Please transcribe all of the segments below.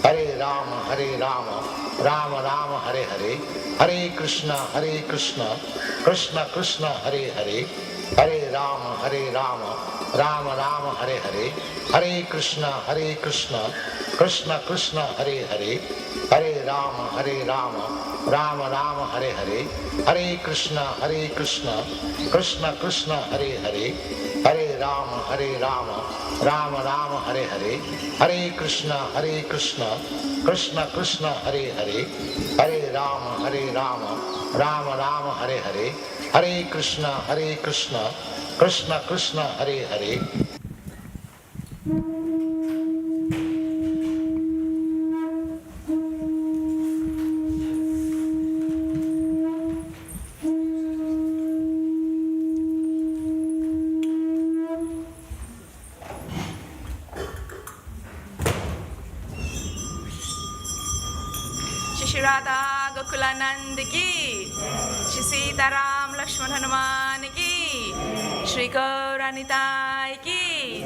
Hare Rama, Rama Rama, Hare Hare, Hare Krishna, Krishna Krishna, Hare Hare, Hare Rama, Rama Rama, Hare Hare, Hare Krishna, Krishna Krishna, Hare Hare, Hare Rama, Rama Rama, Hare Hare, Hare Krishna, Krishna Krishna, Hare Hare, Hare Rama, Rama Rama, Hare Hare, Hare Krishna, Krishna Krishna, Hare Hare, Hare Rama, Rama Rama, Hare Hare, Hare Krishna, Krishna Krishna, Hare Hare. Radha Gokulanand ki, Shri Sitaram Lakshman Hanuman ki, Shri Gauranitai ki,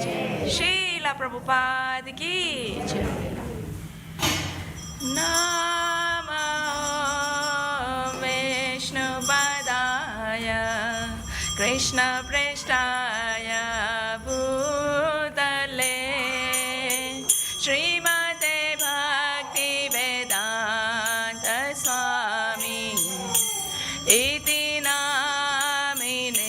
Srila Prabhupada ki. Namo Vishnu Padaya, Krishna Preshtaya Bhutale, Srimate Bhaktivedanta Swami iti namine.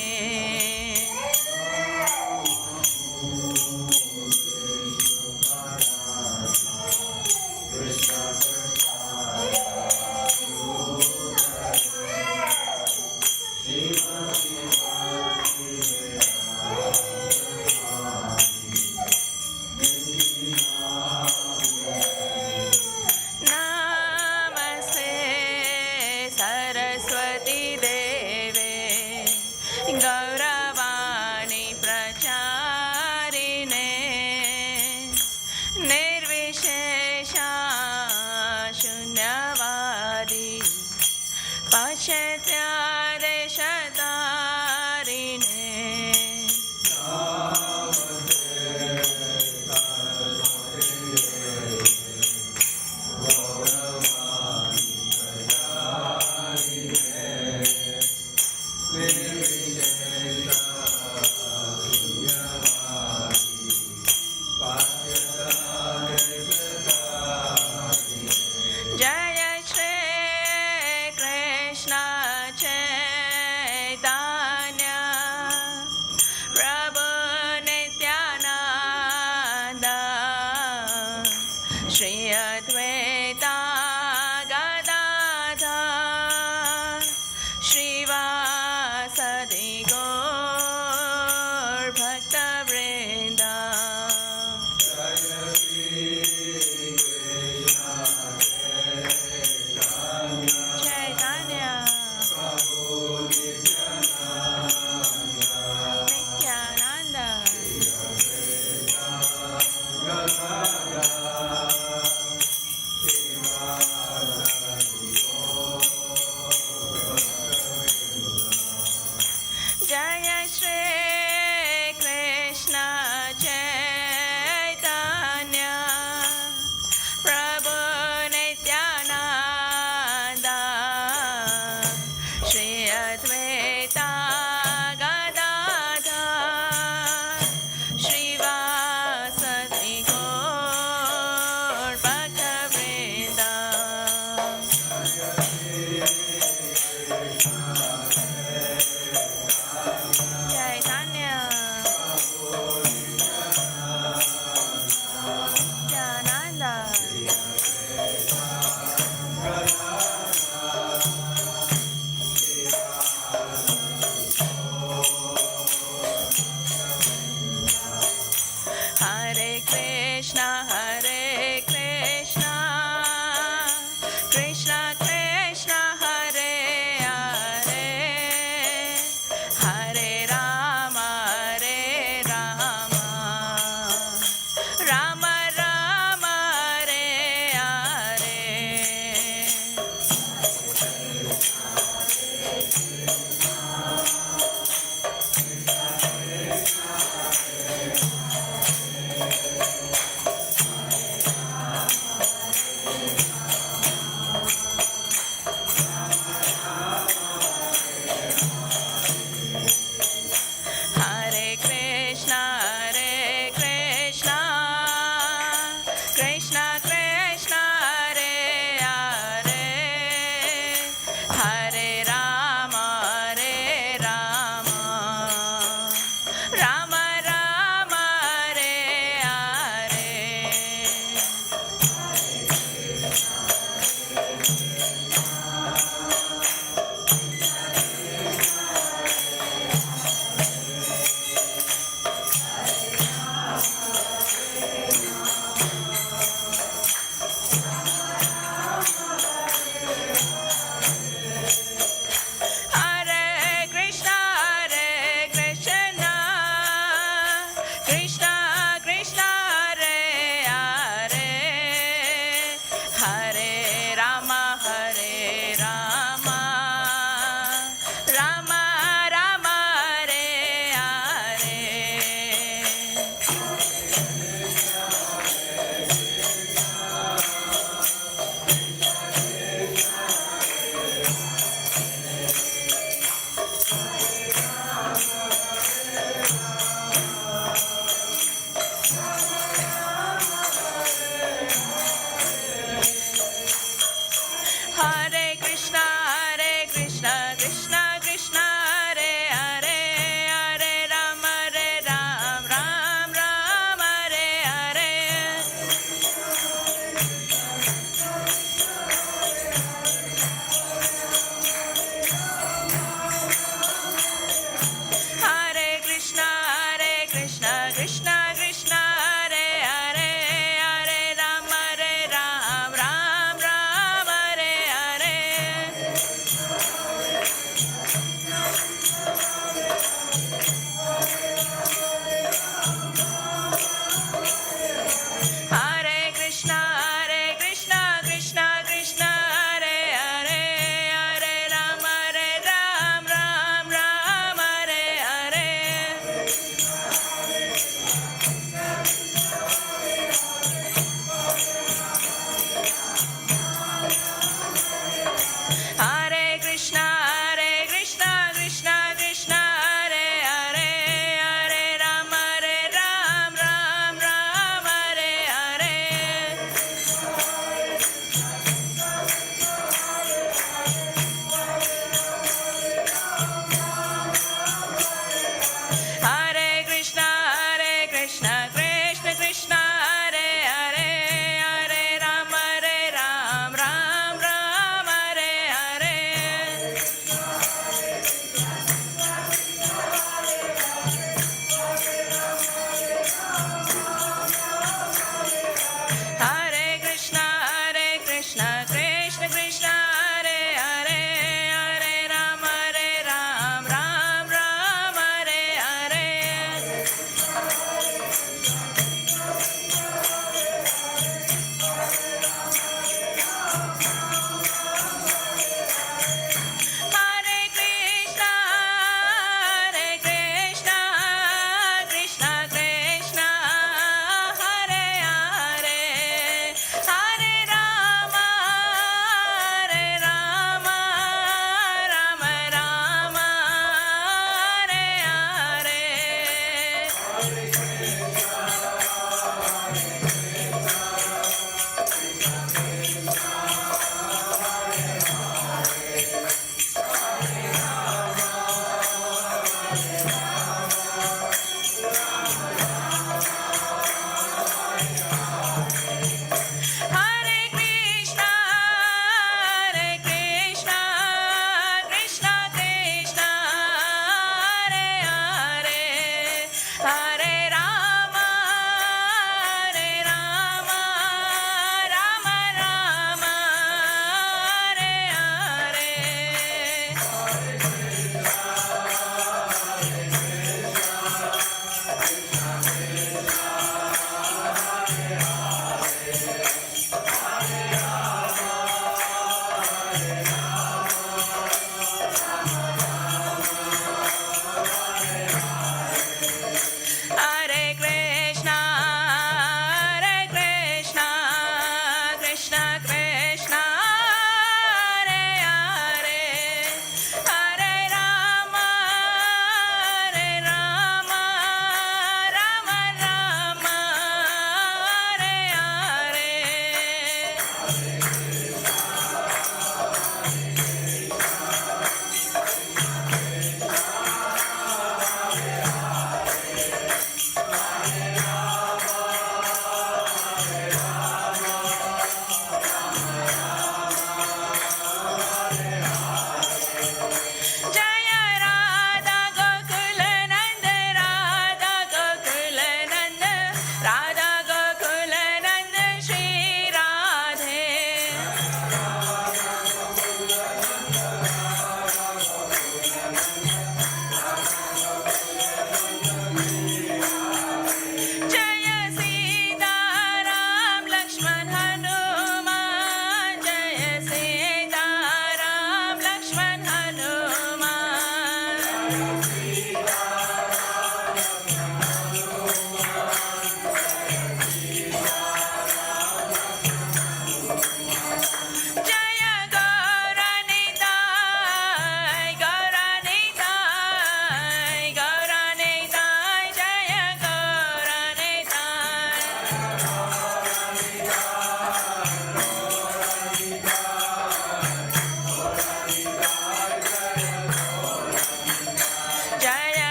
Rama Rama Hare Hare. Hare Krishna, Krishna Krishna,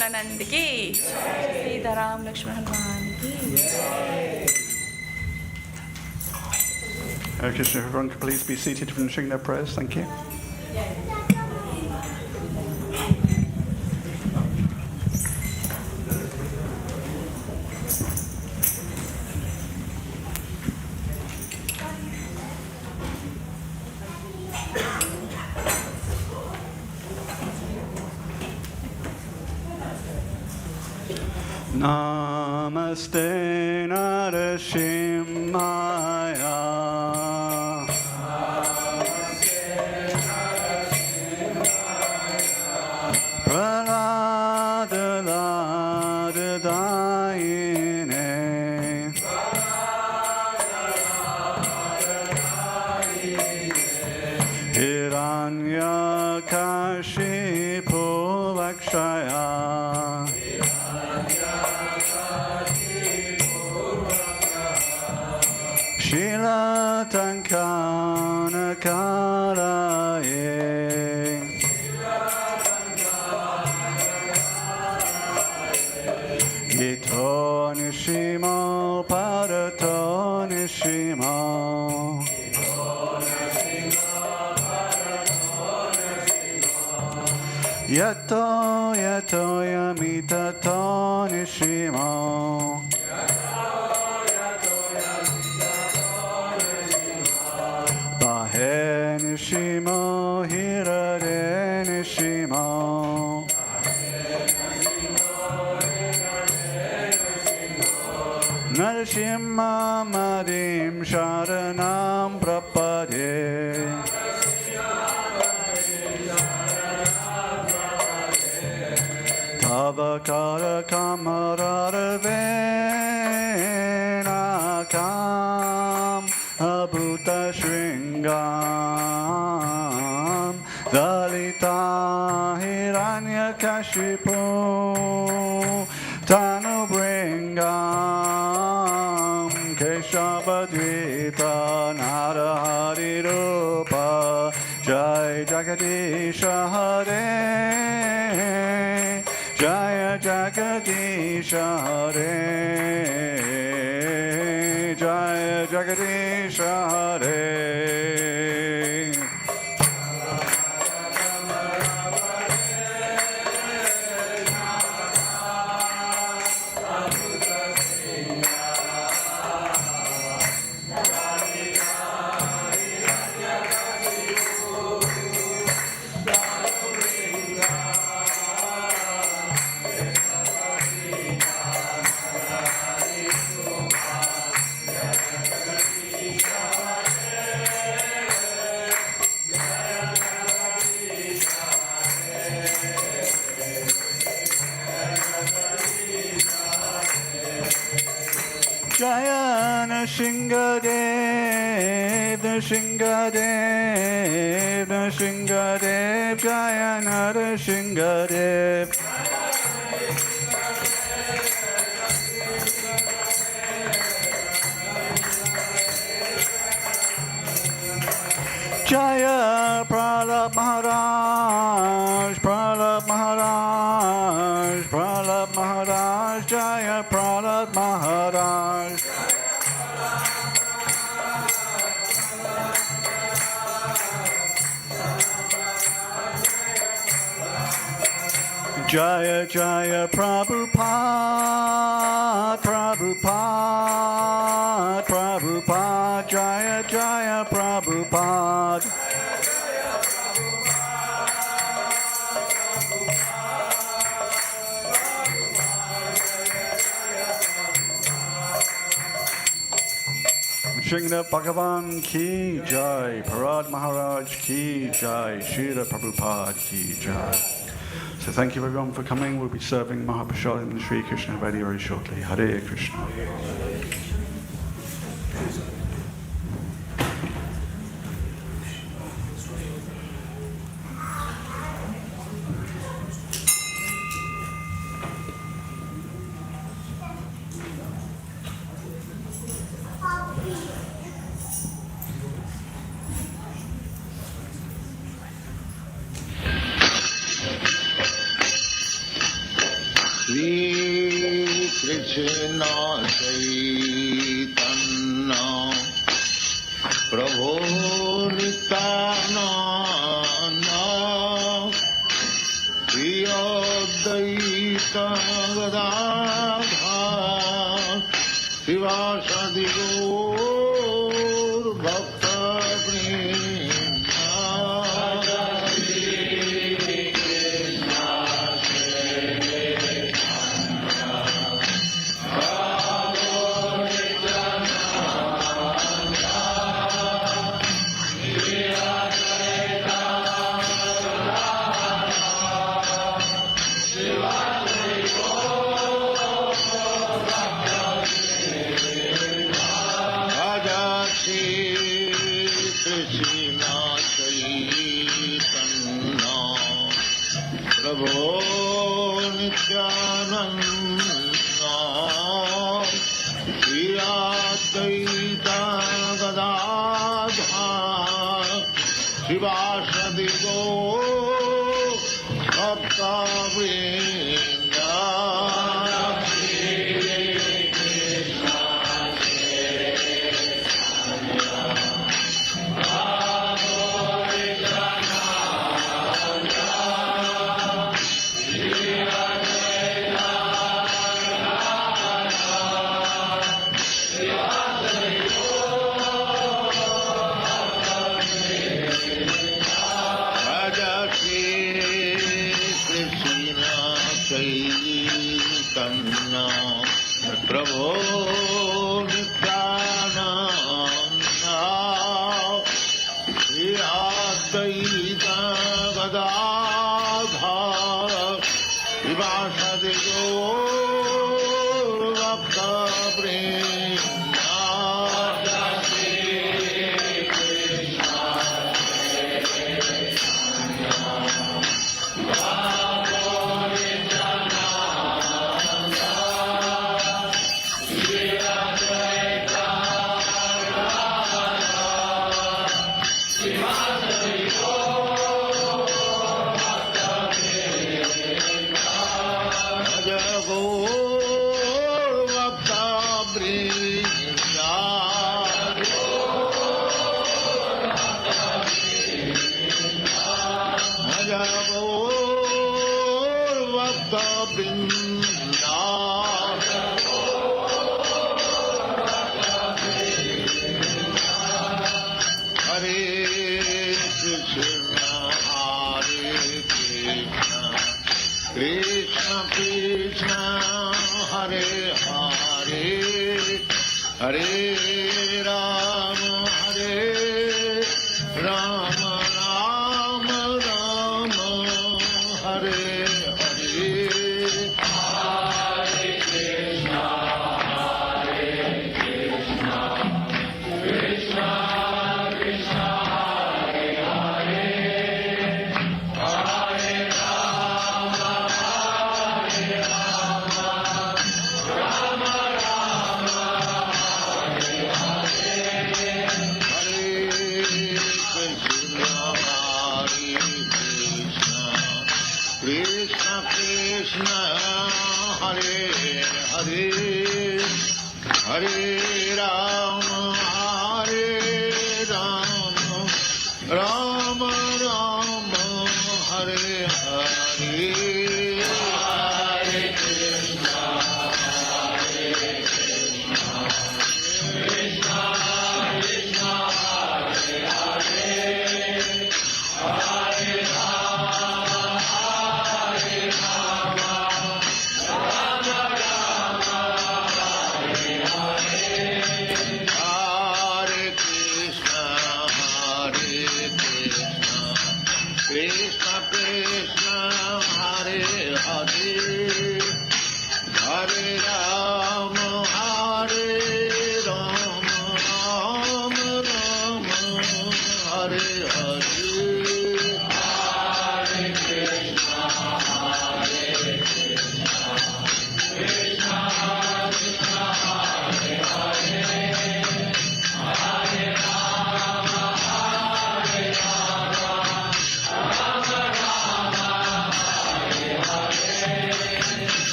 प्रफुल्लानंद की, सीताराम लक्ष्मण हनुमान की। Hare Krishna, everyone could please be seated finishing their prayers. Thank you. Namaste Narashimaya. Praladadayine. Hiranyakashipu Lakshaya. Shilatankana Karaye. Gito Nishimo Parato Nishimo. Yato Yato Yamitato Nishimo. Bahe Nishimo Hirare Nishimo. Narashima Madim Sharanam Prapade. Tavakara Kamararvenakam Abhuta Shringam Dalita Hiranyakashipu Tanu Bringam Keshavadvita Narahari Rupa Jai Jagadisha Hare Jaya Jagadisha Hare Jaya Jagadisha Hare. Jaya Nrsingadev, Nrsingadev, Nrsingadev, Jaya Nrsingadev. Jaya Pralab Maharaj, Pralab Maharaj, Pralab Maharaj, Jaya Pralab Maharaj. Jaya Jaya Prabhupada, Prabhupada, Prabhupada, Jaya Jaya Prabhupada. Srila Bhagavan ki jai, Parad Maharaj ki jai, Srila Prabhupada ki jai. So thank you everyone for coming. We'll be serving Mahaprasad in the Sri Krishna Valley very shortly. Hare Krishna. Shri Krishna Chaitanya Prabhu Nityananda Shri Advaita Gadadhar Sivasadi Gaur Bhakta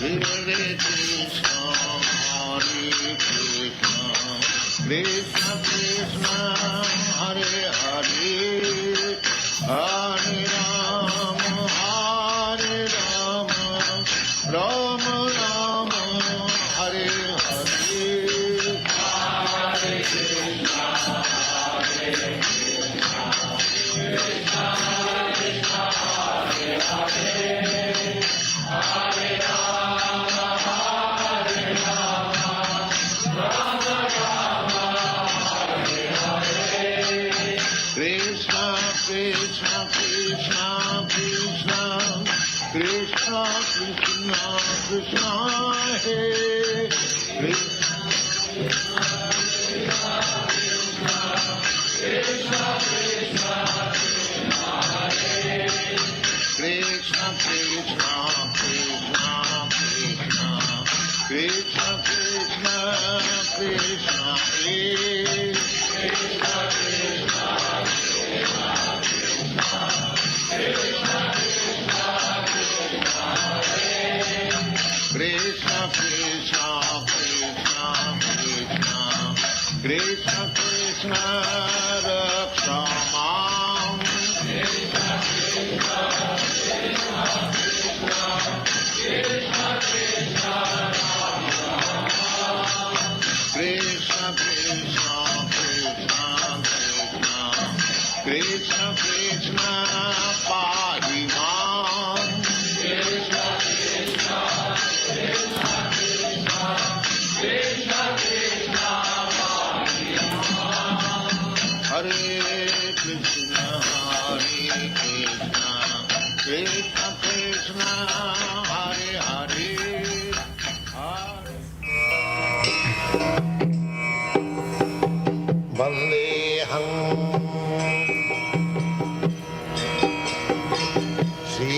Hare Krishna, Hare Krishna, Krishna Krishna, Hare Hare, Hare Rama, Hare Rama, Rama Rama, Hare Hare, Hare Krishna, Hare Krishna, Krishna Krishna, Hare Hare, Hare Rama, Hare Rama, Rama Rama, Hare Hare, Krishna Krishna, Krishna Krishna, Krishna Krishna, Krishna Hare, Krishna Krishna, Krishna Hare, Krishna Krishna, Krishna Krishna, Krishna Krishna, Krishna Hare, Krishna Krishna, Krishna Krishna, Krishna Krishna, Krishna Hare, Krishna Krishna, Krishna Krishna, Krishna Krishna, Raksha Mam, Krishna Krishna, Krishna Krishna, Krishna Krishna, Krishna Krishna, Krishna Krishna, Krishna Krishna, Pahi Mam, Krishna Krishna, Krishna Krishna, Krishna Krishna, Pahi Mam, Hare Krishna, Hare Krishna, Krishna Krishna, Hare Hare, Hare Vandeham Shri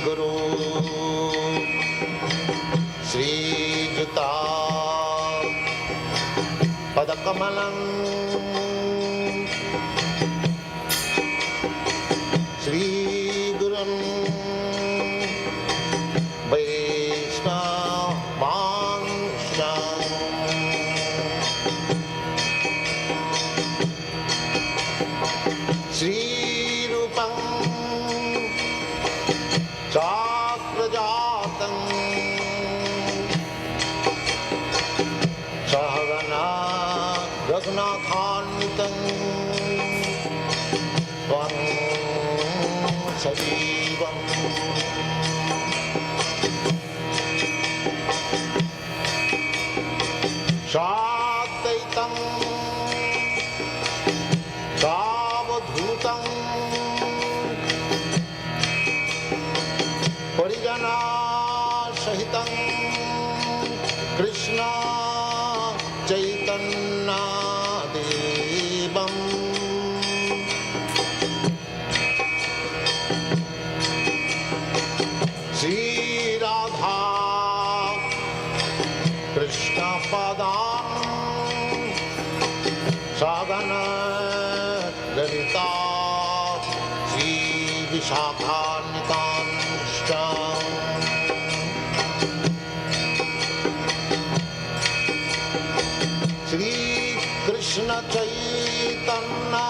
Guru Shri Juta Padakamalam Shri Gurun Vaishnavansham Shri Rupam Chakrajatam Sahagana Raghunathanvitam Svam Sadivam Shadaitam Savadhutam Parijana Sahitam Krishna Chaitanya Devam Sri Radha Krishna Padam Sagana Lalita Sri Vishakhanitanstam Sri Krishna Chaitanya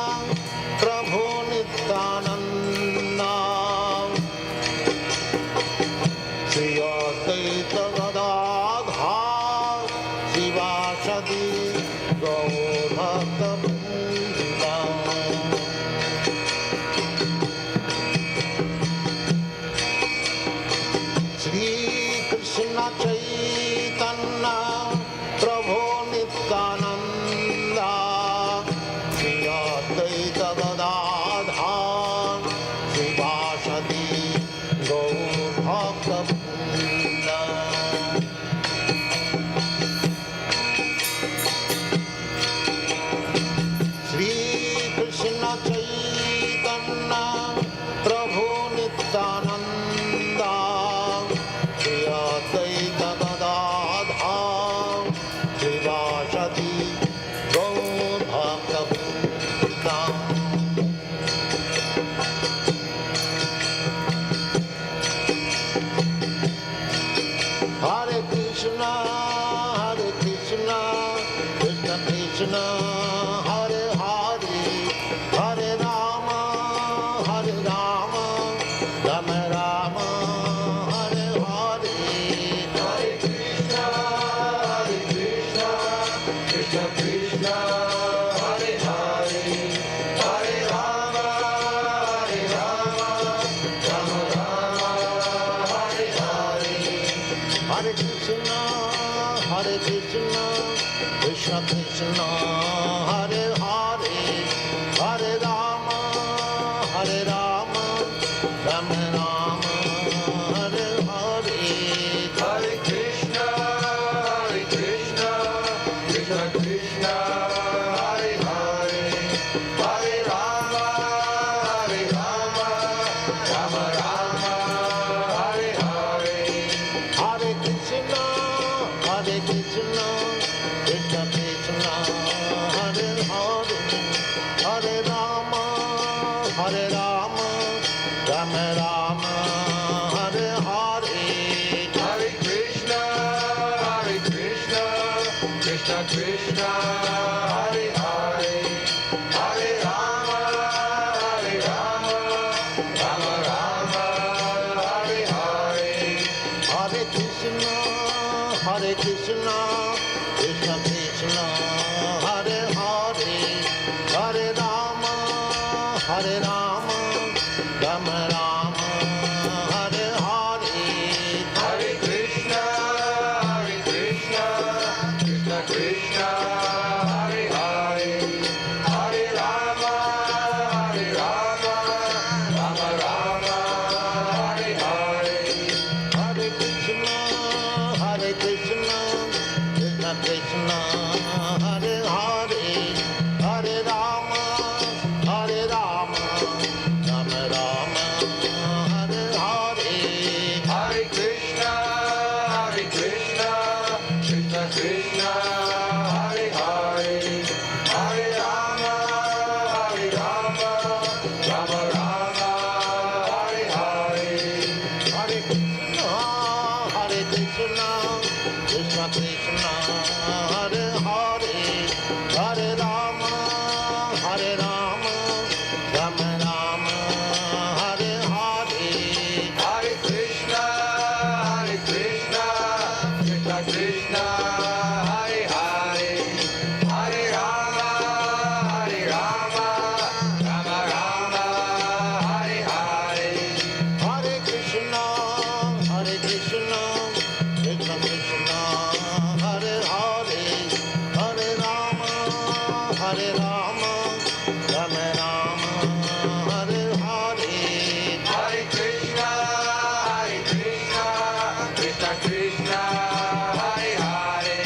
Prabhu Nityananda Sri Advaita Gadadhar Sivasadi Gaur Bhakta Krishna, Krishna Krishna, Hare Hare, Hare Rama, Rama Rama, Hare Hare. Hare Krishna, Krishna Krishna, Hare Hare, Hare Rama, Rama Rama, Hare Hare. Hare Krishna, Krishna Krishna, Hare Hare, Hare Rama, Rama Rama, Hare Hare. Hare Krishna, Krishna Krishna, Hare Hare, Hare Rama, Rama Rama, Hare Hare. Hare Krishna, Krishna Krishna, Hare Hare, Hare Rama, Rama Rama, Hare Hare. Hare Krishna, Krishna Krishna, Hare Hare, Hare Rama, Rama Rama, Hare Hare. Hare Krishna, Krishna Krishna, Hare Hare, Hare Rama, Rama Rama, Hare Hare. Hare Krishna, Krishna Krishna, Hare Hare, Hare Rama, Rama Rama, Hare Hare. Hare Krishna, Krishna Krishna, Hare Hare, Hare Rama, Rama Rama, Hare Hare. Hare Krishna, Krishna Krishna, Hare Hare, Hare Rama, Rama Rama, Hare Hare. Hare Krishna, Krishna Krishna, Hare Hare, Hare Rama, Rama Rama, Hare Hare. Hare Krishna, Krishna Krishna, Hare Hare, Hare Rama, Rama Rama, Hare Hare. Hare Krishna, Krishna Krishna, Hare Hare, Hare Rama, Rama Rama, Hare Hare. Hare Krishna, Krishna Krishna, Hare Hare,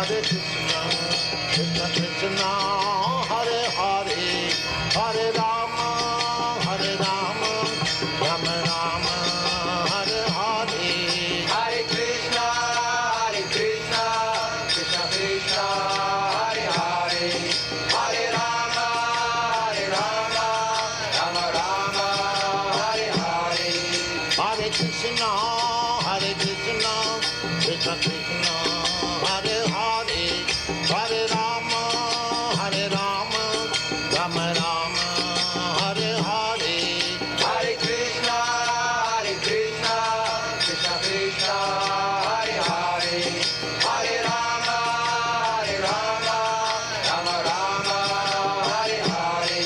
Hare Krishna, Krishna Krishna, Hare Hare, Hare Rama, Hare Rama, Rama Rama, Hare Hare. Hare Krishna, Krishna Krishna, Hare Hare, Hare Rama, Rama Rama, Hare Hare. Hare Krishna, Krishna Krishna, Hare Hare, Hare Rama, Rama Rama, Hare Hare. Hare Krishna, Krishna Krishna, Hare Hare, Hare Rama, Rama Rama, Hare Hare.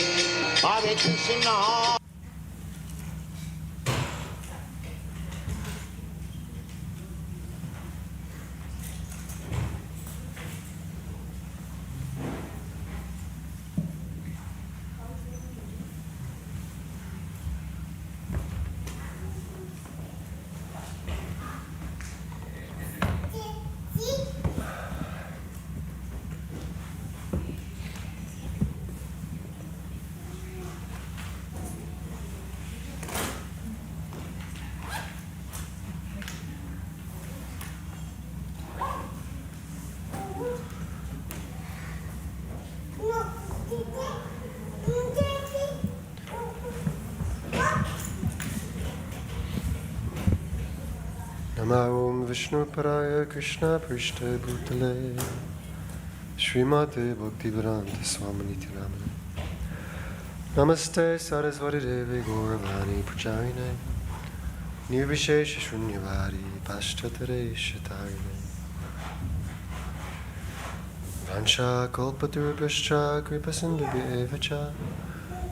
Hare Krishna. Namo Vishnu Paraya Krishna Prishta Bhutale Srimate Bhaktivedanta Swaminiti Ramana Namaste Saraswati Devi Gauravani Pracharine Nirvishesha Shunyavadi Pashtatare Shatarine Vansha Kalpaturubhascha Kripasindubhya Evacha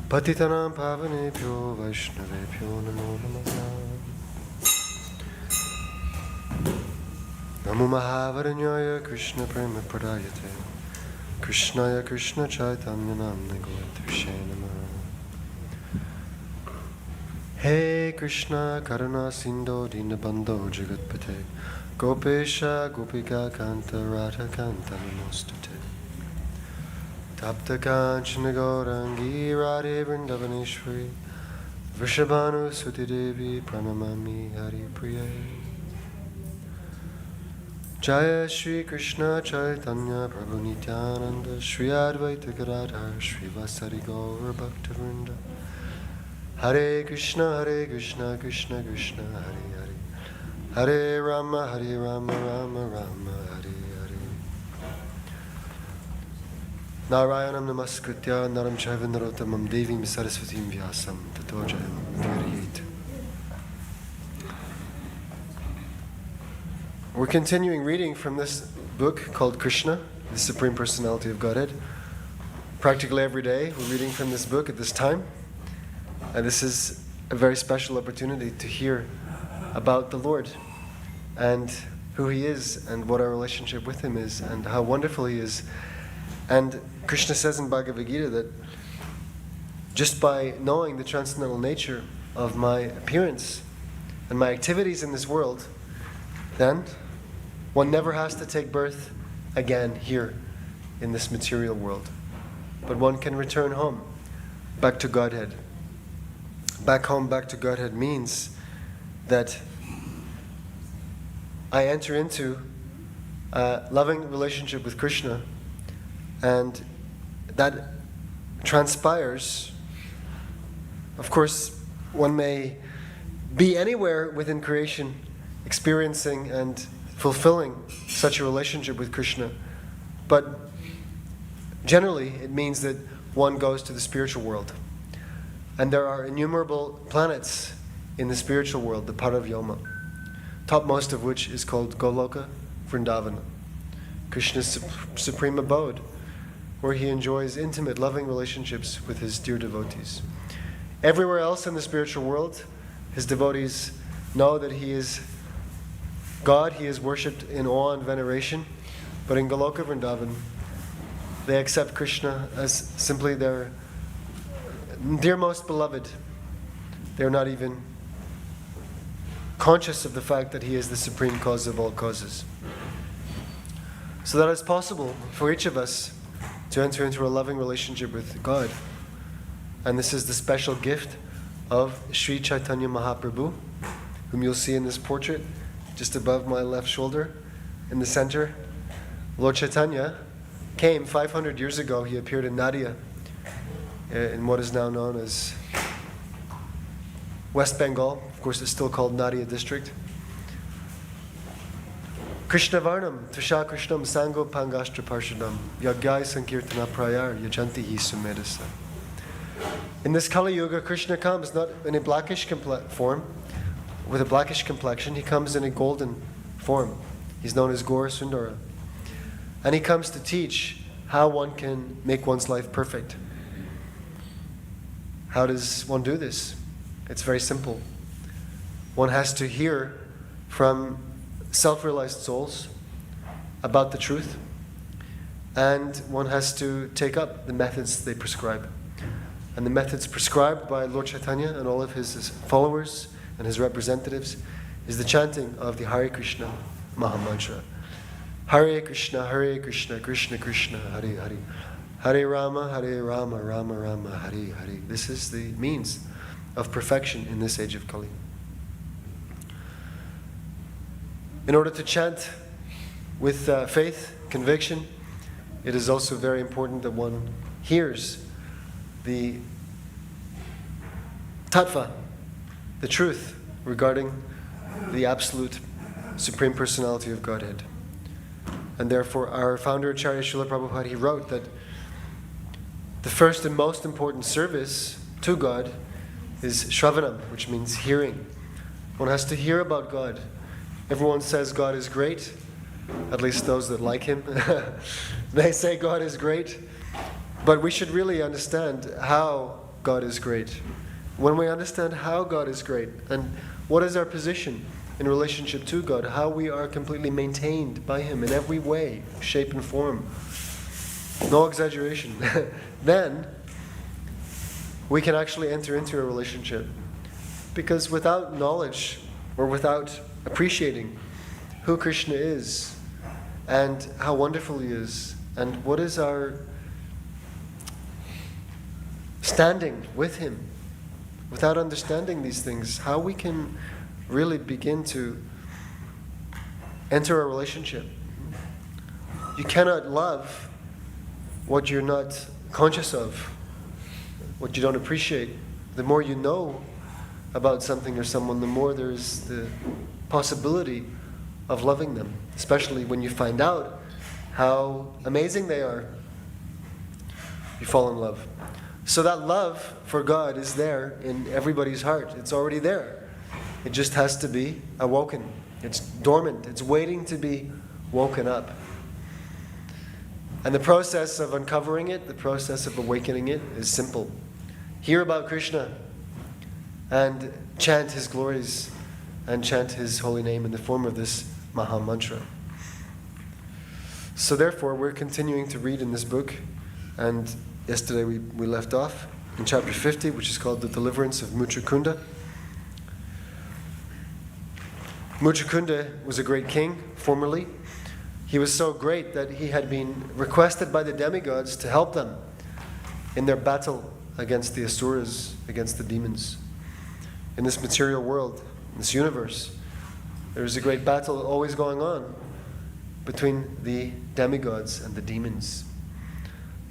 Patitanam Pavanebhyo Vaishnavebhyo Namo Namaha Namo Mahavaranyaya Krishna Prema Pradayate Krishnaya Krishna Chaitanya Namne Goyatrishe Namaha Hey Krishna Karuna Sindho Dinabandho Jagatpate Gopesha Gopika Kanta Radha Kanta Namostate Tapta Kanchana Gaurangi Radhe Vrindavaneshwari Vrishabhanu Suti Devi Pranamami Hari Priya Jaya Shri Krishna Chaitanya Prabhu Nityananda Shri Advaita Gadadhar Shri Vasari Gaur Bhaktivinoda Hare Krishna Krishna Krishna Hare Hare Hare Rama Rama Rama Hare Hare Narayanam Namaskritya Naram Chaiva Narottamam Devim Saraswatim Vyasam Tato Jayam Viriyet. We're continuing reading from this book called Krishna, the Supreme Personality of Godhead. Practically every day we're reading from this book at this time. And this is a very special opportunity to hear about the Lord and who He is and what our relationship with Him is and how wonderful He is. And Krishna says in Bhagavad Gita that just by knowing the transcendental nature of my appearance and my activities in this world, then one never has to take birth again here in this material world. But one can return home, back to Godhead. Back home, back to Godhead means that I enter into a loving relationship with Krishna, and that transpires. Of course, one may be anywhere within creation experiencing and fulfilling such a relationship with Krishna. But generally, it means that one goes to the spiritual world. And there are innumerable planets in the spiritual world, the Paravyoma, topmost of which is called Goloka Vrindavana, Krishna's supreme abode, where He enjoys intimate, loving relationships with His dear devotees. Everywhere else in the spiritual world, His devotees know that He is God, He is worshipped in awe and veneration, but in Goloka Vrindavan, they accept Krishna as simply their dear most beloved. They're not even conscious of the fact that He is the supreme cause of all causes. so that it's possible for each of us to enter into a loving relationship with God. And this is the special gift of Sri Chaitanya Mahaprabhu, whom you'll see in this portrait just above my left shoulder in the center. Lord Chaitanya came 500 years ago. He appeared in Nadia, in what is now known as West Bengal. Of course, it's still called Nadia district. Krishna Varnam, Tusha Krishnam, Sango Pangashtra Parshadam, Yagyai Sankirtana Prayar, Yajantihi Sumedasa. In this Kali Yuga, Krishna comes not in a blackish form, with a blackish complexion. He comes in a golden form. He's known as Gaura Sundara. And he comes to teach how one can make one's life perfect. How does one do this? It's very simple. One has to hear from self-realized souls about the truth, and one has to take up the methods they prescribe. And the methods prescribed by Lord Chaitanya and all of his followers and his representatives is the chanting of the Hare Krishna Mahamantra. Hare Krishna, Krishna Krishna, Hare Hare. Hare Rama, Rama Rama, Hare Hare. This is the means of perfection in this age of Kali. In order to chant with faith, conviction, it is also very important that one hears the tattva, the truth regarding the absolute Supreme Personality of Godhead. And therefore our founder, Acharya Srila Prabhupada, he wrote that the first and most important service to God is Shravanam, which means hearing. One has to hear about God. Everyone says God is great, at least those that like Him. They say God is great, but we should really understand how God is great. When we understand how God is great and what is our position in relationship to God, how we are completely maintained by Him in every way, shape and form, no exaggeration, then we can actually enter into a relationship. Because without knowledge or without appreciating who Krishna is and how wonderful He is and what is our standing with Him, without understanding these things, how we can really begin to enter a relationship. You cannot love what you're not conscious of, what you don't appreciate. The more you know about something or someone, the more there's the possibility of loving them, especially when you find out how amazing they are. You fall in love. So that love for God is there in everybody's heart. It's already there. It just has to be awoken. It's dormant. It's waiting to be woken up. And the process of uncovering it, the process of awakening it, is simple. Hear about Krishna and chant His glories and chant His holy name in the form of this Maha Mantra. So therefore, we're continuing to read in this book, and yesterday we left off in chapter 50, which is called The Deliverance of Muchukunda. Muchukunda was a great king, formerly. He was so great that he had been requested by the demigods to help them in their battle against the asuras, against the demons. In this material world, in this universe, there is a great battle always going on between the demigods and the demons.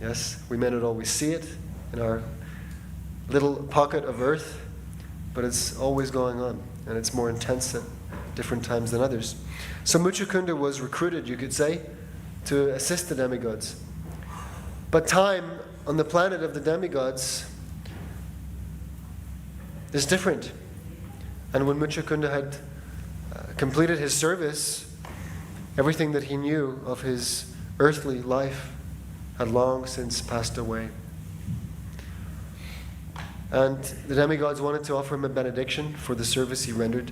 Yes, we may not always see it in our little pocket of earth, but it's always going on, and it's more intense at different times than others. So Muchukunda was recruited, you could say, to assist the demigods. But time on the planet of the demigods is different. And when Muchukunda had completed his service, everything that he knew of his earthly life had long since passed away. And the demigods wanted to offer him a benediction for the service he rendered.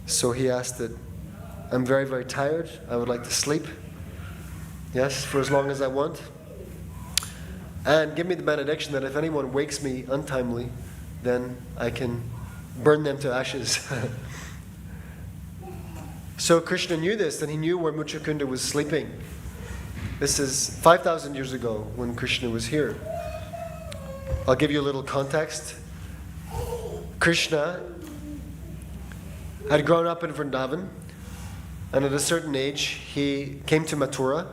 So he asked that, I'm very, very tired. I would like to sleep. Yes, for as long as I want. And give me the benediction that if anyone wakes me untimely, then I can burn them to ashes. So Krishna knew this, and he knew where Muchukunda was sleeping. This is 5,000 years ago when Krishna was here. I'll give you a little context. Krishna had grown up in Vrindavan, and at a certain age he came to Mathura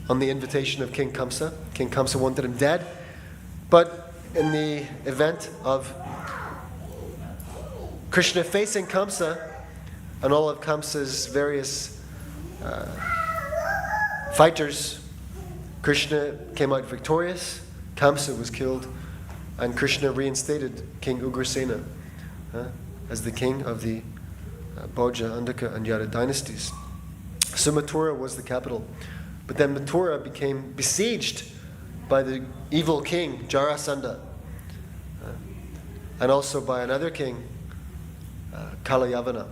on the invitation of King Kamsa. King Kamsa wanted him dead, but in the event of Krishna facing Kamsa and all of Kamsa's various fighters, Krishna came out victorious, Kamsa was killed, and Krishna reinstated King Ugrasena as the king of the Bauja, Andhaka and Yadu dynasties. So Mathura was the capital. But then Mathura became besieged by the evil king, Jarasandha, and also by another king, Kalayavana.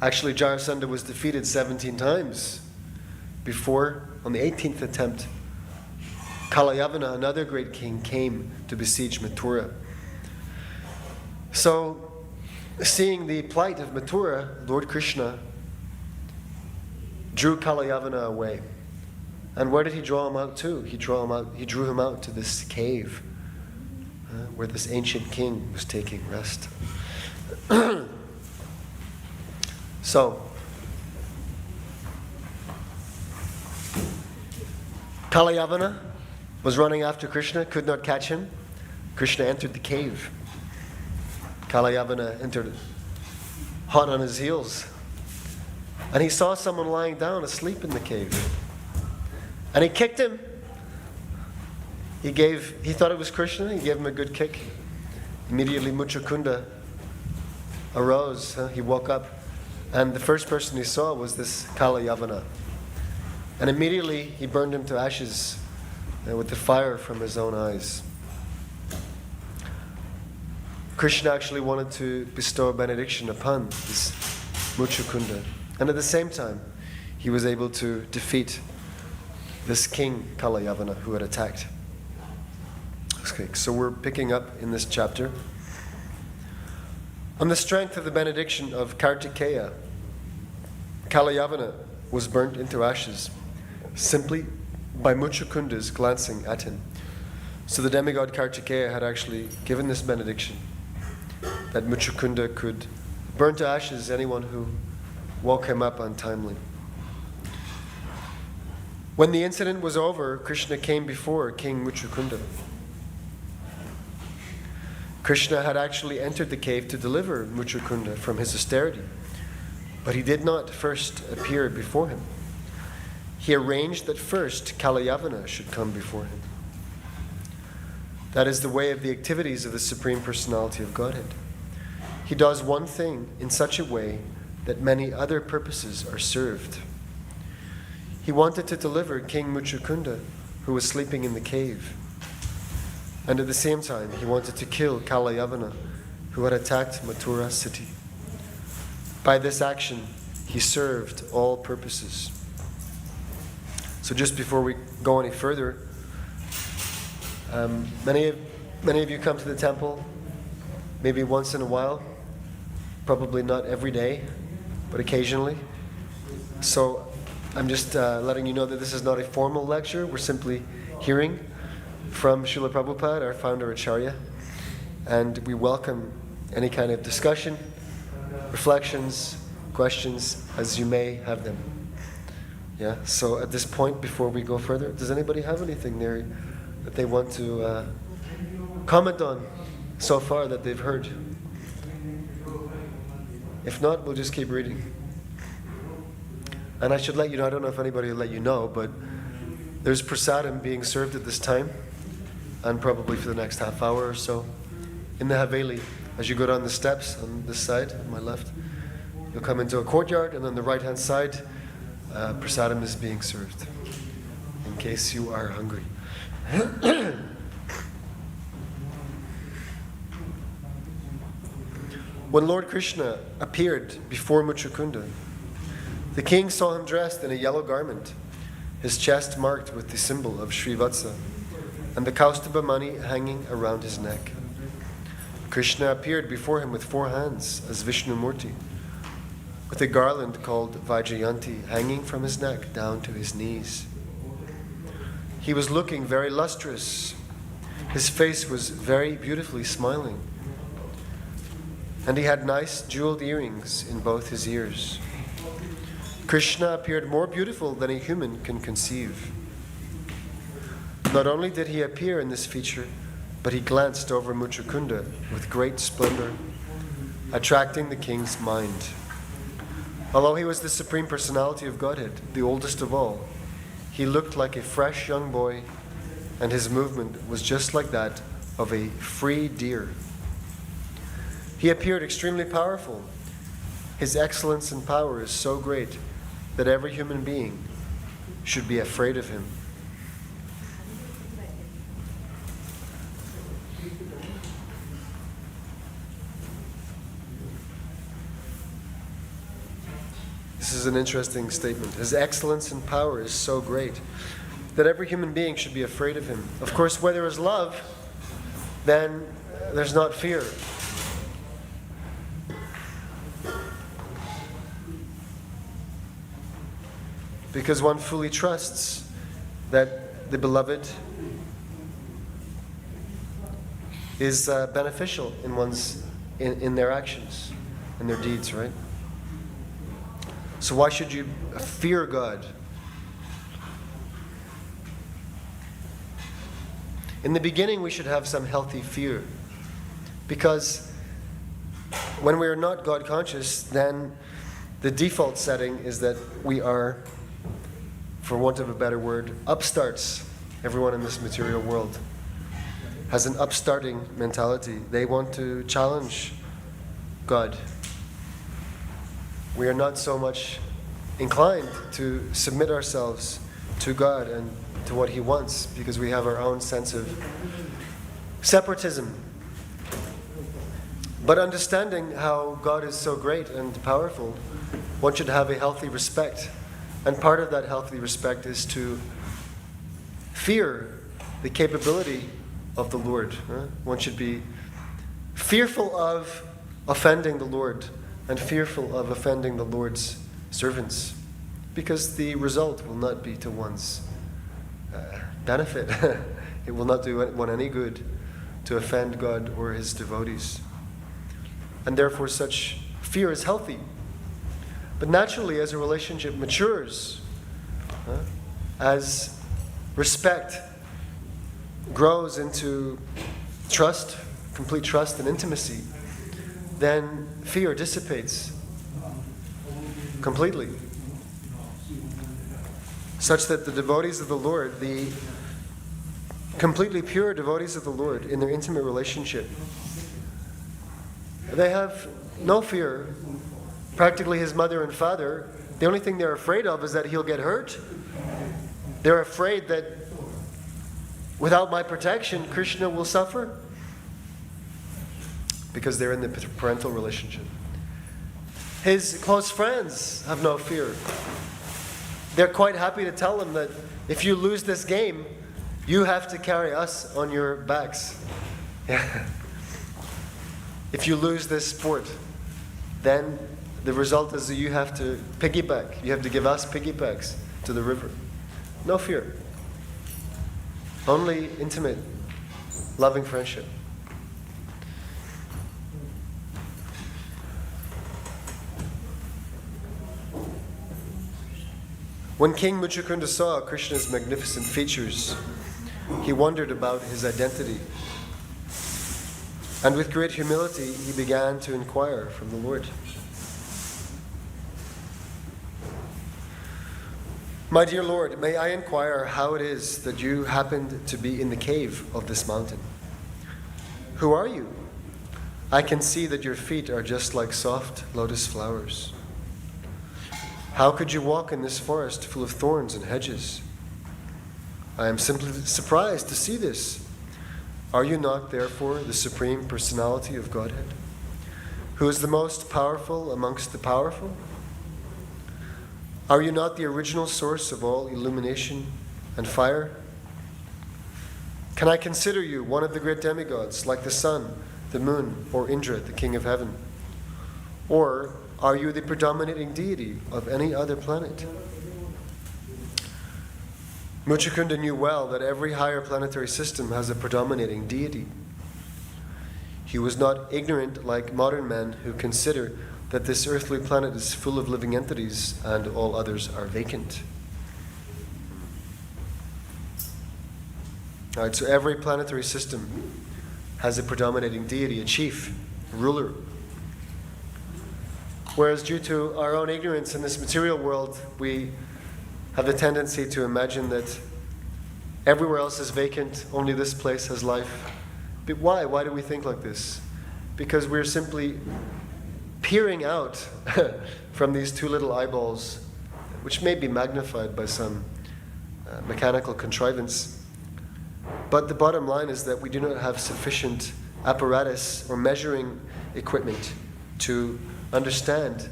Actually, Jarasandha was defeated 17 times before, on the 18th attempt, Kalayavana, another great king, came to besiege Mathura. So, seeing the plight of Mathura, Lord Krishna drew Kalayavana away. And where did he draw him out to? He drew him out to this cave where this ancient king was taking rest. So, Kalayavana was running after Krishna, could not catch him. Krishna entered the cave. Kalayavana entered hot on his heels. And he saw someone lying down asleep in the cave. And he kicked him. He thought it was Krishna, he gave him a good kick. Immediately Muchukunda arose, he woke up, and the first person he saw was this Kalayavana. And immediately he burned him to ashes with the fire from his own eyes. Krishna actually wanted to bestow a benediction upon this Muchukunda. And at the same time, he was able to defeat this king Kalayavana who had attacked. Okay, so we're picking up in this chapter. On the strength of the benediction of Kartikeya, Kalayavana was burnt into ashes simply by Muchukunda's glancing at him. So the demigod Kartikeya had actually given this benediction that Muchukunda could burn to ashes anyone who woke him up untimely. When the incident was over, Krishna came before King Muchukunda. Krishna had actually entered the cave to deliver Muchukunda from his austerity, but he did not first appear before him. He arranged that first Kalayavana should come before him. That is the way of the activities of the Supreme Personality of Godhead. He does one thing in such a way that many other purposes are served. He wanted to deliver King Muchukunda, who was sleeping in the cave. And at the same time, he wanted to kill Kalayavana, who had attacked Mathura city. By this action, he served all purposes. So just before we go any further, many of you come to the temple maybe once in a while, probably not every day, but occasionally. So I'm just letting you know that this is not a formal lecture. We're simply hearing from Srila Prabhupada, our founder Acharya, and we welcome any kind of discussion, reflections, questions, as you may have them. Yeah. So at this point, before we go further, does anybody have anything there that they want to comment on so far that they've heard? If not, we'll just keep reading. And I should let you know, I don't know if anybody will let you know, but there's prasadam being served at this time, and probably for the next half hour or so, in the Haveli. As you go down the steps on this side, on my left, you'll come into a courtyard, and on the right-hand side, prasadam is being served, in case you are hungry. When Lord Krishna appeared before Muchukunda, the king saw him dressed in a yellow garment, his chest marked with the symbol of Srivatsa, and the Kaustubha mani hanging around his neck. Krishna appeared before him with 4 hands as Vishnu Murti, with a garland called Vaijayanti hanging from his neck down to his knees. He was looking very lustrous. His face was very beautifully smiling. And he had nice jeweled earrings in both his ears. Krishna appeared more beautiful than a human can conceive. Not only did he appear in this feature, but he glanced over Muchukunda with great splendor, attracting the king's mind. Although he was the Supreme Personality of Godhead, the oldest of all, he looked like a fresh young boy, and his movement was just like that of a free deer. He appeared extremely powerful. His excellence and power is so great that every human being should be afraid of him. This is an interesting statement. His excellence and power is so great that every human being should be afraid of him. Of course, where there is love, then there's not fear. Because one fully trusts that the beloved is beneficial in their actions, in their deeds, right? So why should you fear God? In the beginning, we should have some healthy fear. Because when we are not God conscious, then the default setting is that we are, for want of a better word, upstarts. Everyone in this material world has an upstarting mentality. They want to challenge God. We are not so much inclined to submit ourselves to God and to what He wants because we have our own sense of separatism. But understanding how God is so great and powerful, one should have a healthy respect. And part of that healthy respect is to fear the capability of the Lord. One should be fearful of offending the Lord and fearful of offending the Lord's servants, because the result will not be to one's benefit. It will not do one any good to offend God or His devotees. And therefore such fear is healthy. But naturally, as a relationship matures, as respect grows into trust, complete trust and intimacy, then fear dissipates completely. Such that the devotees of the Lord, the completely pure devotees of the Lord in their intimate relationship, they have no fear. Practically his mother and father, the only thing they're afraid of is that he'll get hurt. They're afraid that without my protection, Krishna will suffer. Because they're in the parental relationship. His close friends have no fear. They're quite happy to tell him that if you lose this game, you have to carry us on your backs. Yeah. If you lose this sport, then the result is that you have to piggyback. You have to give us piggybacks to the river. No fear. Only intimate, loving friendship. When King Muchukunda saw Krishna's magnificent features, he wondered about his identity. And with great humility, he began to inquire from the Lord. My dear Lord, may I inquire how it is that you happened to be in the cave of this mountain? Who are you? I can see that your feet are just like soft lotus flowers. How could you walk in this forest full of thorns and hedges? I am simply surprised to see this. Are you not, therefore, the Supreme Personality of Godhead, who is the most powerful amongst the powerful? Are you not the original source of all illumination and fire? Can I consider you one of the great demigods, like the sun, the moon, or Indra, the king of heaven? Or Are you the predominating deity of any other planet? Muchakunda knew well that every higher planetary system has a predominating deity. He was not ignorant like modern men who consider that this earthly planet is full of living entities and all others are vacant. All right, so every planetary system has a predominating deity, a chief, ruler. Whereas due to our own ignorance in this material world, we have the tendency to imagine that everywhere else is vacant, only this place has life. But why? Why do we think like this? Because we're simply peering out from these two little eyeballs, which may be magnified by some mechanical contrivance. But the bottom line is that we do not have sufficient apparatus or measuring equipment to understand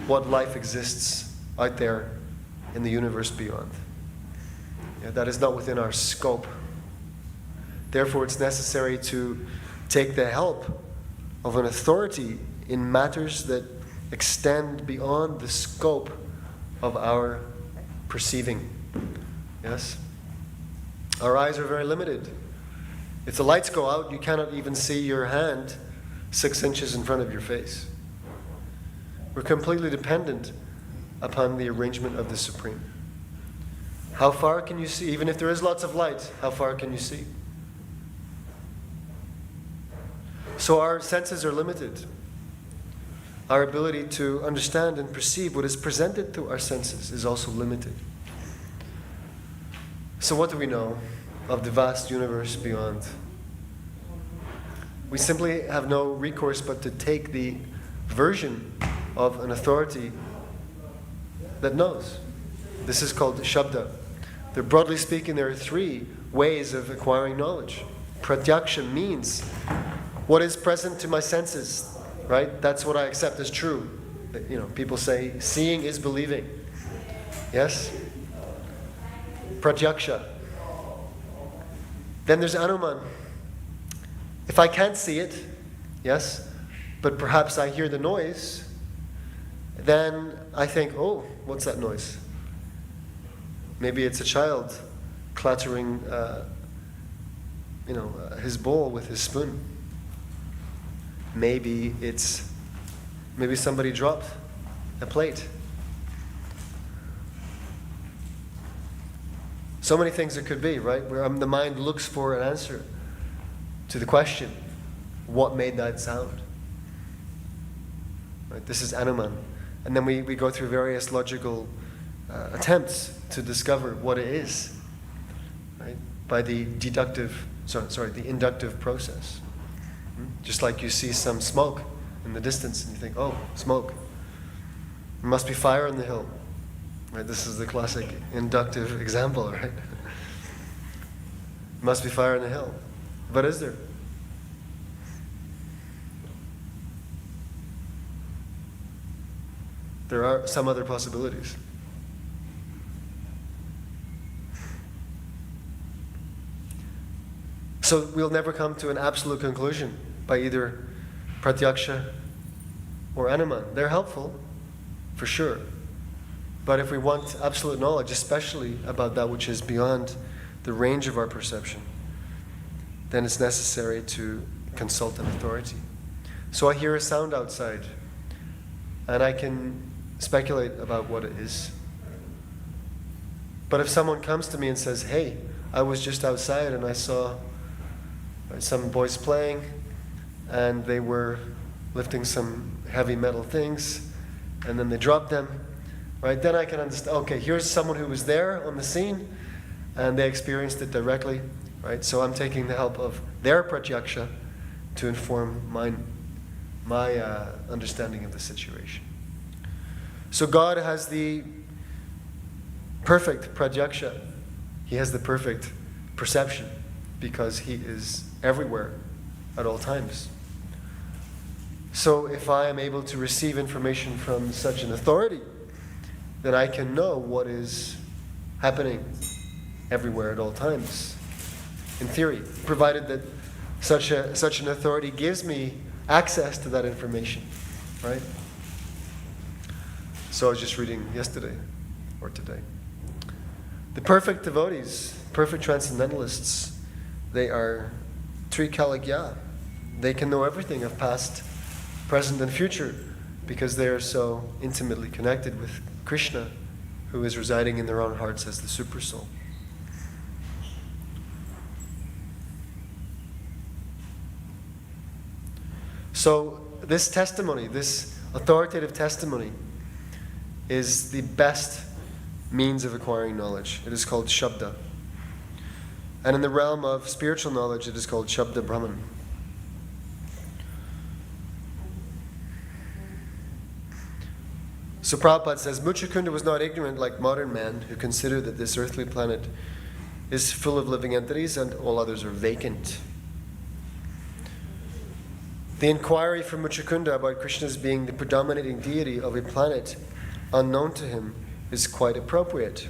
what life exists out there in the universe beyond. That is not within our scope. Therefore, it's necessary to take the help of an authority in matters that extend beyond the scope of our perceiving. Yes? Our eyes are very limited. If the lights go out, you cannot even see your hand 6 inches in front of your face. We're completely dependent upon the arrangement of the Supreme. How far can you see? Even if there is lots of light, how far can you see? So our senses are limited. Our ability to understand and perceive what is presented to our senses is also limited. So what do we know of the vast universe beyond? We simply have no recourse but to take the version of an authority that knows. This is called Shabda. Broadly speaking, there are 3 ways of acquiring knowledge. Pratyaksha means what is present to my senses, right? That's what I accept as true. People say, seeing is believing. Yes? Pratyaksha. Then there's Anuman. If I can't see it, yes, but perhaps I hear the noise, then I think, oh, what's that noise? Maybe it's a child clattering, his bowl with his spoon. Maybe somebody dropped a plate. So many things it could be, right? Where the mind looks for an answer to the question, what made that sound? Right? This is Anuman. And then we go through various logical attempts to discover what it is, right? By the the inductive process. Just like you see some smoke in the distance and you think, oh, smoke. There must be fire on the hill. Right? This is the classic inductive example, right? Must be fire on the hill. But is there? There are some other possibilities. So we'll never come to an absolute conclusion by either Pratyaksha or Anuman. They're helpful, for sure. But if we want absolute knowledge, especially about that which is beyond the range of our perception, then it's necessary to consult an authority. So I hear a sound outside, and I can speculate about what it is. But if someone comes to me and says, hey, I was just outside and I saw some boys playing, and they were lifting some heavy metal things, and then they dropped them, right? Then I can understand, okay, here's someone who was there on the scene, and they experienced it directly, right? So I'm taking the help of their pratyaksha to inform my understanding of the situation. So God has the perfect pratyaksha. He has the perfect perception because He is everywhere at all times. So if I am able to receive information from such an authority, then I can know what is happening everywhere at all times, in theory, provided that such an authority gives me access to that information, right? So I was just reading yesterday or today. The perfect devotees, perfect transcendentalists, they are Trikaligya. They can know everything of past, present, and future because they are so intimately connected with Krishna, who is residing in their own hearts as the Super Soul. So this testimony, this authoritative testimony, is the best means of acquiring knowledge. It is called Shabda. And in the realm of spiritual knowledge, it is called Shabda Brahman. So Prabhupada says, Muchukunda was not ignorant like modern man who consider that this earthly planet is full of living entities and all others are vacant. The inquiry from Muchukunda about Krishna's being the predominating deity of a planet unknown to him is quite appropriate.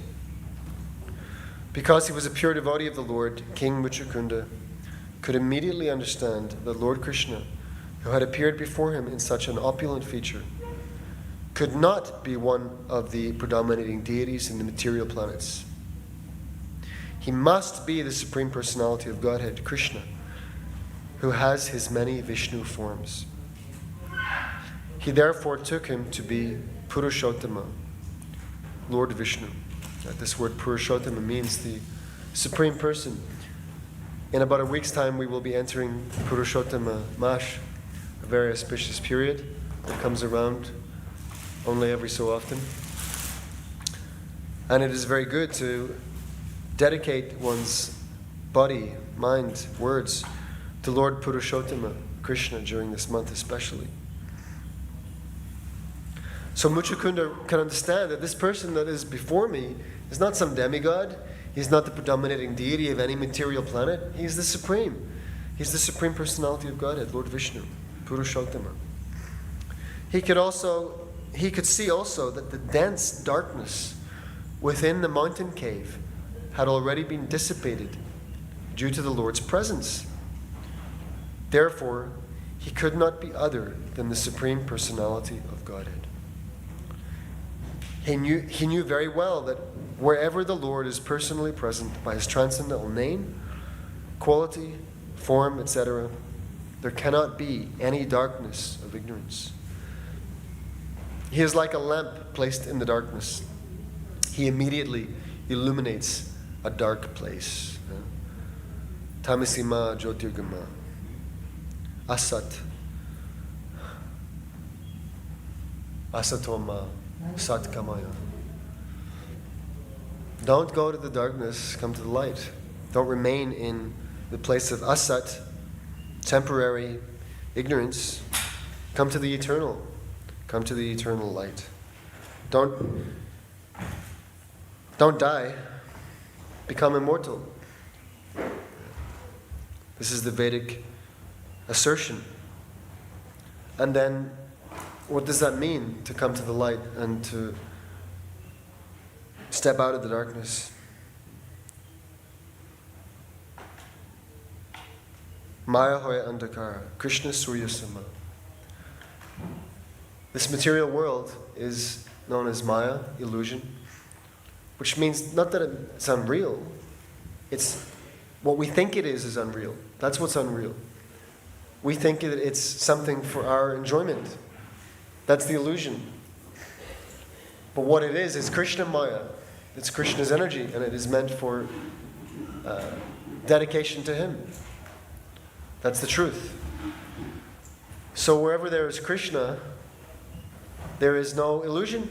Because he was a pure devotee of the Lord, King Muchukunda could immediately understand that Lord Krishna, who had appeared before him in such an opulent feature, could not be one of the predominating deities in the material planets. He must be the Supreme Personality of Godhead, Krishna, who has his many Vishnu forms. He therefore took him to be Purushottama, Lord Vishnu. This word Purushottama means the Supreme Person. In about a week's time, we will be entering Purushottama Mash, a very auspicious period that comes around only every so often. And it is very good to dedicate one's body, mind, words to Lord Purushottama, Krishna, during this month especially. So Muchukunda can understand that this person that is before me is not some demigod. He's not the predominating deity of any material planet. He's the Supreme. He's the Supreme Personality of Godhead, Lord Vishnu, Purushottama. He could see also that the dense darkness within the mountain cave had already been dissipated due to the Lord's presence. Therefore, he could not be other than the Supreme Personality of Godhead. He knew very well that wherever the Lord is personally present by his transcendental name, quality, form, etc., there cannot be any darkness of ignorance. He is like a lamp placed in the darkness. He immediately illuminates a dark place. Tamisima Jyotirgama. Asat. Asatoma Satkamaya. Don't go to the darkness, come to the light. Don't remain in the place of asat, temporary ignorance. Come to the eternal. Come to the eternal light. Don't die. Become immortal. This is the Vedic assertion. And then, what does that mean to come to the light and to step out of the darkness? Maya hoya andhakara, Krishna suryasama. This material world is known as Maya, illusion, which means not that it's unreal. It's what we think it is unreal. That's what's unreal. We think that it's something for our enjoyment. That's the illusion. But what it is Krishna Maya. It's Krishna's energy, and it is meant for dedication to him. That's the truth. So wherever there is Krishna, there is no illusion.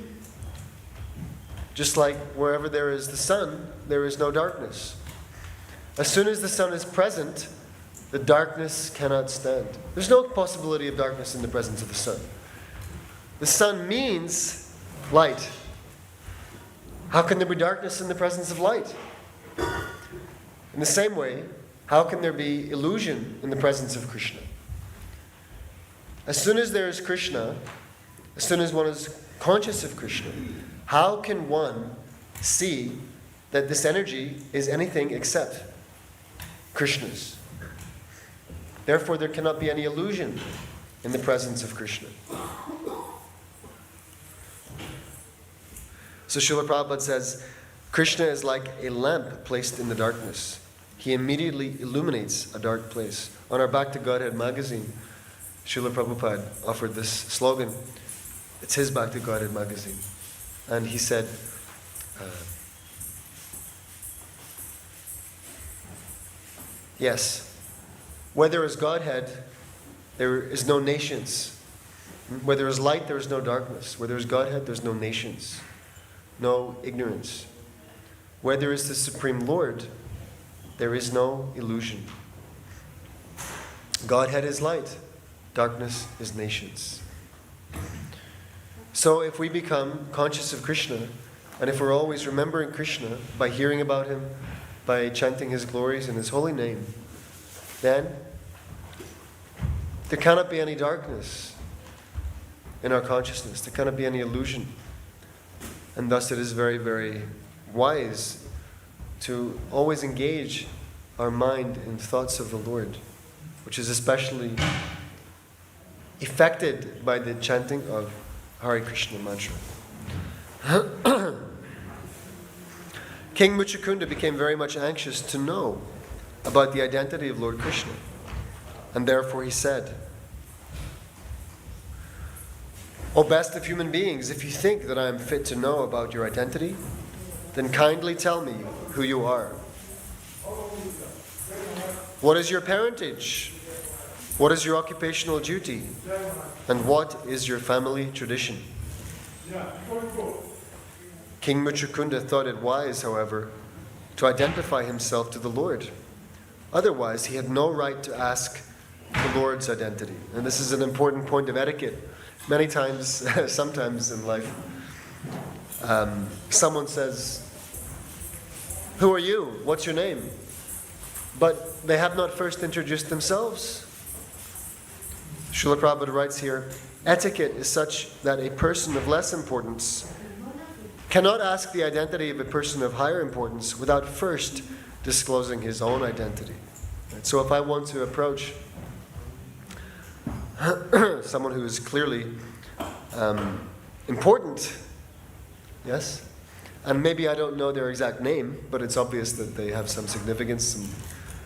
Just like wherever there is the sun, there is no darkness. As soon as the sun is present, the darkness cannot stand. There's no possibility of darkness in the presence of the sun. The sun means light. How can there be darkness in the presence of light? In the same way, how can there be illusion in the presence of Krishna? As soon as there is Krishna, as soon as one is conscious of Krishna, how can one see that this energy is anything except Krishna's? Therefore, there cannot be any illusion in the presence of Krishna. So Srila Prabhupada says, Krishna is like a lamp placed in the darkness. He immediately illuminates a dark place. On our Back to Godhead magazine, Srila Prabhupada offered this slogan. It's his Back to Godhead magazine. And he said, yes, where there is Godhead, there is no nations. Where there is light, there is no darkness. Where there is Godhead, there is no nations, no ignorance. Where there is the Supreme Lord, there is no illusion. Godhead is light, darkness is nations. So if we become conscious of Krishna, and if we're always remembering Krishna by hearing about him, by chanting his glories in his holy name, then there cannot be any darkness in our consciousness. There cannot be any illusion. And thus it is very, very wise to always engage our mind in thoughts of the Lord, which is especially affected by the chanting of Hare Krishna mantra. King Muchukunda became very much anxious to know about the identity of Lord Krishna, and therefore he said, O best of human beings, if you think that I am fit to know about your identity, then kindly tell me who you are. What is your parentage? What is your occupational duty? And what is your family tradition? King Muchukunda thought it wise, however, to identify himself to the Lord. Otherwise, he had no right to ask the Lord's identity. And this is an important point of etiquette. Many times, sometimes in life, someone says, "Who are you? What's your name?" But they have not first introduced themselves. Srila Prabhupada writes here, etiquette is such that a person of less importance cannot ask the identity of a person of higher importance without first disclosing his own identity. So if I want to approach someone who is clearly important, yes, and maybe I don't know their exact name, but it's obvious that they have some significance, some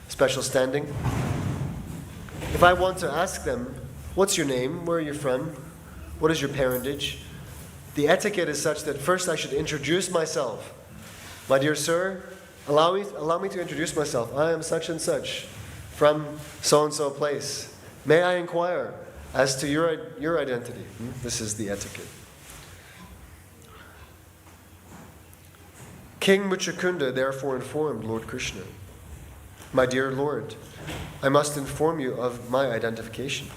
special standing. If I want to ask them, what's your name? Where are you from? What is your parentage? The etiquette is such that first I should introduce myself. My dear sir, allow me to introduce myself. I am such and such from so-and-so place. May I inquire as to your identity? This is the etiquette. King Muchukunda therefore informed Lord Krishna, "My dear Lord, I must inform you of my identification.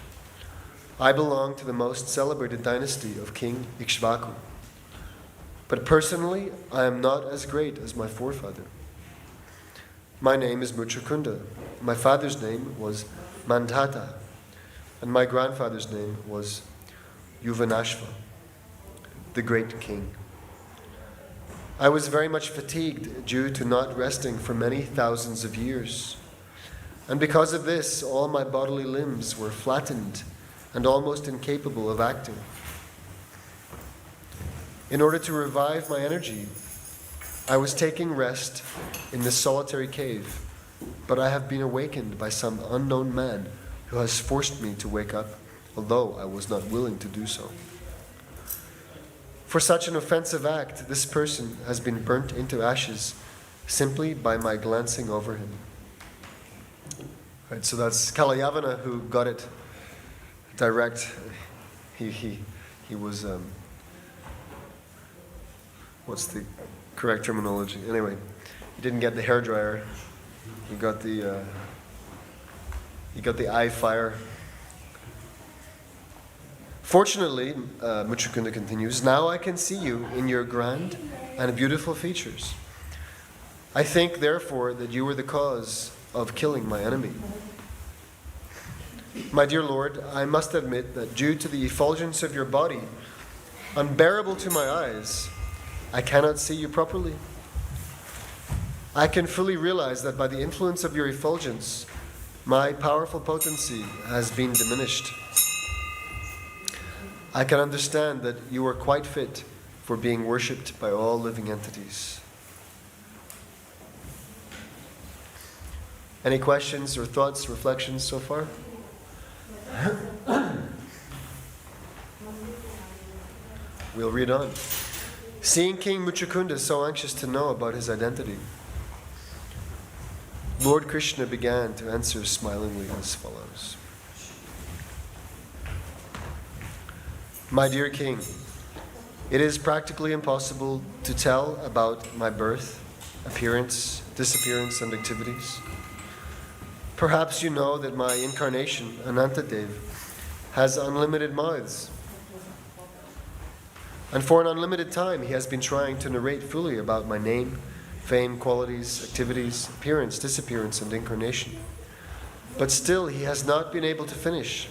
I belong to the most celebrated dynasty of King Ikshvaku. But personally, I am not as great as my forefather. My name is Muchukunda. My father's name was Mandhata, and my grandfather's name was Yuvanashva, the great king. I was very much fatigued due to not resting for many thousands of years. And because of this, all my bodily limbs were flattened and almost incapable of acting. In order to revive my energy, I was taking rest in this solitary cave, but I have been awakened by some unknown man who has forced me to wake up, although I was not willing to do so. For such an offensive act, this person has been burnt into ashes simply by my glancing over him." Right, so that's Kalayavana who got it direct. He was, what's the correct terminology? Anyway, he didn't get the hairdryer. He got the eye fire. Fortunately, Muchukunda continues, now I can see you in your grand and beautiful features. I think, therefore, that you were the cause of killing my enemy. My dear Lord, I must admit that due to the effulgence of your body, unbearable to my eyes, I cannot see you properly. I can fully realize that by the influence of your effulgence, my powerful potency has been diminished. I can understand that you are quite fit for being worshipped by all living entities. Any questions or thoughts, reflections so far? We'll read on. Seeing King Muchukunda so anxious to know about his identity, Lord Krishna began to answer smilingly as follows. My dear King, it is practically impossible to tell about my birth, appearance, disappearance, and activities. Perhaps you know that my incarnation, Anantadev, has unlimited mouths. And for an unlimited time, he has been trying to narrate fully about my name, fame, qualities, activities, appearance, disappearance, and incarnation. But still, he has not been able to finish.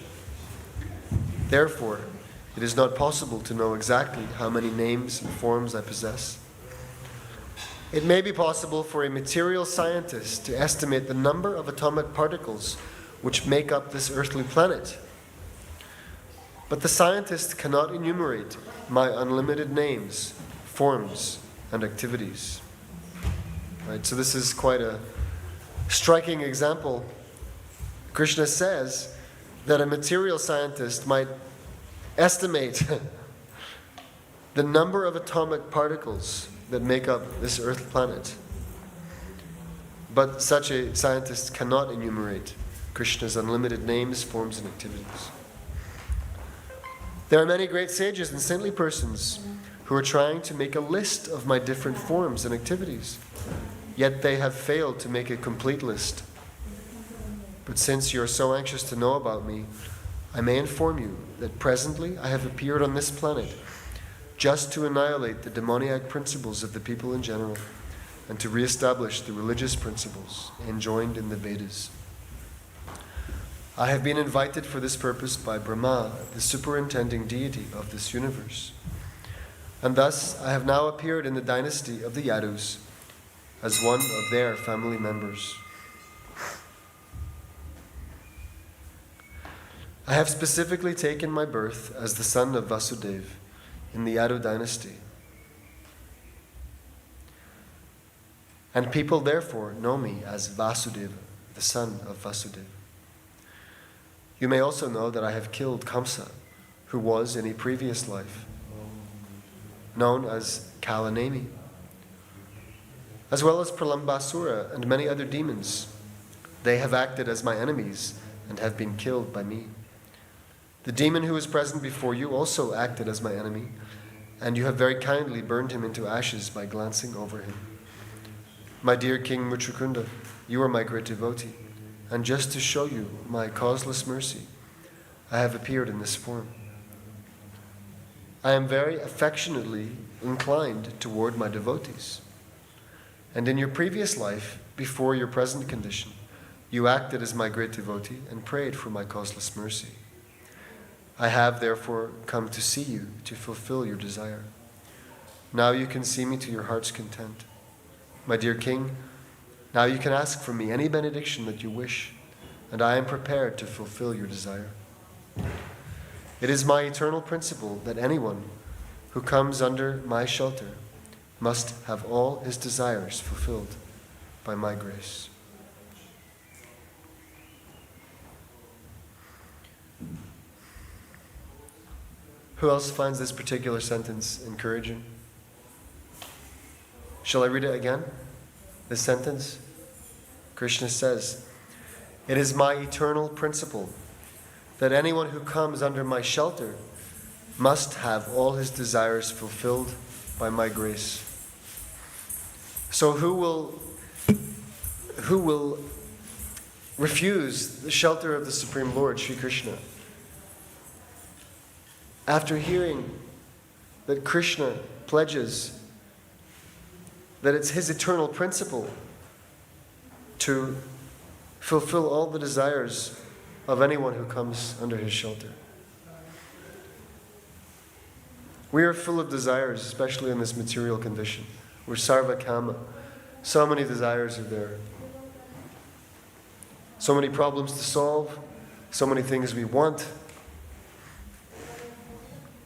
Therefore, it is not possible to know exactly how many names and forms I possess. It may be possible for a material scientist to estimate the number of atomic particles which make up this earthly planet. But the scientist cannot enumerate my unlimited names, forms, and activities. Right, so this is quite a striking example. Krishna says that a material scientist might estimate the number of atomic particles that make up this earth planet. But such a scientist cannot enumerate Krishna's unlimited names, forms, and activities. There are many great sages and saintly persons who are trying to make a list of my different forms and activities, yet they have failed to make a complete list. But since you are so anxious to know about me, I may inform you that presently I have appeared on this planet just to annihilate the demoniac principles of the people in general and to re-establish the religious principles enjoined in the Vedas. I have been invited for this purpose by Brahma, the superintending deity of this universe. And thus I have now appeared in the dynasty of the Yadus as one of their family members. I have specifically taken my birth as the son of Vasudeva in the Yadu dynasty. And people therefore know me as Vasudeva, the son of Vasudeva. You may also know that I have killed Kamsa, who was in a previous life known as Kalanemi, as well as Pralambasura and many other demons. They have acted as my enemies and have been killed by me. The demon who is present before you also acted as my enemy, and you have very kindly burned him into ashes by glancing over him. My dear King Muchukunda, you are my great devotee, and just to show you my causeless mercy, I have appeared in this form. I am very affectionately inclined toward my devotees. And in your previous life, before your present condition, you acted as my great devotee and prayed for my causeless mercy. I have therefore come to see you to fulfill your desire. Now you can see me to your heart's content. My dear King, now you can ask from me any benediction that you wish, and I am prepared to fulfill your desire. It is my eternal principle that anyone who comes under my shelter must have all his desires fulfilled by my grace. Who else finds this particular sentence encouraging? Shall I read it again? This sentence? Krishna says, "It is my eternal principle that anyone who comes under my shelter must have all his desires fulfilled by my grace." So who will refuse the shelter of the Supreme Lord, Sri Krishna? After hearing that Krishna pledges that it's his eternal principle to fulfill all the desires of anyone who comes under his shelter. We are full of desires, especially in this material condition. We're sarva kama. So many desires are there. So many problems to solve. So many things we want.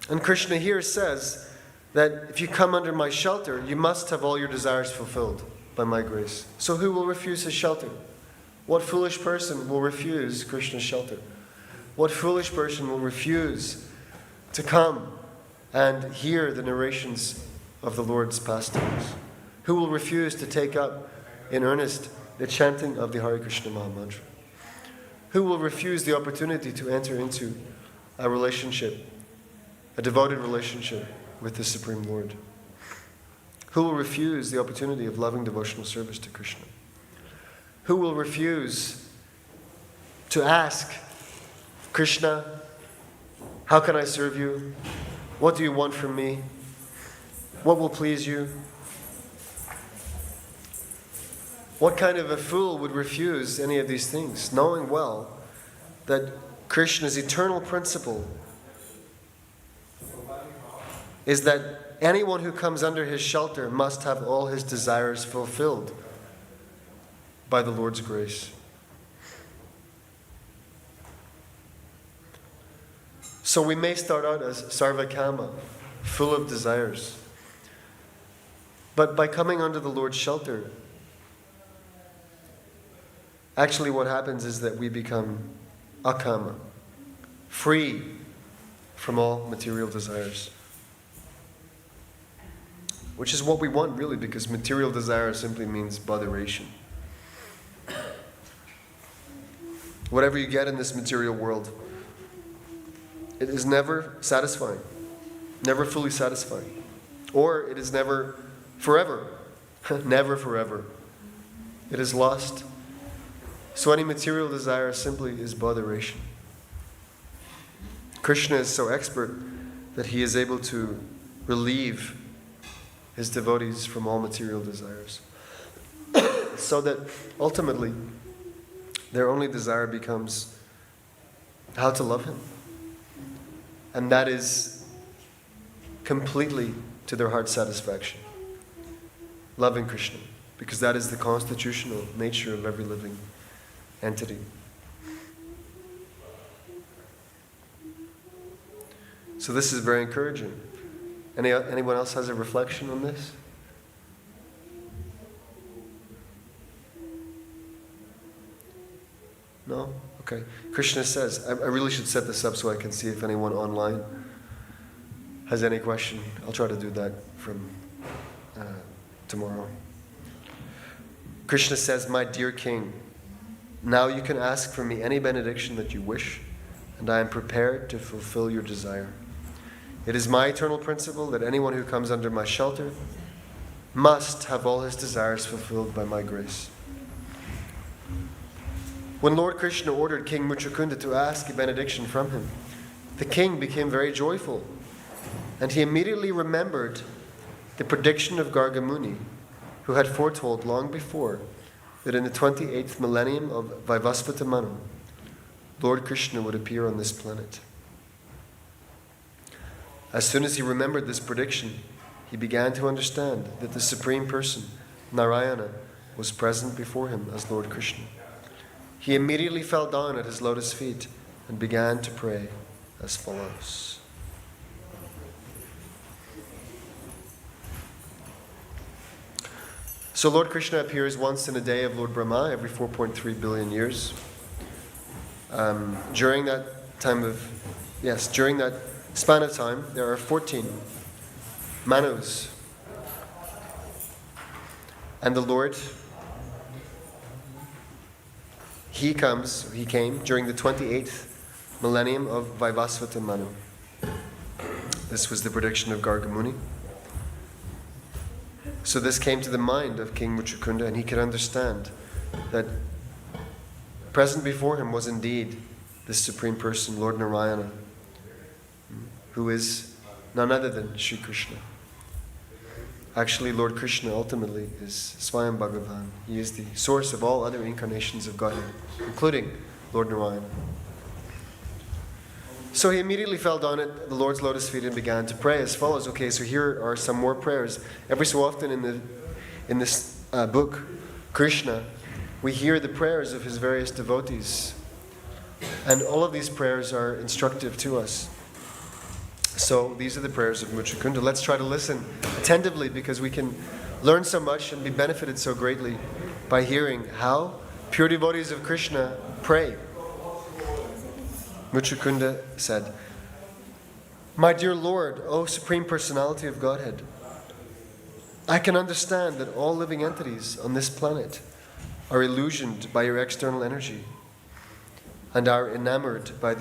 And Krishna here says that if you come under my shelter, you must have all your desires fulfilled by my grace. So who will refuse his shelter? What foolish person will refuse Krishna's shelter? What foolish person will refuse to come and hear the narrations of the Lord's pastimes? Who will refuse to take up in earnest the chanting of the Hare Krishna Maha Mantra? Who will refuse the opportunity to enter into a relationship, a devoted relationship with the Supreme Lord? Who will refuse the opportunity of loving devotional service to Krishna? Who will refuse to ask, Krishna, how can I serve you? What do you want from me? What will please you? What kind of a fool would refuse any of these things, knowing well that Krishna's eternal principle is that anyone who comes under his shelter must have all his desires fulfilled by the Lord's grace. So we may start out as sarvakama, full of desires. But by coming under the Lord's shelter, actually what happens is that we become akama, free from all material desires. Which is what we want really, because material desire simply means botheration. Whatever you get in this material world, it is never satisfying, never fully satisfying. Or it is never forever, never forever. It is lost. So any material desire simply is botheration. Krishna is so expert that he is able to relieve his devotees from all material desires. So that ultimately, their only desire becomes how to love him. And that is completely to their heart's satisfaction. Loving Krishna. Because that is the constitutional nature of every living entity. So this is very encouraging. Anyone else has a reflection on this? No? Okay. Krishna says, I really should set this up so I can see if anyone online has any question. I'll try to do that from tomorrow. Krishna says, my dear king, now you can ask from me any benediction that you wish, and I am prepared to fulfill your desire. It is my eternal principle that anyone who comes under my shelter must have all his desires fulfilled by my grace. When Lord Krishna ordered King Muchukunda to ask a benediction from him, the king became very joyful, and he immediately remembered the prediction of Gargamuni, who had foretold long before that in the 28th millennium of Vaivasvata Manor, Lord Krishna would appear on this planet. As soon as he remembered this prediction, he began to understand that the Supreme Person, Narayana, was present before him as Lord Krishna. He immediately fell down at his lotus feet and began to pray as follows. So Lord Krishna appears once in a day of Lord Brahma every 4.3 billion years. During that span of time, there are 14 Manus. And the Lord, he came during the 28th millennium of Vaivasvata Manor. This was the prediction of Gargamuni. So this came to the mind of King Muchukunda, and he could understand that present before him was indeed the Supreme Person, Lord Narayana, who is none other than Sri Krishna. Actually, Lord Krishna ultimately is Swayam Bhagavan. He is the source of all other incarnations of Godhead, including Lord Narayana. So he immediately fell down at the Lord's lotus feet and began to pray as follows. Okay, so here are some more prayers. Every so often in this book, Krishna, we hear the prayers of his various devotees. And all of these prayers are instructive to us. So these are the prayers of Muchukunda. Let's try to listen attentively, because we can learn so much and be benefited so greatly by hearing how pure devotees of Krishna pray. Muchukunda said, "My dear Lord, O Supreme Personality of Godhead, I can understand that all living entities on this planet are illusioned by your external energy and are enamored of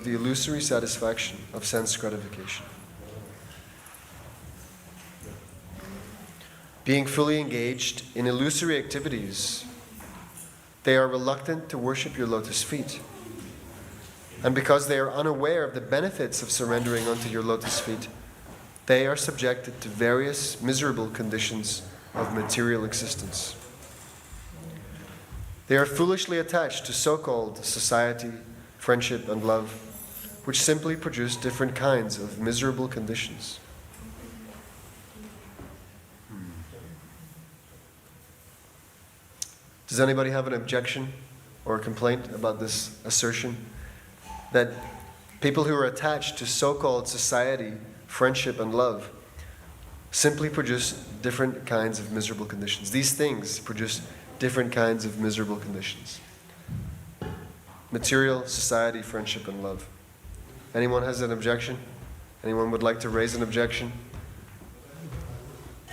the illusory satisfaction of sense gratification. Being fully engaged in illusory activities, they are reluctant to worship your lotus feet. And because they are unaware of the benefits of surrendering unto your lotus feet, they are subjected to various miserable conditions of material existence. They are foolishly attached to so-called society, friendship, and love, which simply produce different kinds of miserable conditions." Does anybody have an objection or a complaint about this assertion? That people who are attached to so-called society, friendship, and love simply produce different kinds of miserable conditions. These things produce different kinds of miserable conditions. Material, society, friendship, and love. Anyone has an objection? Anyone would like to raise an objection?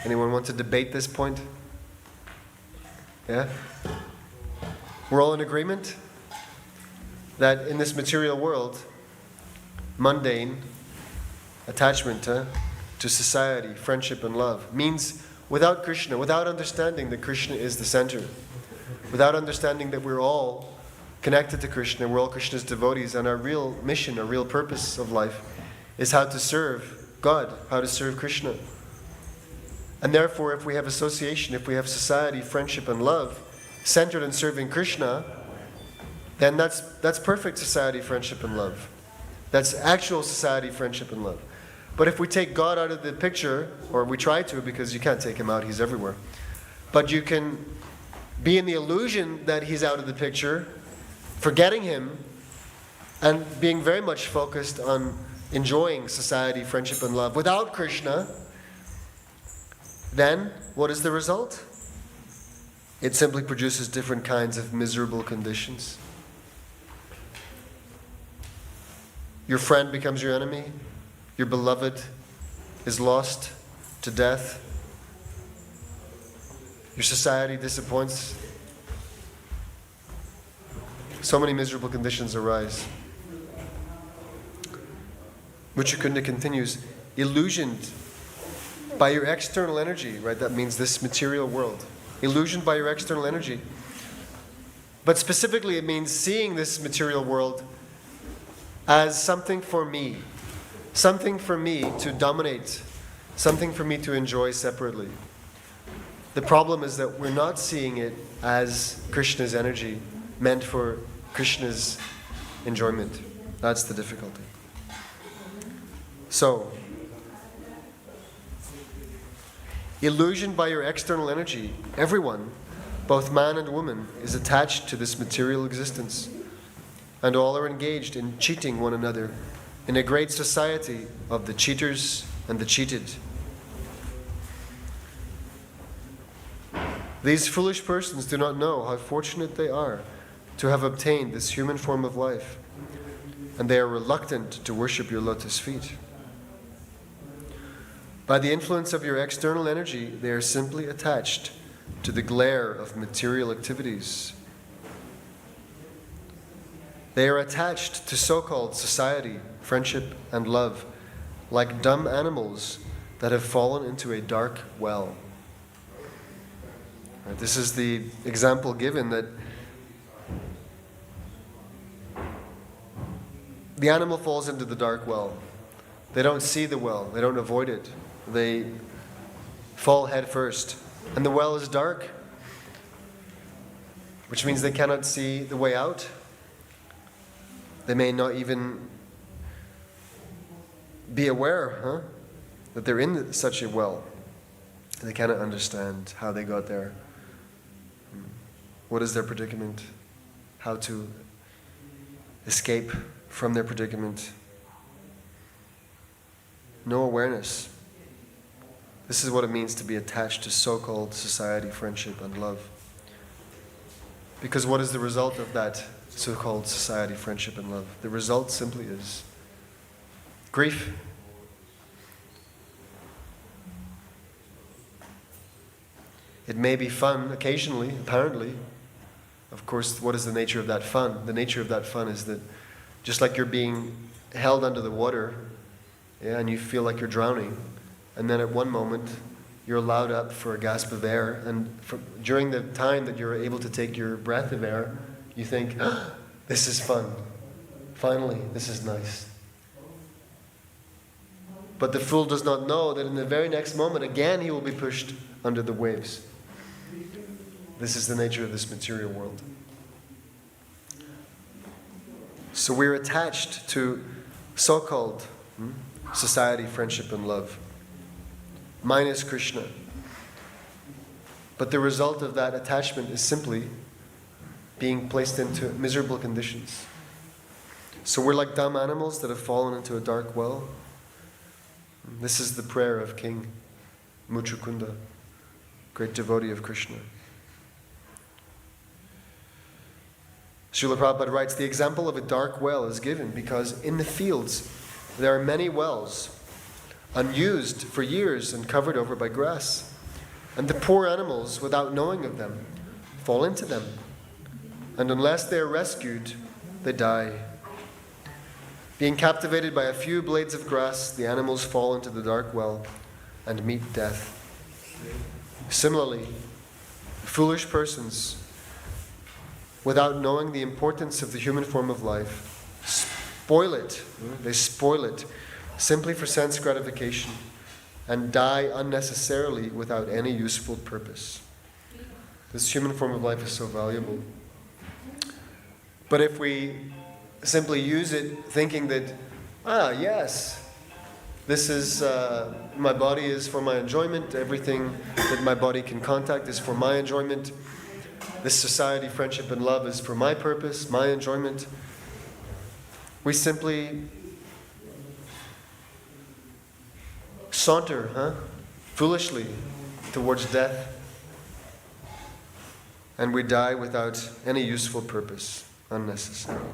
Anyone want to debate this point? Yeah? We're all in agreement that in this material world, mundane attachment to society, friendship, and love means without Krishna, without understanding that Krishna is the center, without understanding that we're all connected to Krishna, we're all Krishna's devotees, and our real mission, our real purpose of life is how to serve God, how to serve Krishna. And therefore, if we have association, if we have society, friendship, and love centered in serving Krishna, then that's perfect society, friendship, and love. That's actual society, friendship, and love. But if we take God out of the picture, or we try to, because you can't take him out, he's everywhere. But you can be in the illusion that he's out of the picture, forgetting him, and being very much focused on enjoying society, friendship, and love without Krishna, then what is the result? It simply produces different kinds of miserable conditions. Your friend becomes your enemy. Your beloved is lost to death. Your society disappoints. So many miserable conditions arise. Muchukunda continues, illusioned by your external energy, right? That means this material world. Illusioned by your external energy. But specifically it means seeing this material world as something for me to dominate, something for me to enjoy separately. The problem is that we're not seeing it as Krishna's energy, meant for Krishna's enjoyment. That's the difficulty. So, illusioned by your external energy, everyone, both man and woman, is attached to this material existence, and all are engaged in cheating one another in a great society of the cheaters and the cheated. These foolish persons do not know how fortunate they are to have obtained this human form of life, and they are reluctant to worship your lotus feet. By the influence of your external energy, they are simply attached to the glare of material activities. They are attached to so-called society, friendship, and love, like dumb animals that have fallen into a dark well. Right, this is the example given that the animal falls into the dark well. They don't see the well. They don't avoid it. They fall head first. And the well is dark, which means they cannot see the way out. They may not even be aware that they're in such a well. They cannot understand how they got there. What is their predicament? How to escape from their predicament. no awareness. This is what it means to be attached to so-called society, friendship, and love. Because what is the result of that so-called society, friendship, and love? The result simply is grief. It may be fun occasionally, apparently. Of course, what is the nature of that fun? The nature of that fun is that just like you're being held under the water, and you feel like you're drowning, and then at one moment you're allowed up for a gasp of air, and during the time that you're able to take your breath of air, you think, this is fun. Finally, this is nice. But the fool does not know that in the very next moment, again he will be pushed under the waves. This is the nature of this material world. So we're attached to so-called society, friendship, and love. Mine is Krishna. But the result of that attachment is simply being placed into miserable conditions. So we're like dumb animals that have fallen into a dark well. This is the prayer of King Muchukunda, great devotee of Krishna. Srila Prabhupada writes, the example of a dark well is given because in the fields there are many wells, unused for years and covered over by grass. And the poor animals, without knowing of them, fall into them. And unless they are rescued, they die. Being captivated by a few blades of grass, the animals fall into the dark well and meet death. Similarly, foolish persons, without knowing the importance of the human form of life, spoil it. They spoil it simply for sense gratification and die unnecessarily without any useful purpose. This human form of life is so valuable. But if we simply use it thinking that, yes, this is, my body is for my enjoyment, everything that my body can contact is for my enjoyment, this society, friendship, and love is for my purpose, my enjoyment, we simply saunter, foolishly towards death, and we die without any useful purpose, unnecessarily.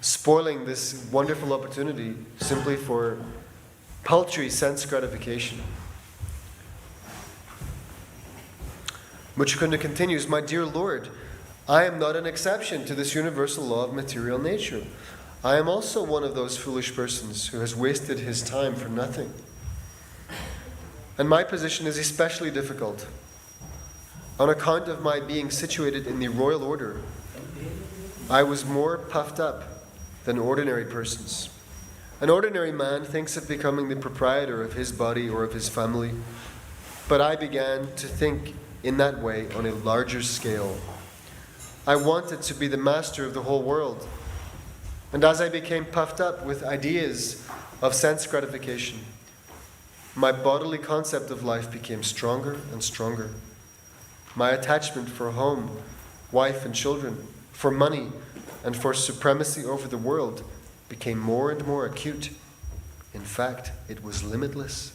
Spoiling this wonderful opportunity simply for paltry sense gratification. Muchukunda continues, my dear Lord, I am not an exception to this universal law of material nature. I am also one of those foolish persons who has wasted his time for nothing. And my position is especially difficult on account of my being situated in the royal order. I was more puffed up than ordinary persons. An ordinary man thinks of becoming the proprietor of his body or of his family, but I began to think in that way on a larger scale. I wanted to be the master of the whole world. And as I became puffed up with ideas of sense gratification, my bodily concept of life became stronger and stronger. My attachment for home, wife, and children, for money, and for supremacy over the world became more and more acute. In fact, it was limitless.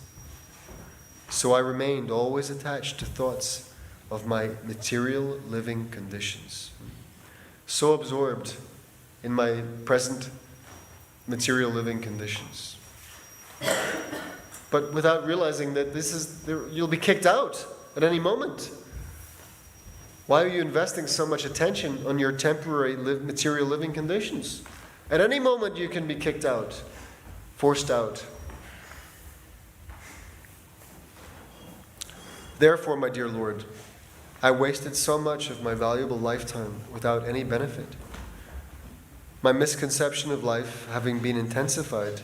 So I remained always attached to thoughts of my material living conditions. So absorbed in my present material living conditions. But without realizing that you'll be kicked out at any moment. Why are you investing so much attention on your temporary material living conditions? At any moment you can be kicked out, forced out. Therefore, my dear Lord, I wasted so much of my valuable lifetime without any benefit. My misconception of life having been intensified,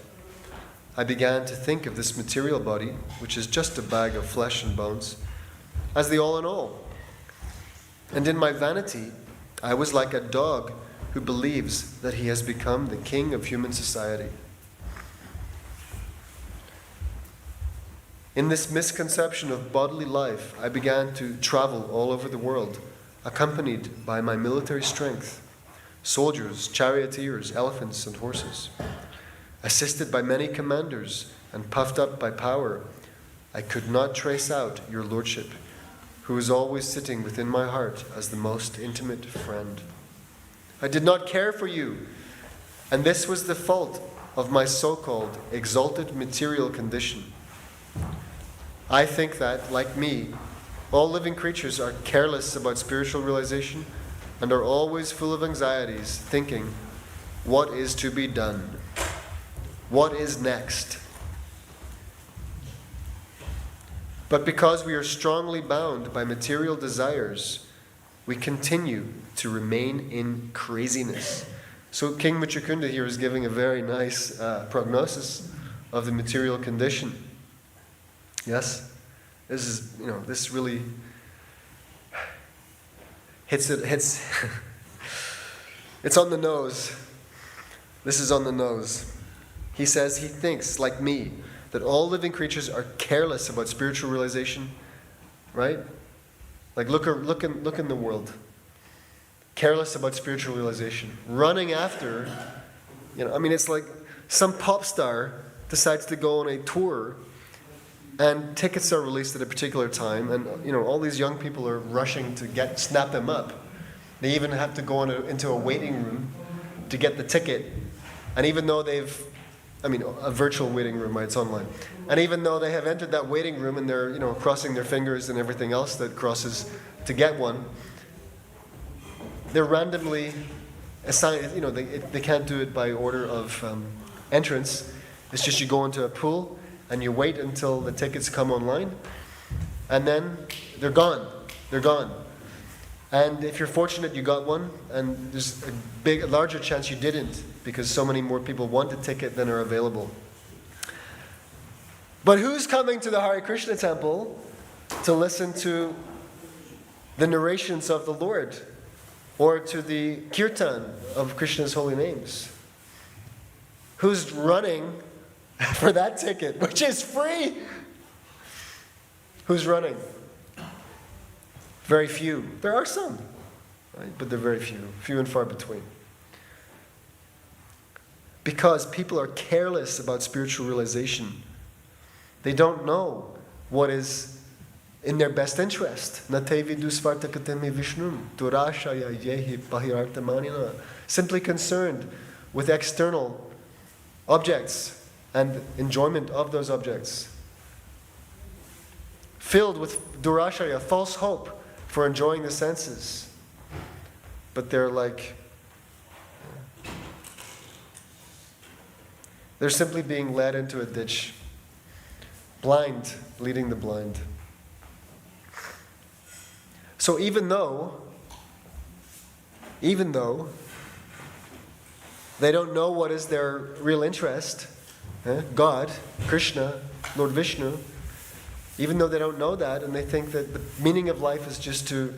I began to think of this material body, which is just a bag of flesh and bones, as the all in all. And in my vanity, I was like a dog who believes that he has become the king of human society. In this misconception of bodily life, I began to travel all over the world, accompanied by my military strength, soldiers, charioteers, elephants, and horses. assisted by many commanders and puffed up by power, I could not trace out your lordship, who is always sitting within my heart as the most intimate friend. I did not care for you, and this was the fault of my so-called exalted material condition. I think that, like me, all living creatures are careless about spiritual realization and are always full of anxieties, thinking, what is to be done? What is next? But because we are strongly bound by material desires, we continue to remain in craziness. So King Muchukunda here is giving a very nice prognosis of the material condition. Yes? This really hits it's on the nose. This is on the nose. He says he thinks, like me, that all living creatures are careless about spiritual realization, right? Like look in the world. Careless about spiritual realization. Running after, it's like some pop star decides to go on a tour and tickets are released at a particular time and, all these young people are rushing to snap them up. They even have to go into a waiting room to get the ticket. And even though a virtual waiting room, right? It's online. And even though they have entered that waiting room and they're, crossing their fingers and everything else that crosses to get one, they're randomly assigned, they can't do it by order of entrance. It's just you go into a pool and you wait until the tickets come online and then they're gone. They're gone. And if you're fortunate, you got one, and there's a larger chance you didn't because so many more people want a ticket than are available. But who's coming to the Hare Krishna temple to listen to the narrations of the Lord or to the kirtan of Krishna's holy names? Who's running for that ticket, which is free? Who's running? Very few. There are some, right? But they're very few and far between. Because people are careless about spiritual realization. They don't know what is in their best interest. Simply concerned with external objects and enjoyment of those objects. Filled with durashaya, false hope, for enjoying the senses. But they're simply being led into a ditch. Blind, leading the blind. So even though they don't know what is their real interest, God, Krishna, Lord Vishnu, even though they don't know that, and they think that the meaning of life is just to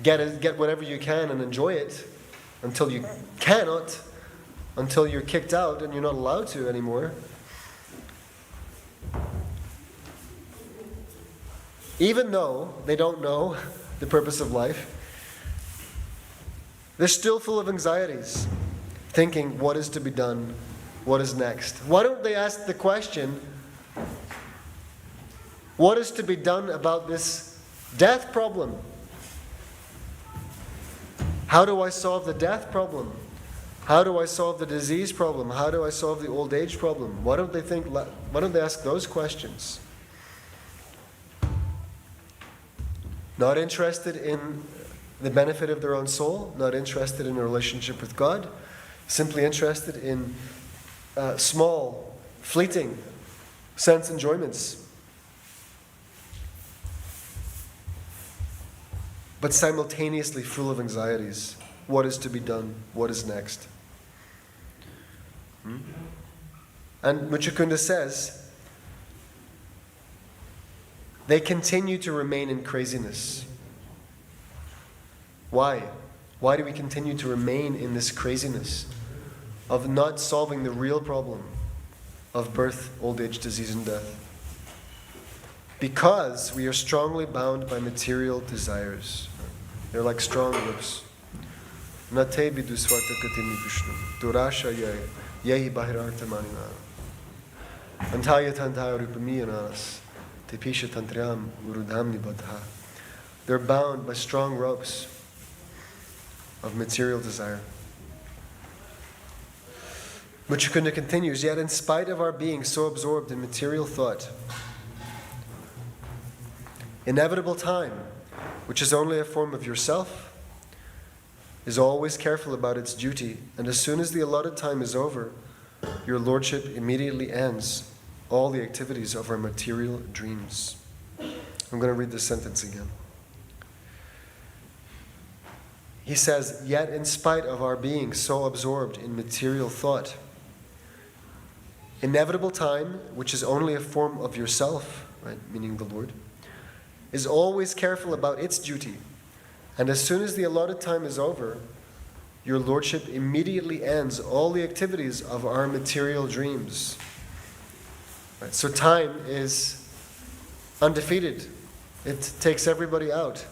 get whatever you can and enjoy it until you cannot, until you're kicked out and you're not allowed to anymore. Even though they don't know the purpose of life, they're still full of anxieties, thinking, what is to be done? What is next? Why don't they ask the question, what is to be done about this death problem? How do I solve the death problem? How do I solve the disease problem? How do I solve the old age problem? Why don't they ask those questions? Not interested in the benefit of their own soul, not interested in a relationship with God, simply interested in small, fleeting sense enjoyments. But simultaneously full of anxieties. What is to be done? What is next? And Muchukunda says, they continue to remain in craziness. Why? Why do we continue to remain in this craziness of not solving the real problem of birth, old age, disease, and death? Because we are strongly bound by material desires. They're like strong ropes. yehi bahirartha manina. Antaya tantaya rupamiyananas, tepisha tantriam urudhamni badha. They're bound by strong ropes of material desire. Muchukunda continues, yet in spite of our being so absorbed in material thought, inevitable time, which is only a form of yourself, is always careful about its duty, and as soon as the allotted time is over, your lordship immediately ends all the activities of our material dreams. I'm going to read this sentence again. He says, yet in spite of our being so absorbed in material thought, inevitable time, which is only a form of yourself, right, meaning the Lord, is always careful about its duty. And as soon as the allotted time is over, your lordship immediately ends all the activities of our material dreams. Right, so time is undefeated. It takes everybody out.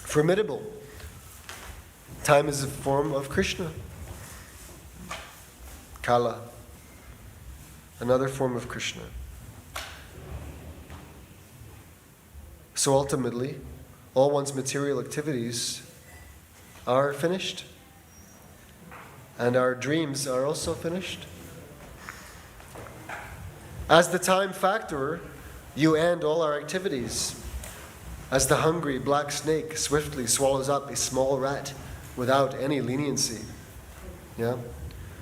Formidable. Time is a form of Krishna. Kala. Another form of Krishna. So ultimately, all one's material activities are finished. And our dreams are also finished. As the time factor, you end all our activities. As the hungry black snake swiftly swallows up a small rat without any leniency. Yeah?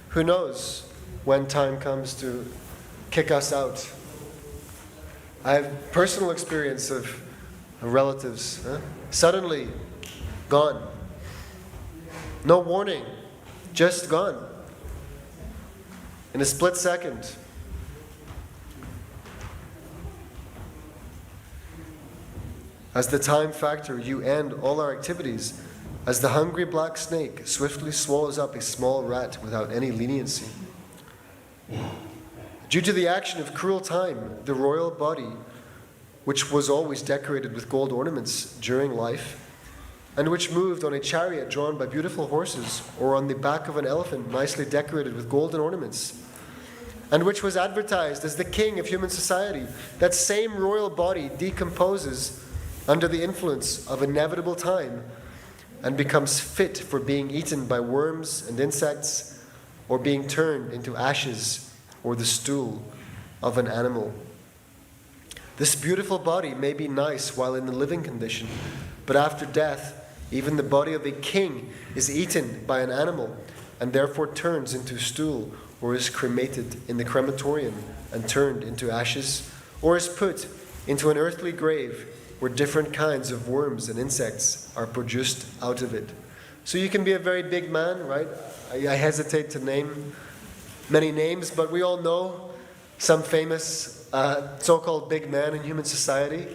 Who knows when time comes to kick us out? I have personal experience of relatives suddenly gone. No warning, just gone. In a split second. As the time factor, you end all our activities. As the hungry black snake swiftly swallows up a small rat without any leniency. Due to the action of cruel time, the royal body, which was always decorated with gold ornaments during life, and which moved on a chariot drawn by beautiful horses, or on the back of an elephant nicely decorated with golden ornaments, and which was advertised as the king of human society, that same royal body decomposes under the influence of inevitable time and becomes fit for being eaten by worms and insects, or being turned into ashes or the stool of an animal. This beautiful body may be nice while in the living condition, but after death, even the body of a king is eaten by an animal and therefore turns into stool, or is cremated in the crematorium and turned into ashes, or is put into an earthly grave where different kinds of worms and insects are produced out of it. So you can be a very big man, right? I hesitate to name many names, but we all know some famous so-called big men in human society.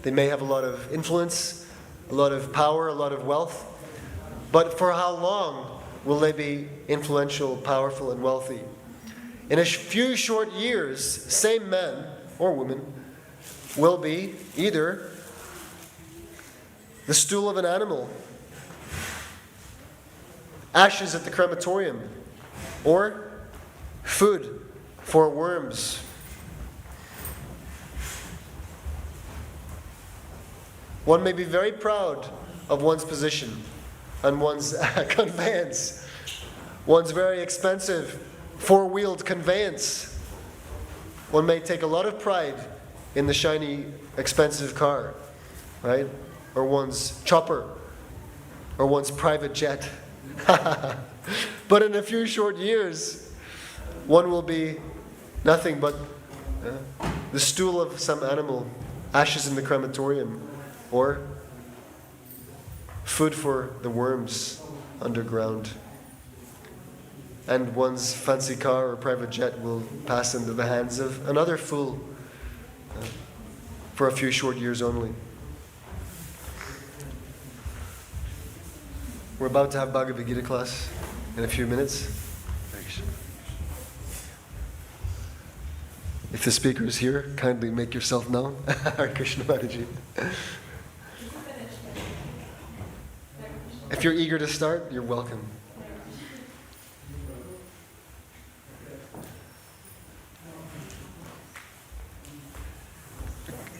They may have a lot of influence, a lot of power, a lot of wealth. But for how long will they be influential, powerful, and wealthy? In a few short years, same men or women will be either the stool of an animal, ashes at the crematorium, or food for worms. One may be very proud of one's position and one's conveyance, one's very expensive four-wheeled conveyance. One may take a lot of pride in the shiny, expensive car, right? Or one's chopper, or one's private jet. But in a few short years, one will be nothing but the stool of some animal, ashes in the crematorium, or food for the worms underground. And one's fancy car or private jet will pass into the hands of another fool for a few short years only. We're about to have Bhagavad Gita class in a few minutes. If the speaker is here, kindly make yourself known. Hare Krishna Mataji. If you're eager to start, you're welcome.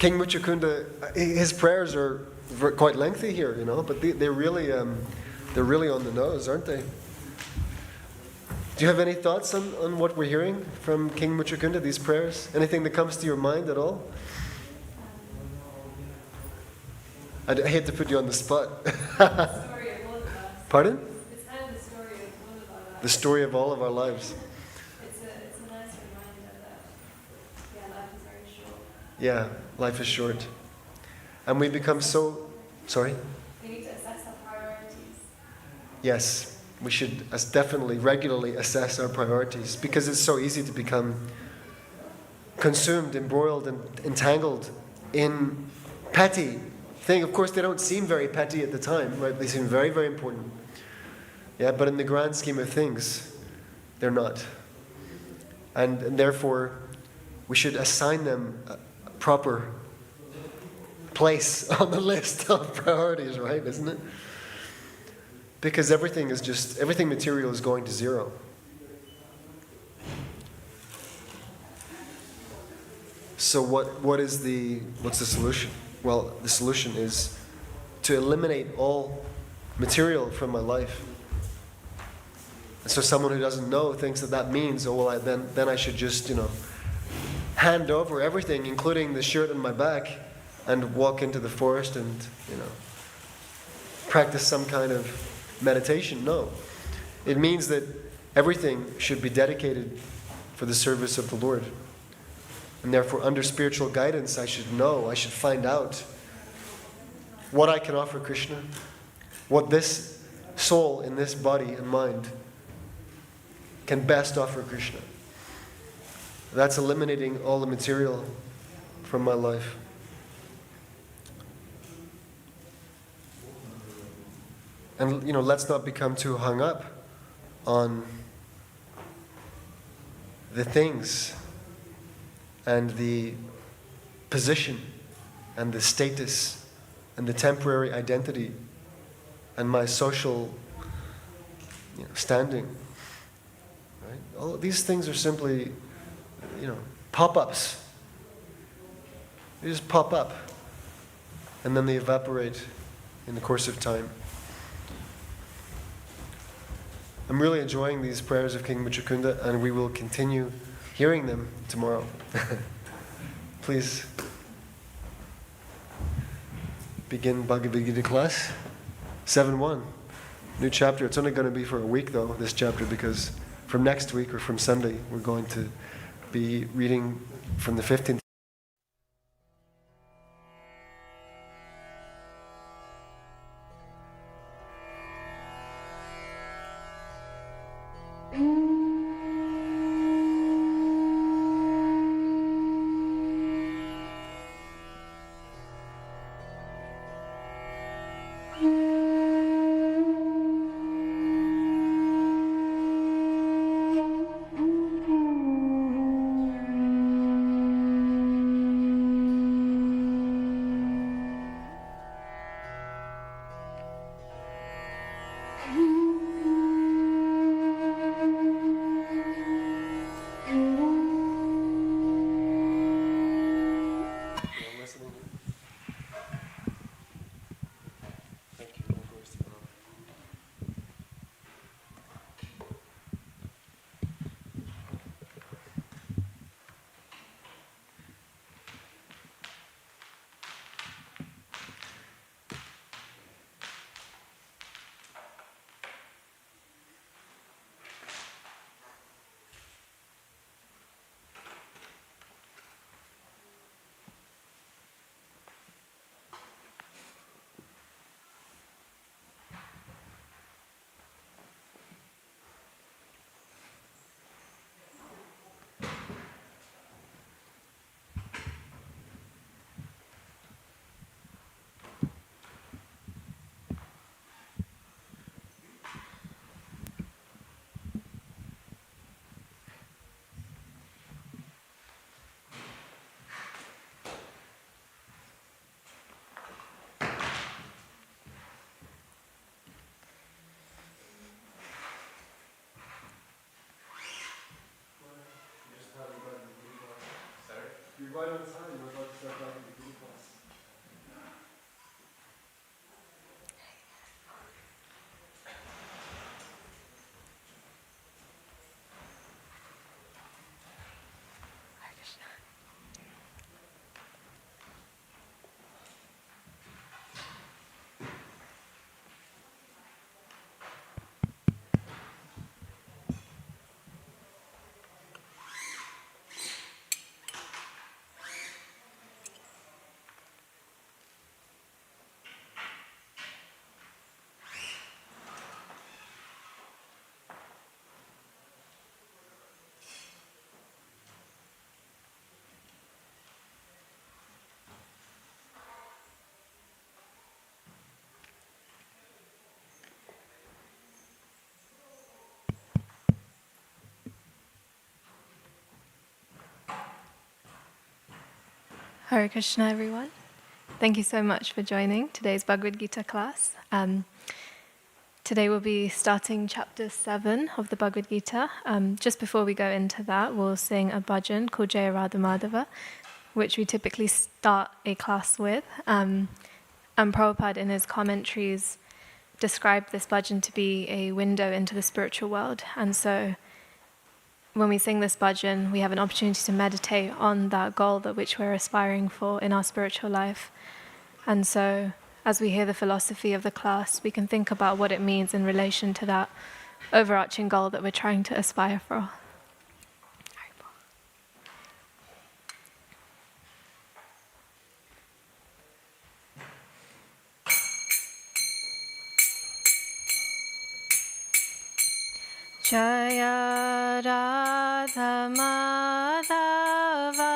King Muchukunda, his prayers are quite lengthy here, but they're really on the nose, aren't they? Do you have any thoughts on what we're hearing from King Muchukunda, these prayers? Anything that comes to your mind at all? I hate to put you on the spot. Pardon? It's kind of the story of one of our lives. The story of all of our lives. It's a nice reminder that, life is very short. Yeah, life is short. And we become so... Sorry? We need to assess our priorities. Yes, we should definitely, regularly assess our priorities, because it's so easy to become consumed, embroiled, and entangled in petty thing. Of course, they don't seem very petty at the time, right? They seem very, very important. Yeah, but in the grand scheme of things, they're not. And therefore, we should assign them a proper place on the list of priorities, right? Isn't it? Because everything material is going to zero. So what's the solution? Well, the solution is to eliminate all material from my life. And so someone who doesn't know thinks that means, then I should just, hand over everything, including the shirt on my back, and walk into the forest and, practice some kind of meditation. No. It means that everything should be dedicated for the service of the Lord. And therefore, under spiritual guidance, I should find out what I can offer Krishna, what this soul in this body and mind can best offer Krishna. That's eliminating all the material from my life. And, let's not become too hung up on the things and the position and the status and the temporary identity and my social standing. Right? All of these things are simply, pop-ups. They just pop up and then they evaporate in the course of time. I'm really enjoying these prayers of King Muchukunda, and we will continue hearing them tomorrow. Please begin Bhagavad Gita class 7.1. New chapter. It's only going to be for a week though, this chapter, because from next week or from Sunday we're going to be reading from the 15th. Hare Krishna, everyone. Thank you so much for joining today's Bhagavad Gita class. Today we'll be starting chapter 7 of the Bhagavad Gita. Just before we go into that, we'll sing a bhajan called Jaya Radha Madhava, which we typically start a class with. And Prabhupada in his commentaries described this bhajan to be a window into the spiritual world. And so when we sing this bhajan, we have an opportunity to meditate on that goal that which we're aspiring for in our spiritual life. And so as we hear the philosophy of the class, we can think about what it means in relation to that overarching goal that we're trying to aspire for. Jaya Radha Madhava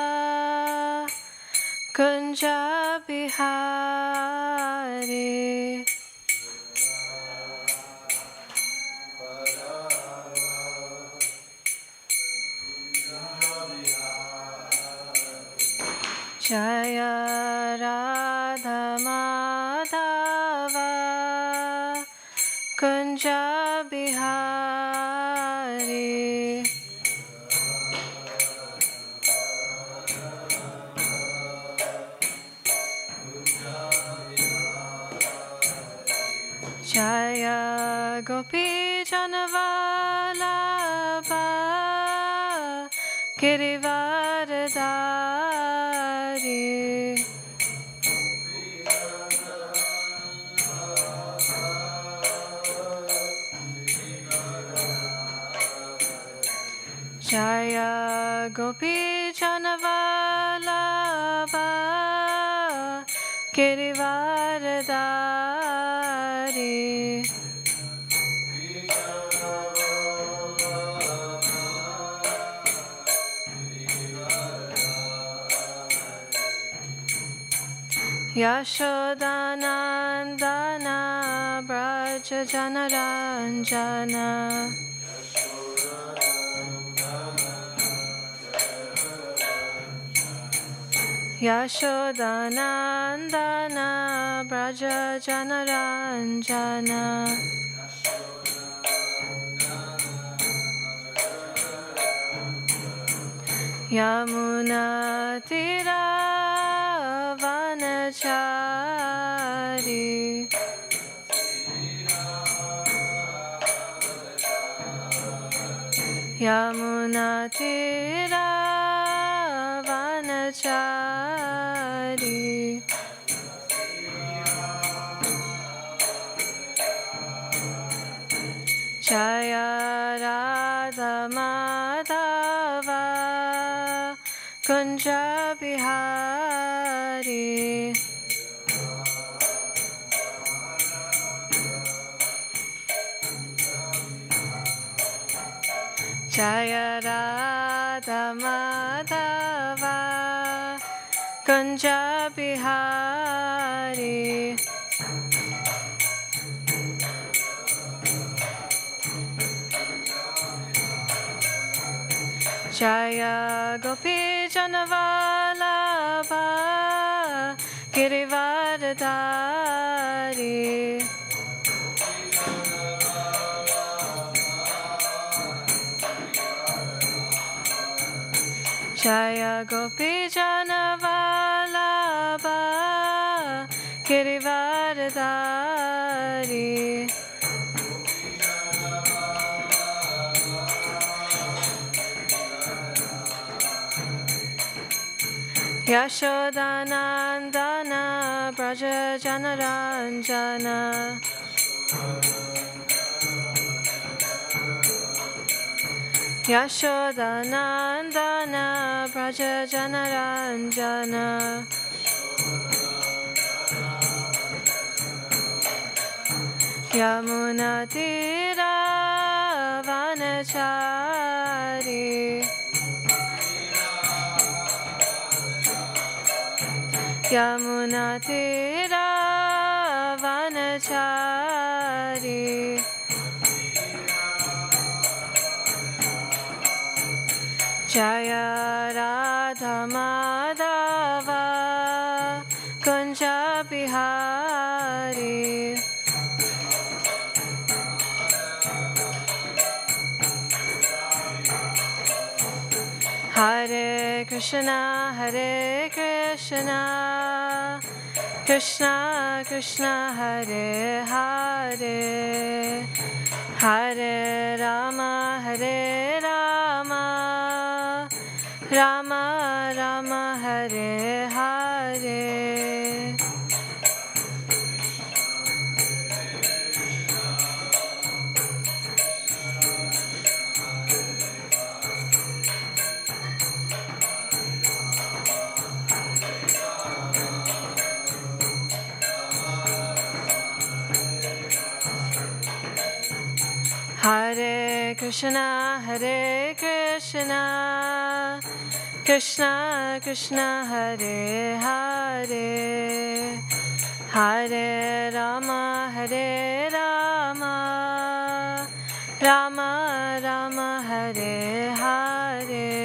Kunja Bihari Jaya Radha Madhava Kunja Bihari Jaya Gopi Janavalabha Girivardhari Jaya Gopi Janavalabha Girivardhari Yashodanandana Braja Janaranjana Yashodanandana Braja Janaranjana Yamuna Tira Vanachari Yamuna Tira Vanachari Jaya Radha Madhava Kunja Bihari Jaya Radha Madhava Kunja Bihari Jaya Gopi Janavalabha Girivardhari Jaya Gopi Janavalabha Girivardhari Yashodanandana Braja Janaranjana Yashodanandana Braja Janaranjana Yamuna Tira Vanachari Yamuna Tira Vanachari Jaya Radha Madhava Hare Krishna, Krishna Krishna, Hare Hare, Hare Rama, Rama Rama, Hare Hare. Hare Krishna, Krishna Krishna, Hare Hare, Hare Rama, Rama Rama, Hare Hare.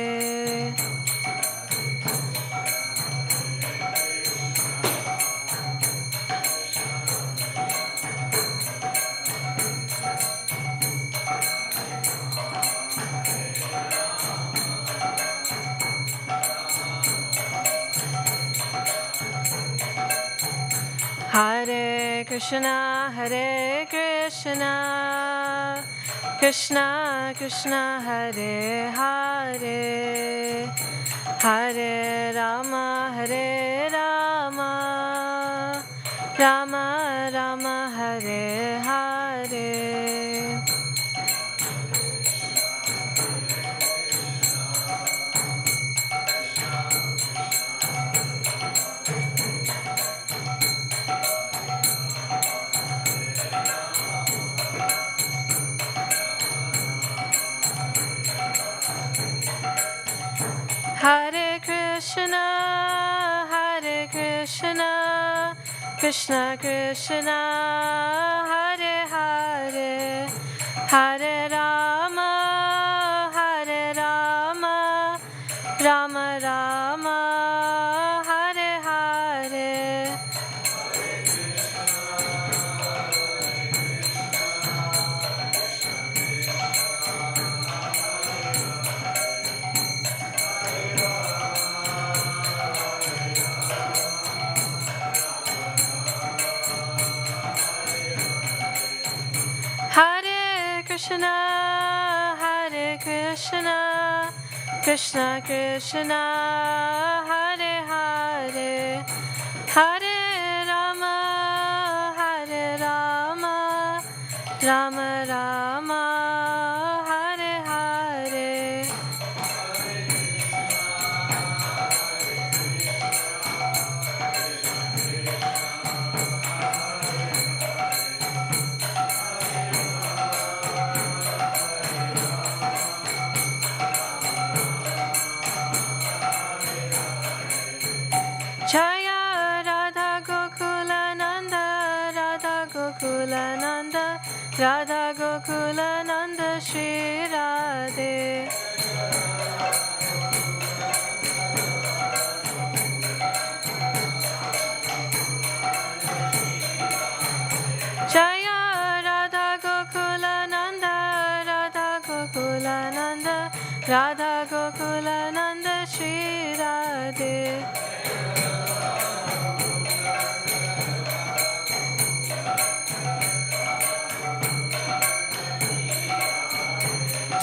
Hare Krishna, Krishna Krishna, Hare Hare, Hare Rama, Rama Rama, Hare Hare. Hare Krishna, Krishna Krishna, Hare Hare, Hare Rama, Rama Rama, Hare Hare. Hare Krishna, Krishna Krishna, Hare Hare, Hare Rama, Rama Rama, Hare Hare. Jaya Radha Gokula Nanda, Radha Gokula Nanda, Radha Gokula Nanda, Shri Radhe. Jaya Radha Gokula Nanda, Radha Gokula Nanda, Radha Gokula Nanda, Shri Radhe.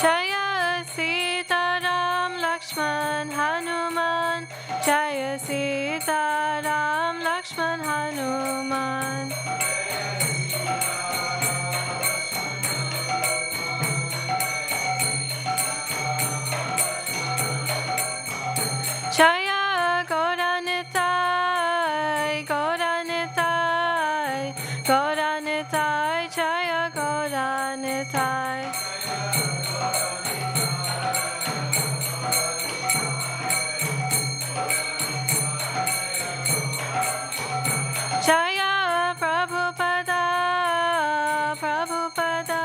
Jaya Sita Ram Lakshman Hanuman, Jaya Sita Ram Lakshman Hanuman. Jaya Gauranitai, Gauranitai, Gauranitai, Jaya Gauranitai. Jaya Prabhupada, Prabhupada,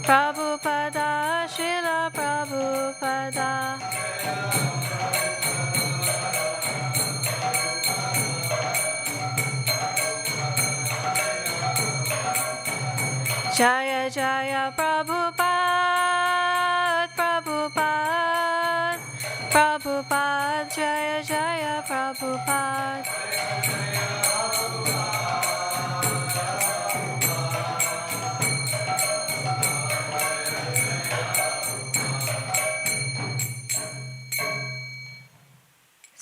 Prabhupada, Srila Prabhupada. Jaya Jaya Prabhupada, Prabhupada,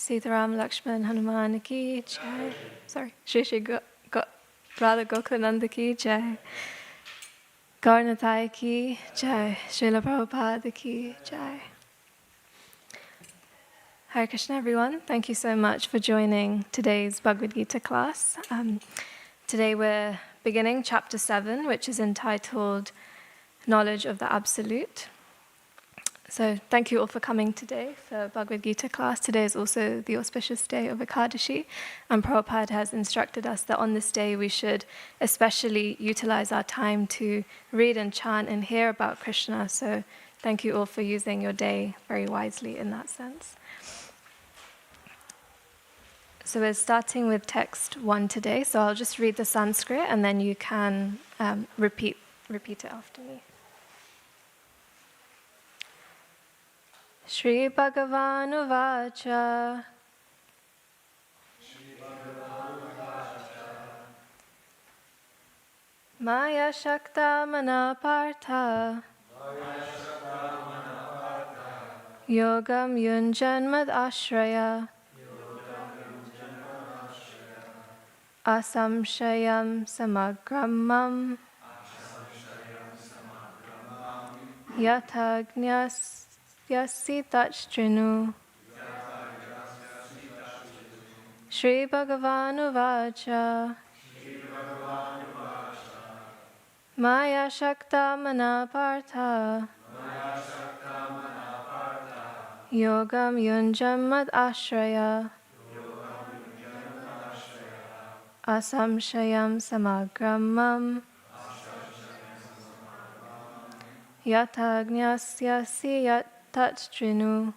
Sitaram Lakshman Hanuman ki jai. Sorry, Shri Shri Radha Gokulananda ki jai. Garnatai ki jai. Srila Prabhupada ki jai. Hare Krishna, everyone. Thank you so much for joining today's Bhagavad Gita class. Today we're beginning chapter 7, which is entitled Knowledge of the Absolute. So thank you all for coming today for Bhagavad Gita class. Today is also the auspicious day of Ekadashi, and Prabhupada has instructed us that on this day we should especially utilize our time to read and chant and hear about Krishna. So thank you all for using your day very wisely in that sense. So we're starting with text 1 today. So I'll just read the Sanskrit and then you can repeat it after me. Shri Bhagavan Uvacha Maya Shakta Manapartha Yogam Yunjanmad Ashraya Asamshayam Samagramam Yatagnyas Yasi Tachtrinu Shri Bhagavan Uvacha Maya Shakta Manapartha Yogam Yunjam Ashraya Asamshayam Samagramam Yatagnyasya Yat Tachtrinu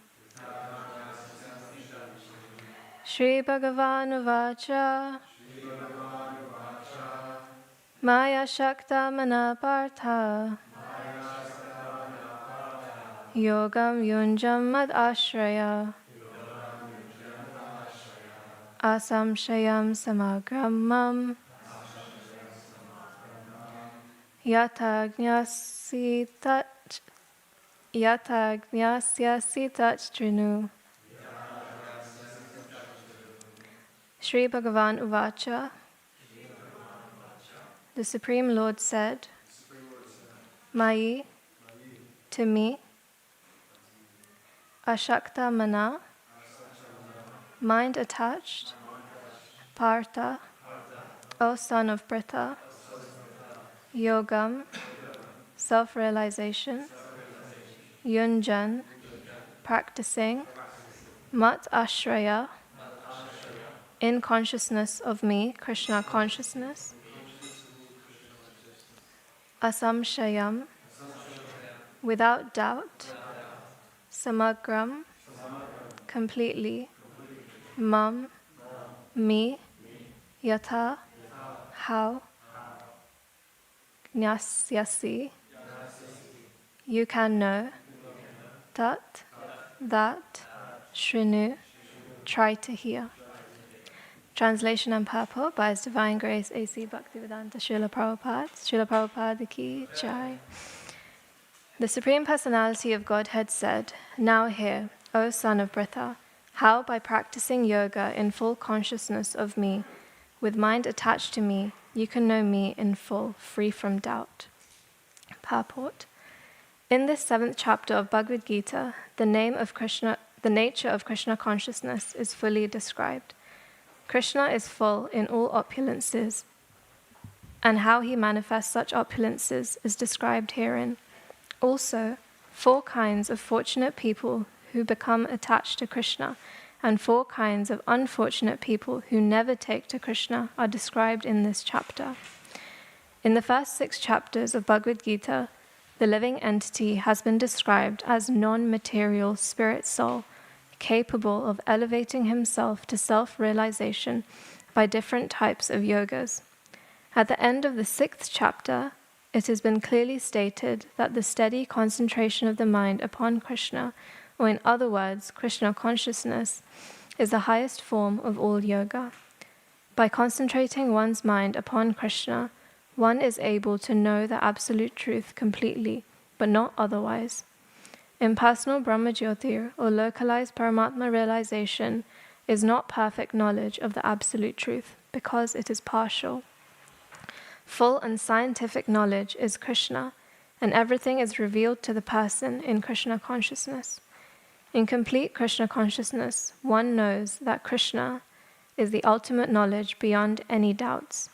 Shri Bhagavan Uvacha Maya Shakta Manapartha Yogam Yunjam Mad Ashraya Asamshayam Samagramam Yatagnyasya Tachtrinu Shri Bhagavan Uvacha. The Supreme Lord said, Mai, to me, Ashakta Mana, mind attached, Partha, O son of Pritha, Yogam, self-realization, Yunjan, practicing, Mat Ashraya, in consciousness of me, Krishna consciousness, Asamshayam, without doubt, Samagram, completely, Mam, me, Yatha, how, Gnasyasi, you can know, Tat, that, Shrinu, try to hear. Translation and purport by His Divine Grace A.C. Bhaktivedanta Srila Prabhupada. Srila Prabhupada ki jai. The Supreme Personality of Godhead said, Now hear, O son of Pritha, how by practicing yoga in full consciousness of me, with mind attached to me, you can know me in full, free from doubt. Purport. In this 7th chapter of Bhagavad Gita, the nature of Krishna consciousness is fully described. Krishna is full in all opulences, and how he manifests such opulences is described herein. Also, 4 kinds of fortunate people who become attached to Krishna, and 4 kinds of unfortunate people who never take to Krishna are described in this chapter. In the first 6 chapters of Bhagavad Gita, the living entity has been described as non-material spirit soul, capable of elevating himself to self-realization by different types of yogas. At the end of the 6th chapter, it has been clearly stated that the steady concentration of the mind upon Krishna, or in other words, Krishna consciousness, is the highest form of all yoga. By concentrating one's mind upon Krishna, one is able to know the absolute truth completely, but not otherwise. Impersonal Brahmajyotir, or localized Paramatma realization, is not perfect knowledge of the absolute truth, because it is partial. Full and scientific knowledge is Krishna, and everything is revealed to the person in Krishna consciousness. In complete Krishna consciousness, one knows that Krishna is the ultimate knowledge beyond any doubts.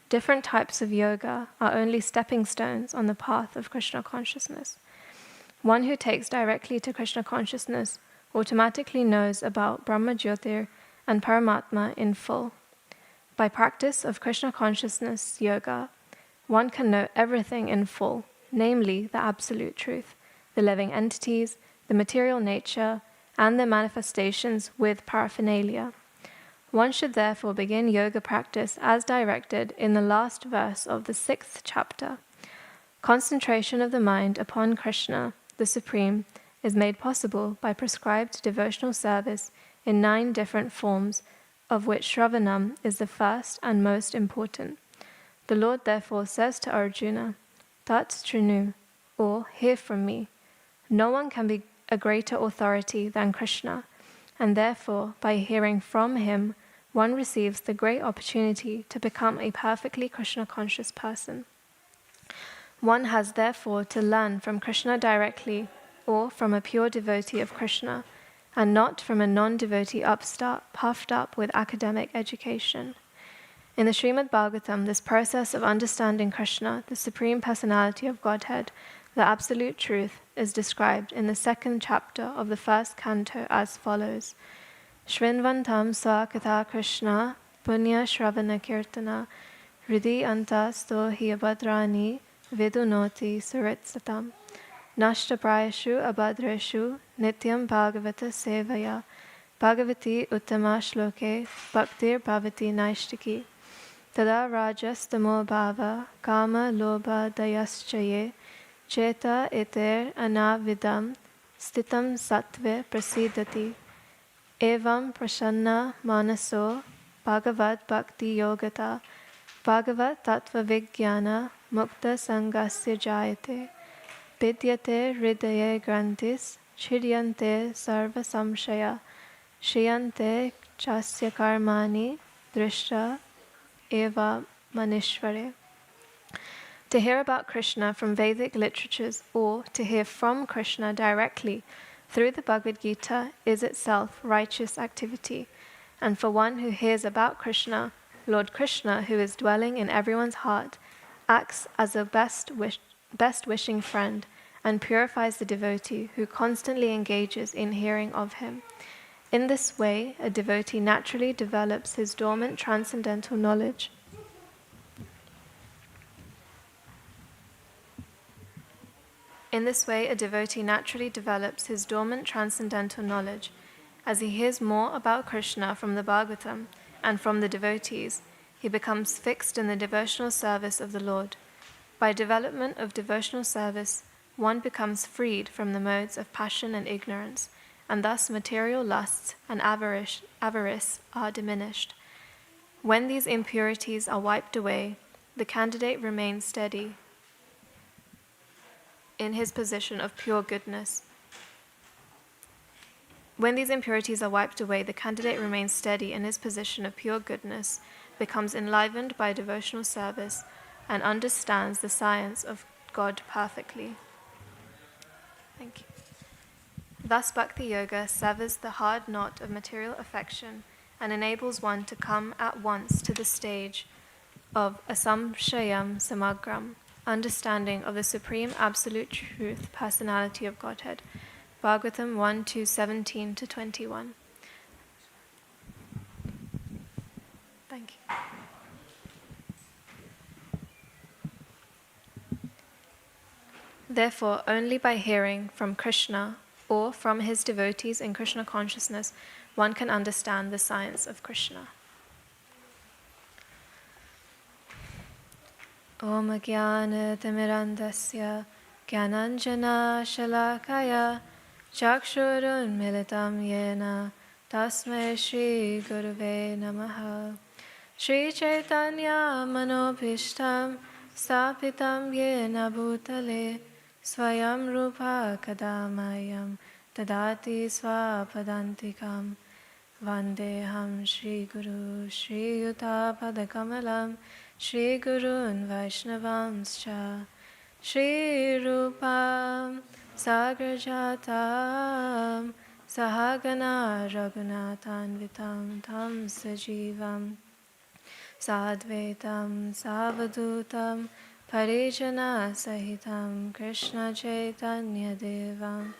Different types of yoga are only stepping stones on the path of Krishna consciousness. One who takes directly to Krishna consciousness automatically knows about Brahma Jyotir and Paramatma in full. By practice of Krishna consciousness yoga, one can know everything in full, namely the absolute truth, the living entities, the material nature, and their manifestations with paraphernalia. One should therefore begin yoga practice as directed in the last verse of the 6th chapter. Concentration of the mind upon Krishna, the Supreme, is made possible by prescribed devotional service in 9 different forms, of which Shravanam is the first and most important. The Lord therefore says to Arjuna, Tat Trinu, or hear from me. No one can be a greater authority than Krishna, and therefore by hearing from him, one receives the great opportunity to become a perfectly Krishna-conscious person. One has therefore to learn from Krishna directly, or from a pure devotee of Krishna, and not from a non-devotee upstart puffed up with academic education. In the Srimad Bhagavatam, this process of understanding Krishna, the Supreme Personality of Godhead, the Absolute Truth, is described in the 2nd chapter of the 1st canto as follows. Shrinvantam Swakatha Krishna Punya Shravana Kirtana Hridhi Anta Stohi Abhadrani Vidunoti Suritsatam Nashta Prayashu Abhadreshu Nityam Bhagavata Sevaya Bhagavati Uttama Shloke Bhaktir Bhavati Naishtiki Tada Rajastamo Bhava Kama Lobha Dayaschaye Cheta Eter Anavidam Stitam Sattve Prasidati Evam Prashanna Manaso Bhagavad Bhakti Yogata Bhagavad Tattva Vijnana Mukta Sangasya Jayate Vidyate Hridaye Grantis Chiryante Sarva Samshaya Shriyante Chasya Karmani Drishta Eva Manishvare. To hear about Krishna from Vedic literatures or to hear from Krishna directly through the Bhagavad Gita is itself righteous activity, and for one who hears about Krishna, Lord Krishna, who is dwelling in everyone's heart, acts as a best-wishing friend and purifies the devotee who constantly engages in hearing of him. In this way, a devotee naturally develops his dormant transcendental knowledge. As he hears more about Krishna from the Bhagavatam and from the devotees, he becomes fixed in the devotional service of the Lord. By development of devotional service, one becomes freed from the modes of passion and ignorance, and thus material lusts and avarice are diminished. When these impurities are wiped away, the candidate remains steady in his position of pure goodness. Becomes enlivened by devotional service, and understands the science of God perfectly. Thank you. Thus Bhakti Yoga severs the hard knot of material affection and enables one to come at once to the stage of asamshayam samagram, understanding of the Supreme Absolute Truth, Personality of Godhead. Bhagavatam 1:17-21. Thank you. Therefore, only by hearing from Krishna or from his devotees in Krishna consciousness, one can understand the science of Krishna. Om Jnana Timirandasya Jnananjana Shalakaya Chakshurun Militam Yena Tasmai Shri Guruve Namaha. Shri Chaitanya Manobhishtam Stapitam Yena Bhutale Swayam Rupa Kadamayam Tadati Swapadantikam Vandeham Shri Guru Shri Yuta Padakamalam Shri Gurun Vaishnavamscha Shri Rupam Sagrajatam Sahagana Raghunathanvitam Tam Sajivam Sadvaitam Savadutam Parijana Sahitam Krishna Chaitanya Devam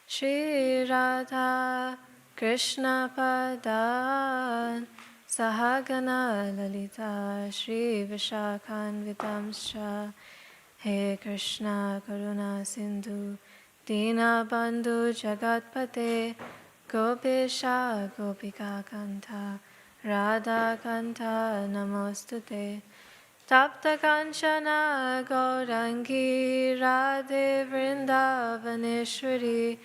Shri Radha Krishna Padan Sahagana Lalita Shri Vishakhanvitamscha He Krishna Karuna Sindhu Dina Bandhu Jagatpate Gopisha Gopika Kanta Radha Kanta Namostute Tapta Kanchana Gaurangi Radhe Vrindavaneshwari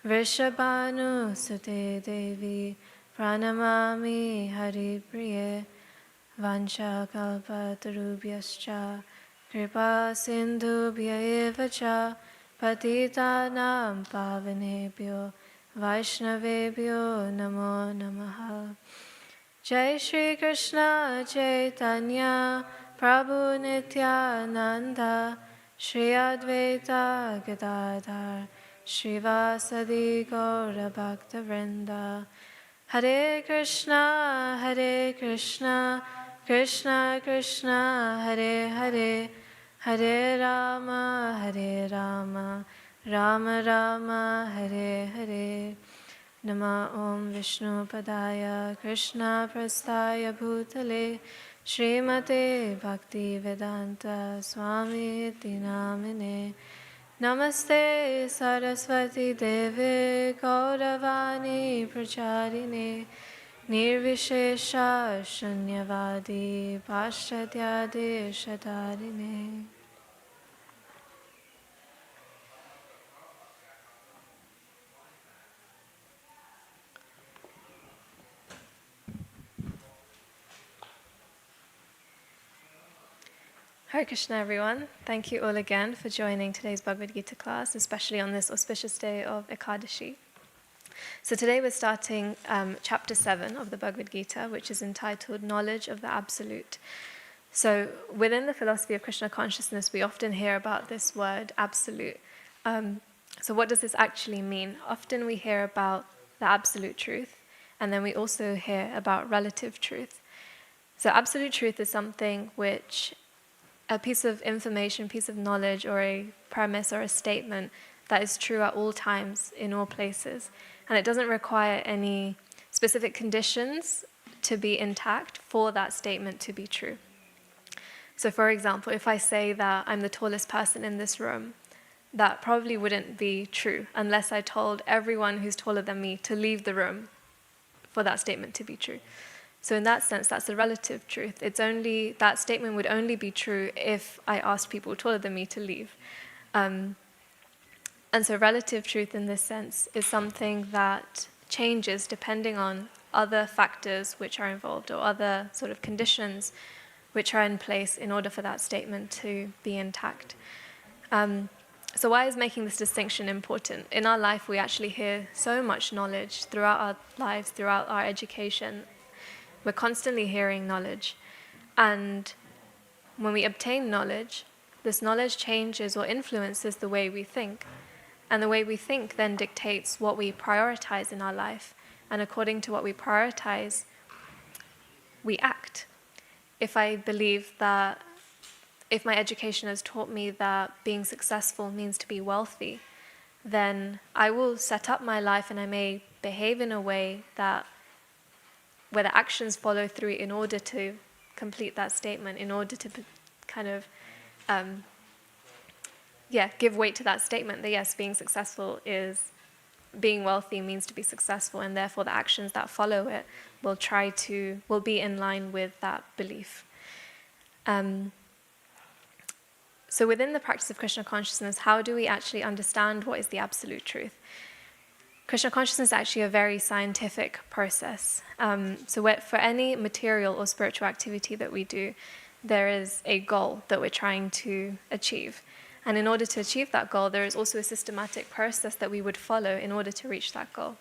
Vrishabhanu Sute Devi Pranamami Hari Priye Vancha Kalpatarubhyascha Kripa Sindhubhya eva cha Patitanam Pavanebhyo Vaishnavebhyo Namo Namaha Jai Shri Krishna Chaitanya Prabhu Nityananda Shri Advaita Gadadhar Srivasadi Gaura Bhaktivinoda Hare Krishna Krishna Krishna Hare Hare Hare Rama Rama Rama Hare Hare Nama Om Vishnu Padaya Krishna Prastaya Bhutale Srimate Bhaktivedanta Swami Iti Namine Namaste Saraswati Deve Gauravani Pracharine Nirvishesha Shunyavadi Paschatya Deshatarine. Hare Krishna, everyone. Thank you all again for joining today's Bhagavad Gita class, especially on this auspicious day of Ekadashi. So today we're starting chapter 7 of the Bhagavad Gita, which is entitled Knowledge of the Absolute. So within the philosophy of Krishna consciousness, we often hear about this word, absolute. So what does this actually mean? Often we hear about the absolute truth, and then we also hear about relative truth. So absolute truth is something which a piece of information, piece of knowledge, or a premise or a statement that is true at all times, in all places. And it doesn't require any specific conditions to be intact for that statement to be true. So for example, if I say that I'm the tallest person in this room, that probably wouldn't be true unless I told everyone who's taller than me to leave the room for that statement to be true. So in that sense, that's a relative truth. That statement would only be true if I asked people taller than me to leave. And so relative truth in this sense is something that changes depending on other factors which are involved or other sort of conditions which are in place in order for that statement to be intact. So why is making this distinction important? In our life, we actually hear so much knowledge throughout our lives, throughout our education. We're constantly hearing knowledge. And when we obtain knowledge, this knowledge changes or influences the way we think. And the way we think then dictates what we prioritize in our life. And according to what we prioritize, we act. If I believe that, if my education has taught me that being successful means to be wealthy, then I will set up my life and I may behave in a way that where the actions follow through in order to complete that statement, in order to kind of, give weight to that statement that yes, being wealthy means to be successful, and therefore the actions that follow it will be in line with that belief. So within the practice of Krishna consciousness, how do we actually understand what is the absolute truth? Krishna consciousness is actually a very scientific process. For any material or spiritual activity that we do, there is a goal that we're trying to achieve. And in order to achieve that goal, there is also a systematic process that we would follow in order to reach that goal.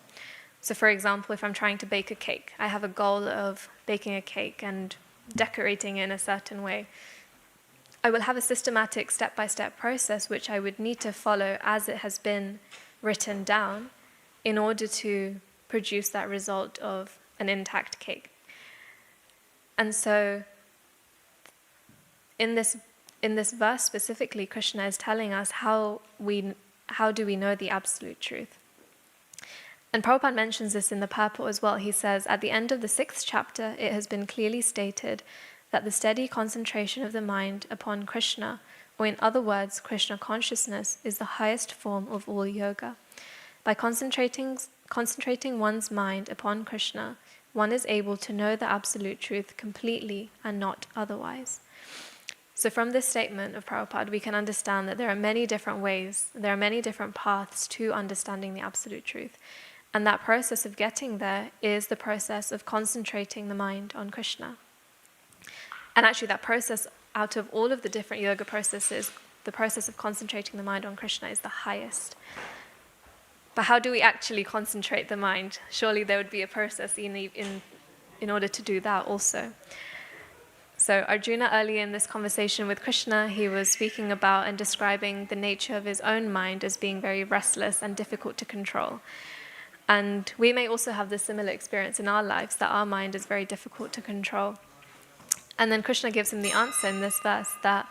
So for example, if I'm trying to bake a cake, I have a goal of baking a cake and decorating it in a certain way. I will have a systematic step-by-step process which I would need to follow as it has been written down in order to produce that result of an intact cake. And so in this verse specifically, Krishna is telling us how do we know the absolute truth. And Prabhupada mentions this in the purport as well. He says, at the end of the 6th chapter, it has been clearly stated that the steady concentration of the mind upon Krishna, or in other words, Krishna consciousness, is the highest form of all yoga. By concentrating one's mind upon Krishna, one is able to know the absolute truth completely and not otherwise. So from this statement of Prabhupada, we can understand that there are many different ways, there are many different paths to understanding the absolute truth. And that process of getting there is the process of concentrating the mind on Krishna. And actually that process, out of all of the different yoga processes, the process of concentrating the mind on Krishna is the highest. But how do we actually concentrate the mind? Surely there would be a process in order to do that also. So Arjuna, earlier in this conversation with Krishna, he was speaking about and describing the nature of his own mind as being very restless and difficult to control. And we may also have this similar experience in our lives, that our mind is very difficult to control. And then Krishna gives him the answer in this verse, that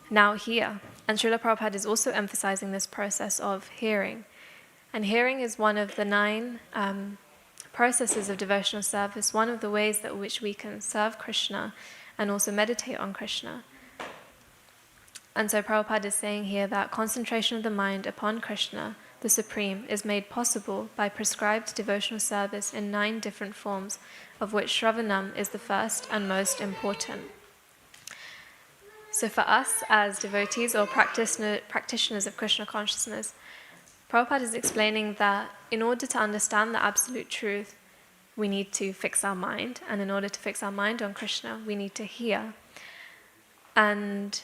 now hear. And Srila Prabhupada is also emphasizing this process of hearing. And hearing is one of the 9 processes of devotional service, one of the ways that which we can serve Krishna and also meditate on Krishna. And so Prabhupada is saying here that concentration of the mind upon Krishna, the Supreme, is made possible by prescribed devotional service in 9 different forms, of which Shravanam is the first and most important. So for us as devotees or practitioners of Krishna consciousness, Prabhupada is explaining that in order to understand the absolute truth, we need to fix our mind, and in order to fix our mind on Krishna, we need to hear. And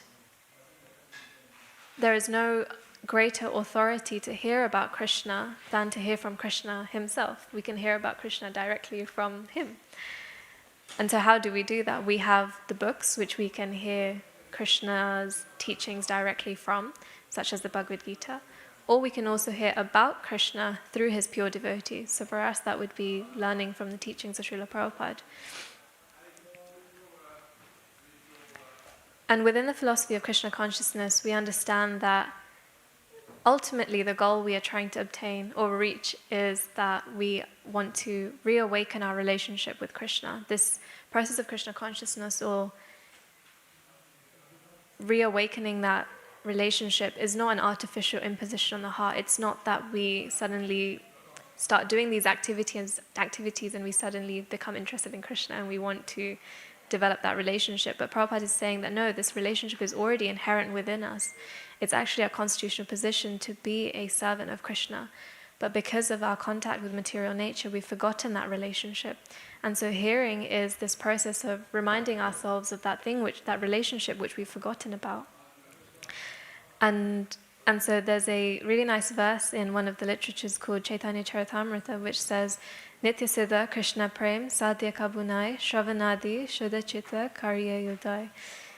there is no greater authority to hear about Krishna than to hear from Krishna himself. We can hear about Krishna directly from him. And so how do we do that? We have the books which we can hear Krishna's teachings directly from, such as the Bhagavad Gita, or we can also hear about Krishna through his pure devotees. So for us that would be learning from the teachings of Srila Prabhupada. And within the philosophy of Krishna consciousness, we understand that ultimately the goal we are trying to obtain or reach is that we want to reawaken our relationship with Krishna. This process of Krishna consciousness, or reawakening that relationship, is not an artificial imposition on the heart. It's not that we suddenly start doing these activities and we suddenly become interested in Krishna and we want to develop that relationship. But Prabhupada is saying that no, this relationship is already inherent within us. It's actually our constitutional position to be a servant of Krishna. But because of our contact with material nature, we've forgotten that relationship. And so hearing is this process of reminding ourselves of that relationship which we've forgotten about. And so there's a really nice verse in one of the literatures called Chaitanya Charitamrita, which says, Nitya Siddha Krishna Prem Sadhya Kabunai Shravanadi Shuddha Chitta Karya Yudai.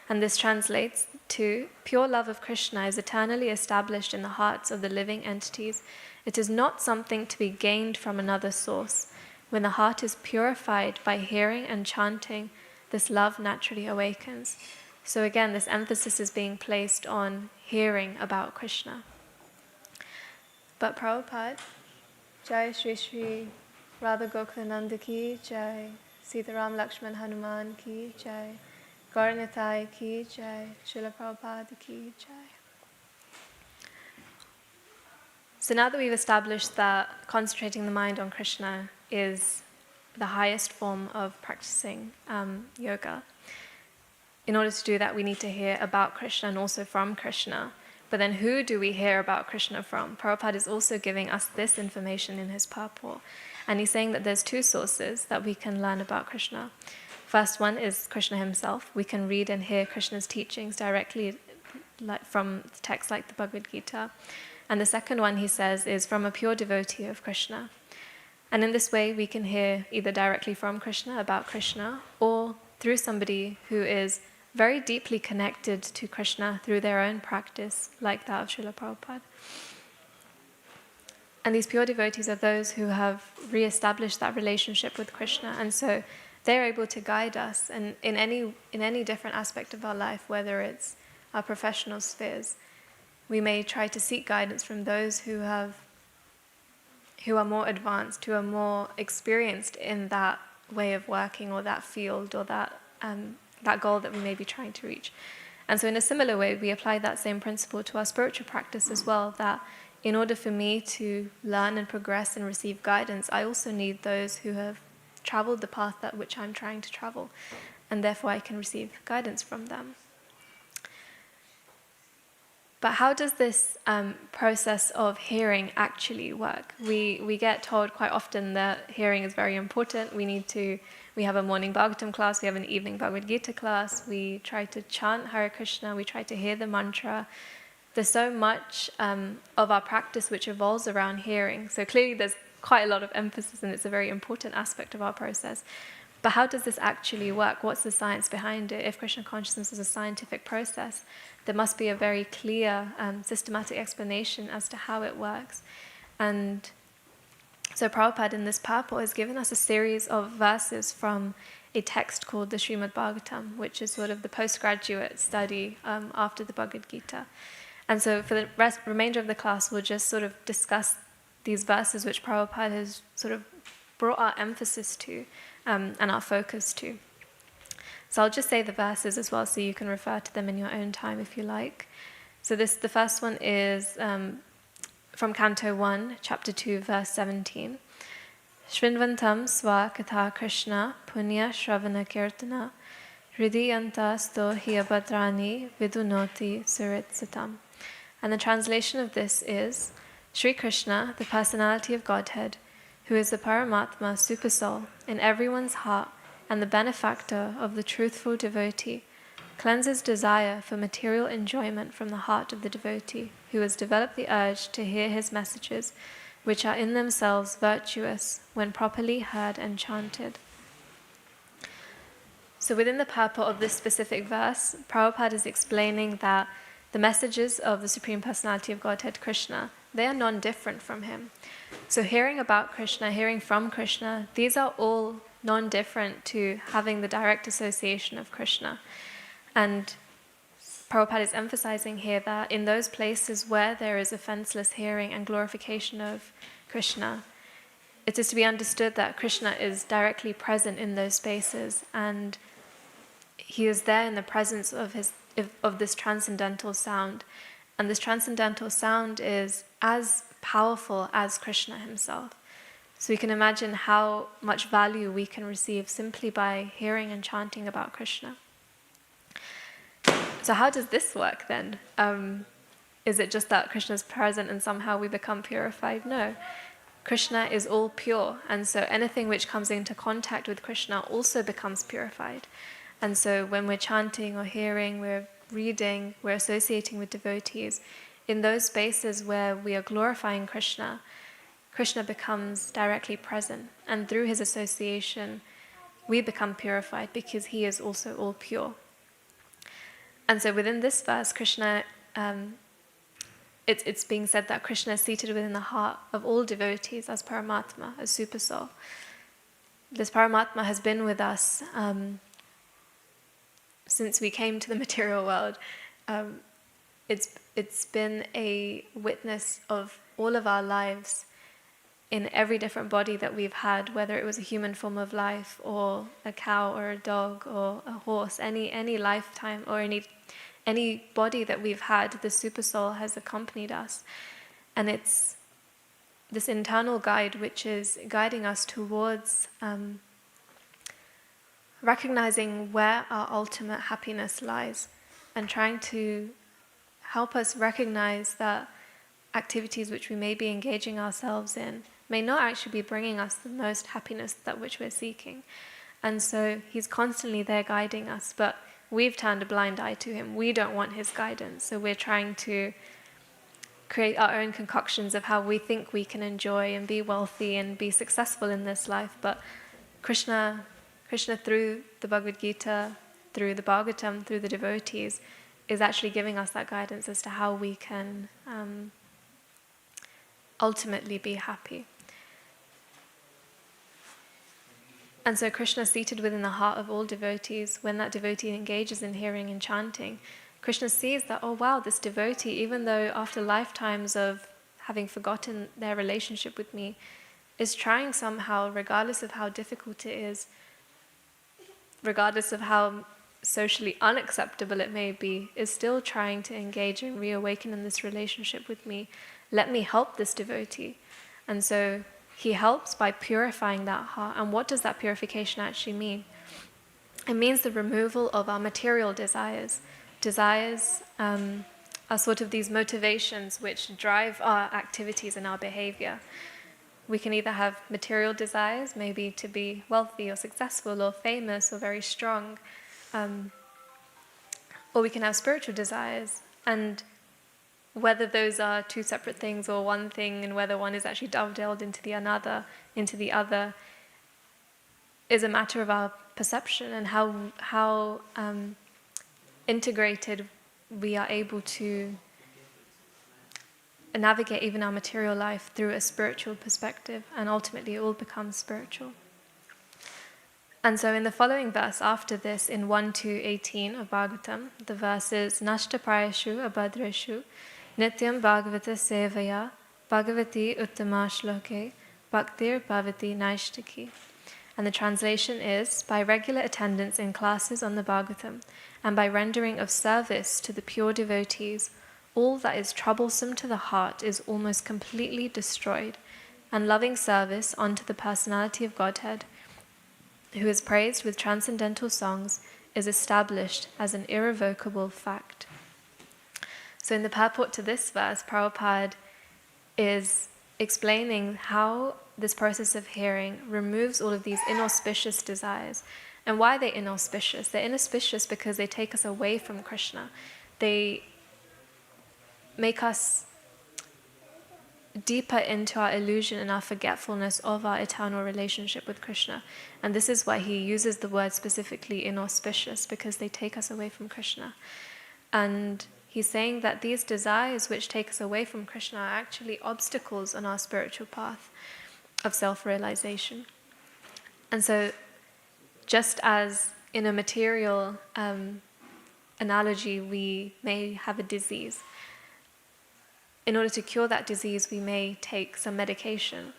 And this translates to, pure love of Krishna is eternally established in the hearts of the living entities. It is not something to be gained from another source. When the heart is purified by hearing and chanting, this love naturally awakens. So again, this emphasis is being placed on hearing about Krishna. But Prabhupada, Jai Shri Shri Radha Gokulananda ki Jai, Sitaram Lakshman Hanuman ki Jai, Gauranitai ki Jai, Srila Prabhupada ki Jai. So now that we've established that concentrating the mind on Krishna is the highest form of practicing yoga, in order to do that, we need to hear about Krishna and also from Krishna. But then who do we hear about Krishna from? Prabhupada is also giving us this information in his purport. And he's saying that there's 2 sources that we can learn about Krishna. First one is Krishna himself. We can read and hear Krishna's teachings directly from texts like the Bhagavad Gita. And the second one, he says, is from a pure devotee of Krishna. And in this way, we can hear either directly from Krishna about Krishna, or through somebody who is very deeply connected to Krishna through their own practice, like that of Srila Prabhupada. And these pure devotees are those who have re-established that relationship with Krishna, and so they're able to guide us and in any different aspect of our life, whether it's our professional spheres. We may try to seek guidance from those who are more advanced, who are more experienced in that way of working or that field or that goal that we may be trying to reach. And so in a similar way, we apply that same principle to our spiritual practice as well, that in order for me to learn and progress and receive guidance, I also need those who have traveled the path that which I'm trying to travel, and therefore I can receive guidance from them. But how does this process of hearing actually work? We get told quite often that hearing is very important. We have a morning Bhagavatam class, we have an evening Bhagavad Gita class, we try to chant Hare Krishna, we try to hear the mantra. There's so much of our practice which evolves around hearing. So clearly there's quite a lot of emphasis, and it's a very important aspect of our process. But how does this actually work? What's the science behind it? If Krishna consciousness is a scientific process, there must be a very clear, systematic explanation as to how it works. And so Prabhupada in this purport has given us a series of verses from a text called the Srimad Bhagavatam, which is sort of the postgraduate study after the Bhagavad Gita. And so for the remainder of the class, we'll just sort of discuss these verses which Prabhupada has sort of brought our emphasis to and our focus to. So I'll just say the verses as well, so you can refer to them in your own time if you like. So the first one is from Canto 1, Chapter 2, verse 17. Shrinvantam sva katha Krishna punya shravana kirtana hridiyanta sto hiyabadrani vidunoti suritsatam. And the translation of this is, Sri Krishna, the personality of Godhead, who is the Paramatma Supersoul in everyone's heart and the benefactor of the truthful devotee, cleanses desire for material enjoyment from the heart of the devotee, who has developed the urge to hear his messages, which are in themselves virtuous when properly heard and chanted. So within the purport of this specific verse, Prabhupada is explaining that the messages of the Supreme Personality of Godhead, Krishna, they are non-different from him. So hearing about Krishna, hearing from Krishna, these are all non-different to having the direct association of Krishna. And Prabhupada is emphasizing here that in those places where there is offenseless hearing and glorification of Krishna, it is to be understood that Krishna is directly present in those spaces, and he is there in the presence of this transcendental sound. And this transcendental sound is as powerful as Krishna himself. So we can imagine how much value we can receive simply by hearing and chanting about Krishna. So how does this work then? Is it just that Krishna is present and somehow we become purified? No. Krishna is all pure, and so anything which comes into contact with Krishna also becomes purified. And so when we're chanting or hearing, we're reading, we're associating with devotees, in those spaces where we are glorifying Krishna, Krishna becomes directly present, and through his association, we become purified because he is also all pure. And so within this verse, Krishna, it's being said that Krishna is seated within the heart of all devotees as Paramatma, as Supersoul. This Paramatma has been with us since we came to the material world. It's been a witness of all of our lives in every different body that we've had, whether it was a human form of life or a cow or a dog or a horse, any lifetime or any body that we've had, the Supersoul has accompanied us. And it's this internal guide which is guiding us towards recognizing where our ultimate happiness lies, and trying to help us recognize that activities which we may be engaging ourselves in may not actually be bringing us the most happiness that which we're seeking. And so he's constantly there guiding us, but we've turned a blind eye to him. We don't want his guidance, so we're trying to create our own concoctions of how we think we can enjoy and be wealthy and be successful in this life. But Krishna through the Bhagavad Gita, through the Bhagavatam, through the devotees, is actually giving us that guidance as to how we can ultimately be happy. And so Krishna is seated within the heart of all devotees. When that devotee engages in hearing and chanting, Krishna sees that, oh wow, this devotee, even though after lifetimes of having forgotten their relationship with me, is trying somehow, regardless of how difficult it is, regardless of how socially unacceptable it may be, is still trying to engage and reawaken in this relationship with me. Let me help this devotee. And so he helps by purifying that heart. And what does that purification actually mean? It means the removal of our material desires. Desires are sort of these motivations which drive our activities and our behavior. We can either have material desires, maybe to be wealthy or successful or famous or very strong, or we can have spiritual desires. And whether those are two separate things or one thing, and whether one is actually dovetailed into the other, is a matter of our perception and how integrated we are able to navigate even our material life through a spiritual perspective, and ultimately it all becomes spiritual. And so in the following verse after this, in 1-18 of Bhagavatam, the verse is Nashta Prayashu Abhadreshu Nityam Bhagavata Sevaya Bhagavati Uttama Shloke Bhaktir Bhavati Naishtaki. And the translation is, by regular attendance in classes on the Bhagavatam and by rendering of service to the pure devotees, all that is troublesome to the heart is almost completely destroyed, and loving service unto the personality of Godhead, who is praised with transcendental songs, is established as an irrevocable fact. So in the purport to this verse, Prabhupada is explaining how this process of hearing removes all of these inauspicious desires. And why are they inauspicious? They're inauspicious because they take us away from Krishna. They make us deeper into our illusion and our forgetfulness of our eternal relationship with Krishna. And this is why he uses the word specifically inauspicious, because they take us away from Krishna. And he's saying that these desires which take us away from Krishna are actually obstacles on our spiritual path of self-realization. And so just as in a material analogy, we may have a disease. In order to cure that disease, we may take some medication.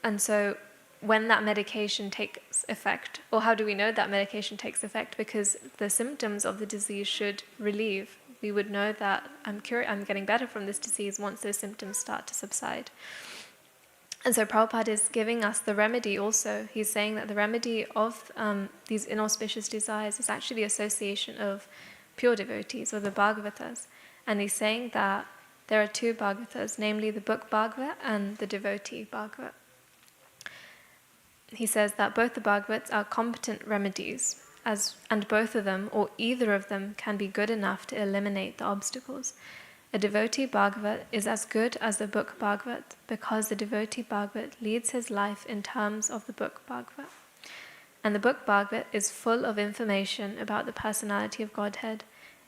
And so when that medication takes effect, or how do we know that medication takes effect? Because the symptoms of the disease should relieve. We would know that I'm getting better from this disease once those symptoms start to subside. And so Prabhupada is giving us the remedy also. He's saying that the remedy of these inauspicious desires is actually the association of pure devotees, or the Bhagavatas. And he's saying that there are two Bhagavatas, namely the book Bhagavad and the devotee Bhagavad. He says that both the Bhagavats are competent remedies, and both of them, or either of them, can be good enough to eliminate the obstacles. A devotee Bhagavat is as good as the book Bhagavat, because the devotee Bhagavat leads his life in terms of the book Bhagavat. And the book Bhagavad is full of information about the personality of Godhead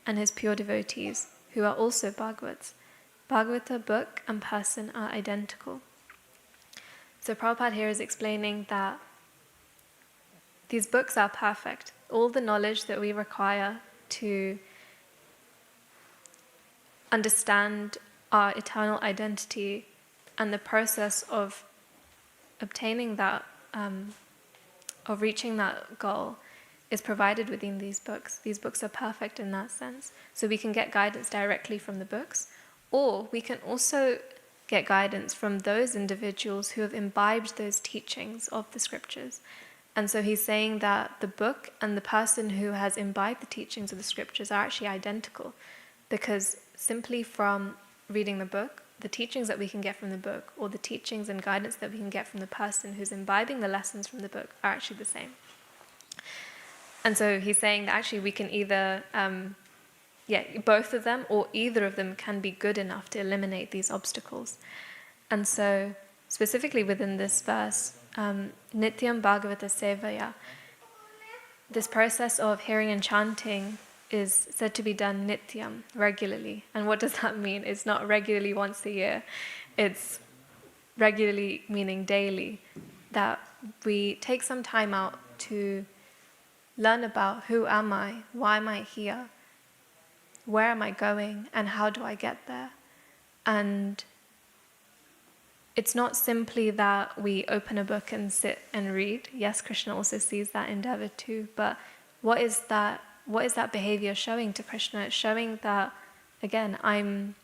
and his pure devotees, who are also Bhagavats. Bhagavata book and person are identical. So Prabhupada here is explaining that these books are perfect. All the knowledge that we require to understand our eternal identity and the process of obtaining that, of reaching that goal, is provided within these books. These books are perfect in that sense. So we can get guidance directly from the books, or we can also get guidance from those individuals who have imbibed those teachings of the scriptures. And so he's saying that the book and the person who has imbibed the teachings of the scriptures are actually identical, because simply from reading the book, the teachings that we can get from the book, or the teachings and guidance that we can get from the person who's imbibing the lessons from the book, are actually the same. And so he's saying that actually we can either both of them or either of them can be good enough to eliminate these obstacles. And so, specifically within this verse, Nityam Bhagavata Sevaya, this process of hearing and chanting is said to be done nityam, regularly. And what does that mean? It's not regularly once a year. It's regularly meaning daily. That we take some time out to learn about who am I, why am I here, where am I going, and how do I get there. And it's not simply that we open a book and sit and read. Yes, Krishna also sees that endeavor too, but what is that behavior showing to Krishna? It's showing that, again, I'm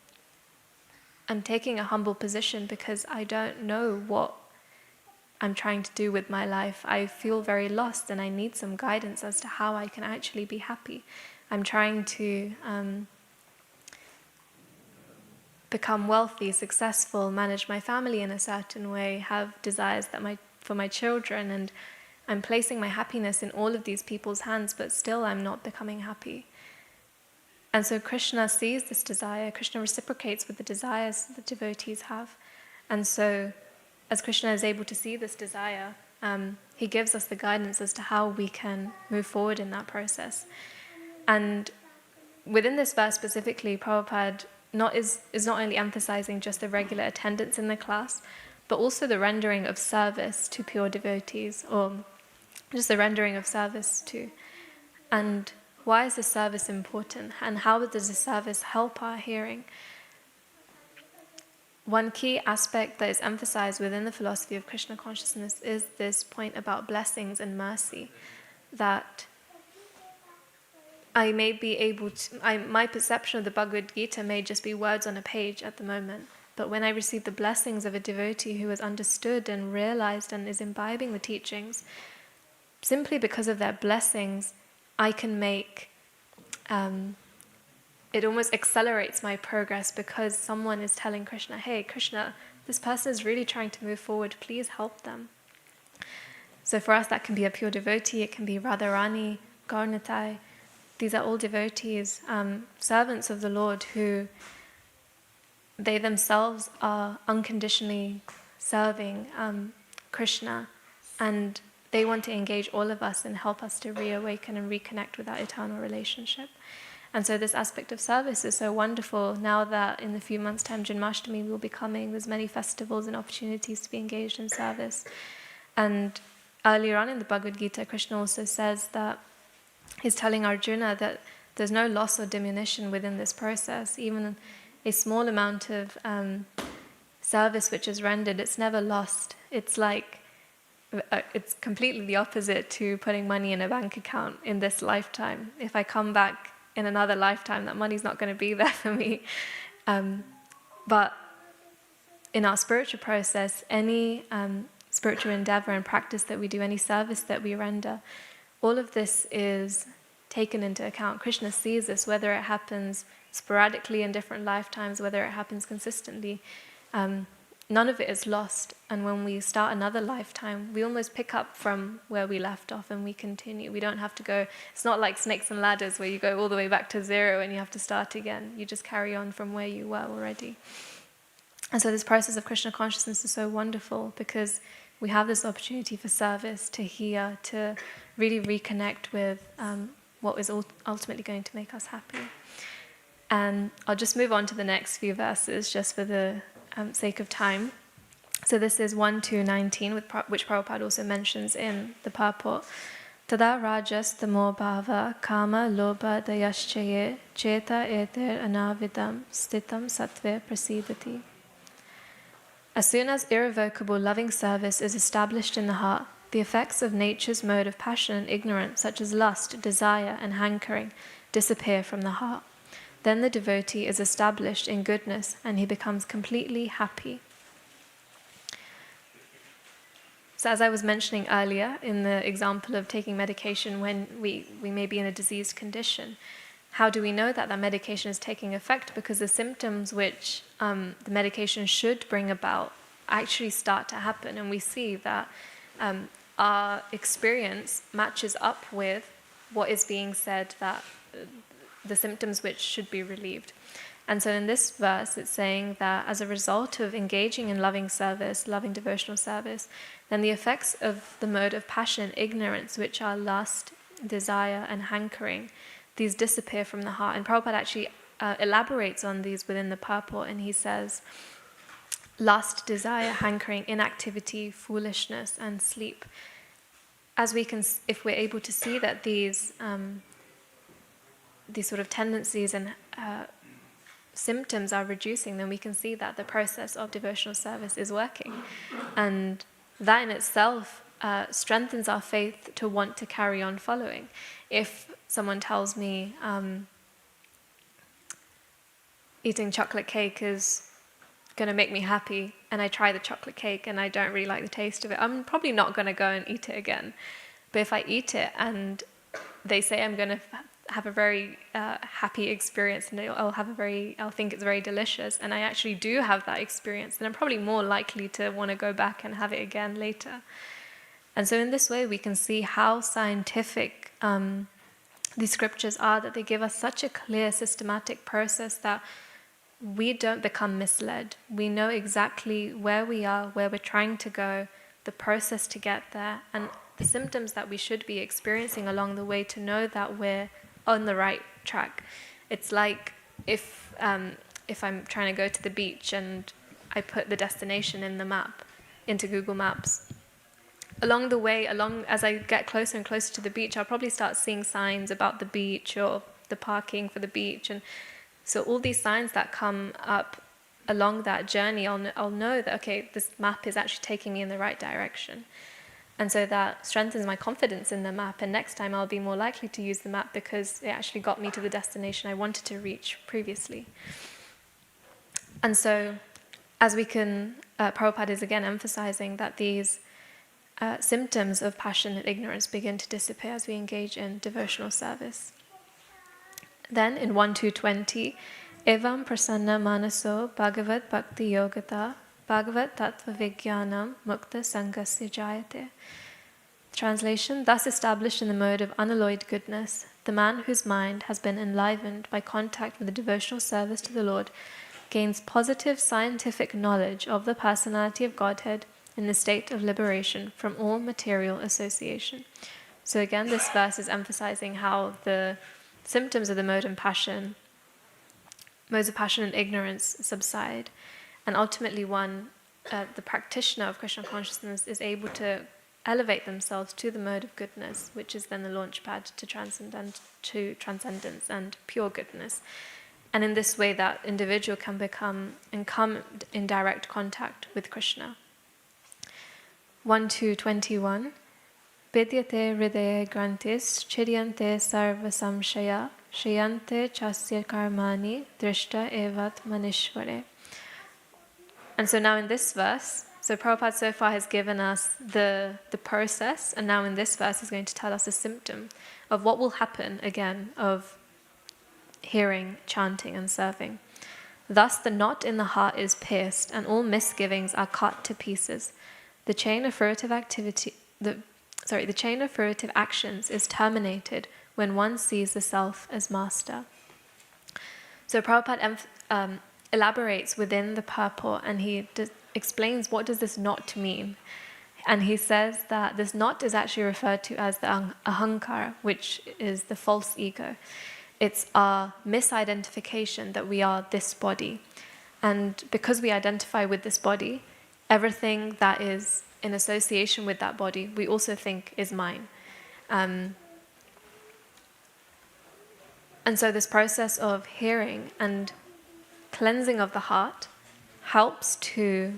taking a humble position because I don't know what I'm trying to do with my life. I feel very lost and I need some guidance as to how I can actually be happy. I'm trying to become wealthy, successful, manage my family in a certain way, have desires for my children, and I'm placing my happiness in all of these people's hands, but still I'm not becoming happy. And so Krishna sees this desire. Krishna reciprocates with the desires that devotees have. And so as Krishna is able to see this desire, he gives us the guidance as to how we can move forward in that process. And within this verse specifically, Prabhupada is not only emphasizing just the regular attendance in the class, but also the rendering of service to pure devotees, or just the rendering of service to. And why is this service important? And how does this service help our hearing? One key aspect that is emphasized within the philosophy of Krishna consciousness is this point about blessings and mercy, that I may be able to, my perception of the Bhagavad Gita may just be words on a page at the moment, but when I receive the blessings of a devotee who has understood and realized and is imbibing the teachings, simply because of their blessings, I can make, it almost accelerates my progress because someone is telling Krishna, hey, Krishna, this person is really trying to move forward, please help them. So for us, that can be a pure devotee, it can be Radharani, Gaurnitai. These are all devotees, servants of the Lord, who they themselves are unconditionally serving Krishna, and they want to engage all of us and help us to reawaken and reconnect with our eternal relationship. And so this aspect of service is so wonderful now that in a few months' time Janmashtami will be coming. There's many festivals and opportunities to be engaged in service. And earlier on in the Bhagavad Gita, Krishna also says that he's telling Arjuna that there's no loss or diminution within this process. Even a small amount of service which is rendered, it's never lost. It's like, it's completely the opposite to putting money in a bank account in this lifetime. If I come back in another lifetime, that money's not going to be there for me. But in our spiritual process, any spiritual endeavor and practice that we do, any service that we render, all of this is taken into account. Krishna sees this, whether it happens sporadically in different lifetimes, whether it happens consistently. None of it is lost. And when we start another lifetime, we almost pick up from where we left off and we continue. We don't have to go, it's not like snakes and ladders where you go all the way back to zero and you have to start again. You just carry on from where you were already. And so this process of Krishna consciousness is so wonderful because we have this opportunity for service, to hear, to really reconnect with what is ultimately going to make us happy. And I'll just move on to the next few verses just for the sake of time. So this is 1-19, which Prabhupada also mentions in the purport. Tada rajas tamo bhava kama lobha dayaschaye cheta eter anavidam stitam sattve prasidati. As soon as irrevocable loving service is established in the heart, the effects of nature's mode of passion and ignorance, such as lust, desire, and hankering, disappear from the heart. Then the devotee is established in goodness and he becomes completely happy. So as I was mentioning earlier in the example of taking medication when we may be in a diseased condition, how do we know that that medication is taking effect? Because the symptoms which the medication should bring about actually start to happen, and we see that our experience matches up with what is being said, that the symptoms which should be relieved. And so in this verse, it's saying that as a result of engaging in loving service, loving devotional service, then the effects of the mode of passion, ignorance, which are lust, desire, and hankering, these disappear from the heart. And Prabhupada actually elaborates on these within the purport, and he says, lust, desire, hankering, inactivity, foolishness, and sleep. As we can, if we're able to see that these sort of tendencies and symptoms are reducing, then we can see that the process of devotional service is working. And that in itself strengthens our faith to want to carry on following. If someone tells me eating chocolate cake is going to make me happy, and I try the chocolate cake and I don't really like the taste of it, I'm probably not going to go and eat it again. But if I eat it and they say I'm going to have a very happy experience, and I'll think it's very delicious, and I actually do have that experience, then I'm probably more likely to want to go back and have it again later. And so in this way we can see how scientific these scriptures are, that they give us such a clear systematic process that we don't become misled. We know exactly where we are, where we're trying to go, the process to get there, and the symptoms that we should be experiencing along the way, to know that we're on the right track. It's like if I'm trying to go to the beach and I put the destination in the map, into Google Maps. Along the way, as I get closer and closer to the beach, I'll probably start seeing signs about the beach or the parking for the beach, and so all these signs that come up along that journey, I'll know that, okay, this map is actually taking me in the right direction. And so that strengthens my confidence in the map, and next time I'll be more likely to use the map because it actually got me to the destination I wanted to reach previously. And so, as we can, Prabhupada is again emphasizing that these symptoms of passion and ignorance begin to disappear as we engage in devotional service. Then in 1-2-20, Evam prasanna manaso Bhagavad Bhakti Yogata Bhagavad Tattva Vijnanam Mukta Sangasya Jayate. Translation: thus established in the mode of unalloyed goodness, the man whose mind has been enlivened by contact with the devotional service to the Lord gains positive scientific knowledge of the personality of Godhead in the state of liberation from all material association. So again, this verse is emphasizing how the symptoms of the modes of passion and ignorance subside, and ultimately the practitioner of Krishna consciousness is able to elevate themselves to the mode of goodness, which is then the launch pad to transcendence and pure goodness. And in this way, that individual can become and come in direct contact with Krishna. 1-21. Vidyate hridaya grantis chiryante sarva samshaya shayante chasya karmani drishta evat manishvare. And so now in this verse, so Prabhupada so far has given us the process, and now in this verse he's going to tell us a symptom of what will happen again of hearing, chanting, and serving. Thus the knot in the heart is pierced, and all misgivings are cut to pieces. The chain of fruitive actions is terminated when one sees the self as master. So Prabhupada elaborates within the purport, and he explains what does this knot mean. And he says that this knot is actually referred to as the ahankara, which is the false ego. It's our misidentification that we are this body. And because we identify with this body, everything that is in association with that body, we also think is mine. And so this process of hearing and cleansing of the heart helps to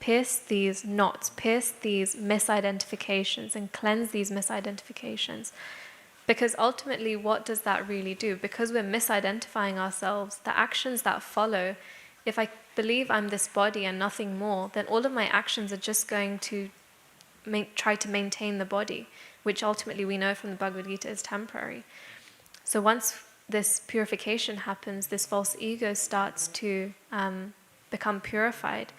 pierce these knots, pierce these misidentifications, and cleanse these misidentifications. Because ultimately, what does that really do? Because we're misidentifying ourselves, the actions that follow, if I believe I'm this body and nothing more, then all of my actions are just going to try to maintain the body, which ultimately we know from the Bhagavad Gita is temporary. So once this purification happens, this false ego starts to become purified,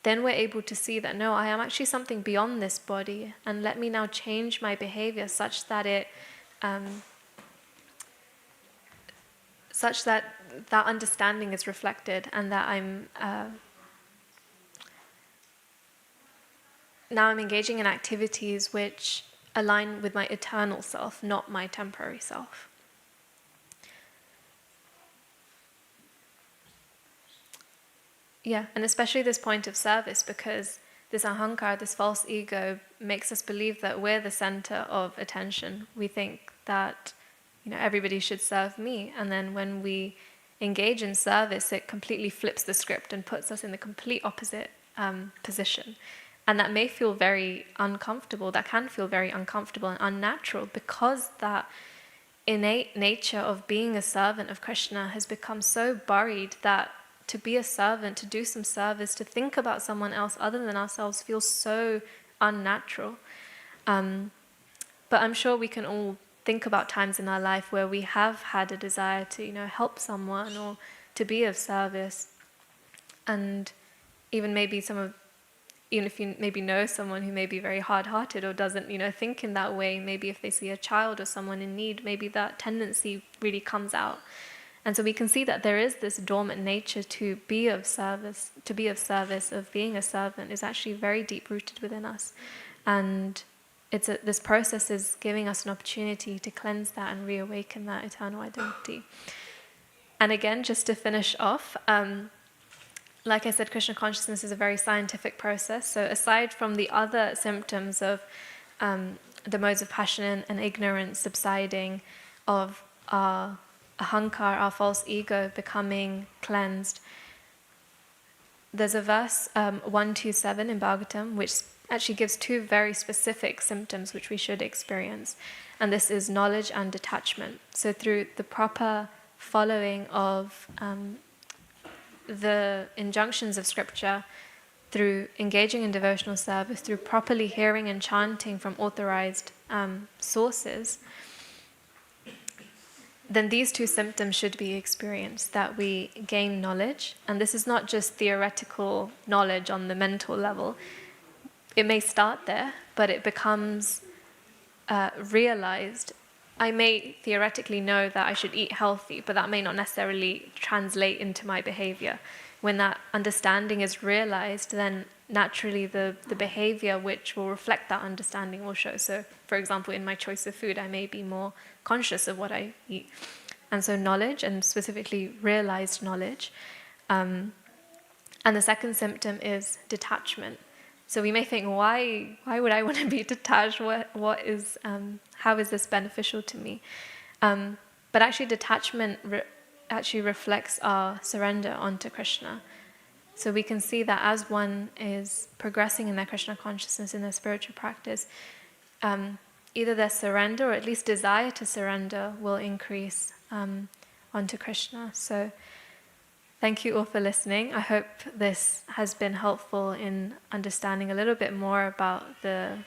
then we're able to see that, no, I am actually something beyond this body, and let me now change my behavior such that it such that that understanding is reflected, and that now I'm engaging in activities which align with my eternal self, not my temporary self. Yeah, and especially this point of service, because this ahankar, this false ego, makes us believe that we're the center of attention. We think that, everybody should serve me, and then when we engage in service, it completely flips the script and puts us in the complete opposite position. And that may feel very uncomfortable, that can feel very uncomfortable and unnatural, because that innate nature of being a servant of Krishna has become so buried that to be a servant, to do some service, to think about someone else other than ourselves feels so unnatural. But I'm sure we can all think about times in our life where we have had a desire to, help someone or to be of service. And even if you maybe know someone who may be very hard-hearted or doesn't, think in that way, maybe if they see a child or someone in need, maybe that tendency really comes out. And so we can see that there is this dormant nature to be of service, of being a servant is actually very deep-rooted within us. And this process is giving us an opportunity to cleanse that and reawaken that eternal identity. And again, just to finish off, like I said, Krishna consciousness is a very scientific process. So aside from the other symptoms of the modes of passion and ignorance subsiding, of our ahankar, our false ego, becoming cleansed, there's a verse 127 in Bhagavatam which actually gives two very specific symptoms which we should experience. And this is knowledge and detachment. So through the proper following of the injunctions of scripture, through engaging in devotional service, through properly hearing and chanting from authorized sources, then these two symptoms should be experienced, that we gain knowledge. And this is not just theoretical knowledge on the mental level. It may start there, but it becomes realized. I may theoretically know that I should eat healthy, but that may not necessarily translate into my behavior. When that understanding is realized, then naturally the behavior which will reflect that understanding will show. So, for example, in my choice of food, I may be more conscious of what I eat. And so knowledge, and specifically realized knowledge. And the second symptom is detachment. So we may think, why would I want to be detached? How is this beneficial to me? But actually detachment actually reflects our surrender onto Krishna. So we can see that as one is progressing in their Krishna consciousness, in their spiritual practice, either their surrender or at least desire to surrender will increase onto Krishna. So thank you all for listening. I hope this has been helpful in understanding a little bit more about the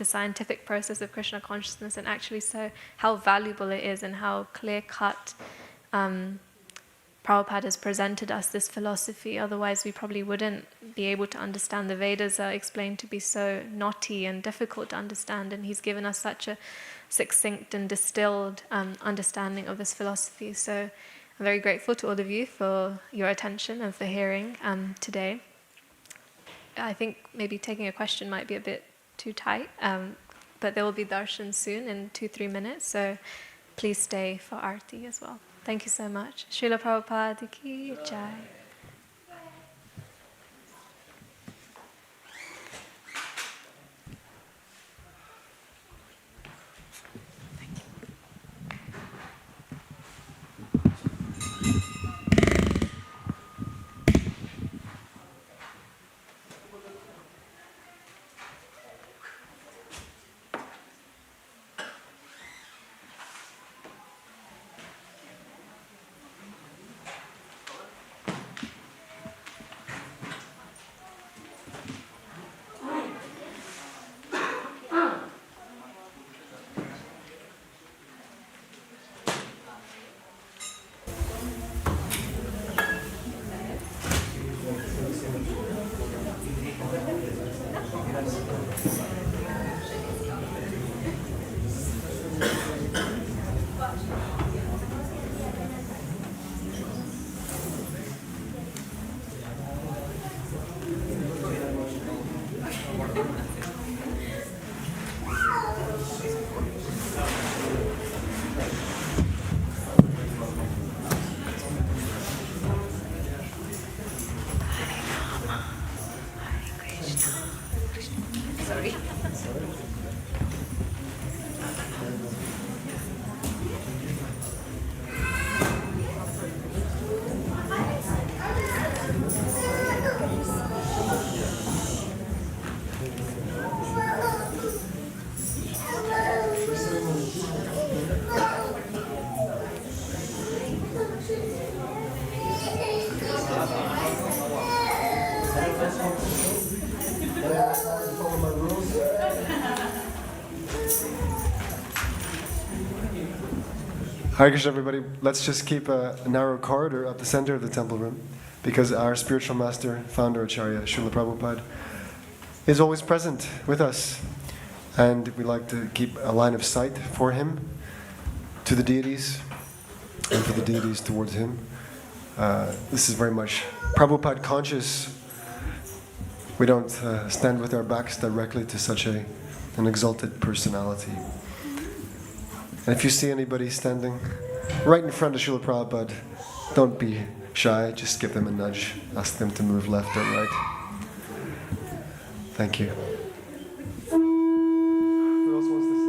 scientific process of Krishna consciousness, and actually so how valuable it is and how clear-cut Prabhupada has presented us this philosophy. Otherwise we probably wouldn't be able to understand. The Vedas are explained to be so knotty and difficult to understand, and he's given us such a succinct and distilled understanding of this philosophy. So I'm very grateful to all of you for your attention and for hearing today. I think maybe taking a question might be a bit too tight, but there will be darshan soon in 2-3 minutes, so please stay for Arati as well. Thank you so much. Srila Prabhupada ki jai. Hare Krishna, everybody. Let's just keep a narrow corridor at the center of the temple room, because our spiritual master, founder Acharya, Srila Prabhupada, is always present with us. And we like to keep a line of sight for him to the deities, and for the deities towards him. This is very much Prabhupada conscious. We don't stand with our backs directly to such an exalted personality. And if you see anybody standing right in front of Srila Prabhupada, don't be shy, just give them a nudge. Ask them to move left or right. Thank you. Who else wants to say?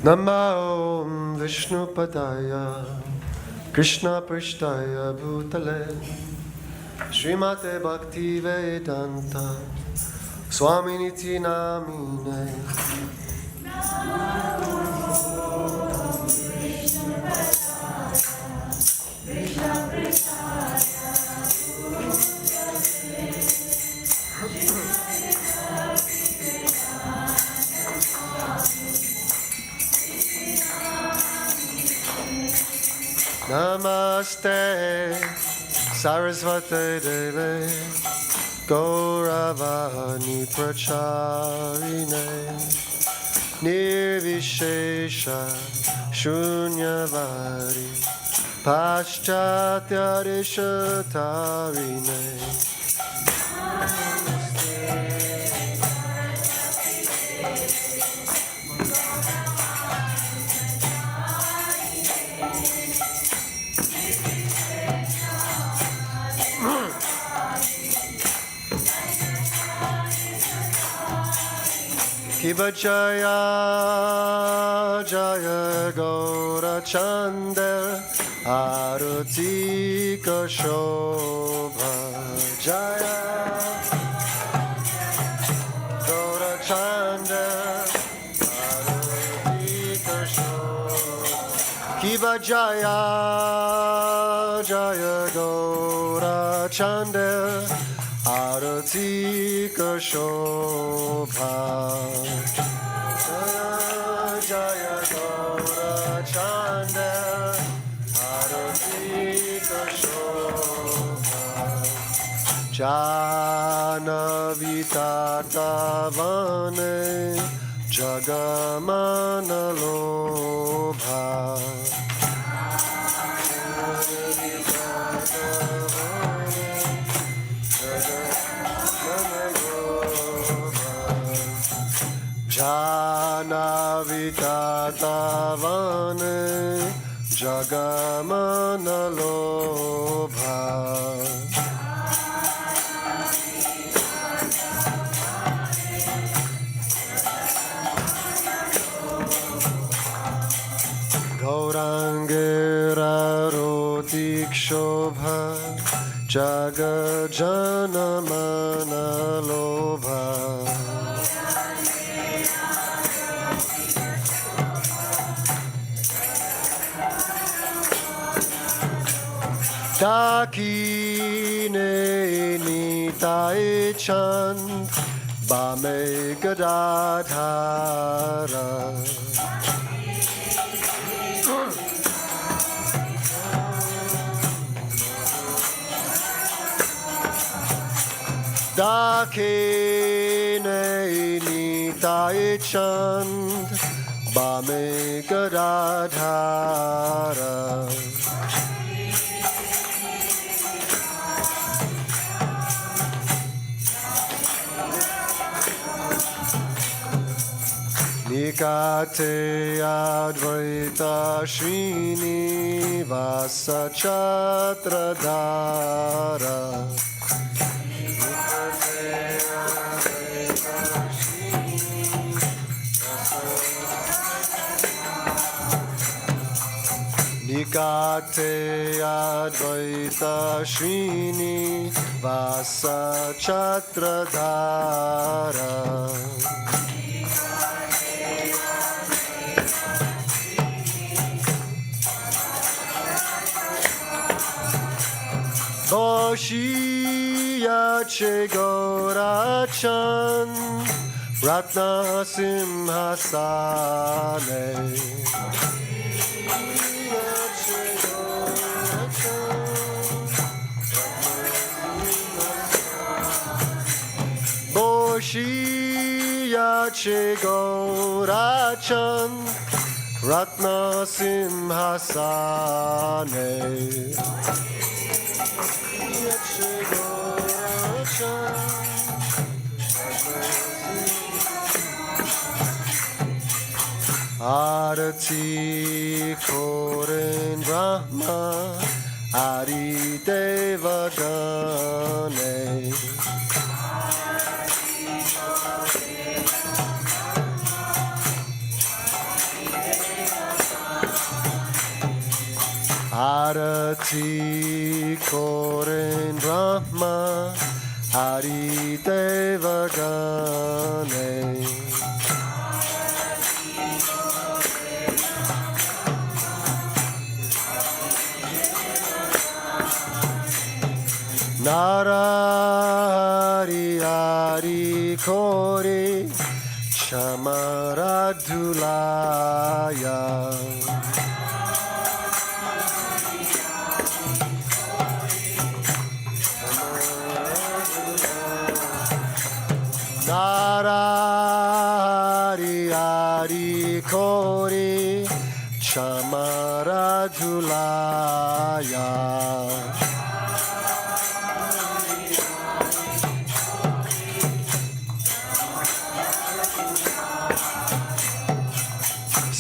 Namo Vishnu Padaya Krishna Prishtaya Bhutale Srimate Bhaktivedanta Swaminiti Namine. Namaste Sarasvate Deve Gauravani Pracharine Nirvishesha Shunyavadi Paschatya Rishatarine. Kiba Jaya Jaya Gaura Chandra Arati Shobha Jaya Gaura Chandra Arati Shobha Kiba Jaya Jaya Gaura Chandra Arati Shobha Jaya Gaura Chanda Arati Shobha Janavitata-vane Jagamana Lobha. Janavitata-vane Jagamana Lobha. Gaurangera Rotik Shobha Jagajanamana Lobha. Dakine Nitai Chand Bame Gadadhara. Dakine Nitai Chand Bame Gadadhara. Nikate Advaita Srinivasa Chatradhara Nikate Advaita Srinivasa Chatradhara Boshiya Chegorachan Ratna Simhasane Boshiya Chegorachan Ratna Simhasane Arati Koren Brahma Adi Devagane Arati Koren Brahma Adi Devagane Narari Ari Kori Chamaradulaya Narari Ari Kori Chamaradulaya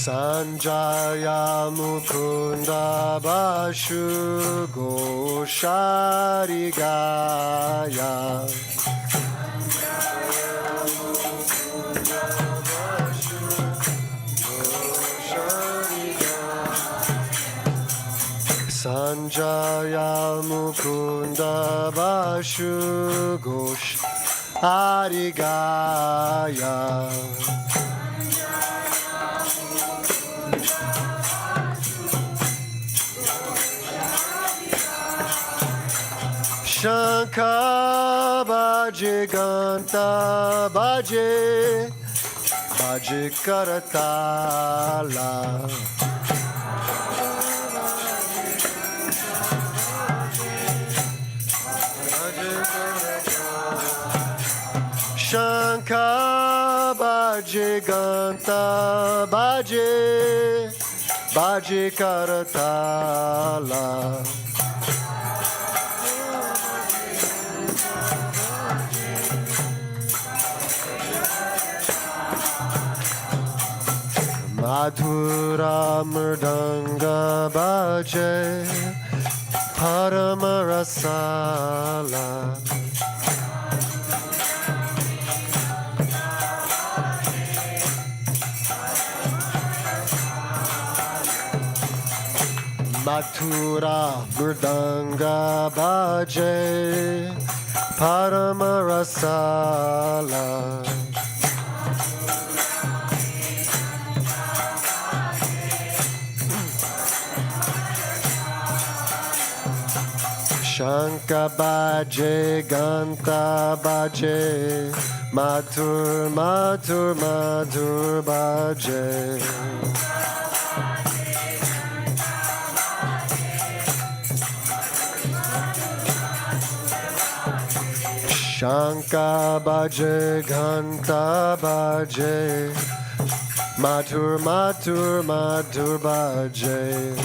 Sanjaya Mukunda Bashu Gosharigaya Sanjaya Mukunda Bashu Gosharigaya Shankha Bhaje Ganta Bhaje Bhaje Karatala Shankha Bhaje Ganta Bhaje Bhaje Karatala Madhura Mridanga Bhaje Paramarasala Madhura Mridanga Bhaje Paramarasala Shankha Bhaje Ganta Bhaje Madhur Madhur Madhur Bhaje Shankha Bhaje Ganta Bhaje Madhur Madhur Madhur Bhaje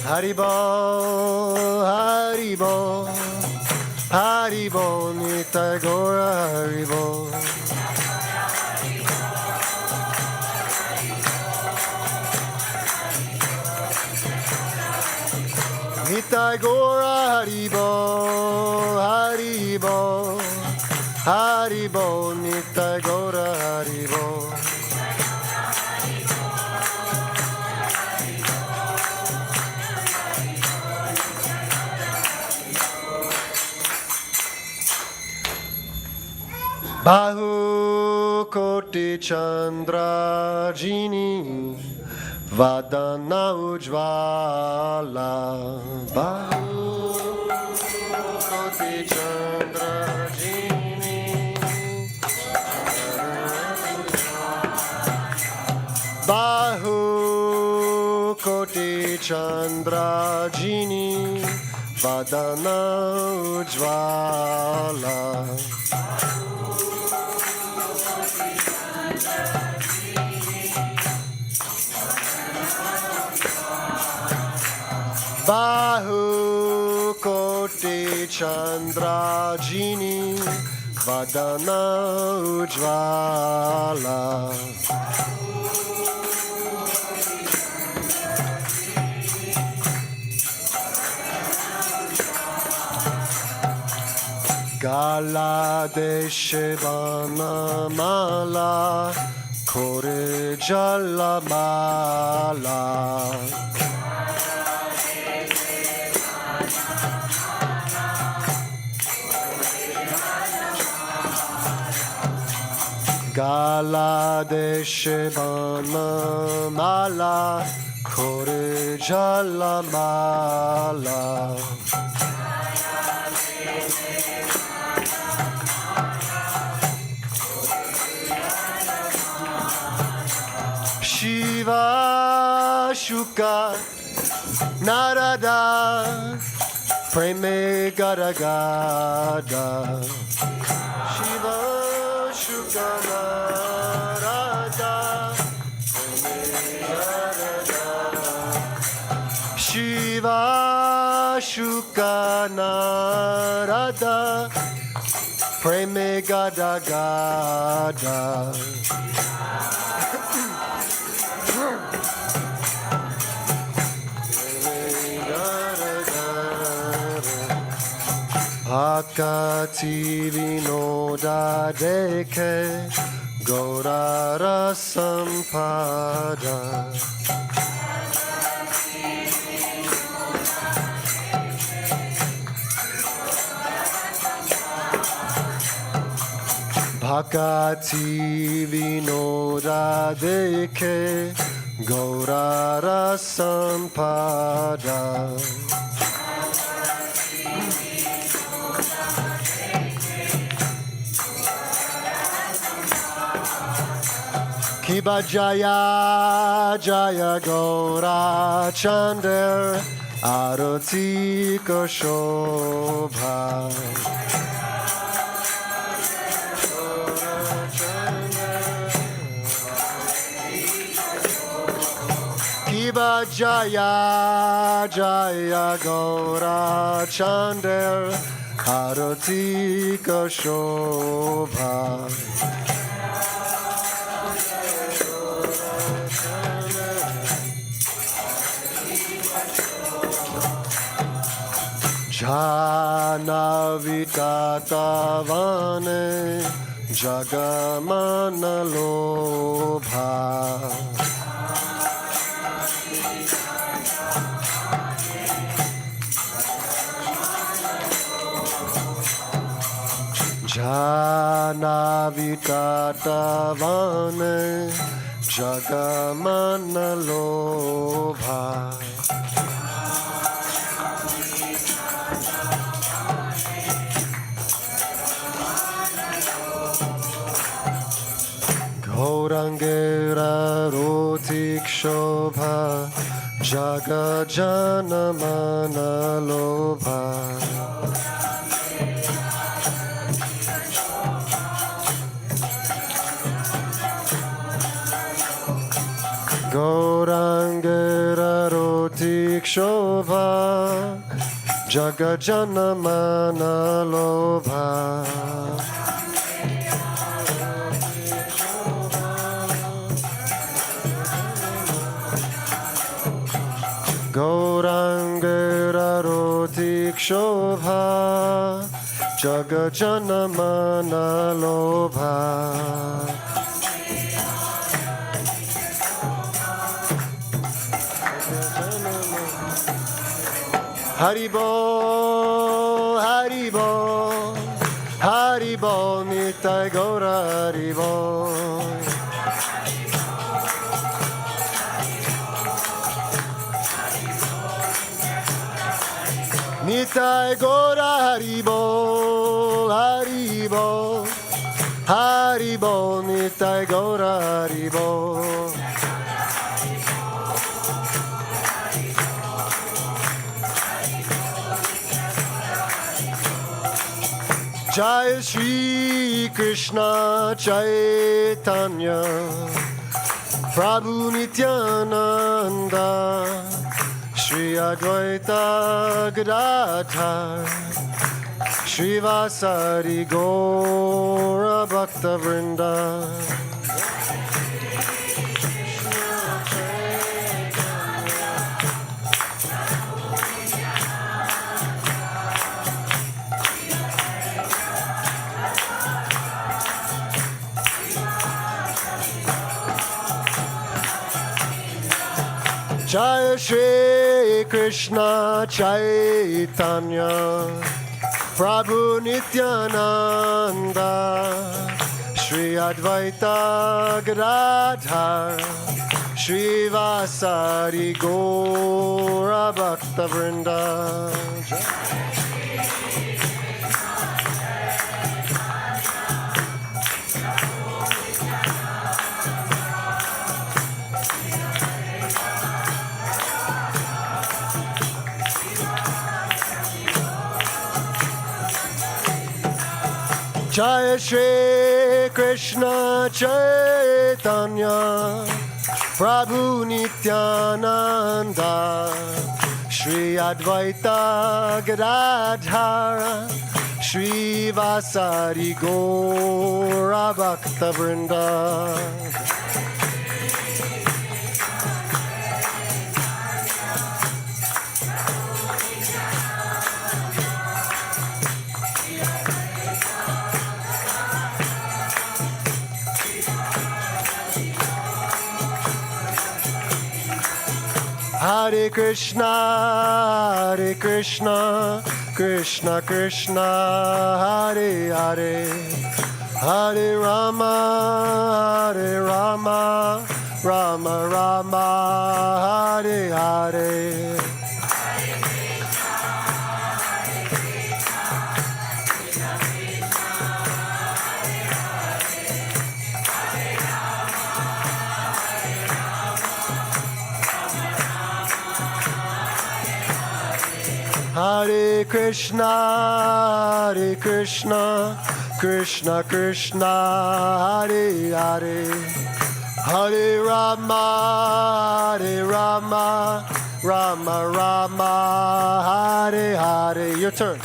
Haribol, Haribol Haribo, Nitai Gora Haribo. Nitai Gora Haribo, Haribo, Haribo, Nitai Gora Haribo. Bahu Koti Chandra Jini Vadana Ujvala. Bahu Koti Chandra Jini Bahu Koti Chandra Jini Vadana Ujvala. Bahu Koti Chandra Jini Vadana Ujvala. Gala Deshevana Mala Kore Jala Mala. Gala Deshevana Mala Kore Jala Mala. Shiva Shuka Narada Preme Gada Gada. Shiva Shuka Narada Preme Gada Gada. Shiva Shuka Narada Preme Gada Gada. Hakati vinoda deke Gaurara sampada. Bhakati vinoda deke Gaurara sampada. Kiba Jaya Jaya Gaura Chander Arati Shobha. Kiba Jaya Jaya Gaura Chander Arati Shobha. Jana Vitatavane Jagamana Lobha. Jana Vitatavane Jagamana Lobha. Gaurangera Rotik Shobha Jaga Jana Mana Lobha. Gaurangera Rotik Shobha Jagajanamana lobha. Gaurangararotik shobha. Jagajanamana lobha. Haribo, Haribo, Haribo, Nitai Gora Haribo. Nitai Gora Haribo, Haribo, Haribo, Nitai Gora Haribo. Jai Shri Krishna Chaitanya Prabhu Nityananda Shri Advaita Gadadhar Shri Vasari Gaura Bhakta Vrinda. Jai Shri Krishna Chaitanya Prabhu Nityananda Shri Advaita Gadadhar Shri Vasari Gaura Bhakta Vrinda. Jai Shri Krishna Chaitanya Prabhu Nityananda Shri Advaita Gadadhara Shri Vasari Gaura Bhakta Vrinda. Hare Krishna, Hare Krishna, Krishna Krishna, Hare Hare, Hare Rama, Hare Rama, Rama Rama, Hare Hare. Hare Krishna, Hare Krishna, Krishna Krishna, Hare Hare, Hare Rama, Hare Rama, Rama Rama, Hare Hare. Your turn.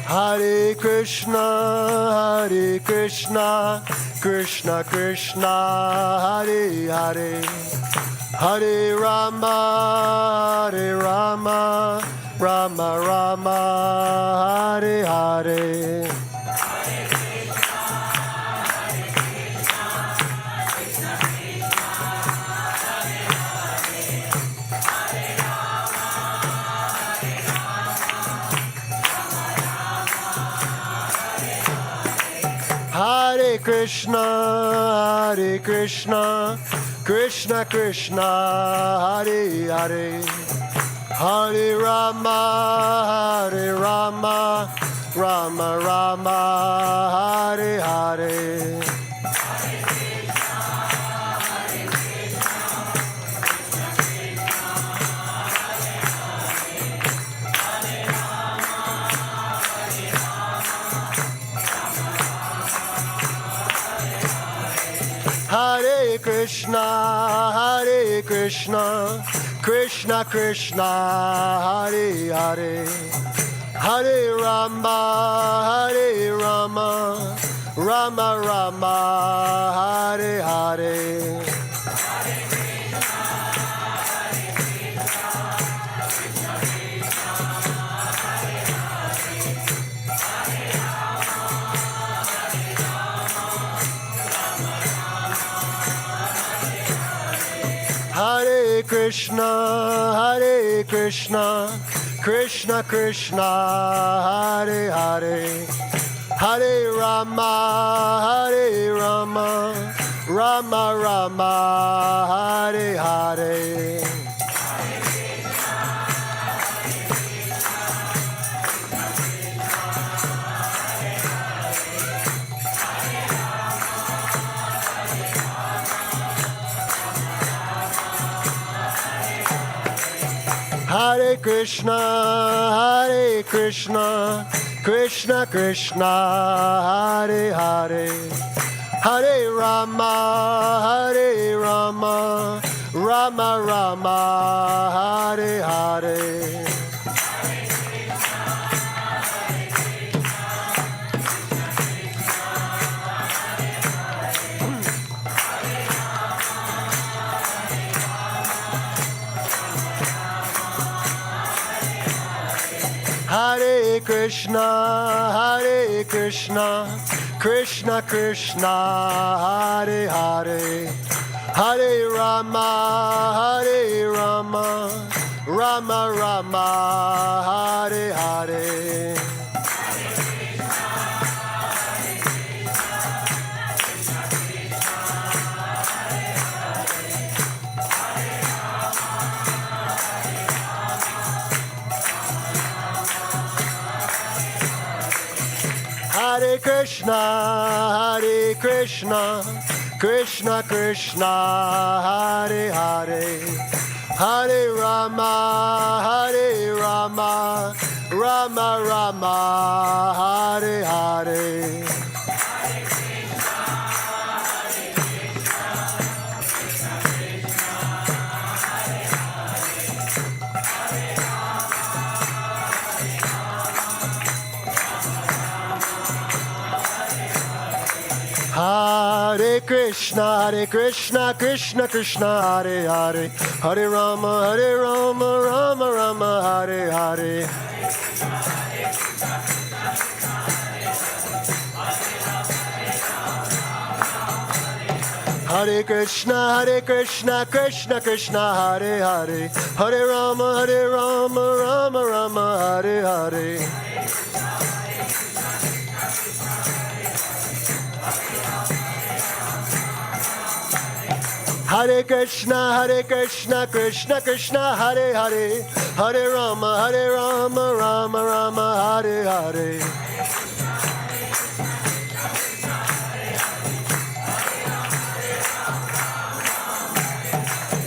Hare Krishna, Hare Krishna, Krishna Krishna, Hare Hare, Hare Rama, Hare Rama, Rama Rama, Hare Hare. Hare Krishna, Hare Krishna, Krishna Krishna, Hare Hare, Hare Rama, Hare Rama, Rama Rama, Hare Hare. Krishna, Krishna Krishna, Hare Hare, Hare Rama, Rama Rama, Hare Hare. Hare Krishna, Krishna Krishna, Hare Hare, Hare Rama, Rama Rama, Hare Hare. Hare Krishna, Krishna Krishna, Hare Hare, Hare Rama, Rama Rama, Hare Hare. Hare Krishna, Krishna Krishna, Hare Hare, Hare Rama, Rama Rama, Hare Hare. Hare Krishna, Krishna Krishna, Hare Hare, Hare Rama, Rama Rama, Hare Hare. Hare Krishna, Krishna Krishna, Hare Hare, Hare Rama, Rama Rama, Hare Hare. Hare Krishna, Krishna Krishna, Hare Hare, Hare Rama, Rama Rama, Hare Hare. Hare Krishna, Krishna Krishna, Hare Hare, Hare Rama, Rama Rama, Hare Hare.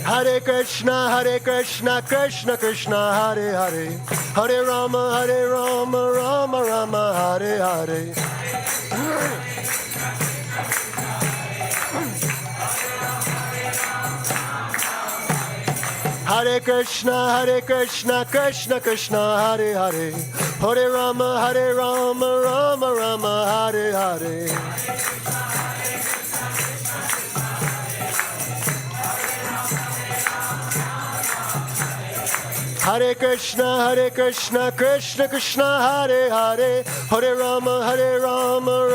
Hare Krishna, Krishna Krishna, Hare Hare, Hare Rama, Rama Rama, Hare Hare. Hare Krishna, Krishna Krishna, Hare Hare, Hare Rama, Rama Rama, Hare Hare. Hare Krishna, Krishna Krishna, Hare Hare, Hare Rama, Rama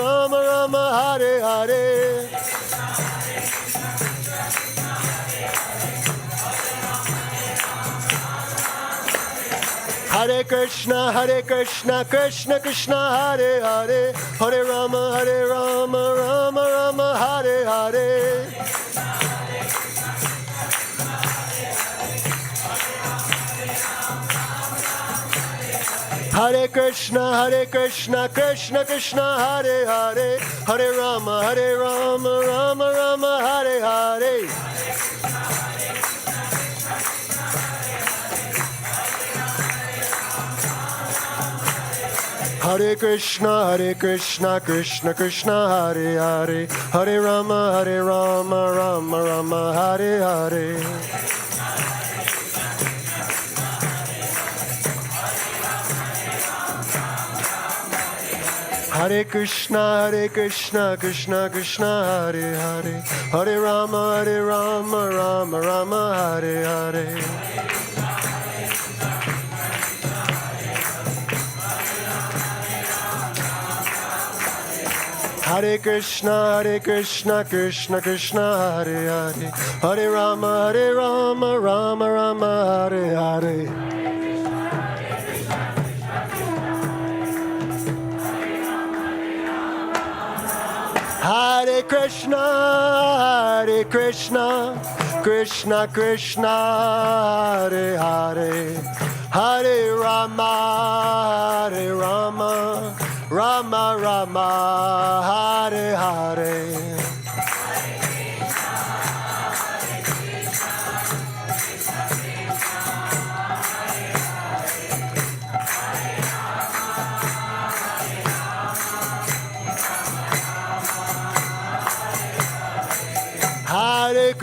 Rama, Hare Hare. Hare Krishna, Krishna Krishna, Hare Hare, Hare Rama, Rama Rama, Hare Hare. Hare Krishna, Krishna Krishna, Hare Hare, Hare Rama, Rama Rama, Hare Hare. Hare Hare Krishna, Krishna Krishna, Hare Hare, Hare Rama, Rama Rama, Hare Hare. Hare Krishna, Krishna Krishna, Hare Hare, Hare Rama, Rama Rama, Hare Hare. Hare Krishna, Krishna Krishna, Hare Hare, Hare Rama, Rama Rama, Hare Hare. Hare Krishna, Krishna Krishna, Hare Hare, Hare Rama, Rama Rama, Hare Hare. Hare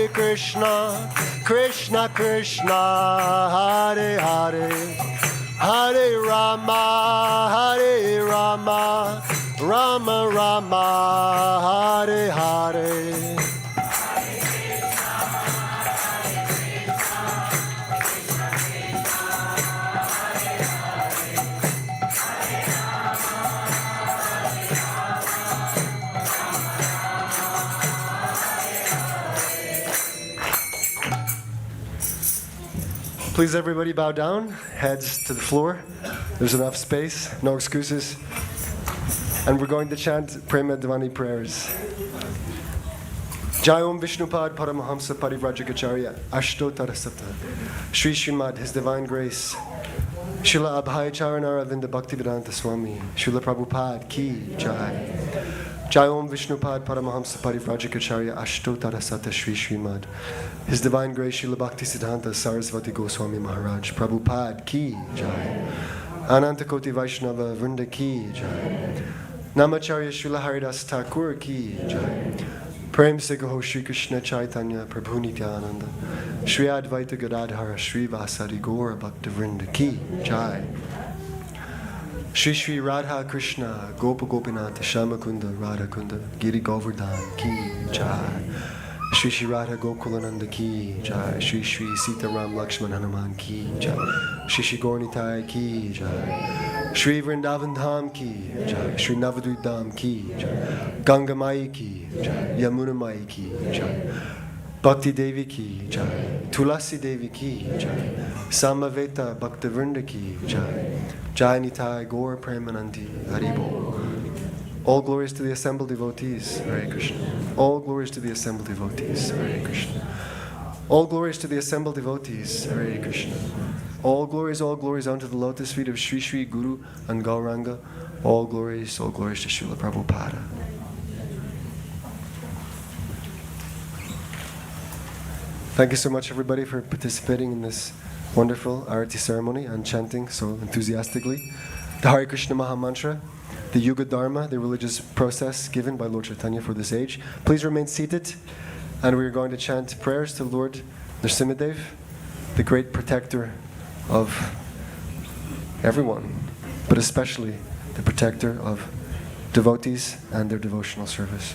Krishna, Krishna Krishna, Hare Hare, Hare Rama, Rama Rama, Hare Hare. Please everybody bow down, heads to the floor. There's enough space, no excuses. And we're going to chant Prema Dhvani prayers. Jai Om Vishnupad Paramahamsa Parivrajagacharya Ashtotara Sapta Shri Srimad, His Divine Grace Srila Abhay Charanara Vinda Bhaktivedanta Swami Srila Prabhupada Ki Jai. Jai Om Vishnupad Paramahamsa Parivrajagacharya Ashtotara Sata Shri Srimad, His Divine Grace Srila Bhaktisiddhanta Sarasvati Goswami Maharaj Prabhupada Ki Jai. Anantakoti Vaishnava Vrinda Ki Jai. Namacharya Srila Haridas Thakur Ki Jai. Prem Se Gaho Shri Krishna Chaitanya Prabhu Nityananda Shri Advaita Gadadhara Shri Vasari Gaura Bhakta Vrinda Ki Jai. Shri Shri Radha Krishna Gopa Gopinath Shamakunda Radha Kunda Giri Govardhan Ki Jai. Shri Shri Radha Gokulananda Ki Jai. Shri Shri Sita Ram Lakshman Hanuman Ki Jai. Shri Shri Gaurnitai Ki Jai. Shri Vrindavan Dham Ki Jai. Shri Navadvip Dham Ki Jai. Ganga Mai Ki Jai. Yamuna Mai Ki Jai. Bhakti Devi Ki Jai. Tulasi Devi Ki Jai. Samaveta Bhakta Vrinda Ki Jai. Jai Nitai Gaur Premanandi Haribo. All glories to the assembled devotees, Hare Krishna. All glories to the assembled devotees, Hare Krishna. All glories to the assembled devotees, Hare Krishna. All glories unto the lotus feet of Sri Sri Guru and Gauranga. All glories to Srila Prabhupada. Thank you so much, everybody, for participating in this wonderful Arati ceremony and chanting so enthusiastically the Hare Krishna Maha Mantra, the Yuga Dharma, the religious process given by Lord Chaitanya for this age. Please remain seated, and we are going to chant prayers to Lord Nrsimhadev, the great protector of everyone, but especially the protector of devotees and their devotional service.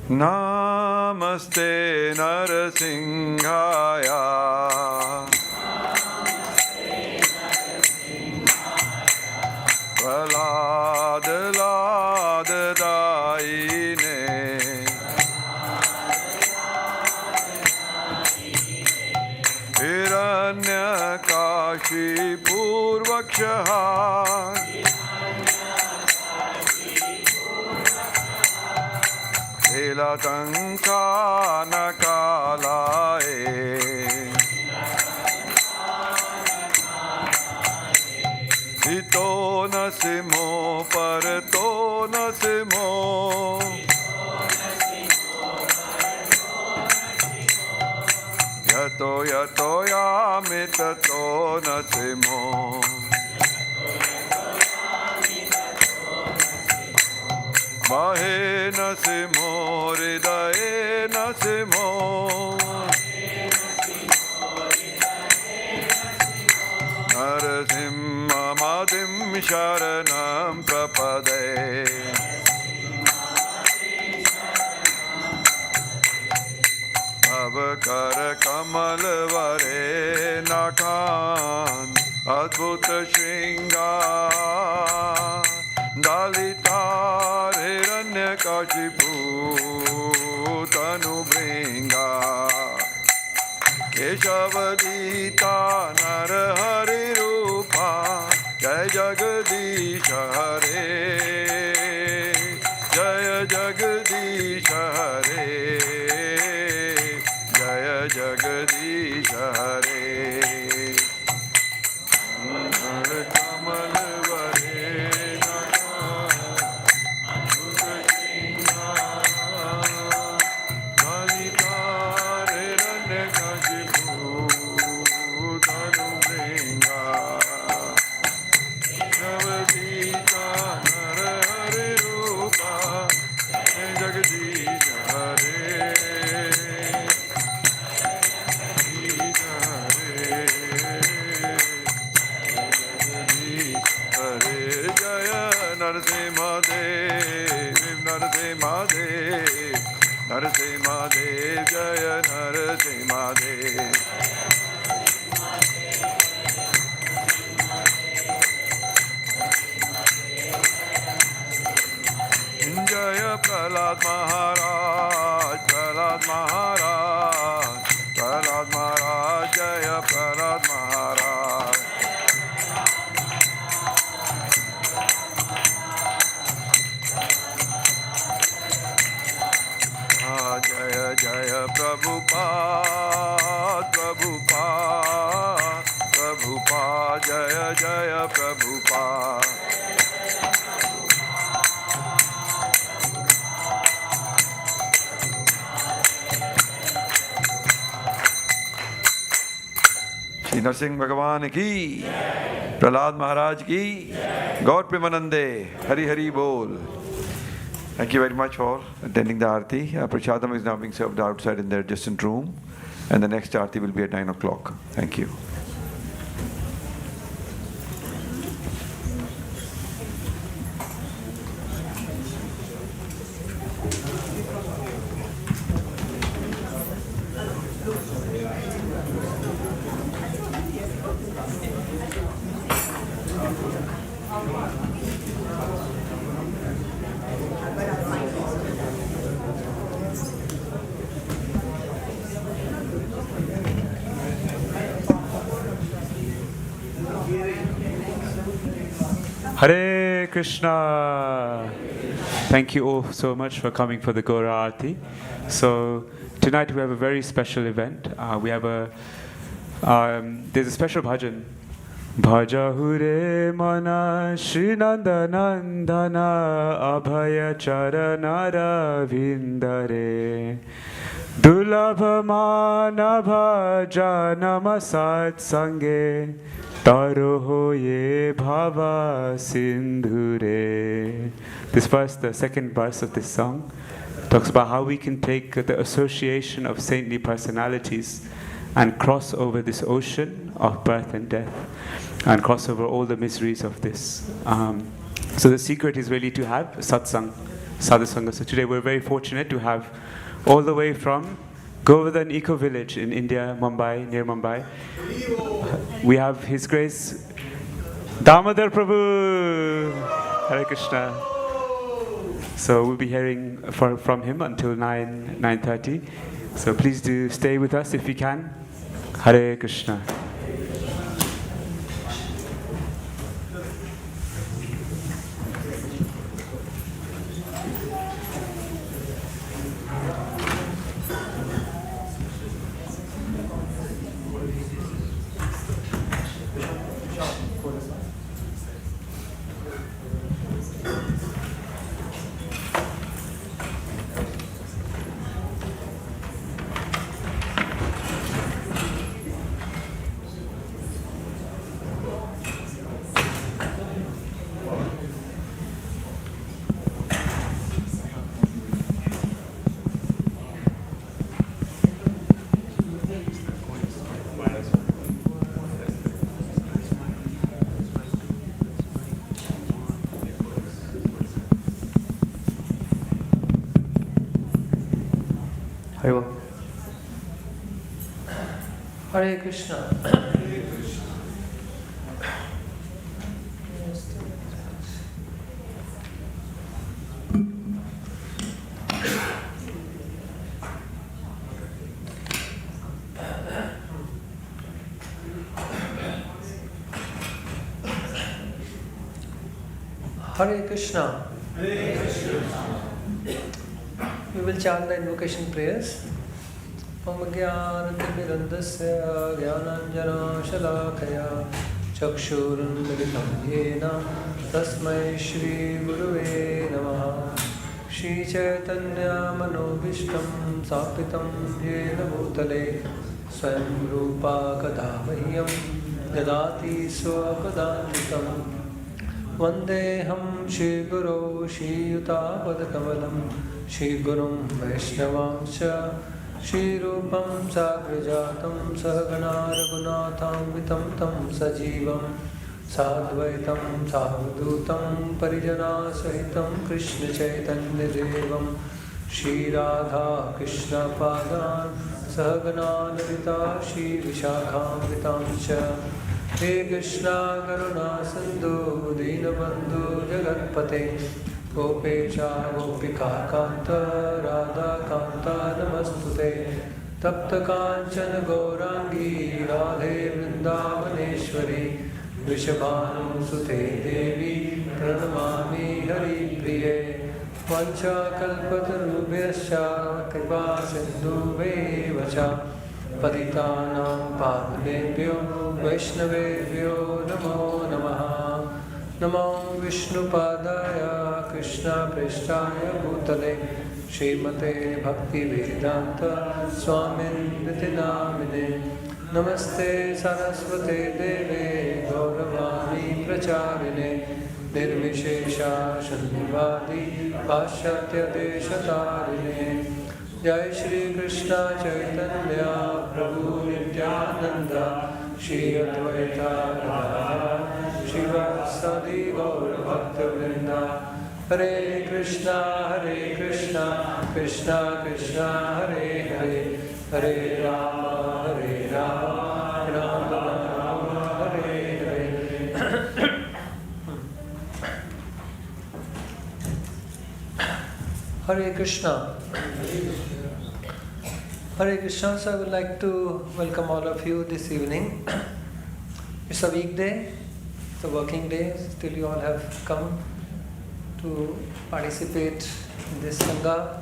Namaste Narasimhaya. Prahlada Lada Daine. काशीपूर्वक्षः लीलातङ्कानकालाय हितो न सिमो परतो न सिमो यतो यतो यामि ततो न सिमो बाहे न सिमो हृदये न सिमो नरसिंहमदिं शरणं प्रपदे तव कर कमल वरे नखान अद्भुत श्रृंगार दलितार हिरण्यकशिपु तनुभृंगा केशवदीता नरहरि रूपा जय जगदीश हरे जय जगदीश हरे जय जगदीश हरे कमल वरे नरसिंहदेव जय नरसिंहदेव जय प्रहलाद महाराज प्रहलाद महाराज प्रहलाद महाराज जय प्रहलाद महाराज जय जय प्रभुपाद प्रभुपाद प्रभुपाद जय जय प्रभुपाद श्री नरसिंह भगवान की प्रहलाद महाराज की गौर प्रेमानंदे हरि हरि बोल. Thank you very much for attending the Arati. Prashadam is now being served outside in the adjacent room, and the next Arati will be at 9 o'clock. Thank you. Hare Krishna. Thank you all so much for coming for the Gaura Arati. So tonight we have a very special event. We have there's a special bhajan. Bhaja hure mana Shri Nanda Nandana Abhaya Charanara Vindare Dulabha Manabha Janama Sat Sange Taro hoye bhava sindhure. This verse, the second verse of this song, talks about how we can take the association of saintly personalities and cross over this ocean of birth and death and cross over all the miseries of this. So the secret is really to have satsang, sadhusanga. So today we're very fortunate to have all the way from Govardhan Eco Village in India, Mumbai, near Mumbai. We have His Grace Damodar Prabhu. Hare Krishna. So we'll be hearing from him until 9:30. So please do stay with us if you can. Hare Krishna. Hare Krishna. Hare Krishna. Hare Krishna. We will chant the invocation prayers. Om Jnanatimirandasya Jnananjana Shalakaya Chakshurunmilitam Yena Tasmai Shri Guruve Namaha. Shri Chaitanya Manobishtam Sapitam Yena Bhutale Swayam Rupa Kadavahyam Dadati Swapadantikam Vandeham Shri Guru Shri Yuta Padakamalam Shri Gurum Vaishnavamsya Shri Rupam Sagrajatam Sahagana Raghunatham Vitam Tam Sajivam Sadvaitam Savdutam Parijana Sahitam Krishna Chaitanya Devam Shri Radha Krishna Padan Sahagana Lalita Shri Vishakham Vitamsya He Krishna Karuna Sindhu Dinabandhu Jagatpate Gopesha Gopika Kanta Radha Kanta Namastute Tapta Kanchana Gaurangi Radhe Vrindavaneshwari Vrishabhanu Sute Devi Pranamami Hari Priye Vancha Kalpatarubhyascha Kripa Sindhu Vevacha Patitanam Padmebhyo Vaishnavebhyo Namo Namaha Namo Vishnu Padaya Krishna Prishtaya Bhutale Srimate Bhaktivedanta Swamin Nitinamine Namaste Saraswate Deve Gauravani Pracharine Nirvishesha Shanivadi Paschatya Deshatarine Jai Shri Krishna Chaitanya Prabhu Nityananda Shri Advaita Radha Shiva Sadi Gaur Bhaktivedanta Hare Krishna Krishna Krishna Hare Hare Hare Rama Rama Rama Hare Hare Hare Krishna. Hare Krishna. So I would like to welcome all of you this evening. It's a weekday, it's a working day. Still you all have come to participate in this Sangha.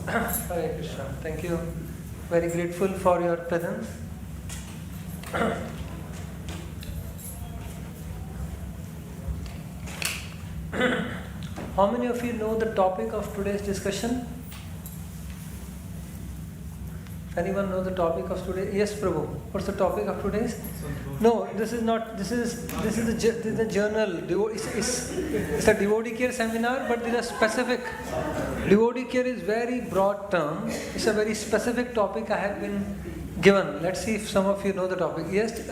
Hare Krishna. Thank you. Very grateful for your presence. How many of you know the topic of today's discussion? Anyone know the topic of today? Yes, Prabhu. What's the topic of today's? No, this is not. This is the journal. It's a devotee care seminar, but there is a specific. Devotee care is very broad term. It's a very specific topic I have been given. Let's see if some of you know the topic. Yes,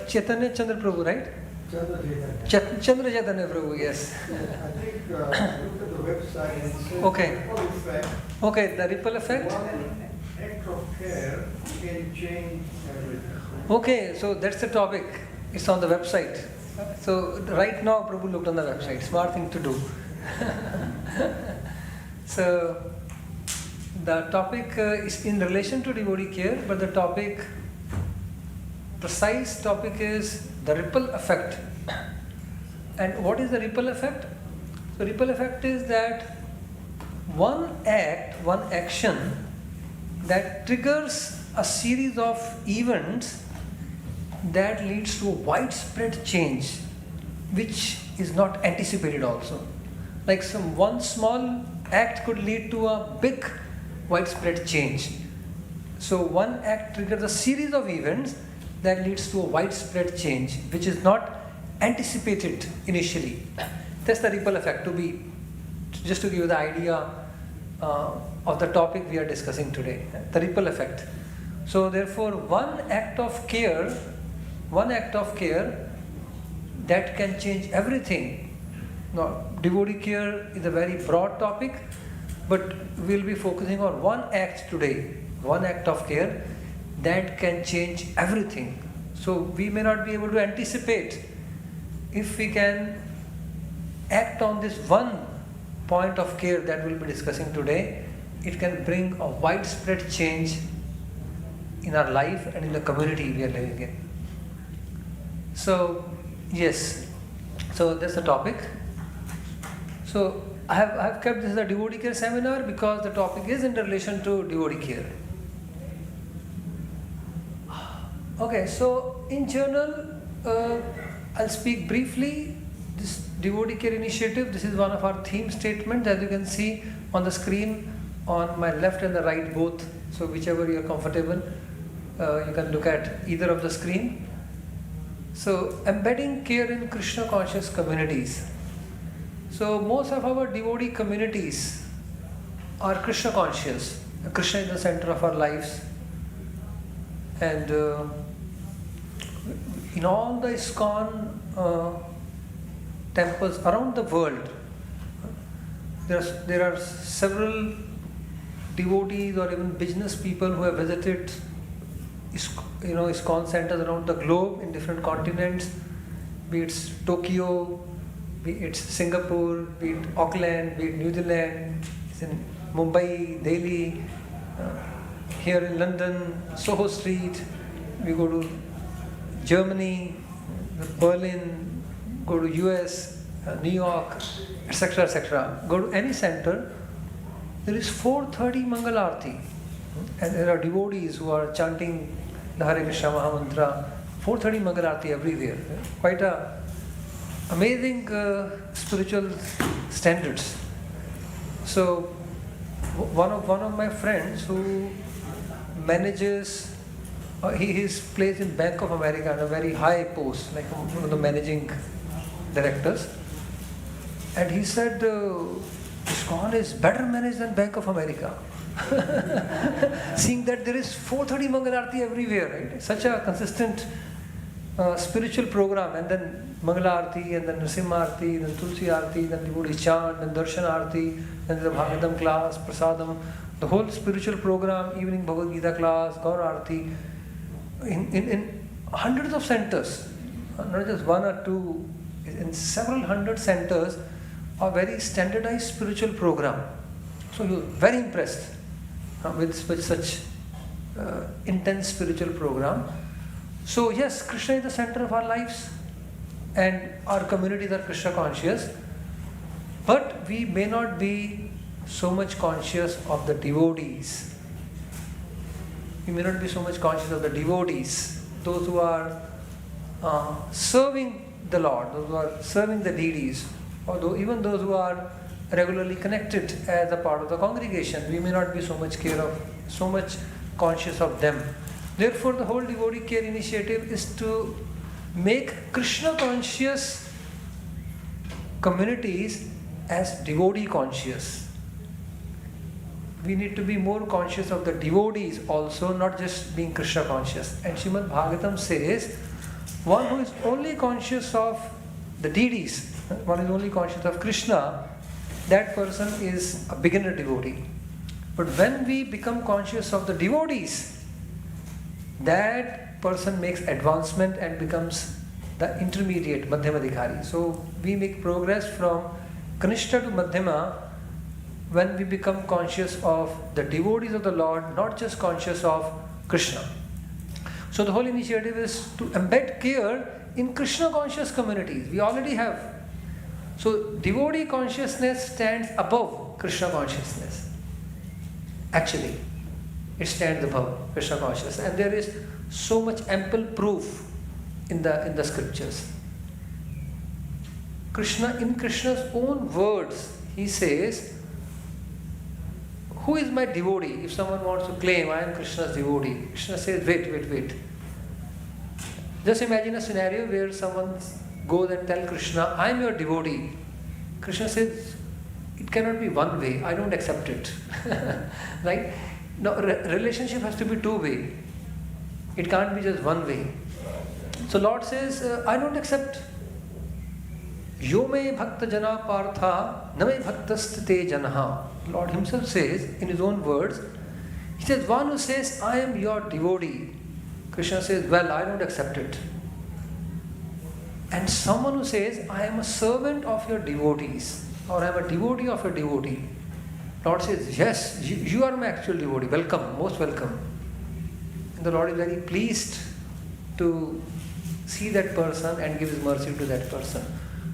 Chaitanya Chandra Prabhu, right? Chandra Chaitanya Prabhu, yes. I think look at the website and say Okay. ripple effect. Okay, the ripple effect. One act of care can change everything. Okay, so that's the topic. It's on the website. So right now Prabhu looked on the website. Smart thing to do. So the topic is in relation to devotee care, but the precise topic is the ripple effect. And what is the ripple effect? The ripple effect is that one action that triggers a series of events that leads to a widespread change, which is not anticipated also. Like one small act could lead to a big widespread change. So one act triggers a series of events that leads to a widespread change, which is not anticipated initially. That's the ripple effect, just to give you the idea of the topic we are discussing today, the ripple effect. So therefore, one act of care that can change everything. Now, devotee care is a very broad topic, but we'll be focusing on one act today, one act of care that can change everything. So we may not be able to anticipate. If we can act on this one point of care that we'll be discussing today, it can bring a widespread change in our life and in the community we are living in. So, yes, so that's the topic. So, I have kept this as a devotee care seminar because the topic is in relation to devotee care. Okay, so in general, I'll speak briefly. This devotee care initiative, this is one of our theme statements, as you can see on the screen on my left and the right both. So whichever you are comfortable, you can look at either of the screen. So embedding care in Krishna conscious communities. So most of our devotee communities are Krishna conscious. Krishna is the center of our lives. And in all the ISKCON temples around the world, there are several devotees or even business people who have visited ISKCON centers around the globe in different continents, be it Tokyo, be it Singapore, be it Auckland, be it New Zealand, it's in Mumbai, Delhi, here in London, Soho Street, we go to Germany, Berlin, go to US, New York, etc., etc. Go to any center, there is 4:30 Mangal Arati, and there are devotees who are chanting the Hare Krishna Mahamantra, 4:30 Mangal Arati everywhere. Quite a amazing spiritual standards. So one of my friends who manages, he is placed in Bank of America at a very high post, like one of the managing directors, and he said ISKCON is better managed than Bank of America. Seeing that there is 4:30 Mangal Arati everywhere, right? Such a consistent spiritual program, and then Mangal Arati, and then Nrsimha Arati, then Tulsi Arati, then devotee chant, then Darshan Arati, then the Bhagavatam class, Prasadam, the whole spiritual program, evening Bhagavad Gita class, Gaur Arati, in hundreds of centers, not just one or two, in several hundred centers, a very standardized spiritual program. So you're very impressed with such intense spiritual program. So yes, Krishna is the center of our lives, and our communities are Krishna conscious, but we may not be so much conscious of the devotees. We may not be so much conscious of the devotees, those who are serving the Lord, those who are serving the deities, or even those who are regularly connected as a part of the congregation. We may not be so much conscious of them. Therefore, the whole devotee care initiative is to make Krishna conscious communities as devotee conscious. We need to be more conscious of the devotees also, not just being Krishna conscious. And Srimad Bhagavatam says, one who is only conscious of the deities, one is only conscious of Krishna, that person is a beginner devotee. But when we become conscious of the devotees, that person makes advancement and becomes the intermediate, Madhyamadhikari. So we make progress from Kanishta to Madhyama when we become conscious of the devotees of the Lord, not just conscious of Krishna. So the whole initiative is to embed care in Krishna conscious communities. We already have. So devotee consciousness stands above Krishna consciousness. Actually, it stands above Krishna consciousness, and there is so much ample proof in the scriptures. Krishna, in Krishna's own words, he says, who is my devotee? If someone wants to claim, I am Krishna's devotee, Krishna says, wait. Just imagine a scenario where someone goes and tells Krishna, I am your devotee. Krishna says, it cannot be one way, I don't accept it. Right? No, relationship has to be two-way. It can't be just one way. So Lord says, I don't accept. Yo me bhakta jana partha, na me bhakta sthite janaha. Lord himself says in his own words, He says, one who says, I am your devotee, Krishna says, well, I don't accept it. And someone who says, I am a servant of your devotees, or I am a devotee of your devotee, Lord says, yes, you are my actual devotee, welcome, most welcome. And the Lord is very pleased to see that person and give his mercy to that person.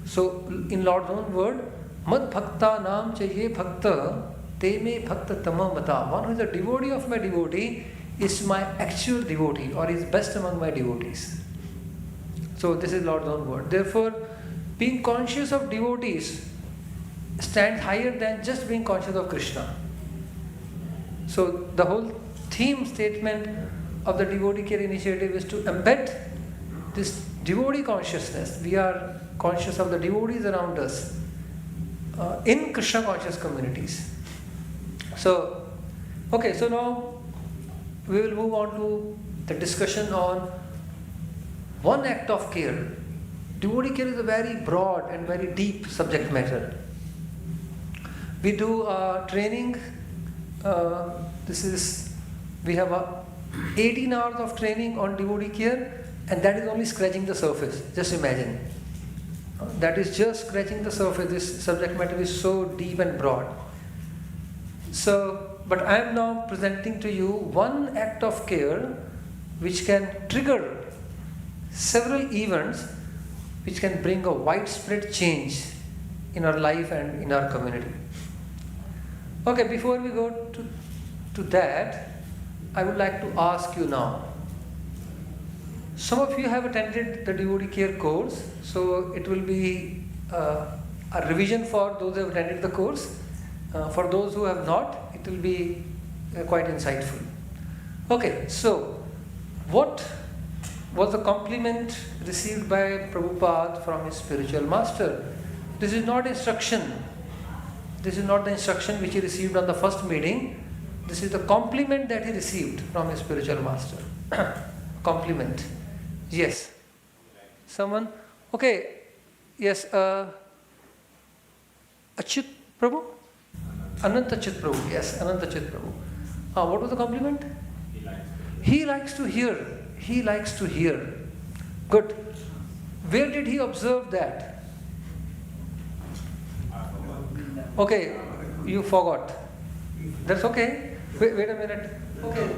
So, in Lord's own word, Mad Bhakta Nam Chaye Bhakta Te Me Bhakta Tama Mata. One who is a devotee of my devotee is my actual devotee, or is best among my devotees. So, this is Lord's own word. Therefore, being conscious of devotees stands higher than just being conscious of Krishna. So, the whole theme statement of the Devotee Care Initiative is to embed this devotee consciousness. We are conscious of the devotees around us in Krishna conscious communities. So, okay, so now we will move on to the discussion on one act of care. Devotee care is a very broad and very deep subject matter. We do training. We have 18 hours of training on devotee care, and that is only scratching the surface. Just imagine. That is just scratching the surface. This subject matter is so deep and broad. So, but I am now presenting to you one act of care which can trigger several events which can bring a widespread change in our life and in our community. Okay, before we go to that, I would like to ask you now. Some of you have attended the devotee care course, so it will be a revision for those who have attended the course. For those who have not, it will be quite insightful. Okay, so what was the compliment received by Prabhupada from his spiritual master? This is not instruction. This is not the instruction which he received on the first meeting. This is the compliment that he received from his spiritual master. Compliment. Yes. Someone? Okay. Yes. Achyut Prabhu? Anant Achyut Prabhu. Yes, Anant Achyut Prabhu. What was the compliment? He likes to hear. He likes to hear. Good. Where did he observe that? Okay, you forgot. That's okay. Wait a minute. Okay.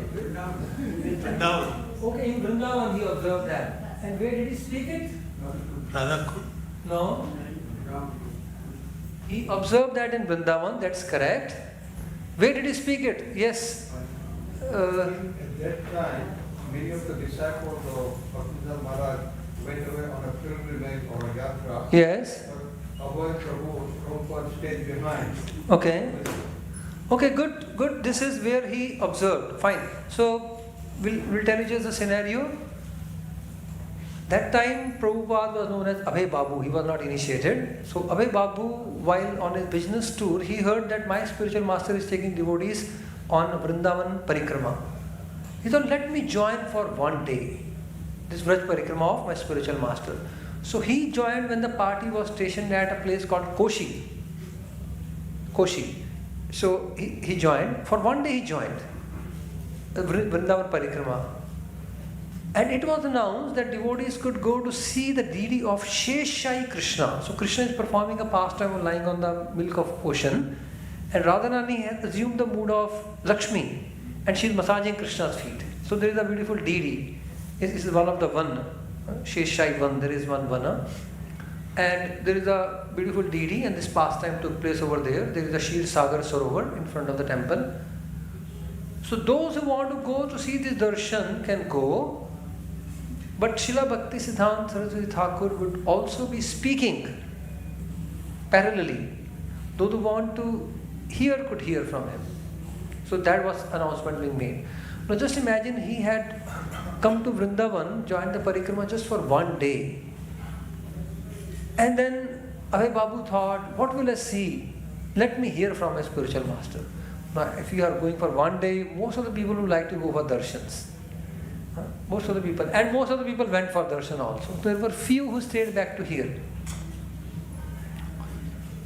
Okay, in Vrindavan he observed that. And where did he speak it? No. He observed that in Vrindavan, that's correct. Where did he speak it? Yes. At that time, many of the disciples of Bhaktivedanta Manor went away on a pilgrimage or a yatra. Yes. Avoid Prabhupada stayed behind. Okay. Okay, good. This is where he observed. Fine. So, we'll tell you just the scenario. That time, Prabhupada was known as Abhay Babu. He was not initiated. So, Abhay Babu, while on his business tour, he heard that my spiritual master is taking devotees on Vrindavan Parikrama. He thought, let me join for one day this Vraj Parikrama of my spiritual master. So, he joined when the party was stationed at a place called Koshi. So, he joined. For one day he joined the Vrindavan Parikrama. And it was announced that devotees could go to see the deity of Sheshai Krishna. So, Krishna is performing a pastime of lying on the milk of ocean. And Radharani has assumed the mood of Lakshmi. And she is massaging Krishna's feet. So, there is a beautiful deity. This is one of the Vana. Sheshai Vana. There is one Vana. And there is a beautiful deity, and this pastime took place over there. There is a Shir Sagar Sarovar in front of the temple. So those who want to go to see this darshan can go, but Srila Bhakti Siddhanta Saraswati Thakur would also be speaking parallelly. Those who want to hear could hear from him. So that was announcement being made. Now just imagine he had come to Vrindavan, joined the parikrama just for one day. And then Abhay Babu thought, what will I see? Let me hear from my spiritual master. Now, if you are going for one day, most of the people would like to go for darshans. Most of the people. And most of the people went for darshan also. There were few who stayed back to hear.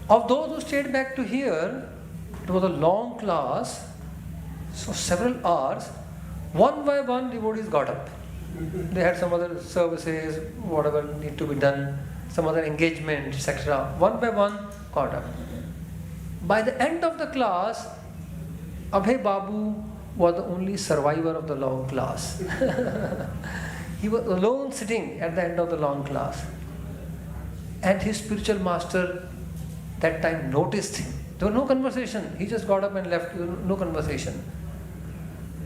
Of those who stayed back to hear, it was a long class. So several hours, one by one devotees got up. They had some other services, whatever need to be done, some other engagement, etc. One by one got up. By the end of the class, Abhay Babu was the only survivor of the long class. He was alone sitting at the end of the long class. And his spiritual master that time noticed him. There was no conversation. He just got up and left, no conversation.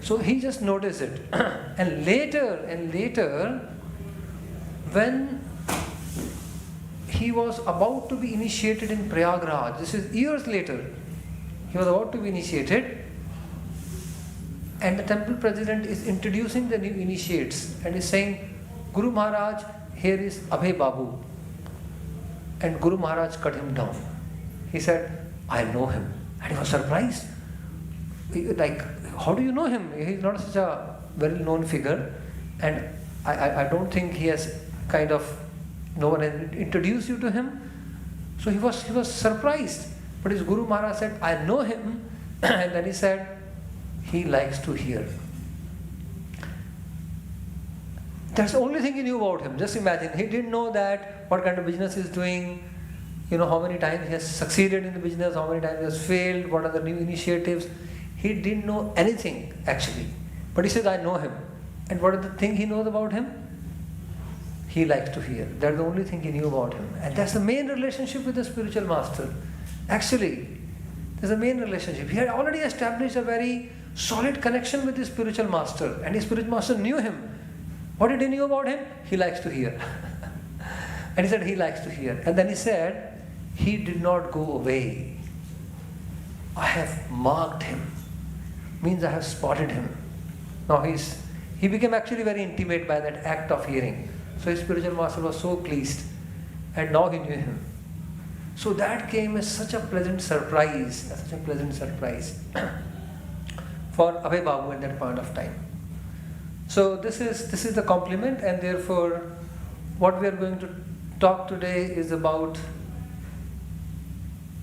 So he just noticed it. And later, when he was about to be initiated in Prayagraj, this is years later, he was about to be initiated, and the temple president is introducing the new initiates and is saying, Guru Maharaj, here is Abhay Babu. And Guru Maharaj cut him down. He said, I know him. And he was surprised. Like, how do you know him? He's not such a very known figure. And I don't think he has kind of, no one has introduced you to him. So he was surprised. But his Guru Maharaj said, I know him. And then he said, he likes to hear. That's the only thing he knew about him. Just imagine. He didn't know that what kind of business he's doing, how many times he has succeeded in the business, how many times he has failed, what are the new initiatives. He didn't know anything actually. But he said, I know him. And what is the thing he knows about him? He likes to hear. That's the only thing he knew about him. And that's the main relationship with the spiritual master. Actually, there's a main relationship. He had already established a very solid connection with his spiritual master. And his spiritual master knew him. What did he know about him? He likes to hear. And he said, he likes to hear. And then he said, he did not go away. I have marked him. Means I have spotted him. Now he became actually very intimate by that act of hearing. So his spiritual master was so pleased. And now he knew him. So that came as such a pleasant surprise. For Abhay Babu at that point of time. So this is the compliment, and therefore what we are going to talk today is about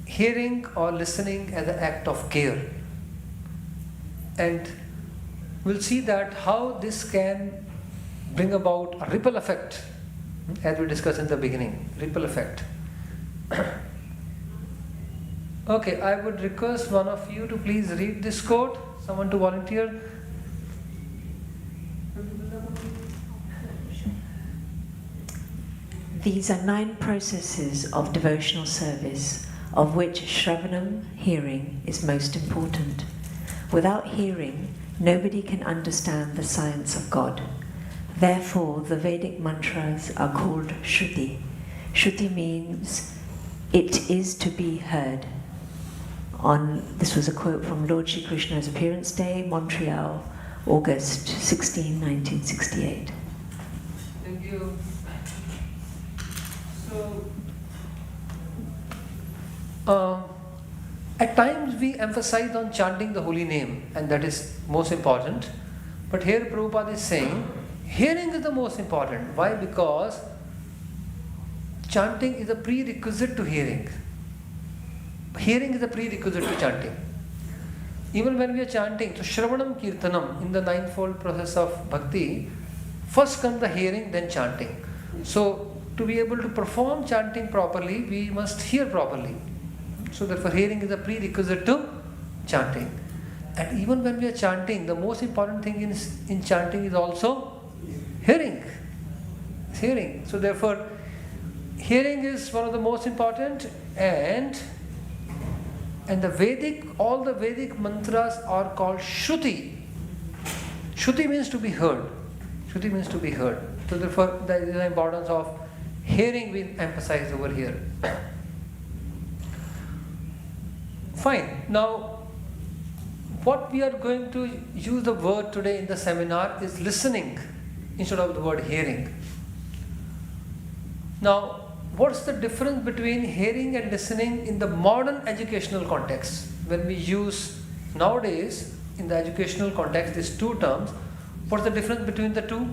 hearing or listening as an act of care. And we'll see that how this can bring about a ripple effect, as we discussed in the beginning, ripple effect. Okay, I would request one of you to please read this quote, someone to volunteer. These are 9 processes of devotional service, of which Shravanam, hearing, is most important. Without hearing, nobody can understand the science of God. Therefore, the Vedic mantras are called Shruti. Shruti means it is to be heard. This was a quote from Lord Shri Krishna's Appearance Day, Montreal, August 16, 1968. Thank you. So, at times we emphasize on chanting the holy name, and that is most important. But here Prabhupada is saying, hearing is the most important. Why? Because chanting is a prerequisite to hearing. Hearing is a prerequisite to chanting. Even when we are chanting, so Shravanam Kirtanam, in the ninefold process of bhakti, first comes the hearing, then chanting. So, to be able to perform chanting properly, we must hear properly. So therefore hearing is a prerequisite to chanting. And even when we are chanting, the most important thing in chanting is also hearing. Hearing. So therefore, hearing is one of the most important, and all the Vedic mantras are called Shruti. Shruti means to be heard. Shruti means to be heard. So therefore, there is the importance of hearing being emphasized over here. Fine. Now, what we are going to use the word today in the seminar is listening instead of the word hearing. Now, what's the difference between hearing and listening in the modern educational context? When we use nowadays in the educational context these two terms, what's the difference between the two?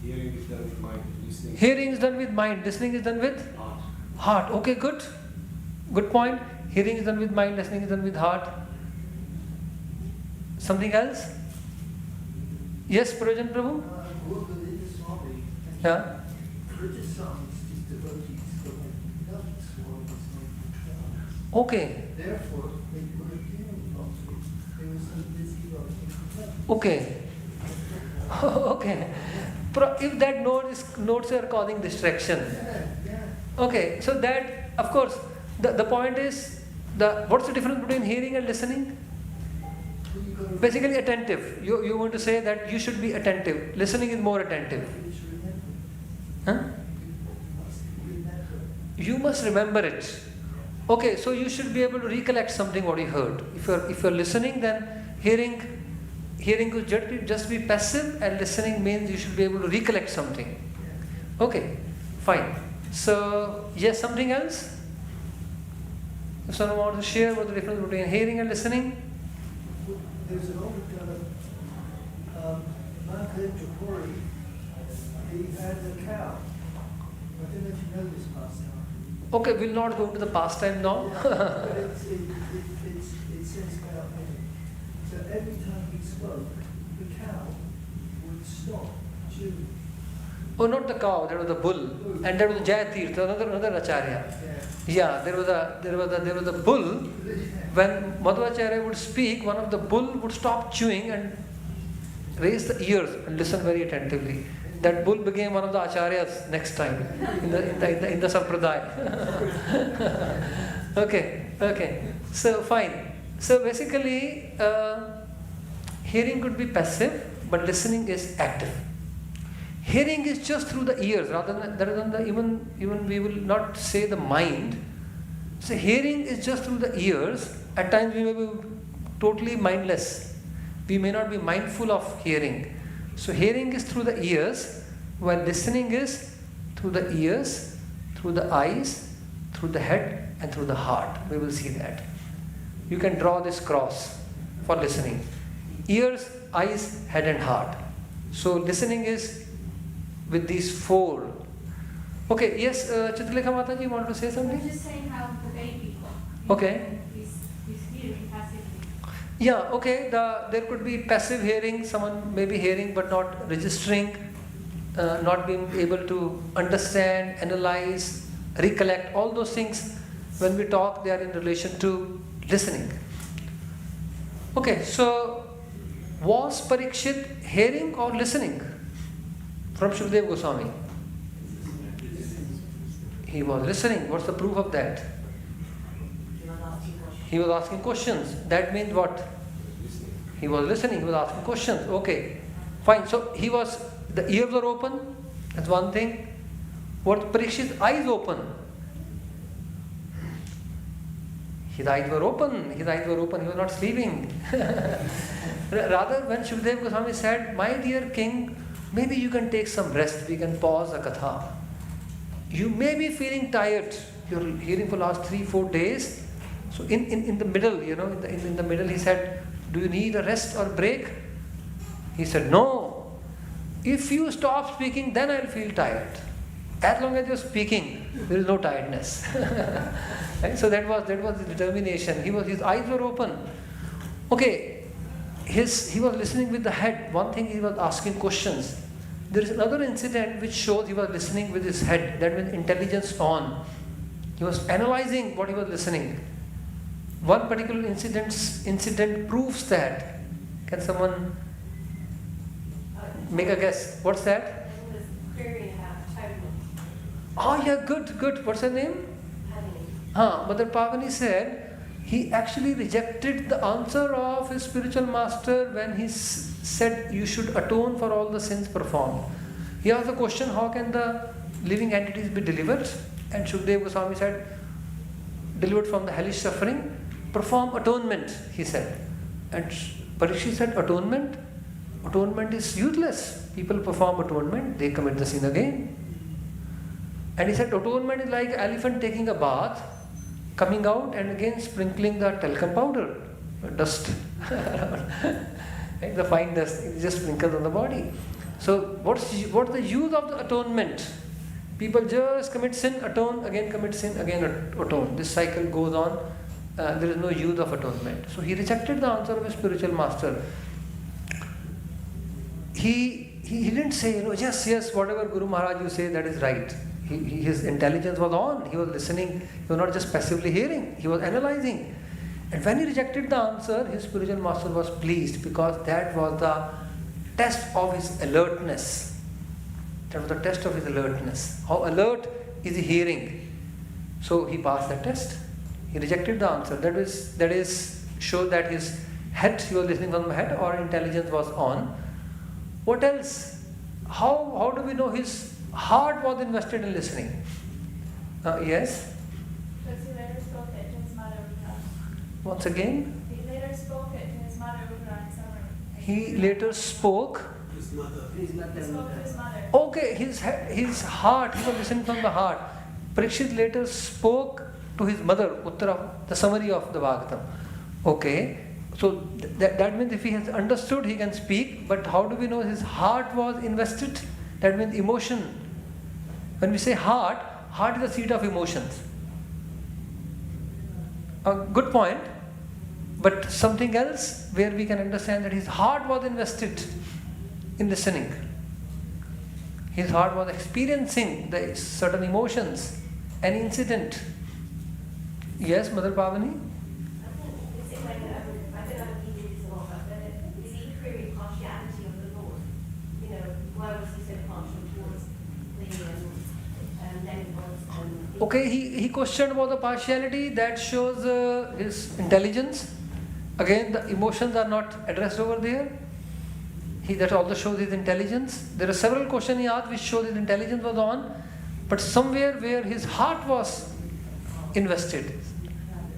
Hearing is done with mind. Hearing is done with mind. Listening is done with heart. Okay, good. Good point. Hearing is done with mind. Listening is done with heart. Something else? Yes, Prajan Prabhu? Yeah. Okay. Okay. Okay. If that notes are causing distraction. Okay, so that, of course, the point is, what's the difference between hearing and listening? Basically attentive. You want to say that you should be attentive. Listening is more attentive. Huh? You must remember it. Okay, so you should be able to recollect something what you heard. If you're listening, then hearing could just be passive, and listening means you should be able to recollect something. Okay, fine. So yes, something else? If someone wants to share what the difference between hearing and listening? There's an old Mankajapuri. He had a cow. I don't know if you know this pastime. Okay, we'll not go into the pastime now. But it says about him. So every time he spoke, the cow would stop chewing. Oh, not the cow. There was the bull, and there was Jayatirtha, another acharya. Yeah, there was a bull. When Madhvacharya would speak, one of the bull would stop chewing and raise the ears and listen very attentively. That bull became one of the acharyas next time in the sampradaya. Okay. So fine. So basically, hearing could be passive, but listening is active. Hearing is just through the ears, rather than even we will not say the mind. So hearing is just through the ears. At times we may be totally mindless. We may not be mindful of hearing. So hearing is through the ears, while listening is through the ears, through the eyes, through the head, and through the heart. We will see that. You can draw this cross for listening. Ears, eyes, head and heart. So listening is with these four. Okay, yes, Chitralekha Mataji, you want to say something? I'm just saying how the baby. Okay. Is hearing passively. Yeah, okay, there could be passive hearing, someone may be hearing but not registering, not being able to understand, analyze, recollect, all those things. When we talk, they are in relation to listening. Okay, so was Parikshit hearing or listening? From Shukdev Goswami. He was listening. What's the proof of that? He was asking questions. That means what? He was listening. He was asking questions. Okay, fine. So the ears were open. That's one thing. What Parikshit's eyes open? His eyes were open. He was not sleeping. Rather, when Shukdev Goswami said, "My dear king, maybe you can take some rest. We can pause the katha. You may be feeling tired. You're hearing for the last 3-4 days. So in the middle, in the middle, he said, do you need a rest or break? He said, no. If you stop speaking, then I'll feel tired. As long as you're speaking, there is no tiredness." Right? So that was the determination. His eyes were open. Okay, he was listening with the head. One thing, he was asking questions. There is another incident which shows he was listening with his head. That means intelligence on. He was analyzing what he was listening. One particular incident proves that. Can someone make a guess? What's that? Oh yeah, good. What's her name? Mother Pavani said he actually rejected the answer of his spiritual master when he said you should atone for all the sins performed. He asked the question, how can the living entities be delivered? And Shukdev Goswami said, delivered from the hellish suffering, perform atonement, he said. And Parikshit said, atonement? Atonement is useless. People perform atonement, they commit the sin again. And he said, atonement is like elephant taking a bath, coming out and again sprinkling the talcum powder, dust. The fine dust is just sprinkled on the body. So what's the use of the atonement? People just commit sin, atone, again commit sin, again atone. This cycle goes on there is no use of atonement. So he rejected the answer of his spiritual master. He didn't say, yes, whatever Guru Maharaj you say, that is right. His intelligence was on. He was listening. He was not just passively hearing. He was analyzing. And when he rejected the answer, his spiritual master was pleased, because that was the test of his alertness. That was the test of his alertness. How alert is he hearing? So he passed that test. He rejected the answer. That is shows that his head, he was listening from the head, or intelligence was on. What else? How do we know his heart was invested in listening? Yes? Because he later spoke it to his mother Rudra. Once again? He later spoke it to his mother Rudra in summary. He later spoke. His mother. He spoke to his mother. Okay, his heart, he was listening from the heart. Parikshit later spoke to his mother, Uttara, the summary of the Bhagavatam. Okay, so that means if he has understood, he can speak, but how do we know his heart was invested? That means emotion. When we say heart is the seat of emotions. A good point, but something else where we can understand that his heart was invested in listening. His heart was experiencing the certain emotions, an incident. Yes, Mother Pavani? Okay, he questioned about the partiality. That shows his intelligence. Again, the emotions are not addressed over there. That also shows his intelligence. There are several questions he asked which shows his intelligence was on, but somewhere where his heart was invested.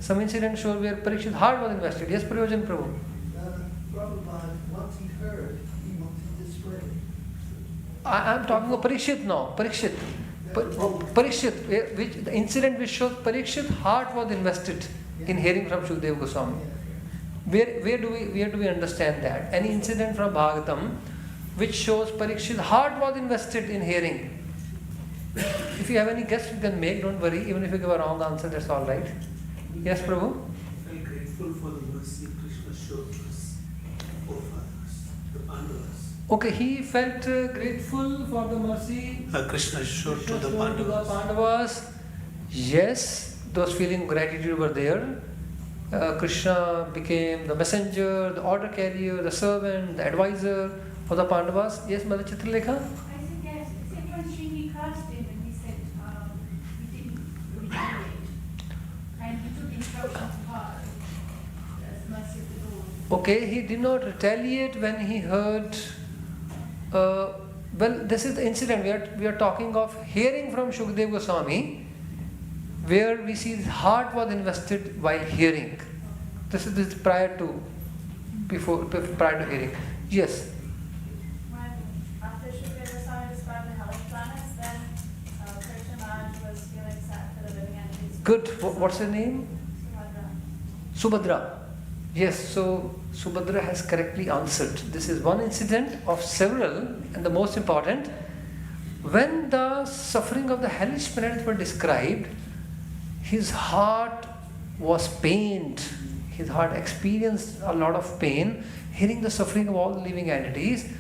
Some incident shows where Parikshit's heart was invested. Yes, Prayojan Prabhu. Prabhupada, once he heard, he wanted to spread it. I am talking of Parikshit now. Parikshit, which the incident which shows Parikshit's heart was invested in hearing from Shukadeva Goswami. Where do we understand that? Any incident from Bhagavatam which shows Parikshit's heart was invested in hearing. If you have any guess, you can make. Don't worry. Even if you give a wrong answer, that's all right. Yes, Prabhu. I felt grateful for the mercy Krishna showed to his forefathers, the Pandavas. Okay, he felt grateful for the mercy Krishna showed to the Pandavas. Yes, those feeling gratitude were there. Krishna became the messenger, the order carrier, the servant, the advisor for the Pandavas. Yes, Mother Chitralekha? I said yes. Except when Sringi cursed him and he said he didn't retaliate. And he took instruction to heart as mercy of the Lord. Okay, he did not retaliate when he heard. Well, this is the incident we are talking of hearing from Shukadeva Goswami, where we see his heart was invested while hearing. This is prior to hearing. Yes. When after Shukadeva Goswami described the hellish planets, then Krishna Maharaj was feeling sad for the living entities. Good. What's her name? Subhadra. Yes, so Subhadra has correctly answered. This is one incident of several, and the most important. When the suffering of the hellish planets were described, his heart was pained. His heart experienced a lot of pain hearing the suffering of all the living entities.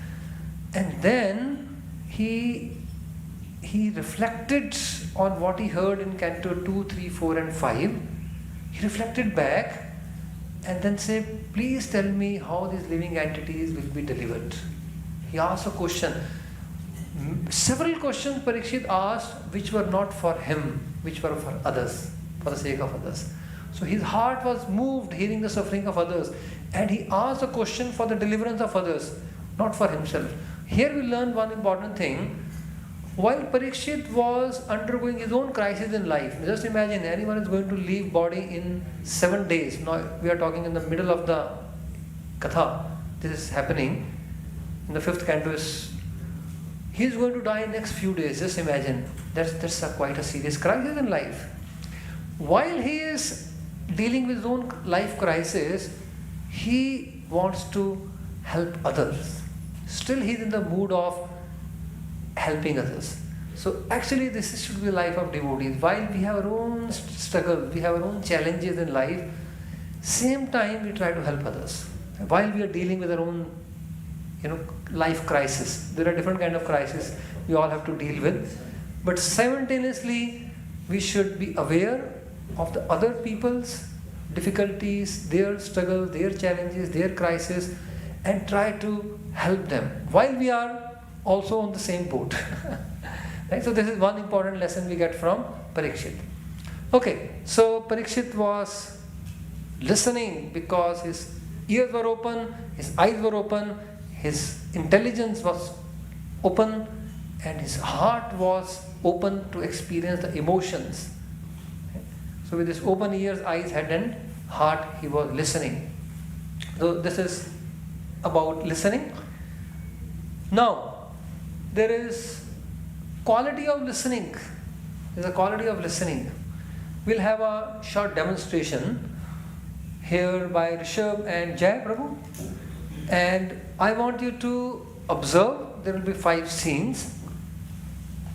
And then he reflected on what he heard in Canto 2, 3, 4 and 5. He reflected back and then said, please tell me how these living entities will be delivered. He asked a question. Several questions Parikshit asked which were not for him, which were for others, for the sake of others. So his heart was moved hearing the suffering of others, and he asked a question for the deliverance of others, not for himself. Here we learn one important thing. While Parikshit was undergoing his own crisis in life, just imagine anyone is going to leave body in 7 days. Now we are talking in the middle of the Katha. This is happening. In the 5th canto, he is going to die in next few days. Just imagine. That's quite a serious crisis in life. While he is dealing with his own life crisis, he wants to help others. Still he is in the mood of helping others. So actually this should be the life of devotees. While we have our own struggles, we have our own challenges in life, Same time we try to help others. While we are dealing with our own life crisis, there are different kind of crises we all have to deal with, but simultaneously we should be aware of the other people's difficulties, their struggle, their challenges, their crisis, and try to help them while we are also on the same boat. Right? So this is one important lesson we get from Parikshit. Okay, so Parikshit was listening because his ears were open, his eyes were open, his intelligence was open, and his heart was open to experience the emotions. So with his open ears, eyes, head and heart, he was listening. So this is about listening. Now, there is quality of listening. There is a quality of listening. We'll have a short demonstration here by Rishabh and Jai Prabhu. And I want you to observe, there will be 5 scenes,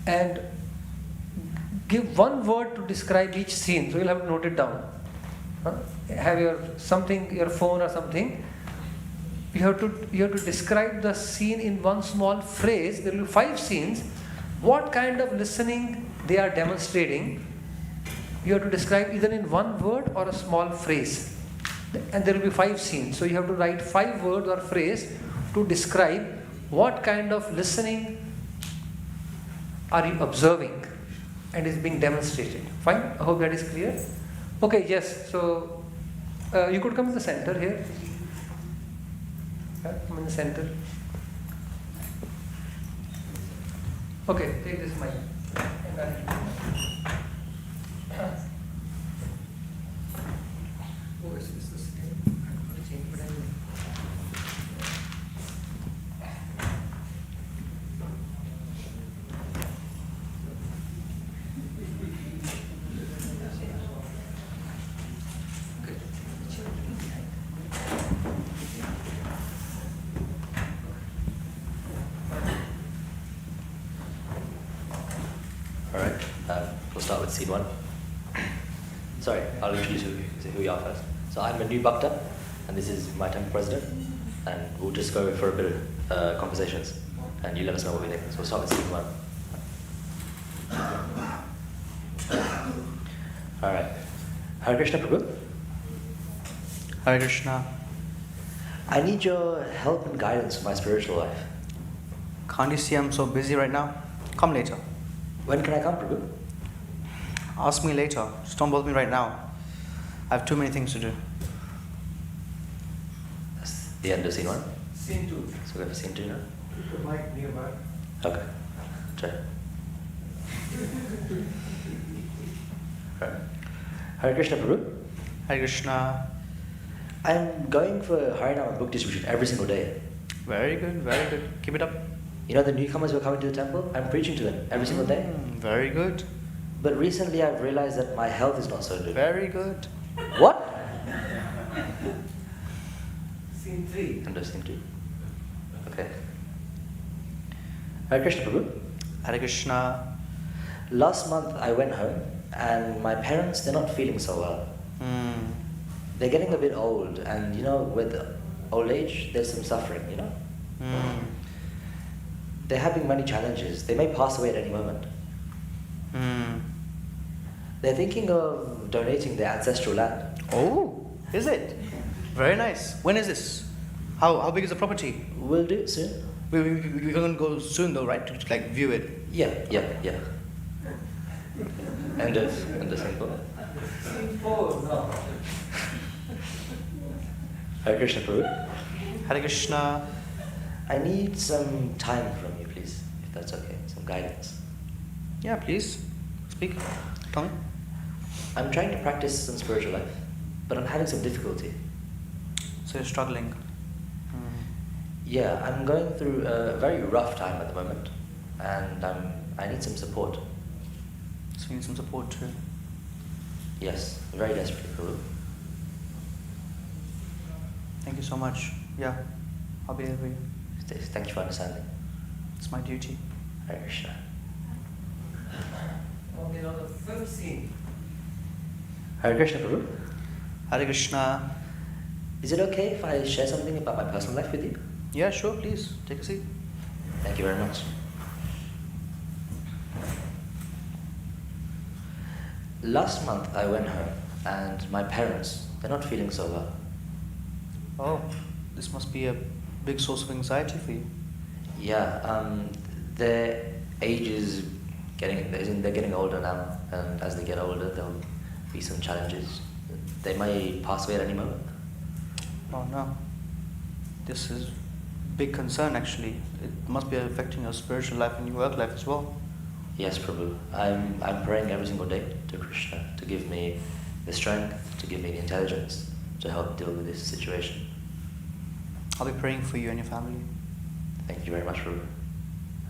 and give one word to describe each scene. So you'll have to note it down. Have your phone or something. You have to describe the scene in one small phrase. There will be 5 scenes. What kind of listening they are demonstrating, you have to describe either in one word or a small phrase. And there will be 5 scenes. So you have to write 5 words or phrase to describe what kind of listening are you observing and is being demonstrated. Fine? I hope that is clear. Okay, yes. So you could come to the center here. Come in the center. Okay, take this mic. Oh, is this the same? I'm going to change, but anyway. We'll start with scene 1. Sorry, I'll introduce who we are first. So I'm a new Bhakta, and this is my temple president, and we'll just go for a bit of conversations, and you let us know what we think. So we'll start with scene 1. Alright. Hare Krishna Prabhu. Hare Krishna. I need your help and guidance for my spiritual life. Can't you see I'm so busy right now? Come later. When can I come, Prabhu? Ask me later. Just don't bother me right now. I have too many things to do. That's the end of scene 1? Scene 2. So we go for scene 2 now? Put the mic nearby. Okay. Try. Right. Hare Krishna Prabhu. Hare Krishna. I'm going for Harinama book distribution every single day. Very good, very good. Keep it up. You know the newcomers who are coming to the temple? I'm preaching to them every single day. Very good. But recently I've realized that my health is not so good. Very good. What? Scene 3. End of scene 2. Okay. Hare Krishna Prabhu. Hare Krishna. Last month I went home and my parents, they're not feeling so well. They're getting a bit old, and with old age there's some suffering, They're having many challenges. They may pass away at any moment. They're thinking of donating their ancestral land. Oh, is it? Very nice. When is this? How big is the property? We'll do it soon. We're going to go soon though, right? To view it. Yeah. End of simple. Scene 4 now. Hare Krishna Prabhu. Hare Krishna. I need some time from you, please, if that's okay. Some guidance. Yeah, please. Speak. Tell me. I'm trying to practice some spiritual life, but I'm having some difficulty. So you're struggling. Yeah, I'm going through a very rough time at the moment, and I need some support. So you need some support too. Yes, very desperately, Prabhu. Thank you so much. Yeah, I'll be there for you. Thank you for understanding. It's my duty. Hare Krishna. Okay, now the 5th scene. Hare Krishna Prabhu. Hare Krishna. Is it okay if I share something about my personal life with you? Yeah, sure, please. Take a seat. Thank you very much. Last month I went home and my parents, they're not feeling so well. Oh, this must be a big source of anxiety for you. Yeah, their age is they're getting older now, and as they get older there'll be some challenges. They may pass away at any moment. Oh no. This is big concern actually. It must be affecting your spiritual life and your work life as well. Yes, Prabhu. I'm praying every single day to Krishna to give me the strength, to give me the intelligence to help deal with this situation. I'll be praying for you and your family. Thank you very much, Prabhu.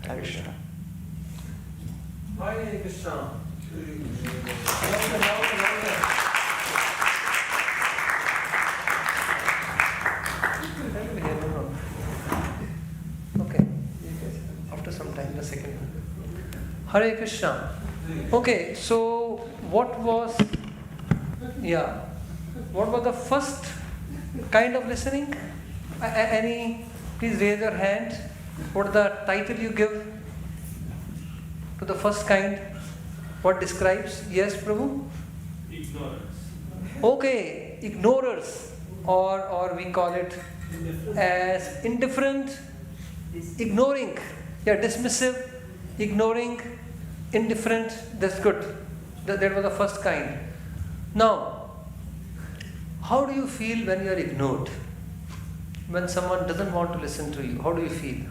Hare Krishna. Hare Krishna. Okay. After some time, the second one. Hare Krishna. Okay, so what was the first kind of listening? Any? Please raise your hand. What is the title you give to the first kind? What describes? Yes, Prabhu? Ignorance. Okay, ignorers, or we call it as indifferent, ignoring. Yeah, dismissive, ignoring, indifferent. That's good. That was the first kind. Now, how do you feel when you are ignored? When someone doesn't want to listen to you, how do you feel?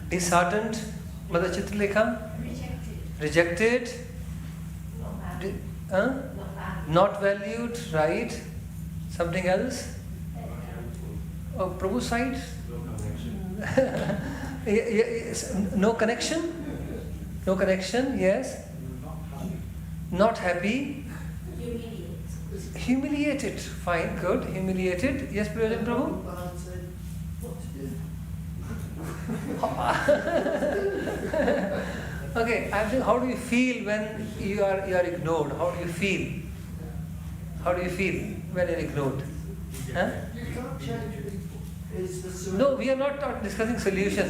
Disheartened. Mother Chitralekha? Rejected. Not valued, right? Something else? Oh, Prabhu's side? No connection? No connection, yes. Not happy. Humiliated. Fine, good. Humiliated. Yes, Prabhu? Okay, I'm saying, how do you feel when you are ignored? How do you feel? How do you feel when you're ignored? Huh? No, we are not discussing solution.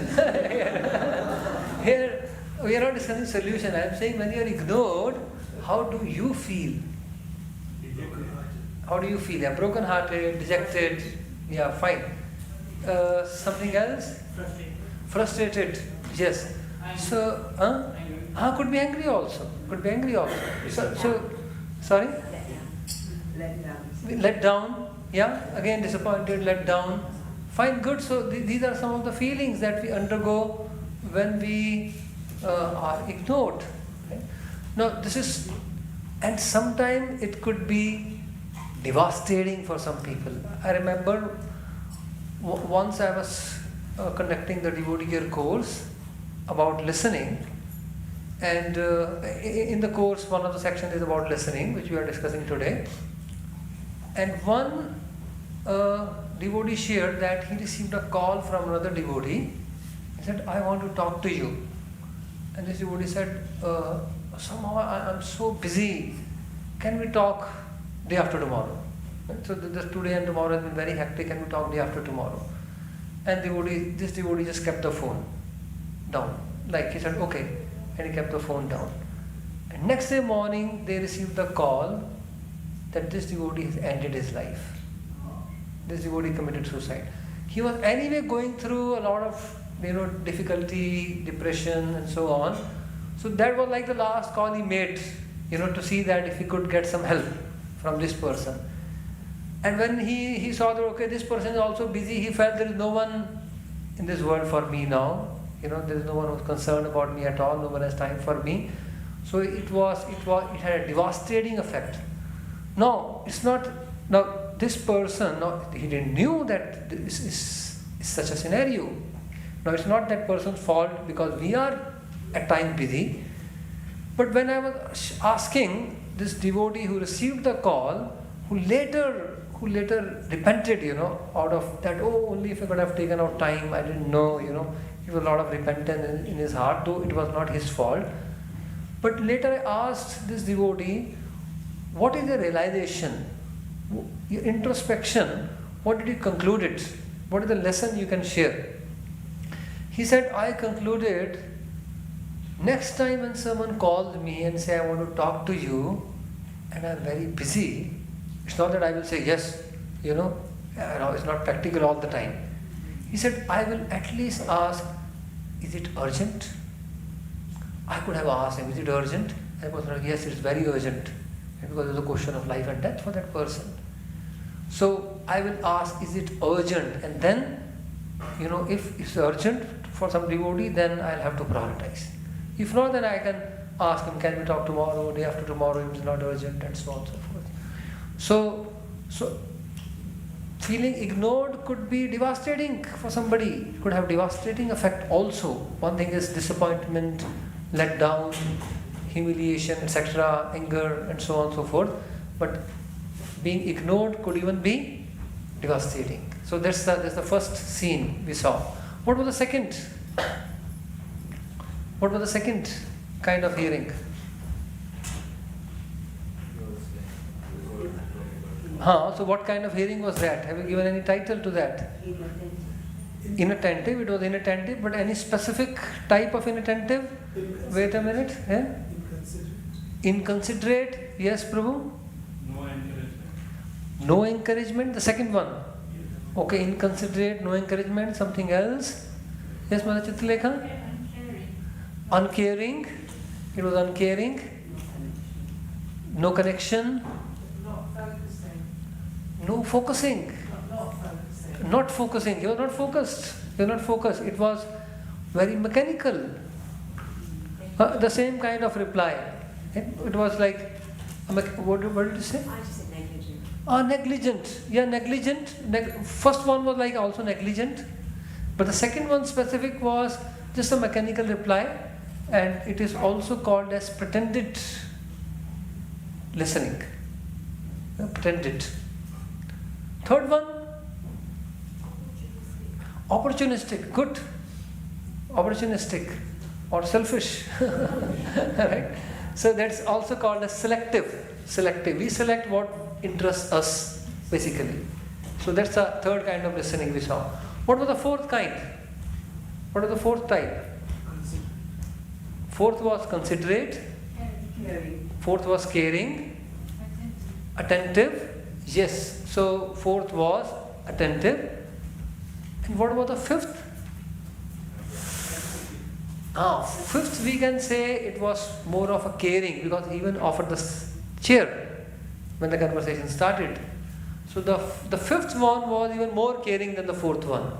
Here, we are not discussing solution. I'm saying when you are ignored, how do you feel? How do you feel? Yeah, broken-hearted, dejected. Yeah, fine. Something else? Frustrated. Yes. So, could be angry also. Could be angry also. So sorry? Let down. Yeah, again disappointed, let down. Fine, good. So these are some of the feelings that we undergo when we are ignored. Right? Now this is, and sometimes it could be devastating for some people. I remember once I was conducting the devotee care course about listening, and in the course one of the sections is about listening, which we are discussing today. And one devotee shared that he received a call from another devotee. He said, I want to talk to you. And this devotee said, somehow I'm so busy. Can we talk day after tomorrow? Right? So this today and tomorrow has been very hectic. Can we talk day after tomorrow? And this devotee just kept the phone down. Like he said, okay. And he kept the phone down. And next day morning, they received the call that this devotee has ended his life. This devotee committed suicide. He was anyway going through a lot of difficulty, depression and so on. So that was like the last call he made, to see that if he could get some help from this person. And when he saw that, okay, this person is also busy, he felt there is no one in this world for me now. There is no one who's concerned about me at all, no one has time for me. So it had a devastating effect. No, it's not. Now this person, he didn't knew that this is such a scenario. Now it's not that person's fault because we are at times busy. But when I was asking this devotee who received the call, who later repented, out of that, only if I could have taken out time, I didn't know, He was a lot of repentance in his heart, though it was not his fault. But later I asked this devotee, what is the realization? Your introspection, what did you conclude it? What is the lesson you can share? He said, I concluded, next time when someone calls me and say, I want to talk to you, and I'm very busy, it's not that I will say yes, it's not practical all the time. He said, I will at least ask, is it urgent? I could have asked him, is it urgent? And the person said, yes, it's very urgent. And because it's a question of life and death for that person. So I will ask, is it urgent? And then, if it's urgent for some devotee, then I'll have to prioritize. If not, then I can ask him, can we talk tomorrow, day after tomorrow, if it's not urgent, and so on and so forth. So feeling ignored could be devastating for somebody. It could have devastating effect also. One thing is disappointment, letdown, humiliation, etc., anger, and so on and so forth. But being ignored could even be devastating. So that's the first scene we saw. What was the second? What was the second kind of hearing? So what kind of hearing was that? Have you given any title to that? Inattentive. It was inattentive, but any specific type of inattentive? Wait a minute. Yeah? Inconsiderate. Yes, Prabhu? No encouragement. No encouragement. The second one. Okay, inconsiderate, no encouragement. Something else? Yes, Mother Chitralekha? Uncaring. It was uncaring. No connection. No focusing. Not focusing. You are not focused. You are not focused. It was very mechanical. The same kind of reply. It was like, what did you say? I just said negligent. Negligent. Yeah, negligent. First one was like also negligent. But the second one specific was just a mechanical reply. And it is also called as pretended listening. Pretended. Third one, opportunistic, good, opportunistic or selfish, right? So that's also called as selective. Selective. We select what interests us, basically. So that's the third kind of listening we saw. What was the fourth kind? What was the fourth type? Fourth was considerate. Fourth was caring. Attentive. Yes. So fourth was attentive. And what about the fifth? Fifth we can say it was more of a caring, because he even offered the chair when the conversation started. So the fifth one was even more caring than the fourth one.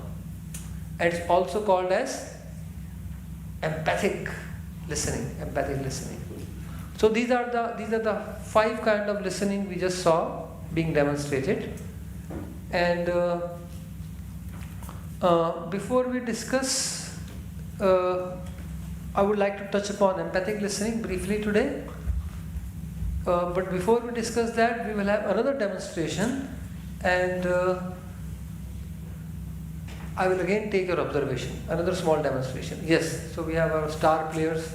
And it's also called as empathic listening. Empathic listening. So these are the five kind of listening we just saw being demonstrated. And before we discuss, I would like to touch upon empathic listening briefly today. But before we discuss that, we will have another demonstration, and I will again take your observation. Another small demonstration. Yes, so we have our star players.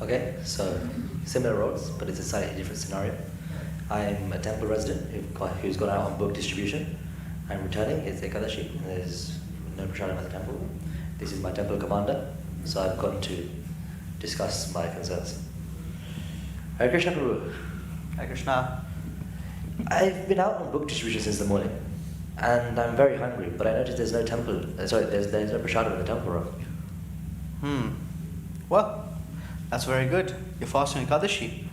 Okay, so similar roles, but it's a slightly different scenario. I'm a temple resident who's gone out on book distribution. I'm returning, it's Ekadashi, and there's no prasadam at the temple. This is my temple commander, so I've gone to discuss my concerns. Hare Krishna Prabhu. Hare Krishna. I've been out on book distribution since the morning, and I'm very hungry, but I noticed there's no temple, there's no prasadam in the temple room. Well, that's very good. You're fasting Ekadashi.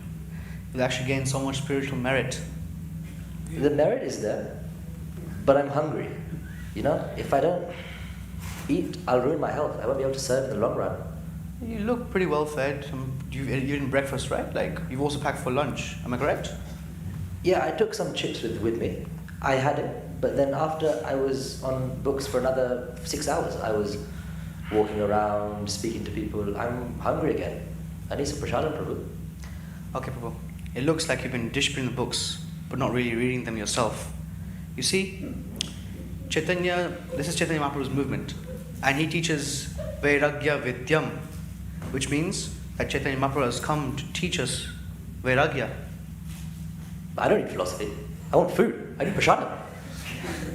You'll actually gain so much spiritual merit. The merit is there, but I'm hungry. If I don't eat, I'll ruin my health. I won't be able to serve in the long run. You look pretty well fed. You've eaten breakfast, right? Like, you've also packed for lunch. Am I correct? Yeah, I took some chips with me. I had it, but then after I was on books for another 6 hours. I was walking around, speaking to people. I'm hungry again. I need some prasadam, Prabhu. Okay, Prabhu. It looks like you've been distributing the books, but not really reading them yourself. You see, Chaitanya, this is Chaitanya Mahaprabhu's movement, and he teaches Vairagya Vidyam, which means that Chaitanya Mahaprabhu has come to teach us Vairagya. I don't need philosophy. I want food. I need prasadam.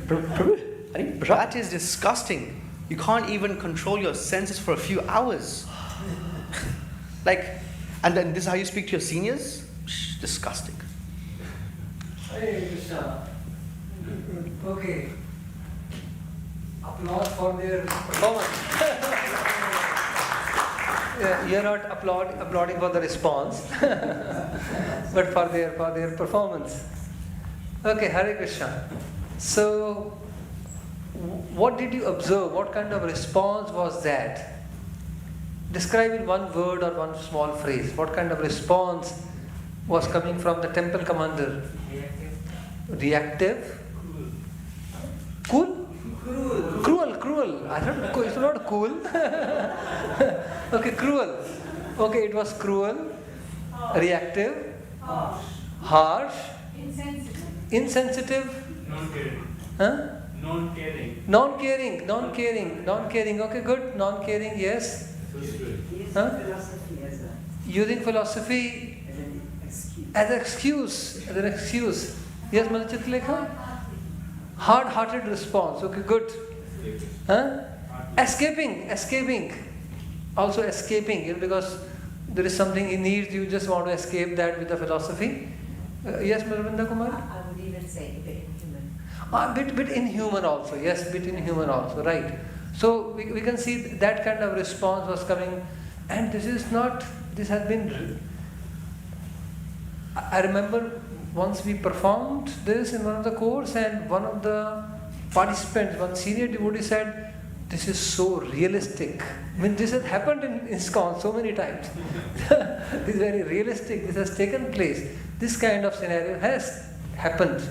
Prabhu, I need prasadam. That is disgusting. You can't even control your senses for a few hours. And then this is how you speak to your seniors? Disgusting. Hare Krishna. Okay. Applause for their performance. Yeah, you're not applauding for the response, but for their performance. Okay, Hare Krishna. So, what did you observe? What kind of response was that? Describe in one word or one small phrase. What kind of response was coming from the temple commander? Reactive? Cool? Cruel. I don't know. It's not cool. Okay, cruel. Okay, it was cruel, reactive, harsh, insensitive. Non-caring. Huh? Non-caring. Non-caring. Okay, good. Non-caring, yes. Huh? Using philosophy as an excuse. Yes, Malachitlekha? Hard-hearted response. Okay, good. Huh? Escaping. Also escaping, because there is something he needs, you just want to escape that with the philosophy. Yes, Maravinda Kumar? I would even say a bit inhuman. Bit inhuman also. Yes, bit inhuman also. Right. So we can see that kind of response was coming, and this has been. I remember once we performed this in one of the course, and one of the participants, one senior devotee said, "This is so realistic." I mean, this has happened in ISKCON so many times. This is very realistic. This has taken place. This kind of scenario has happened.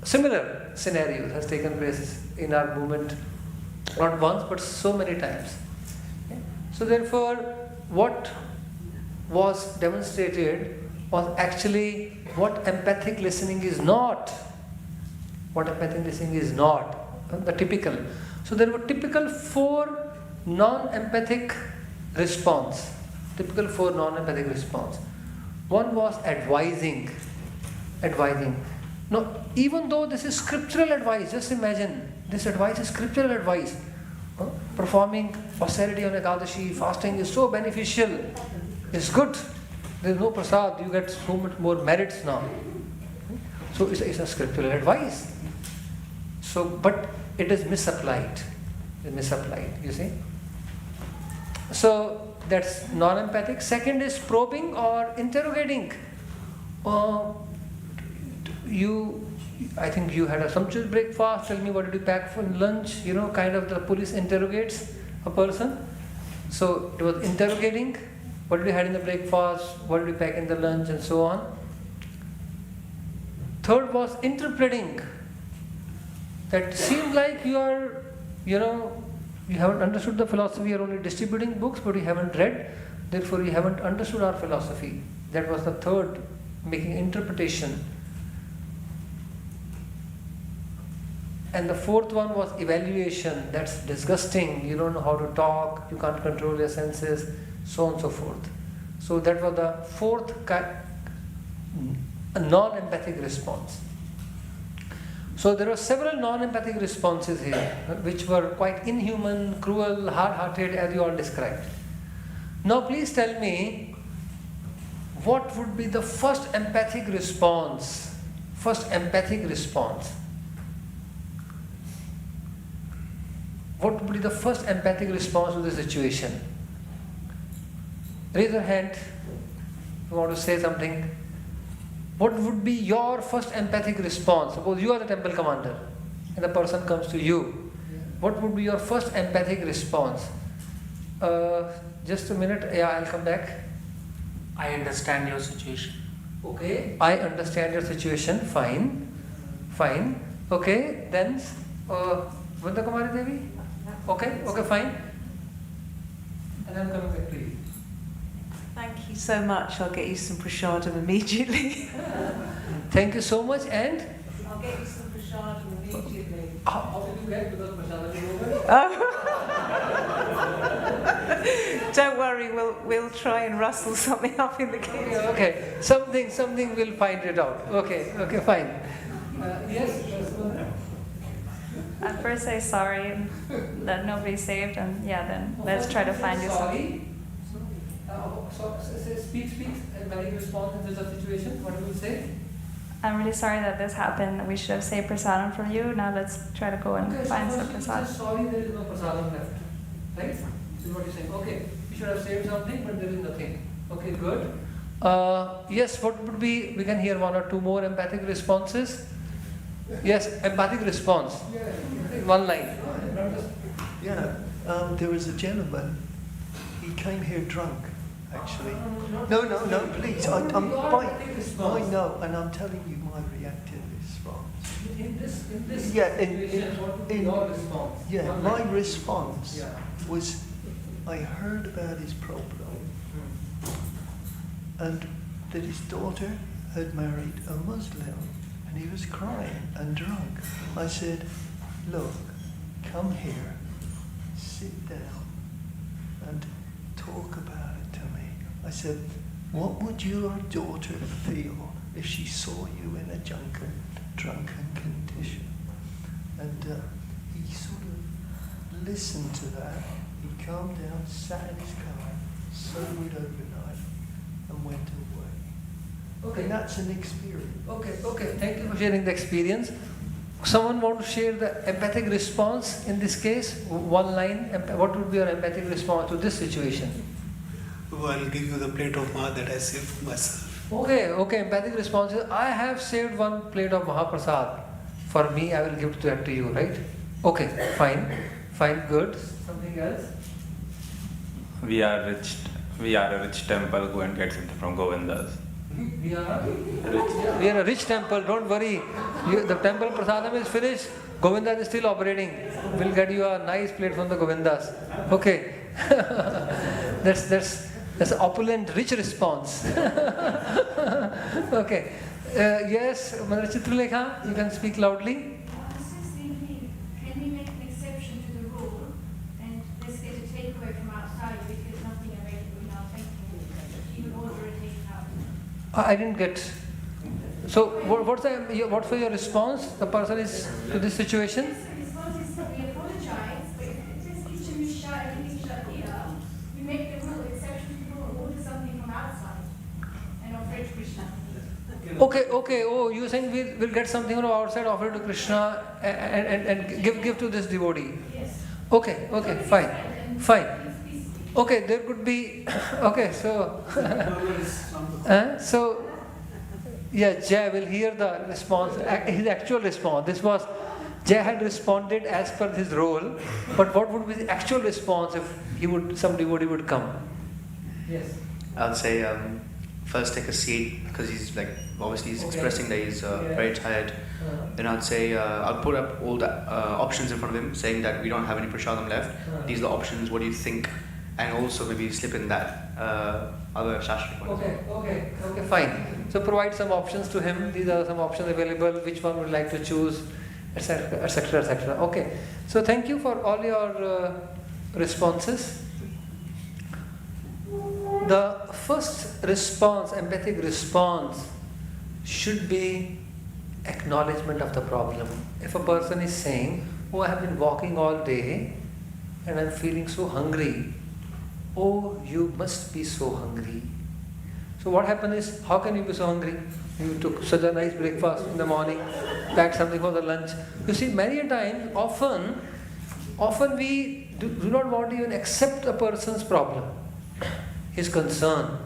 Similar scenarios has taken place in our movement, not once but so many times. Okay? So therefore, what was demonstrated was actually what empathic listening is not. What empathic listening is not. The typical. So there were typical 4 non-empathic response. One was advising. Now, even though this is scriptural advice, just imagine, this advice is scriptural advice. Performing austerity on Ekadashi, fasting is so beneficial. It's good. There is no prasad, you get so much more merits now. So it's a scriptural advice. So, but it is misapplied. You see. So that's non-empathic. Second is probing or interrogating. I think you had a sumptuous breakfast. Tell me, what did you pack for lunch? Kind of the police interrogates a person. So it was interrogating. What did you had in the breakfast? What did you pack in the lunch, and so on. Third was interpreting. That seems like you are, you haven't understood the philosophy. You're only distributing books, but you haven't read. Therefore, you haven't understood our philosophy. That was the third, making interpretation. And the fourth one was evaluation. That's disgusting. You don't know how to talk. You can't control your senses, so on and so forth. So that was the fourth non-empathic response. So there were several non-empathic responses here, which were quite inhuman, cruel, hard-hearted, as you all described. Now please tell me, what would be the first empathic response? What would be the first empathic response to the situation? Raise your hand if you want to say something. What would be your first empathic response? Suppose you are the temple commander and the person comes to you. What would be your first empathic response? just a minute. Yeah, I'll come back. I understand your situation. Okay, I understand your situation. Fine. Fine. Okay, then Vrinda Kumari Devi? Okay, fine. And I'm coming back to you. Thank you so much. I'll get you some prasadam immediately. Thank you so much, and I'll get you some prasadam immediately. how did you get? Because prasadam is over? Don't worry, we'll try and rustle something up in the kitchen. Okay. Something we'll find it out. Okay, fine. Yes? At first say sorry that nobody's saved, and then let's try to find you something. Speak, and when you respond in this situation, what do you say? I'm really sorry that this happened. We should have saved prasadam for you. Now let's try to go and find some prasadam. Sorry, there is no prasadam left. Right? This is what you're saying. Okay, you should have saved something, but there is nothing. Okay, good. Yes, what would be, we can hear one or two more empathic responses. Yes, empathic response. One line. Yeah, there was a gentleman, he came here drunk, actually. No, please, I know, and I'm telling you my reactive response. In this Yeah, what would be your response? Yeah, my response was, I heard about his problem, and that his daughter had married a Muslim, and he was crying and drunk. I said, look, come here, sit down, and talk about it to me. I said, what would your daughter feel if she saw you in a drunken condition? And he sort of listened to that. He calmed down, sat in his car, sobered overnight, and went away. Okay, and that's an experience. Okay. Thank you for sharing the experience. Someone want to share the empathic response in this case? One line. What would be your empathic response to this situation? Well, I'll give you the plate of Maha that I saved myself. Okay. Empathic response is, I have saved one plate of Mahaprasad. For me, I will give that to you, right? Okay, fine, good. Something else? We are a rich temple. Go and get something from Govindas. We are a rich temple. Don't worry. The temple prasadam is finished. Govindas is still operating. We'll get you a nice plate from the Govindas. Okay. That's an opulent, rich response. Okay. Yes, Mother Chitralekha, you can speak loudly. I was just thinking, can we make an exception to the rule and let's get a takeaway from outside because nothing available in our temple? You would order a takeout. I didn't get. So what's your response? The person is to this situation. The response is we apologize, but if this kitchen is shut, everything's shut here, we make the rule exception to the rule, order something from outside and offer it to Krishna. Okay. Oh, you're saying we'll get something from outside, offer it to Krishna, and give to this devotee. Yes. Okay, fine. Okay, there could be. Okay, so. Jay will hear the response, his actual response. This was, Jay had responded as per his role, but what would be the actual response if some devotee would come? Yes. I'd say first take a seat because he's obviously he's expressing that he's very tired. Then I'd say I'll put up all the options in front of him, saying that we don't have any prasadam left. These are the options. What do you think? And also maybe slip in that other shastra point. Okay, fine. So provide some options to him. These are some options available. Which one would like to choose, etc., etc. Okay. So thank you for all your responses. The first response, empathic response, should be acknowledgement of the problem. If a person is saying, oh, I have been walking all day and I'm feeling so hungry. Oh, you must be so hungry. So what happened is, how can you be so hungry? You took such a nice breakfast in the morning, packed something for the lunch. You see, many a time, often we do not want to even accept a person's problem, his concern.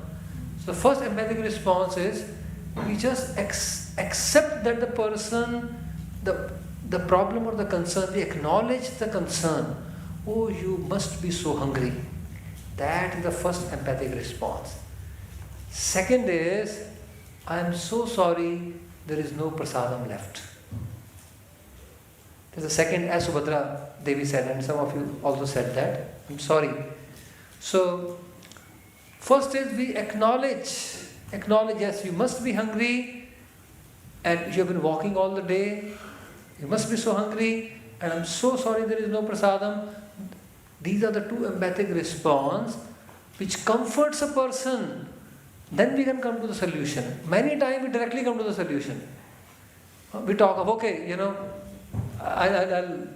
So the first empathic response is, we just accept that the person, the problem or the concern, we acknowledge the concern. Oh, you must be so hungry. That is the first empathic response. Second is, I am so sorry, there is no prasadam left. There's a second, as Subhadra Devi said, and some of you also said that. I'm sorry. So, first is we acknowledge, yes, you must be hungry, and you have been walking all the day, you must be so hungry, and I'm so sorry there is no prasadam. These are the two empathic response which comforts a person. Then we can come to the solution. Many times we directly come to the solution. We talk of, okay, I'll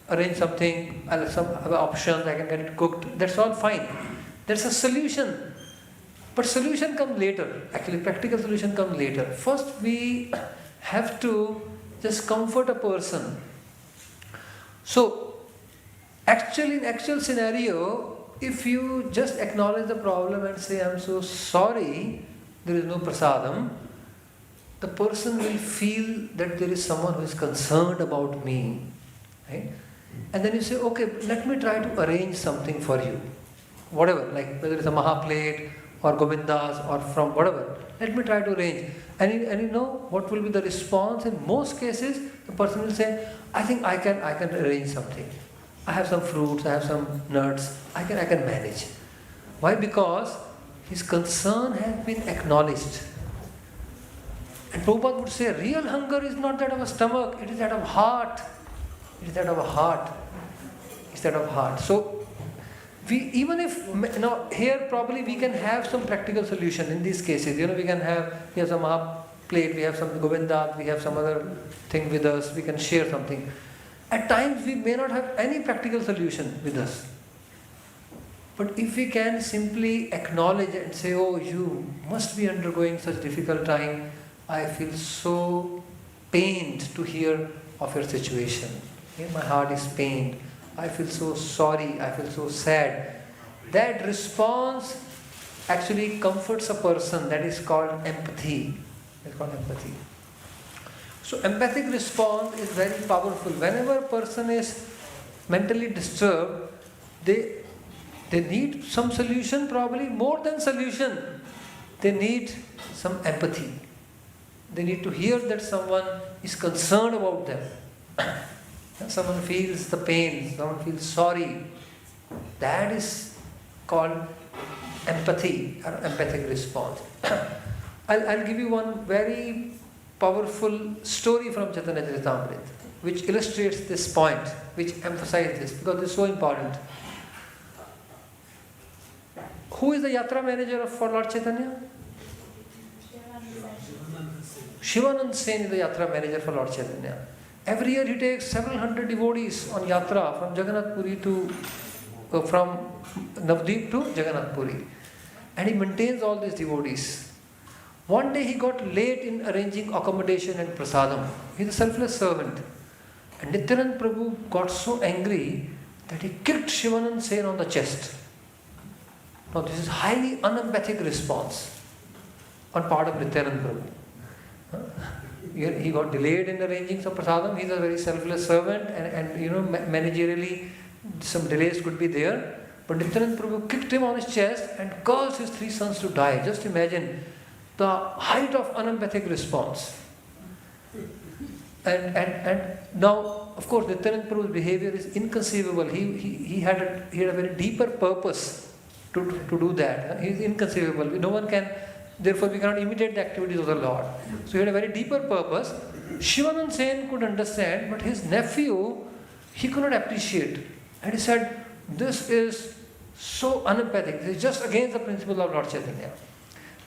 arrange something, I'll have options, I can get it cooked. That's all fine. There's a solution. But solution comes later. Actually, practical solution comes later. First, we have to just comfort a person. So, actually, in actual scenario, if you just acknowledge the problem and say, I'm so sorry, there is no prasadam, the person will feel that there is someone who is concerned about me. Right? And then you say, okay, let me try to arrange something for you. Whatever, like whether it's a Mahaplate or Govindas or from whatever, let me try to arrange. And you know what will be the response? In most cases, the person will say, I think I can arrange something. I have some fruits, I have some nuts, I can manage. Why? Because his concern has been acknowledged. And Prabhupada would say, real hunger is not that of a stomach, it is that of heart. It is that of a heart. It's that of heart. So, even if, here probably we can have some practical solution in these cases. We have some plate, we have some Govinda, we have some other thing with us, we can share something. At times we may not have any practical solution with us. But if we can simply acknowledge and say, oh, you must be undergoing such difficult time, I feel so pained to hear of your situation. My heart is pained. I feel so sorry. I feel so sad. That response actually comforts a person. That is called empathy. It's called empathy. So empathic response is very powerful. Whenever a person is mentally disturbed, they need some solution, probably more than solution. They need some empathy. They need to hear that someone is concerned about them. Someone feels the pain, someone feels sorry. That is called empathy or empathic response. I'll give you one very powerful story from Chaitanya Charitamrita, which illustrates this point, which emphasizes this, because it's so important. Who is the yatra manager for Lord Chaitanya? Shivanand Sen is the yatra manager for Lord Chaitanya. Every year he takes several hundred devotees on yatra from Jagannath Puri from Navdeep to Jagannath Puri. And he maintains all these devotees. One day he got late in arranging accommodation and prasadam. He's a selfless servant. And Nityanand Prabhu got so angry that he kicked Shivanand Sen on the chest. Now this is highly unempathic response on part of Nityanand Prabhu. He got delayed in arranging some prasadam. He's a very selfless servant, and managerially some delays could be there. But Nityanand Prabhu kicked him on his chest and caused his three sons to die. Just imagine the height of unempathic response. And now, of course, Nityanand Prabhu's behavior is inconceivable. He had a very deeper purpose to do that. He is inconceivable. No one can. Therefore, we cannot imitate the activities of the Lord. So he had a very deeper purpose. Shivanand Sen could understand, but his nephew, he could not appreciate. And he said, this is so unempathic. This is just against the principle of Lord Chaitanya.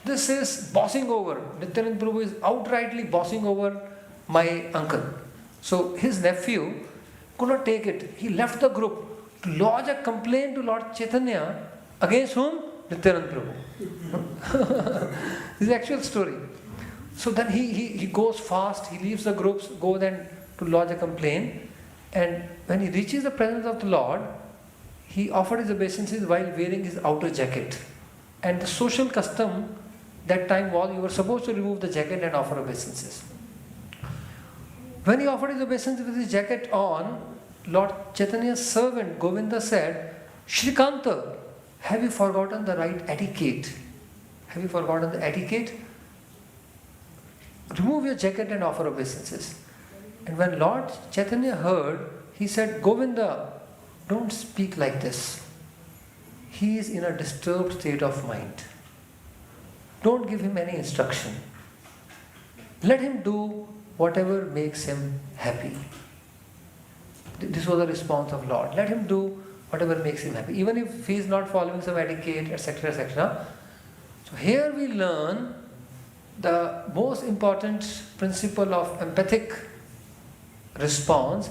This is bossing over. Nityanand Prabhu is outrightly bossing over my uncle. So his nephew could not take it. He left the group to lodge a complaint to Lord Chaitanya against whom? Nityanand Prabhu. This is the actual story. So then he goes fast, he leaves the groups, goes then to lodge a complaint, and when he reaches the presence of the Lord, he offered his obeisances while wearing his outer jacket. And the social custom that time was you were supposed to remove the jacket and offer obeisances. When he offered his obeisances with his jacket on, Lord Chaitanya's servant Govinda said, Shrikanta, have you forgotten the right etiquette? Have you forgotten the etiquette? Remove your jacket and offer obeisances. And when Lord Chaitanya heard, he said, Govinda, don't speak like this. He is in a disturbed state of mind. Don't give him any instruction. Let him do whatever makes him happy. This was the response of Lord. Let him do whatever makes him happy, even if he is not following some etiquette, etc., etc. So here we learn the most important principle of empathic response,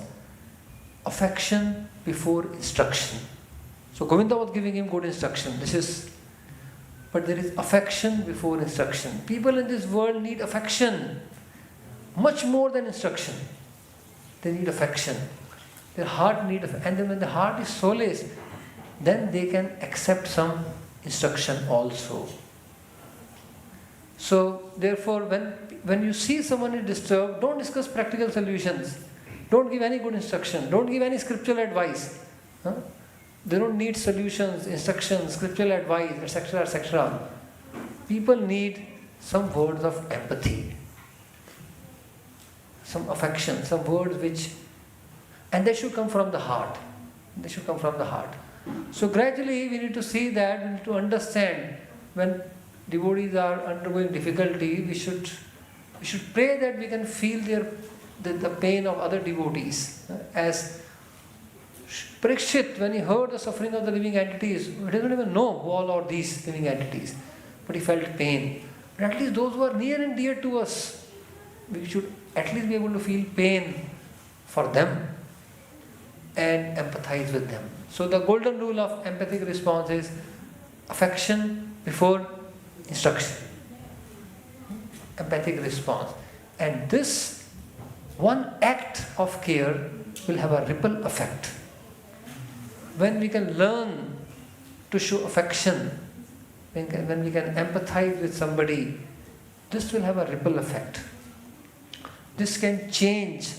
affection before instruction. So Govinda was giving him good instruction. But there is affection before instruction. People in this world need affection much more than instruction. They need affection. Their heart needs affection. And then when the heart is solaced, then they can accept some instruction also. So therefore, when you see someone is disturbed, don't discuss practical solutions. Don't give any good instruction. Don't give any scriptural advice. They don't need solutions, instructions, scriptural advice, etc., etc. People need some words of empathy, some affection, some words which, and they should come from the heart. They should come from the heart. So gradually we need to see that, we need to understand when devotees are undergoing difficulty, we should pray that we can feel the pain of other devotees. As Parikshit, when he heard the suffering of the living entities, he doesn't even know who all are these living entities, but he felt pain. But at least those who are near and dear to us, we should at least be able to feel pain for them and empathize with them. So the golden rule of empathic response is affection before instruction. Empathic response. And this one act of care will have a ripple effect. When we can learn to show affection, when we can empathize with somebody, this will have a ripple effect. This can change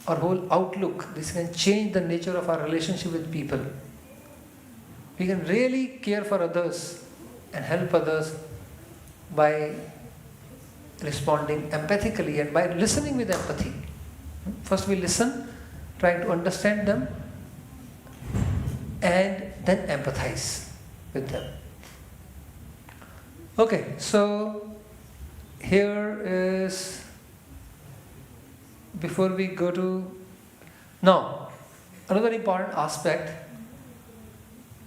our whole outlook. This can change the nature of our relationship with people. We can really care for others and help others by responding empathically and by listening with empathy. First we listen, trying to understand them, and then empathize with them. Okay, so here is, before we go to, now, another important aspect,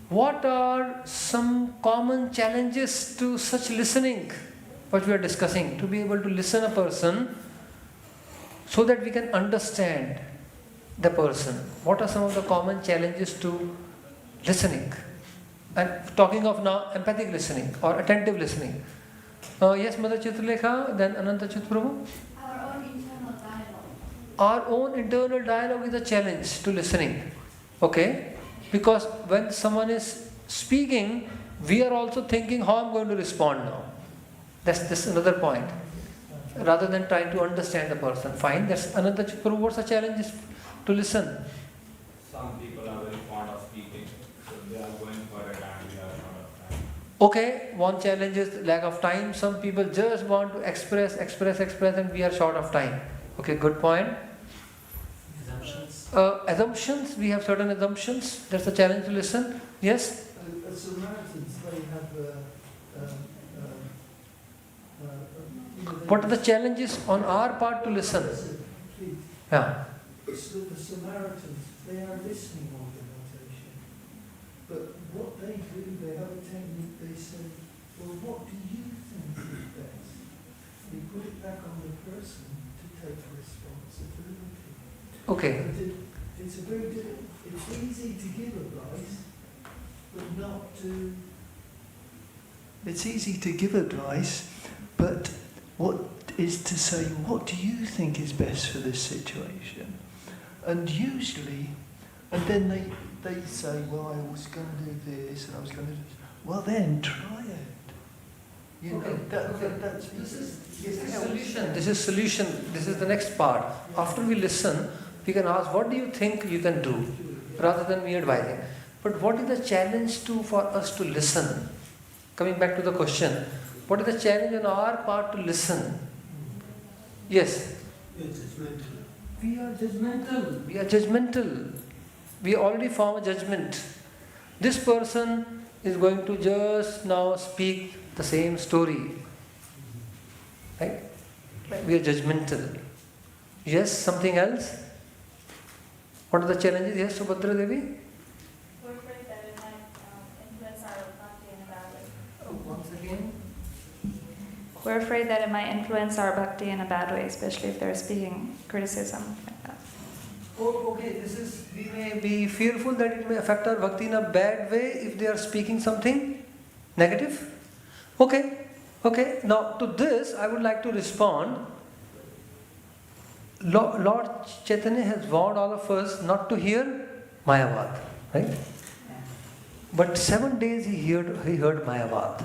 what are some common challenges to such listening, what we are discussing, to be able to listen a person so that we can understand the person? What are some of the common challenges to listening? And talking of now empathic listening or attentive listening. Yes, Mother Chitralekha, then Ananta Chitprabhu? Our own internal dialogue. Our own internal dialogue is a challenge to listening. Okay? Because when someone is speaking, we are also thinking how I'm going to respond now. That's another point. Rather than trying to understand the person. Fine, that's another Chitprabhu. What's the challenge is to listen? Some people are very fond of speaking, so they are going for it and we are short of time. Okay, one challenge is lack of time. Some people just want to express and we are short of time. Okay, good point. Assumptions, we have certain assumptions. That's a challenge to listen. Yes? Samaritans, they have what are the challenges on our part to listen? Yeah. So the Samaritans, they are a listening organisation. But what they do, they have a technique, they say, well, what do you think is best? We put it back on the person to take responsibility. Okay. It's a very difficult, it's easy to give advice, but not to... It's easy to give advice, but what is to say, what do you think is best for this situation? And usually, and then they say, well, I was going to do this, and I was going to do this. Well, then, try it. You know, that's... This is solution. This is solution. This is the next part. After we listen, we can ask, what do you think you can do? Rather than me advising. But what is the challenge for us to listen? Coming back to the question, what is the challenge on our part to listen? Yes? We are judgmental. We are judgmental. We already form a judgment. This person is going to just now speak the same story. Right? We are judgmental. Yes, something else? What are the challenges? Yes, Subhadra Devi? We're afraid that it might influence our bhakti in a bad way. Once again? We're afraid that it might influence our bhakti in a bad way, especially if they're speaking criticism like that. Oh, okay, we may be fearful that it may affect our bhakti in a bad way if they are speaking something negative. Okay. Now to this I would like to respond. Lord Chaitanya has warned all of us not to hear Mayavad, right? But 7 days he heard Mayavad.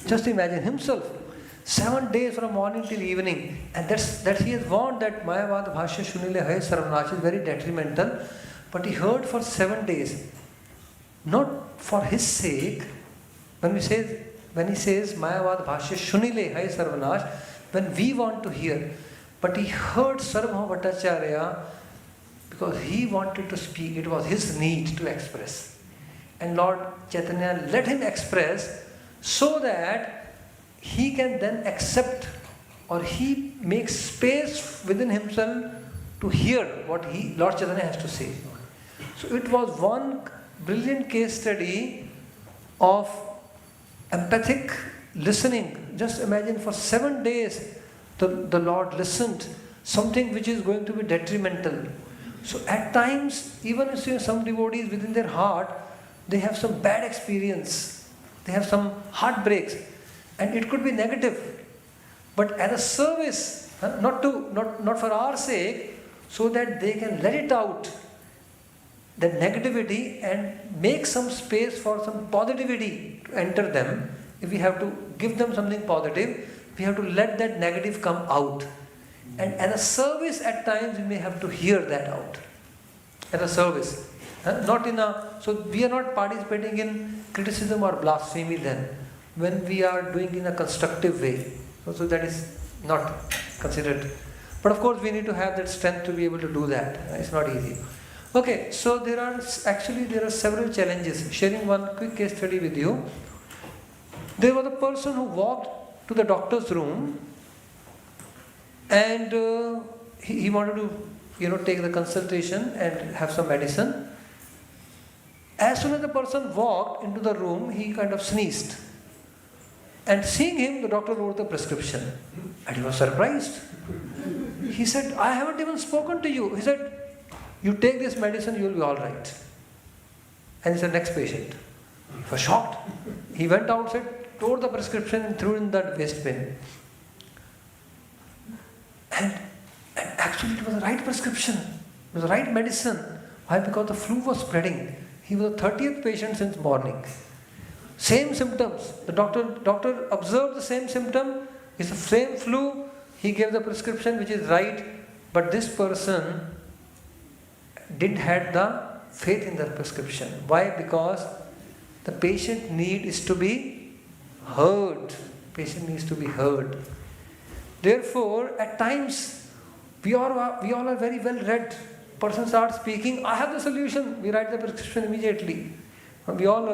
Just imagine himself, 7 days from morning till evening, and that he has warned that Mayavad Bhashya Shunile Hai Sarvanash is very detrimental, but he heard for 7 days. Not for his sake, when he says Mayavad Bhashya Shunile Hai Sarvanash, when we want to hear, but he heard Sarvabhauma Bhattacharya because he wanted to speak, it was his need to express. And Lord Chaitanya let him express so that he can then accept, or he makes space within himself to hear what Lord Chaitanya has to say. So it was one brilliant case study of empathic listening. Just imagine, for 7 days the Lord listened, something which is going to be detrimental. So at times, even if some devotees within their heart, they have some bad experience, they have some heartbreaks, and it could be negative. But as a service, not for our sake, so that they can let it out, that negativity, and make some space for some positivity to enter them. If we have to give them something positive, we have to let that negative come out. And as a service, at times we may have to hear that out. As a service. So we are not participating in criticism or blasphemy then, when we are doing in a constructive way. So that is not considered. But of course we need to have that strength to be able to do that. It's not easy. Okay, so there are several challenges. Sharing one quick case study with you. There was a person who walked to the doctor's room, and he wanted to take the consultation and have some medicine. As soon as the person walked into the room, he kind of sneezed. And seeing him, the doctor wrote the prescription. And he was surprised. He said, I haven't even spoken to you. He said, you take this medicine, you will be all right. And he said, next patient. He was shocked. He went outside, tore the prescription and threw it in that waste bin. And actually it was the right prescription. It was the right medicine. Why? Because the flu was spreading. He was the 30th patient since morning. Same symptoms. The doctor observed the same symptom. It's the same flu. He gave the prescription which is right. But this person didn't have the faith in the prescription. Why? Because the patient need is to be heard. Patient needs to be heard. Therefore, at times, we all are very well read. Person starts speaking, I have the solution. We write the prescription immediately. We all are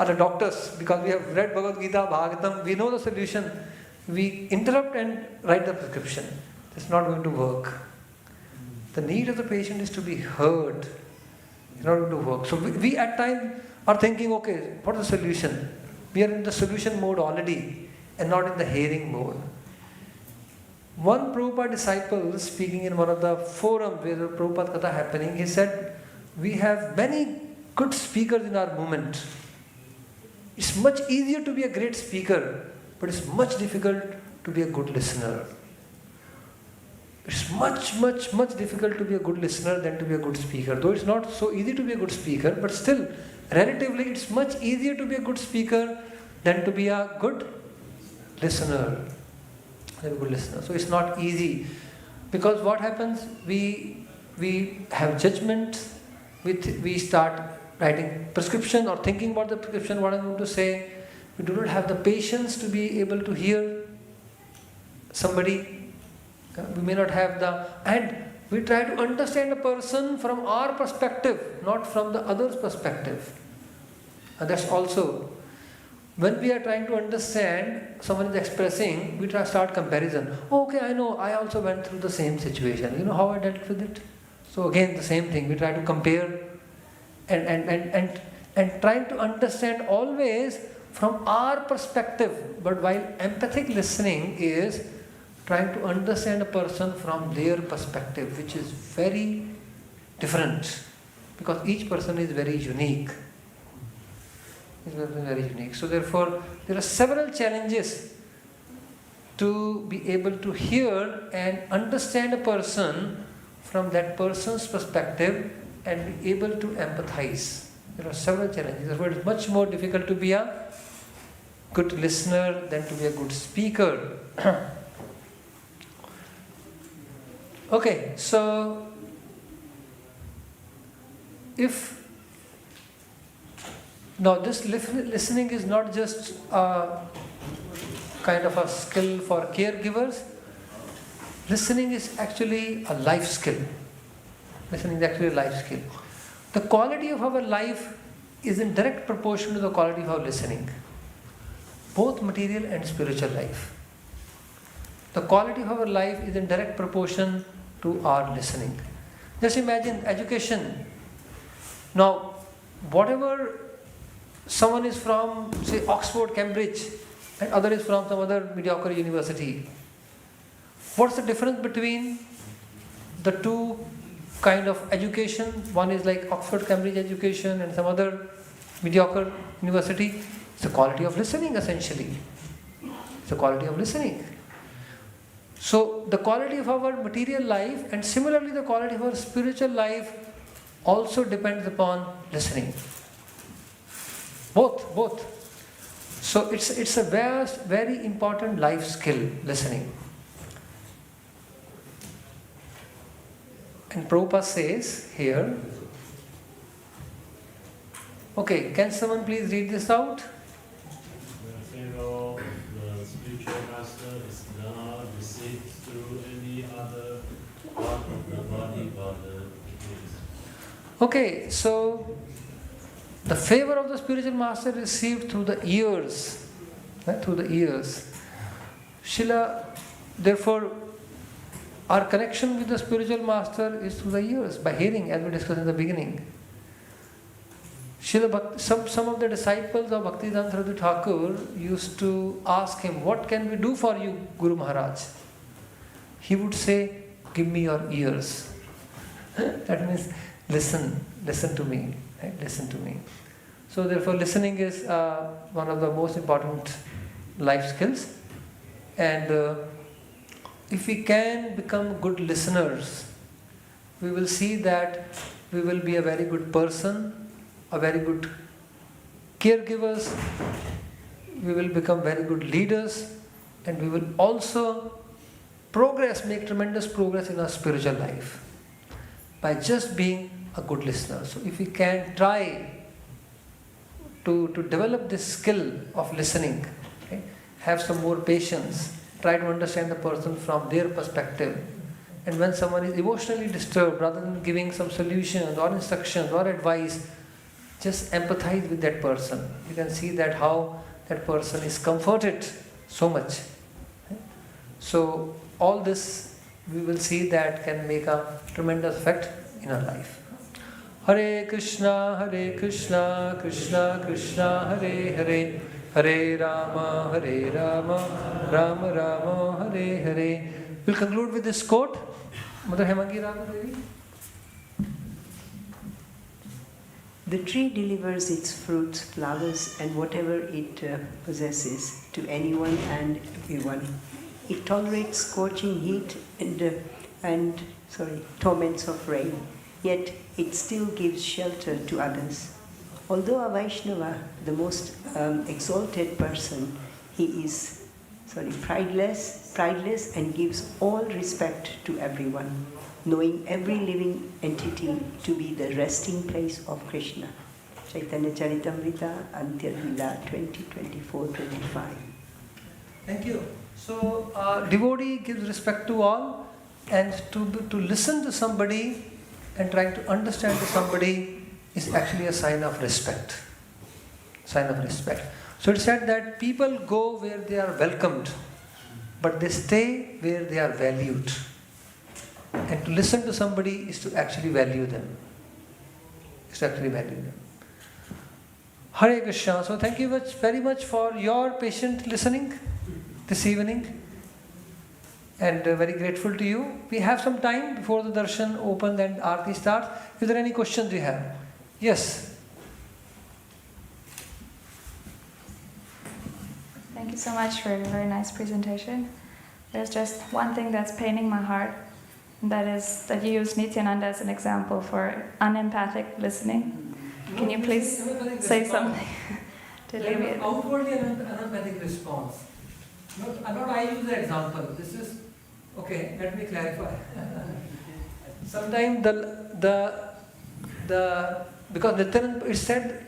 the doctors, because we have read Bhagavad Gita, Bhagavatam, we know the solution. We interrupt and write the prescription. It's not going to work. The need of the patient is to be heard. It's not going to work. So we at times are thinking, okay, what is the solution? We are in the solution mode already and not in the hearing mode. One Prabhupada disciple speaking in one of the forums where the Prabhupada Katha happening, he said, we have many good speakers in our movement. It's much easier to be a great speaker, but it's much difficult to be a good listener. It's much difficult to be a good listener than to be a good speaker. Though it's not so easy to be a good speaker, but still, relatively, it's much easier to be a good speaker than to be a good listener. So it's not easy. Because what happens, we have judgment, we start writing prescription or thinking about the prescription, what I'm going to say, we do not have the patience to be able to hear somebody. We may not have and we try to understand a person from our perspective, not from the other's perspective. And that's also, when we are trying to understand, someone is expressing, we try to start comparison. Oh, okay, I know, I also went through the same situation. You know how I dealt with it? So again, the same thing. We try to compare and trying to understand always from our perspective. But while empathic listening is trying to understand a person from their perspective, which is very different, because each person is very unique. Very unique. So therefore, there are several challenges to be able to hear and understand a person from that person's perspective and be able to empathize. There are several challenges. Therefore, it is much more difficult to be a good listener than to be a good speaker. Okay, so now this listening is not just a kind of a skill for caregivers. Listening is actually a life skill. Listening is actually a life skill. The quality of our life is in direct proportion to the quality of our listening. Both material and spiritual life. The quality of our life is in direct proportion to our listening. Just imagine education. Now, whatever someone is from, say, Oxford, Cambridge, and other is from some other mediocre university. What's the difference between the two kind of education? One is like Oxford, Cambridge education and some other mediocre university. It's the quality of listening, essentially. It's the quality of listening. So the quality of our material life and similarly the quality of our spiritual life also depends upon listening. Both. So it's a very important life skill, listening. And Prabhupada says here, okay, can someone please read this out? The Pharaoh, the spiritual master, is not received through any other part of the body but the ears. Okay, so the favor of the spiritual master is received through the ears. Right? Through the ears. Therefore, our connection with the spiritual master is through the ears, by hearing, as we discussed in the beginning. Some of the disciples of Bhaktivedanta Thakur used to ask him, what can we do for you, Guru Maharaj? He would say, give me your ears. That means listen to me. Right? Listen to me. So therefore listening is one of the most important life skills. And if we can become good listeners, we will see that we will be a very good person, a very good caregivers, we will become very good leaders, and we will also make tremendous progress in our spiritual life by just being a good listener. So if we can try to develop this skill of listening, okay, have some more patience, try to understand the person from their perspective. And when someone is emotionally disturbed, rather than giving some solutions or instructions or advice, just empathize with that person. You can see that how that person is comforted so much. So all this we will see that can make a tremendous effect in our life. Hare Krishna, Krishna Krishna, Hare Hare, Hare Rama, Rama Rama, Hare Hare. We'll conclude with this quote. Mother Hemangi Rama Devi. The tree delivers its fruits, flowers, and whatever it possesses to anyone and everyone. It tolerates scorching heat and torments of rain, yet it still gives shelter to others. Although a Vaishnava, the most exalted person, he is prideless and gives all respect to everyone, knowing every living entity to be the resting place of Krishna. Chaitanya Charitamrita, Antya Lila 2024-25. Thank you. So, devotee gives respect to all, and to listen to somebody and trying to understand to somebody is actually a sign of respect. Sign of respect. So it said that people go where they are welcomed, but they stay where they are valued. And to listen to somebody is to actually value them. Hare Krishna. So thank you very much for your patient listening this evening. And very grateful to you. We have some time before the darshan opens and Arati starts. Is there any questions you have? Yes. Thank you so much for a very nice presentation. There's just one thing that's paining my heart, and that is that you use Nityananda as an example for unempathic listening. Can you please say something to alleviate? Outwardly unempathic response. Not I use the example. This is okay. Let me clarify. Sometimes because Nityananda, it said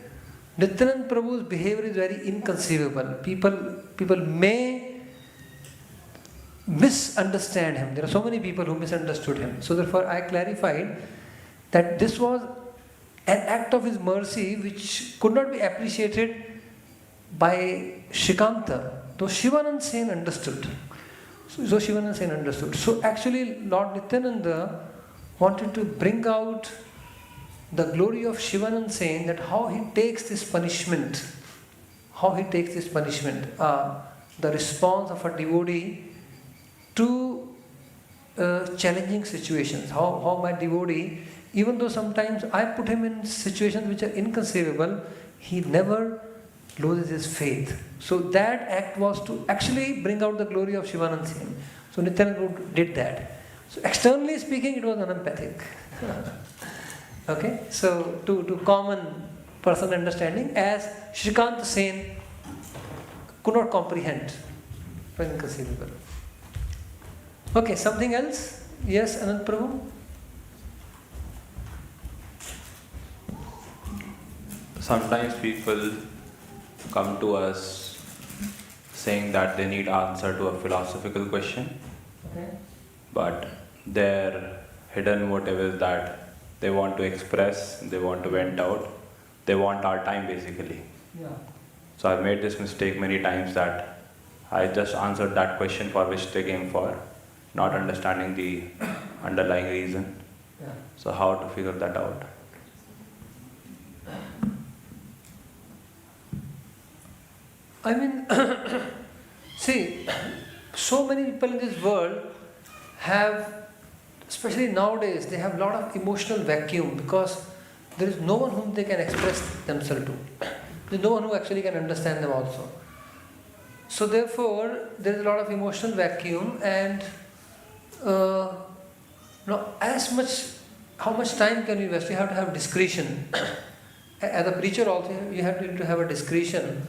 Nityananda Prabhu's behavior is very inconceivable. People may misunderstand him. There are so many people who misunderstood him. So therefore I clarified that this was an act of his mercy which could not be appreciated by Shrikanta, though Shivananda Sen understood. So actually Lord Nityananda wanted to bring out the glory of Shivananda Sen, that how he takes this punishment, the response of a devotee to challenging situations. How my devotee, even though sometimes I put him in situations which are inconceivable, he never loses his faith. So that act was to actually bring out the glory of Shivananda Sen. So Nityananda did that. So externally speaking, it was unempathic. Okay, so to common personal understanding, as Shrikanta Sen could not comprehend, it was inconceivable. Okay, something else? Yes, Anand Prabhu? Sometimes people come to us saying that they need answer to a philosophical question, Okay. but their hidden motive is that they want to express, they want to vent out, they want our time basically. Yeah. So I've made this mistake many times that I just answered that question for which they came for, not understanding the underlying reason. Yeah. So how to figure that out? I mean, see, so many people in this world have, especially nowadays, they have a lot of emotional vacuum because there is no one whom they can express themselves to. There is no one who actually can understand them also. So therefore, there is a lot of emotional vacuum, and how much time can you invest? You have to have discretion. As a preacher also, you have to have a discretion.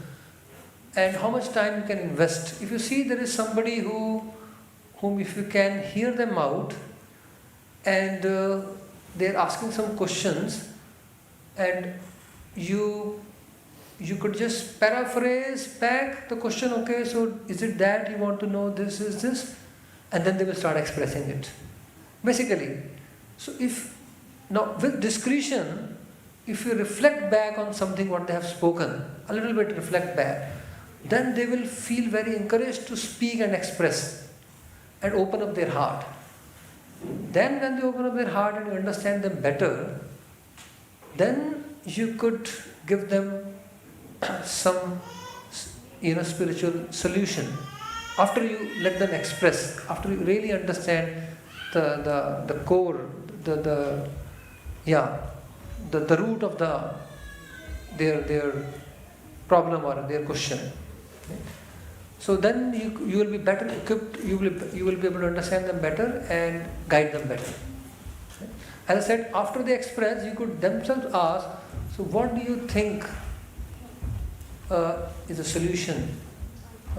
And how much time you can invest. If you see there is somebody whom if you can hear them out, and they're asking some questions, and you could just paraphrase back the question, okay, so is it that you want to know, this is this? And then they will start expressing it. Basically. So with discretion, if you reflect back on something what they have spoken, a little bit reflect back, then they will feel very encouraged to speak and express and open up their heart. Then when they open up their heart and you understand them better, then you could give them some spiritual solution. After you let them express, after you really understand the core, the root of their problem or their question. So then you will be better equipped, you will be able to understand them better and guide them better. As I said, after they express, you could themselves ask, so what do you think is a solution?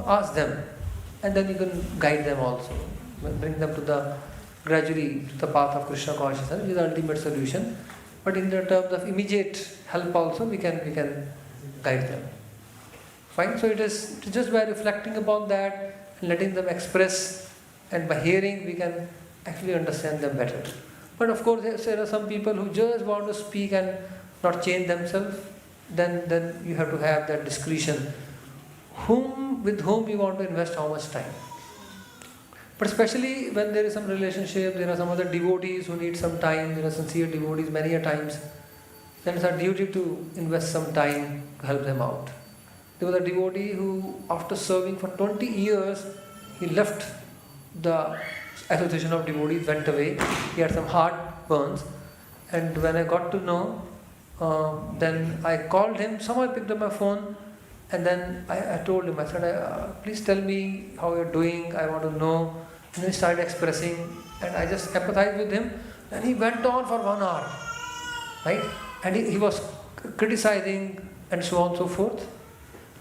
Ask them, and then you can guide them also. Bring them gradually to the path of Krishna consciousness, which is the ultimate solution. but in the terms of immediate help also we can guide them. Fine. So it is just by reflecting upon that, letting them express, and by hearing we can actually understand them better. But of course there are some people who just want to speak and not change themselves. Then you have to have that discretion. With whom we want to invest how much time. But especially when there is some relationship, there are some other devotees who need some time, there are sincere devotees many a times, then it's our duty to invest some time to help them out. There was a devotee who, after serving for 20 years, he left the association of devotees, went away. He had some heartburns, and when I got to know, then I called him. Somehow I picked up my phone, and then I told him, I said, please tell me how you're doing, I want to know. And then he started expressing, and I just empathized with him, and he went on for 1 hour, right? And he was criticizing and so on and so forth.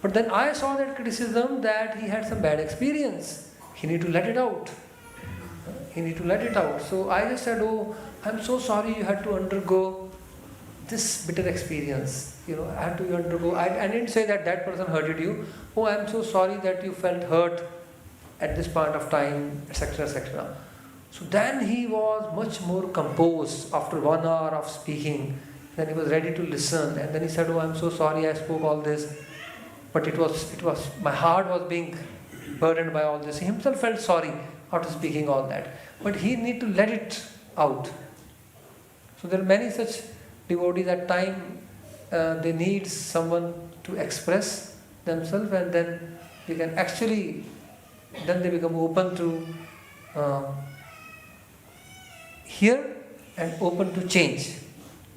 But then I saw that criticism, that he had some bad experience. He need to let it out. He need to let it out. So I just said, oh, I'm so sorry you had to undergo this bitter experience. I had to undergo. I didn't say that person hurted you. Oh, I'm so sorry that you felt hurt at this point of time, etc., etc. So then he was much more composed after 1 hour of speaking. Then he was ready to listen, and then he said, oh, I'm so sorry I spoke all this, but it was my heart was being burdened by all this. He himself felt sorry after speaking all that, but he need to let it out. So there are many such devotees at time, they need someone to express themselves, and then we can actually, then they become open to hear and open to change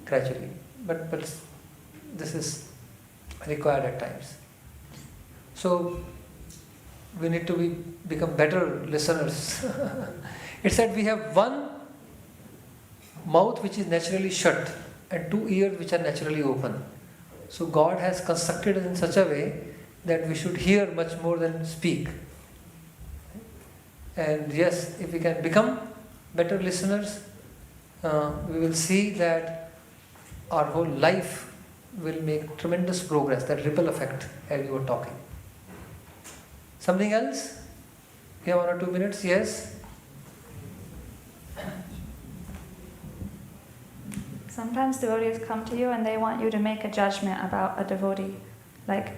gradually. But this is required at times. So we need to become better listeners. It said we have one mouth which is naturally shut and 2 ears which are naturally open. So God has constructed it in such a way that we should hear much more than speak. And yes, if we can become better listeners, we will see that our whole life will make tremendous progress, that ripple effect as you were talking. Something else? You have 1 or 2 minutes? Yes? Sometimes devotees come to you and they want you to make a judgment about a devotee. Like,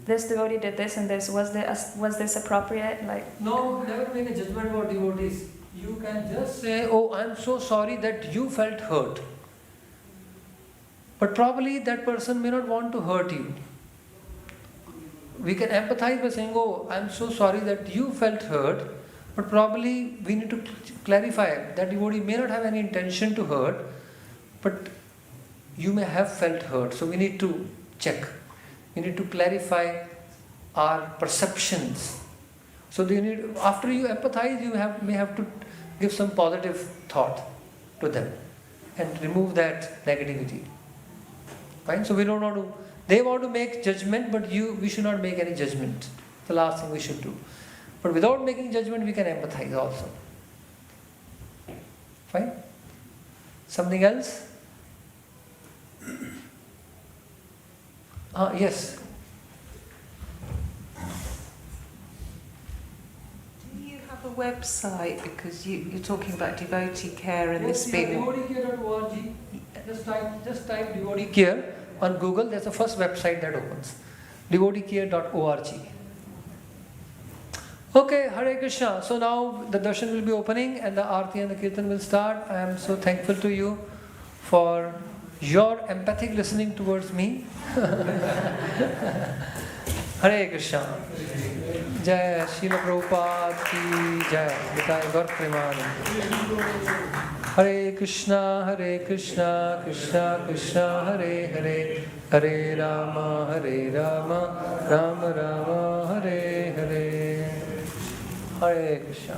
this devotee did this and this, was this appropriate? No, never make a judgment about devotees. You can just say, oh, I'm so sorry that you felt hurt. But probably that person may not want to hurt you. We can empathize by saying, oh, I'm so sorry that you felt hurt, but probably we need to clarify that devotee may not have any intention to hurt, but you may have felt hurt. So we need to check. We need to clarify our perceptions. So after you empathize, you may have to give some positive thought to them and remove that negativity. Fine? So we don't want to. They want to make judgment, but we should not make any judgment. The last thing we should do. But without making judgment, we can empathize also. Fine? Something else? Yes. Do you have a website? Because you're talking about devotee care and this being... devoteecare.org. Just type devotee care on Google. That's the first website that opens. devoteecare.org. Okay, Hare Krishna. So now the darshan will be opening and the Arati and the Kirtan will start. I am so thankful to you for your empathic listening towards me. Hare Krishna. Jai Srila Prabhupada ki Jai. Nitai Gaur Premanand. Hare Krishna, Krishna Krishna, Hare Hare, Hare Rama, Rama Rama, Hare Hare. Hare Krishna.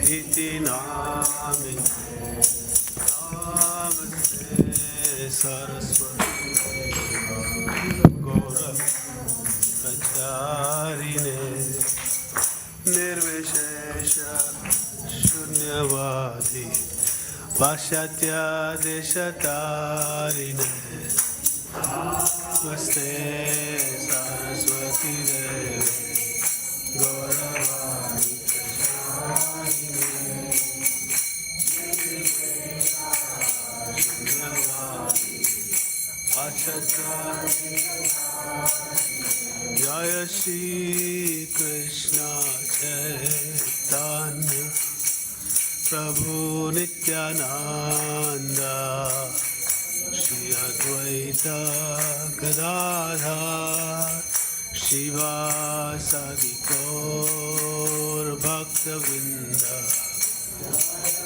iti namin Saraswati Gaura Acharine Nirvishesha Shunyavadi Pashatya Deshatarine Namaste Saraswati Devi Gauravani Jaya Shri Krishna Chaitanya Prabhu Nityananda Shri Advaita Gadadhar Shivasadi Gaur Bhaktivedanta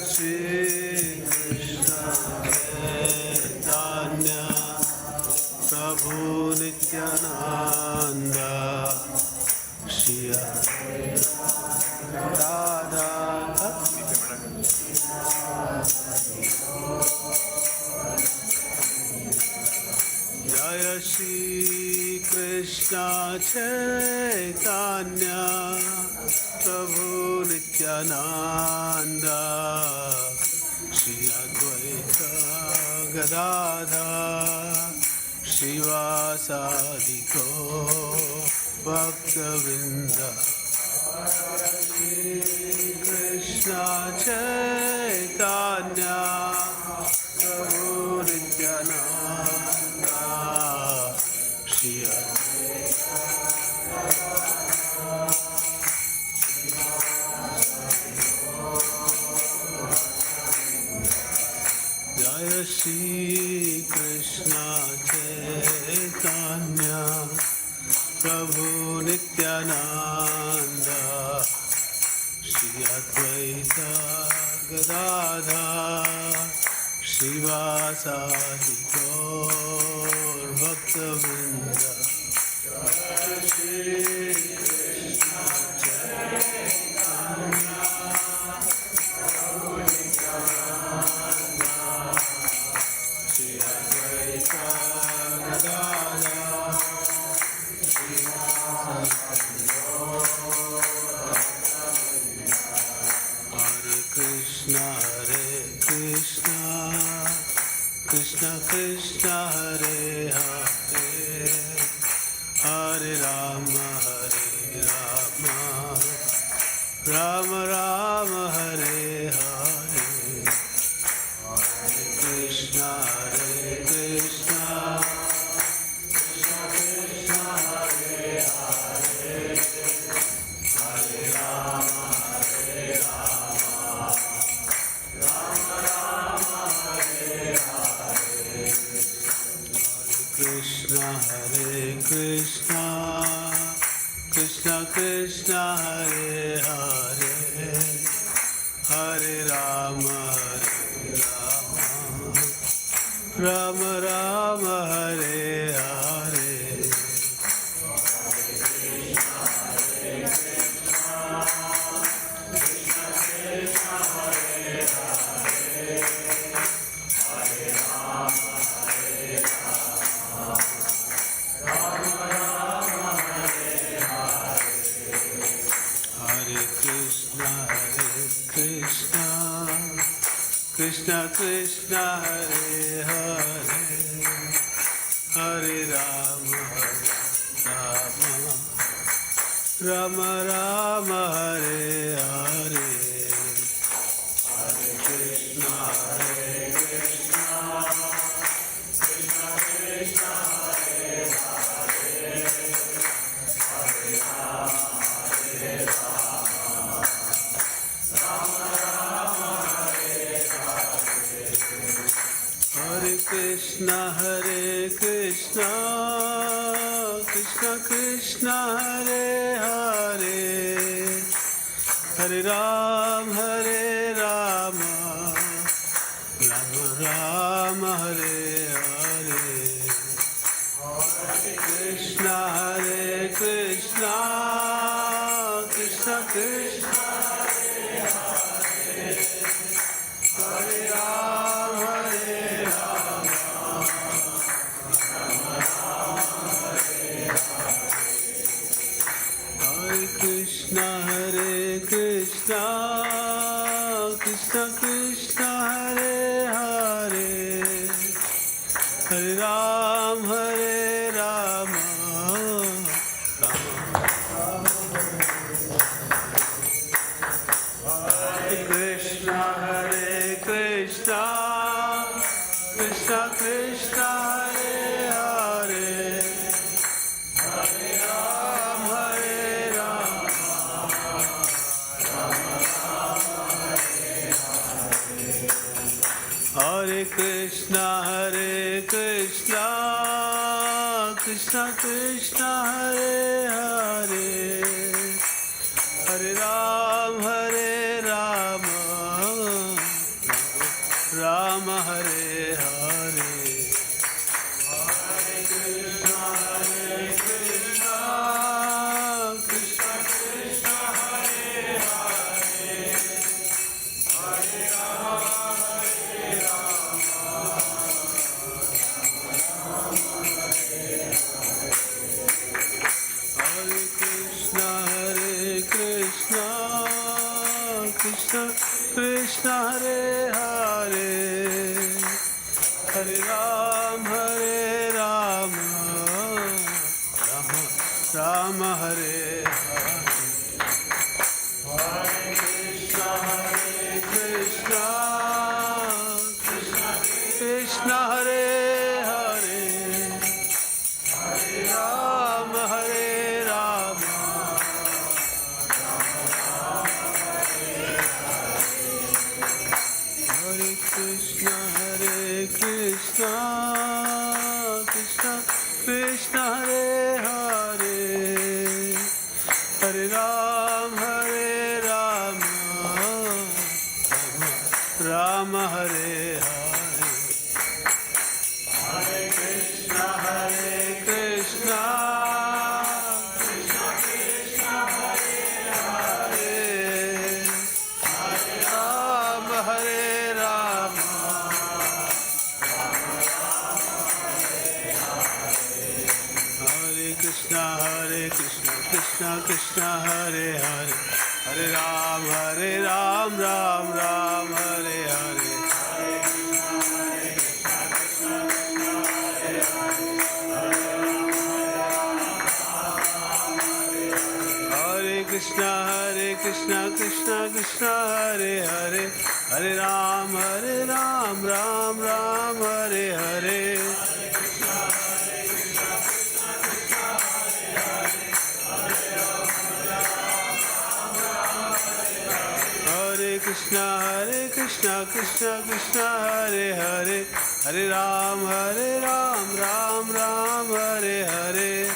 Shri Krishna Chaitanya Prabhu Nityananda Shri Radha Jaya Shri Krishna Chaitanya Prabhu Nityananda Shri Advaita Gadadhar Shivasadi Gaur Bhaktivedanta Krishna Chaitanya Prabhu Nityananda Shri Jaya Shri Krishna Chaitanya Prabhu Nityananda Shri Advaita Gadadhar Shivasadi Gaur Bhaktivedanta Jaya Shri Krishna Chaitanya Prabhu Nityananda Shri Advaita Gadadhar Hare Krishna Krishna Krishna Hare Hare Hare Rama Rama Rama Hare Hare Hare Krishna Krishna Krishna Hare Hare Hare Rama Rama Rama Hare Hare Krishna Krishna Krishna Krishna Hare Hare Hare Rama Rama Rama Hare Hare Krishna Krishna Hare Hare Hare Rama Rama Rama Hare Hare Hare Krishna Krishna Krishna Krishna Hare Hare Hare Rama Rama Rama Hare Krishna Krishna Krishna Hare Hare Hare Rama Rama Rama Hare Hare Hare Krishna Krishna Krishna Hare Ram Hare Ram Hare Krishna Krishna Krishna Hare Hare Hare Ram Hare Rama Krishna Krishna Krishna Hare Hare Hare Ram Hare Rama Hare Krishna Krishna Krishna Hare Hare Hare Ram Hare Rama Rama Hare Hare Hare Krishna Krishna Krishna Hare Hare Hare Rama Hare Hare Krishna Krishna Hare Hare Hare Ram Hare Rama Rama Hare Hare Hare Krishna Krishna Krishna Hare Hare Hare Ram Hare Rama Hare Krishna Krishna Krishna Hare Hare Hare Ram Hare Rama Rama Hare Hare Hare Krishna Krishna Krishna Hare Hare Hare Ram Hare Rama Hare Krishna Krishna Krishna Hare Hare Hare Ram Ram Ram Hare Hare Hare Krishna Krishna Krishna Hare Hare Hare Ram Ram Ram Hare Hare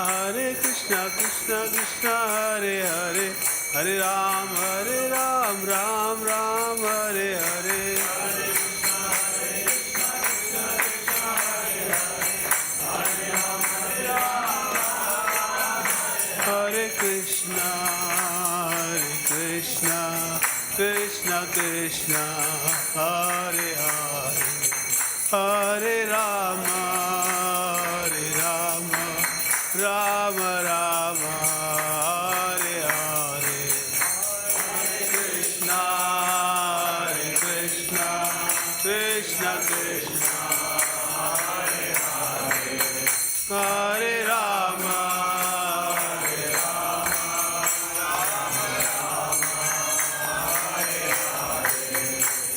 Hare Krishna Krishna Hare Hare Hare Ram Ram Hare Hare Hare Krishna Krishna Hare Hare Hare Ram Ram Hare Hare Hare Krishna Krishna Hare Hare Hare Rama Rama Rama Hare Hare Hare Krishna Krishna Hare Hare Hare Rama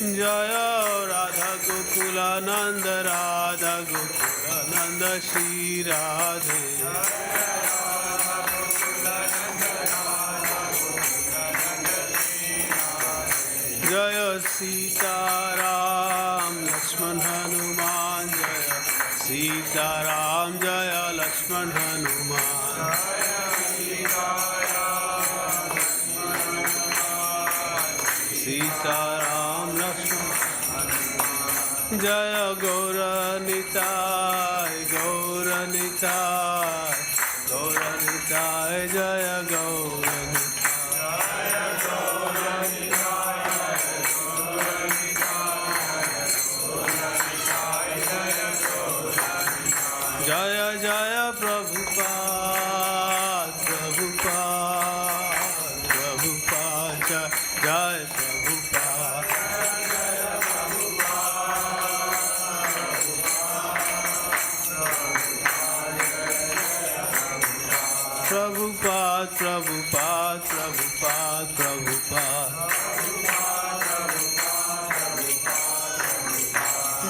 Jaya Radha Gokulananda Radha Gokulananda Shri Radhe Jaya Sita Ram Lakshman Hanuman Jaya Sita Ram Jaya Lakshman Hanuman Sita Ram Lakshman Jaya Gaura Nitai, Gaura Nitai, Gaura Nitai, Jaya Gaura Jaya Jaya Prabhupada, Prabhupada, Prabhupada, Jaya Prabhupada. Prabhupada, Prabhupada, Prabhupada, Prabhupada.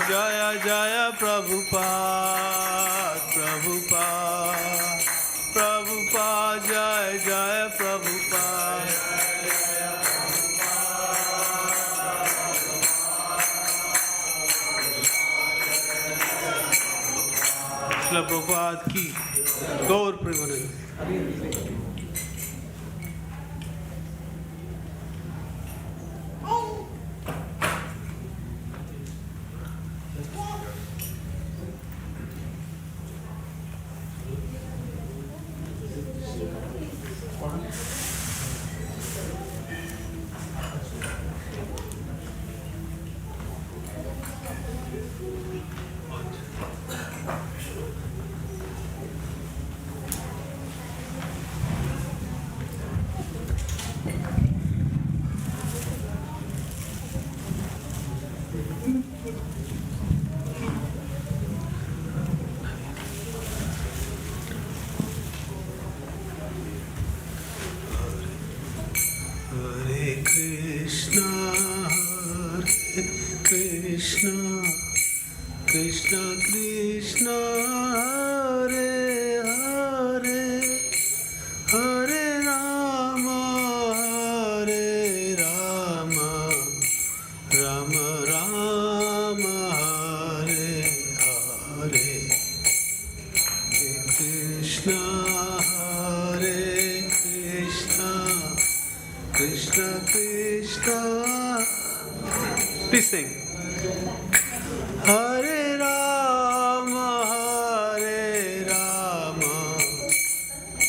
Jaya Jaya Prabhupada, Prabhupada, Prabhupada, Jaya Jaya Prabhupada. Srila Prabhupada ki Gaur Premanand. Krishna Krishna Hare Hare Hare Rama Hare Rama Rama Rama Hare Hare Krishna Hare Krishna Krishna Krishna. Please sing. Hare Rama, Hare Rama,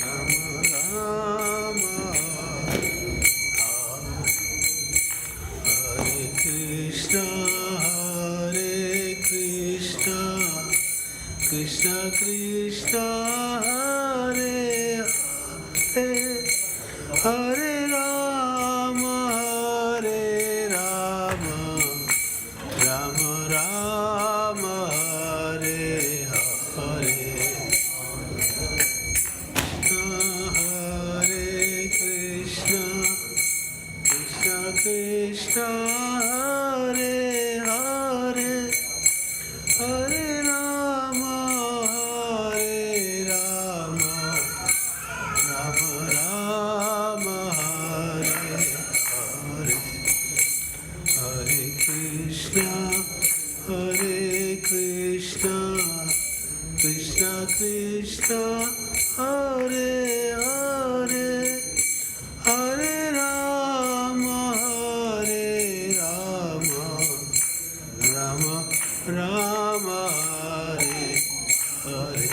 Rama Rama, Hare Krishna, Hare Krishna, Krishna Krishna, Hare Hare, Hare Rama, Hare Rama, Rama Rama, Hare Hare, Hare Krishna, Krishna Krishna, Hare Hare, Hare Rama, Hare Rama, Rama Rama, Hare Hare, Hare Krishna, Hare Krishna, Krishna Krishna, Hare Hare, Hare Rama, Hare Rama, Rama Rama, Hare Hare,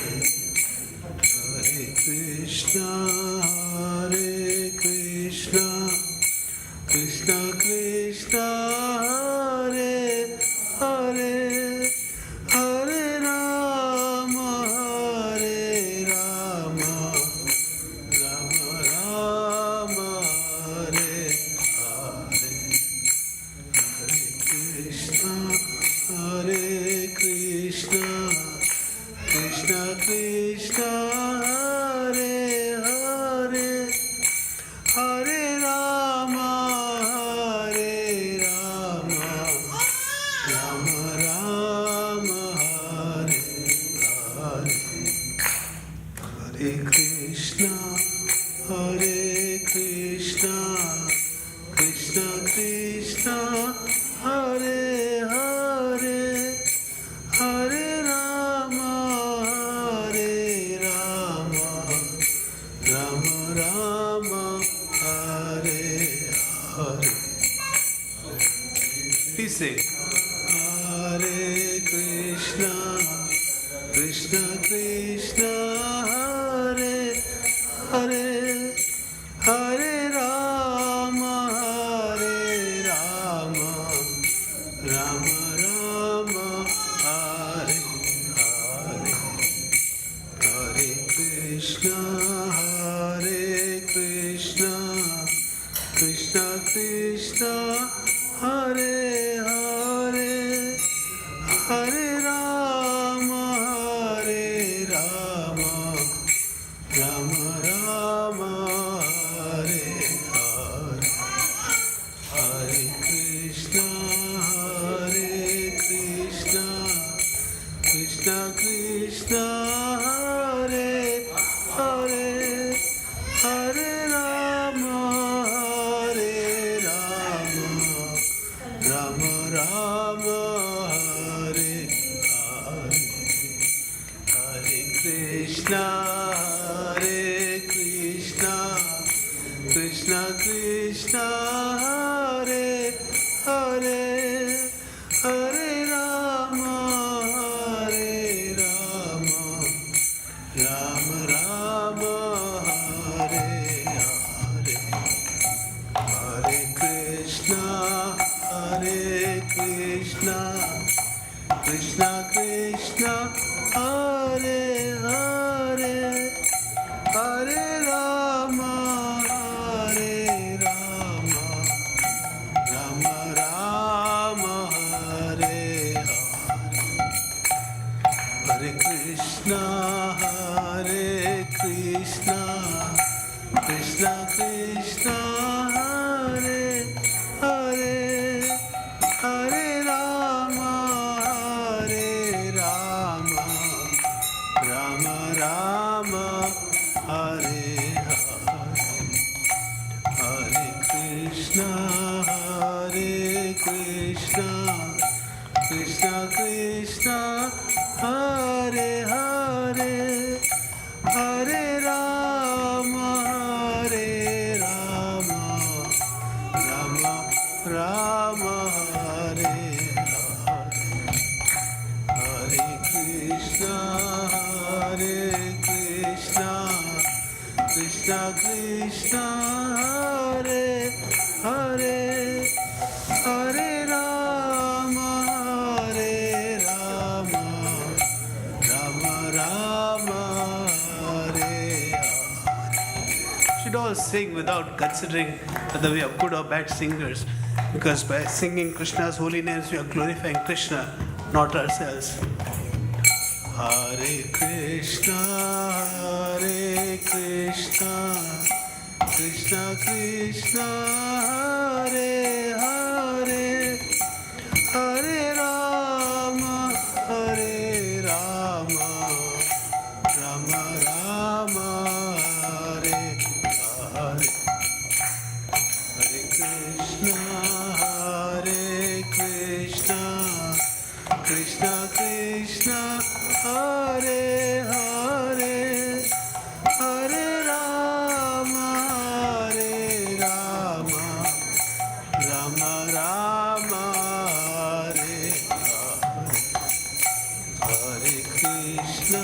Hare Krishna, Hare Krishna, Krishna Krishna, Hare Hare, Hare Rama, Hare Rama, Rama Rama, Hare Hare, Hare Krishna, Hare Krishna, Krishna Krishna, Hare Hare, Hare Rama, Hare Rama, Rama Rama, Hare Hare, Hare Krishna, Hare Krishna, Krishna Krishna, Hare Hare, Hare Rama, Hare Rama, Rama Rama, Hare Hare. Please sing. Hare Krishna, Krishna Krishna, Hare Hare, Hare Rama, Hare Rama, Rama Rama, Hare Hare, Hare Krishna, Hare Krishna, Krishna Krishna, Hare Hare, Hare Rama, Hare Rama, Rama Rama, Hare Hare, Hare Krishna, Hare Krishna, Krishna Krishna, Hare Hare, Hare Rama, Hare Rama, Rama Rama, Hare Hare, Hare Krishna, Hare Krishna, Krishna Krishna, Hare Hare, Hare Rama, Hare Rama, Rama Rama, Hare Hare, Hare Krishna, Hare Krishna, Krishna Krishna, Hare Hare, Hare Rama, Hare Rama, Rama Rama, Hare Hare, Hare Krishna, Hare Krishna, Krishna Krishna, Hare Hare, Hare Rama, Hare Rama, Rama Rama, Hare Hare, Hare Krishna, Hare Krishna, Krishna Krishna, Hare Hare, Hare Rama, Hare Rama, Rama Rama, Hare Hare, Hare Krishna, Hare Krishna, Krishna Krishna, Hare Hare, Hare Rama, Hare Rama, Rama Rama, Hare Should all sing without considering whether we are good or bad singers, because by singing Krishna's holy names we are glorifying Krishna, not ourselves. Hare Krishna, Hare Krishna, Krishna Krishna, Hare Hare, Hare Rama, Hare Rama, Rama Rama, Hare Hare, Hare Krishna, Hare Krishna, Krishna Krishna, Hare Hare, Hare Rama, Hare Rama, Rama Rama, Hare Hare, Hare Krishna,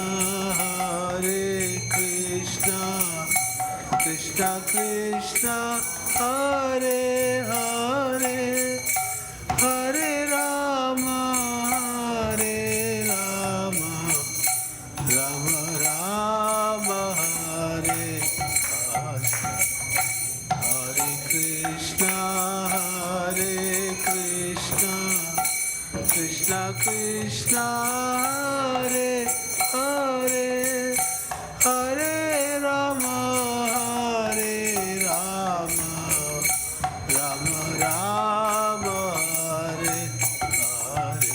Hare Krishna, Krishna Krishna, Hare Hare, Hare Rama, Hare Rama, Rama Rama, Hare Hare, Hare Krishna, Hare Krishna, Krishna Krishna, Hare Hare, Hare Rama, Hare Rama, Rama Rama, Hare Hare,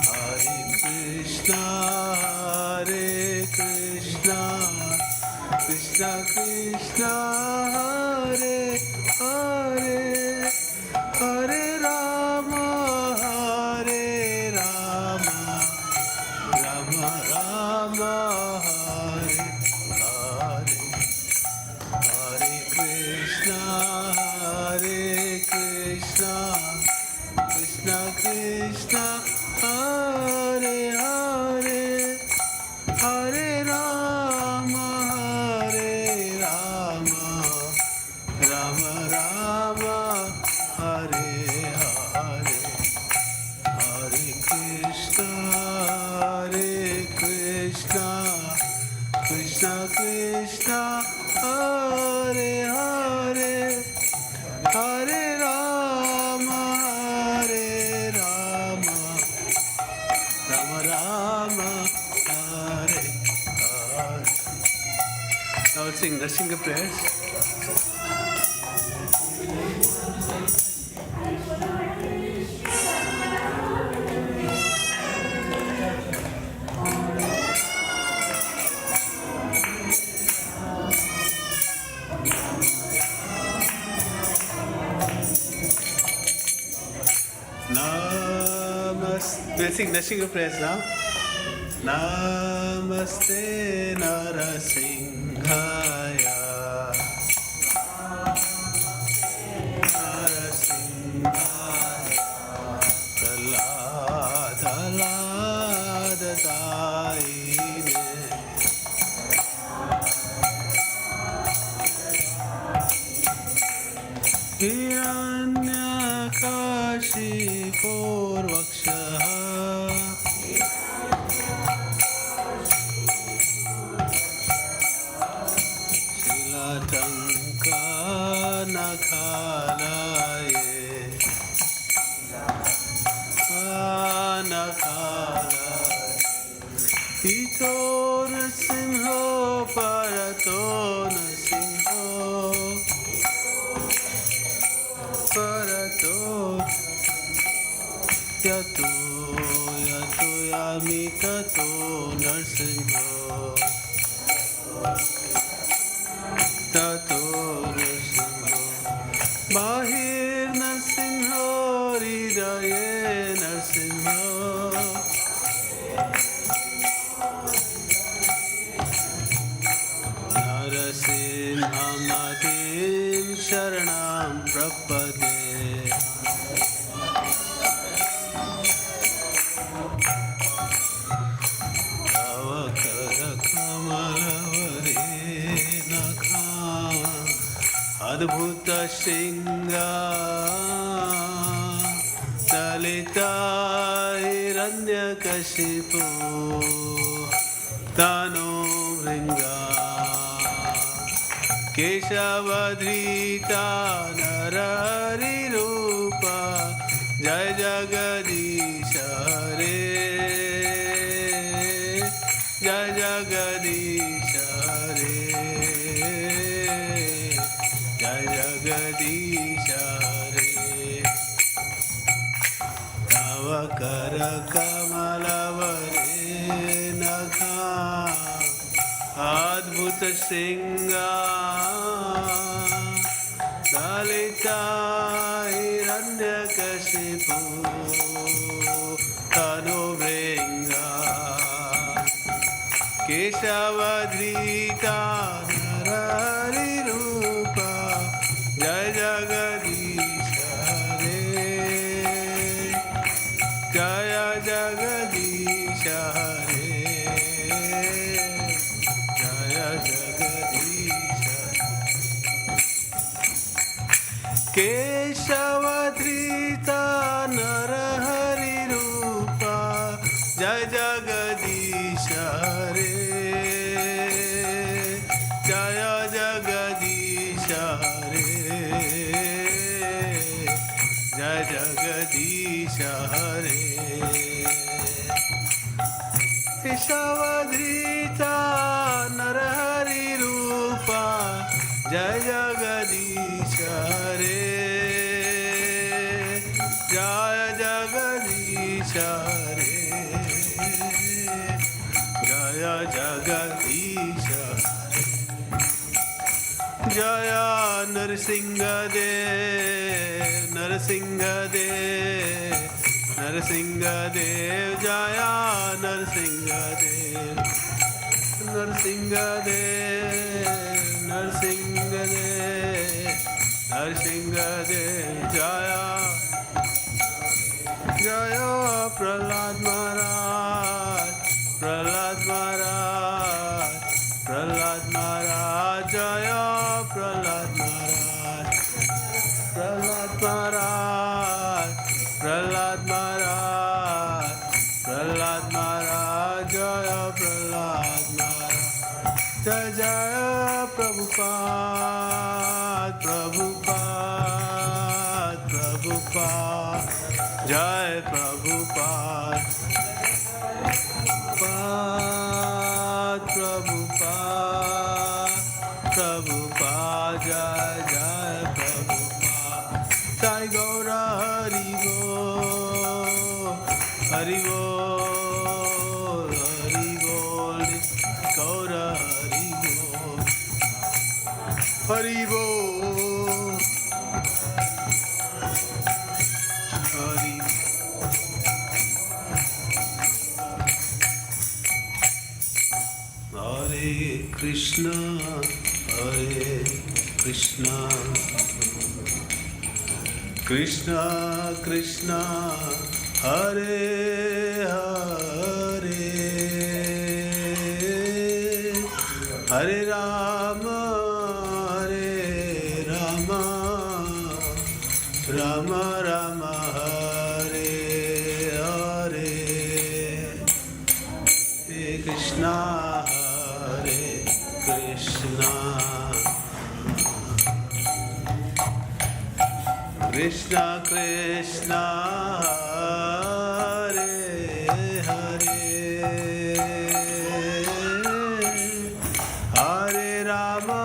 Hare Krishna, Hare Krishna, Krishna Krishna, Hare Hare, Hare Rama, Hare Rama, Rama Rama, Hare Hare, Hare Krishna, Hare Krishna, Krishna Krishna, Hare Hare, Hare Rama, Rama Rama, Hare Hare, Hare Krishna, Krishna Krishna, Hare Hare, Hare Rama, Rama Rama, Hare Hare. Now let's sing Darshan prayers. We'll sing Darshan prayers now. Namaste Narasimhaya, Daine, Hiranyakashi Purvakshaha, Ito Nasimho Parato Nasimho Parato Yato Yato Yamikato Nasimho Tato Nasimho Bahir Nasimho Hridaye Nasimho Narasimhamatim Sharanam Prapade Avakara Kamalavare Nakha Adbhuta Shinga Dalita Hiranyakashipu Tano Vringa Keshavadrita Narari Rupa Jai Jagadisha Re Jai Jagadisha Re Jai Jagadisha Re Navakara Kamalavare Nakha Adbhuta Shinga Dalita Hiranyakashipu Tano Vringa Keshavadrita Narari Rupa Jai Jagadisha Re Jaya Jagadisha Re Keshavadrita Narahari Rupa Jai Jagadisha Re Jaya Jagadisha Re Jai Jagadisha Re Keshavadrita Narahari Rupa Jai Jagadisha Re Jaya Jagadisha Re Jaya Jagadisha Jaya Narsingha Dev Narsingha Dev Narsingha Dev Jaya Narsingha Dev Narsingha Dev Narsingha Dev Narsingha Dev Jaya Jaya Prahlad Maharaj, Prahlad Maharaj, Prahlad Maharaj, Jaya Prahlad Maharaj, Prahlad Maharaj, Prahlad Maharaj, Prahlad Maharaj, Jaya Prahlad Maharaj, Jaya Jaya Prabhupada, Prabhupada, Prabhupada, Jai Prabhupada, Prabhupada, Prabhupada, Jai Jai Prabhupada, Jai Gaura Hari Bol, Hari Bol, Hari Bol, Gaura Hari Bol, Hari Bol, Hari Bol. Hare Krishna, Hare Krishna, Krishna Krishna, Hare Hare, Hare Rama, Hare Rama, Rama Rama, Hare Hare, Hare Krishna, Hare Krishna, Krishna Krishna, Hare Hare, Hare Rama,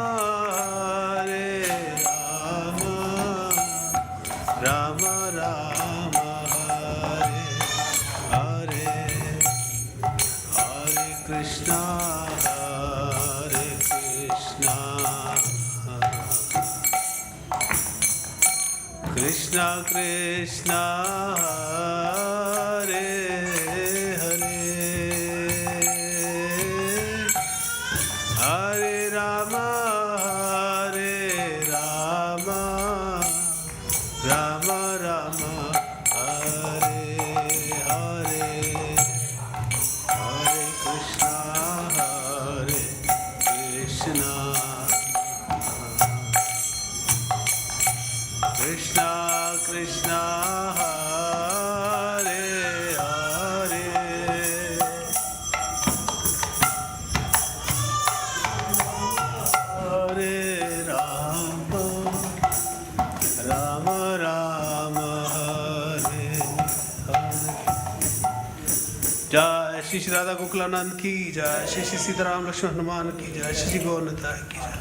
Hare Rama, Rama Rama, Hare Hare, Hare Krishna, Hare Krishna, Krishna Krishna, Hare Hare, Hare Rama, Hare Rama, Rama Rama, Hare Hare, Hare Krishna, Hare Krishna, Krishna Krishna, Hare Hare, Hare Rama, Rama Rama, Hare Hare. जय श्री श्री राधा गोकुलानंद की जय, श्री श्री सीताराम लक्ष्मण हनुमान की जय, श्री श्री गौरताय की जय।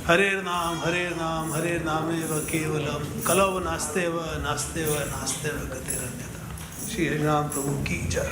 हरे नाम हरे नामेव केवलम, कलौ नास्तेव नास्तेव नास्तेव गतिरन्यथा। श्री हरिनाम प्रभु की जय।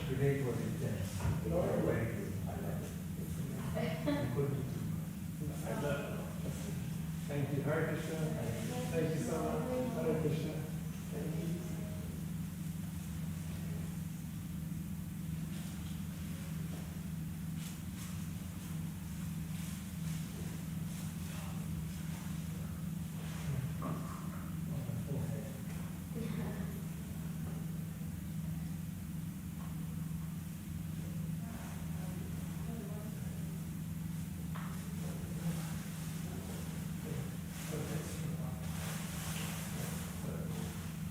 Today it was intense. Very good. Thank you. Hare Krishna. Thank you so much. Hare Krishna. Thank you.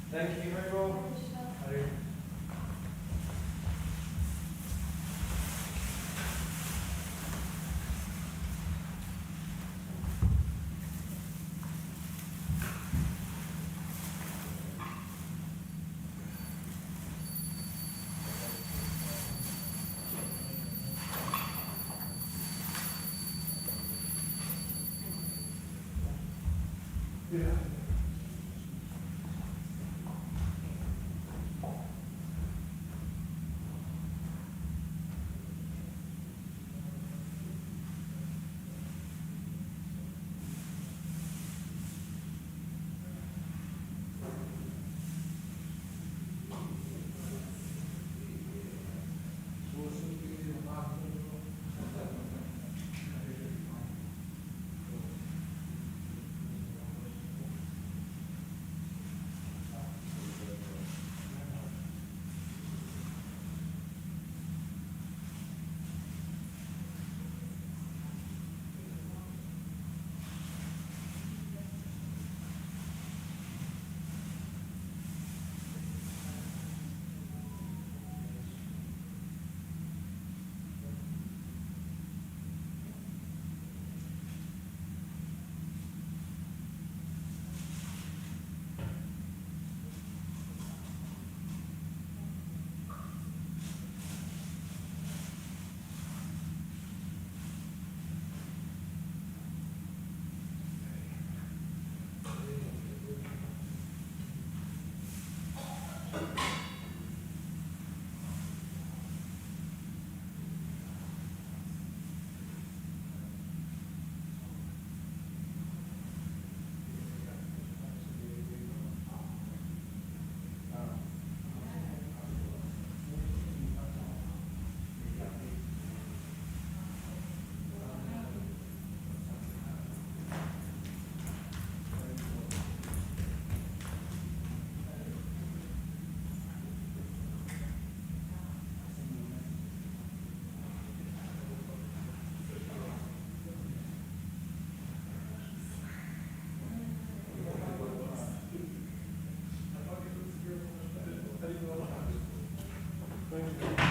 Thank you very much. Yeah. Thank you.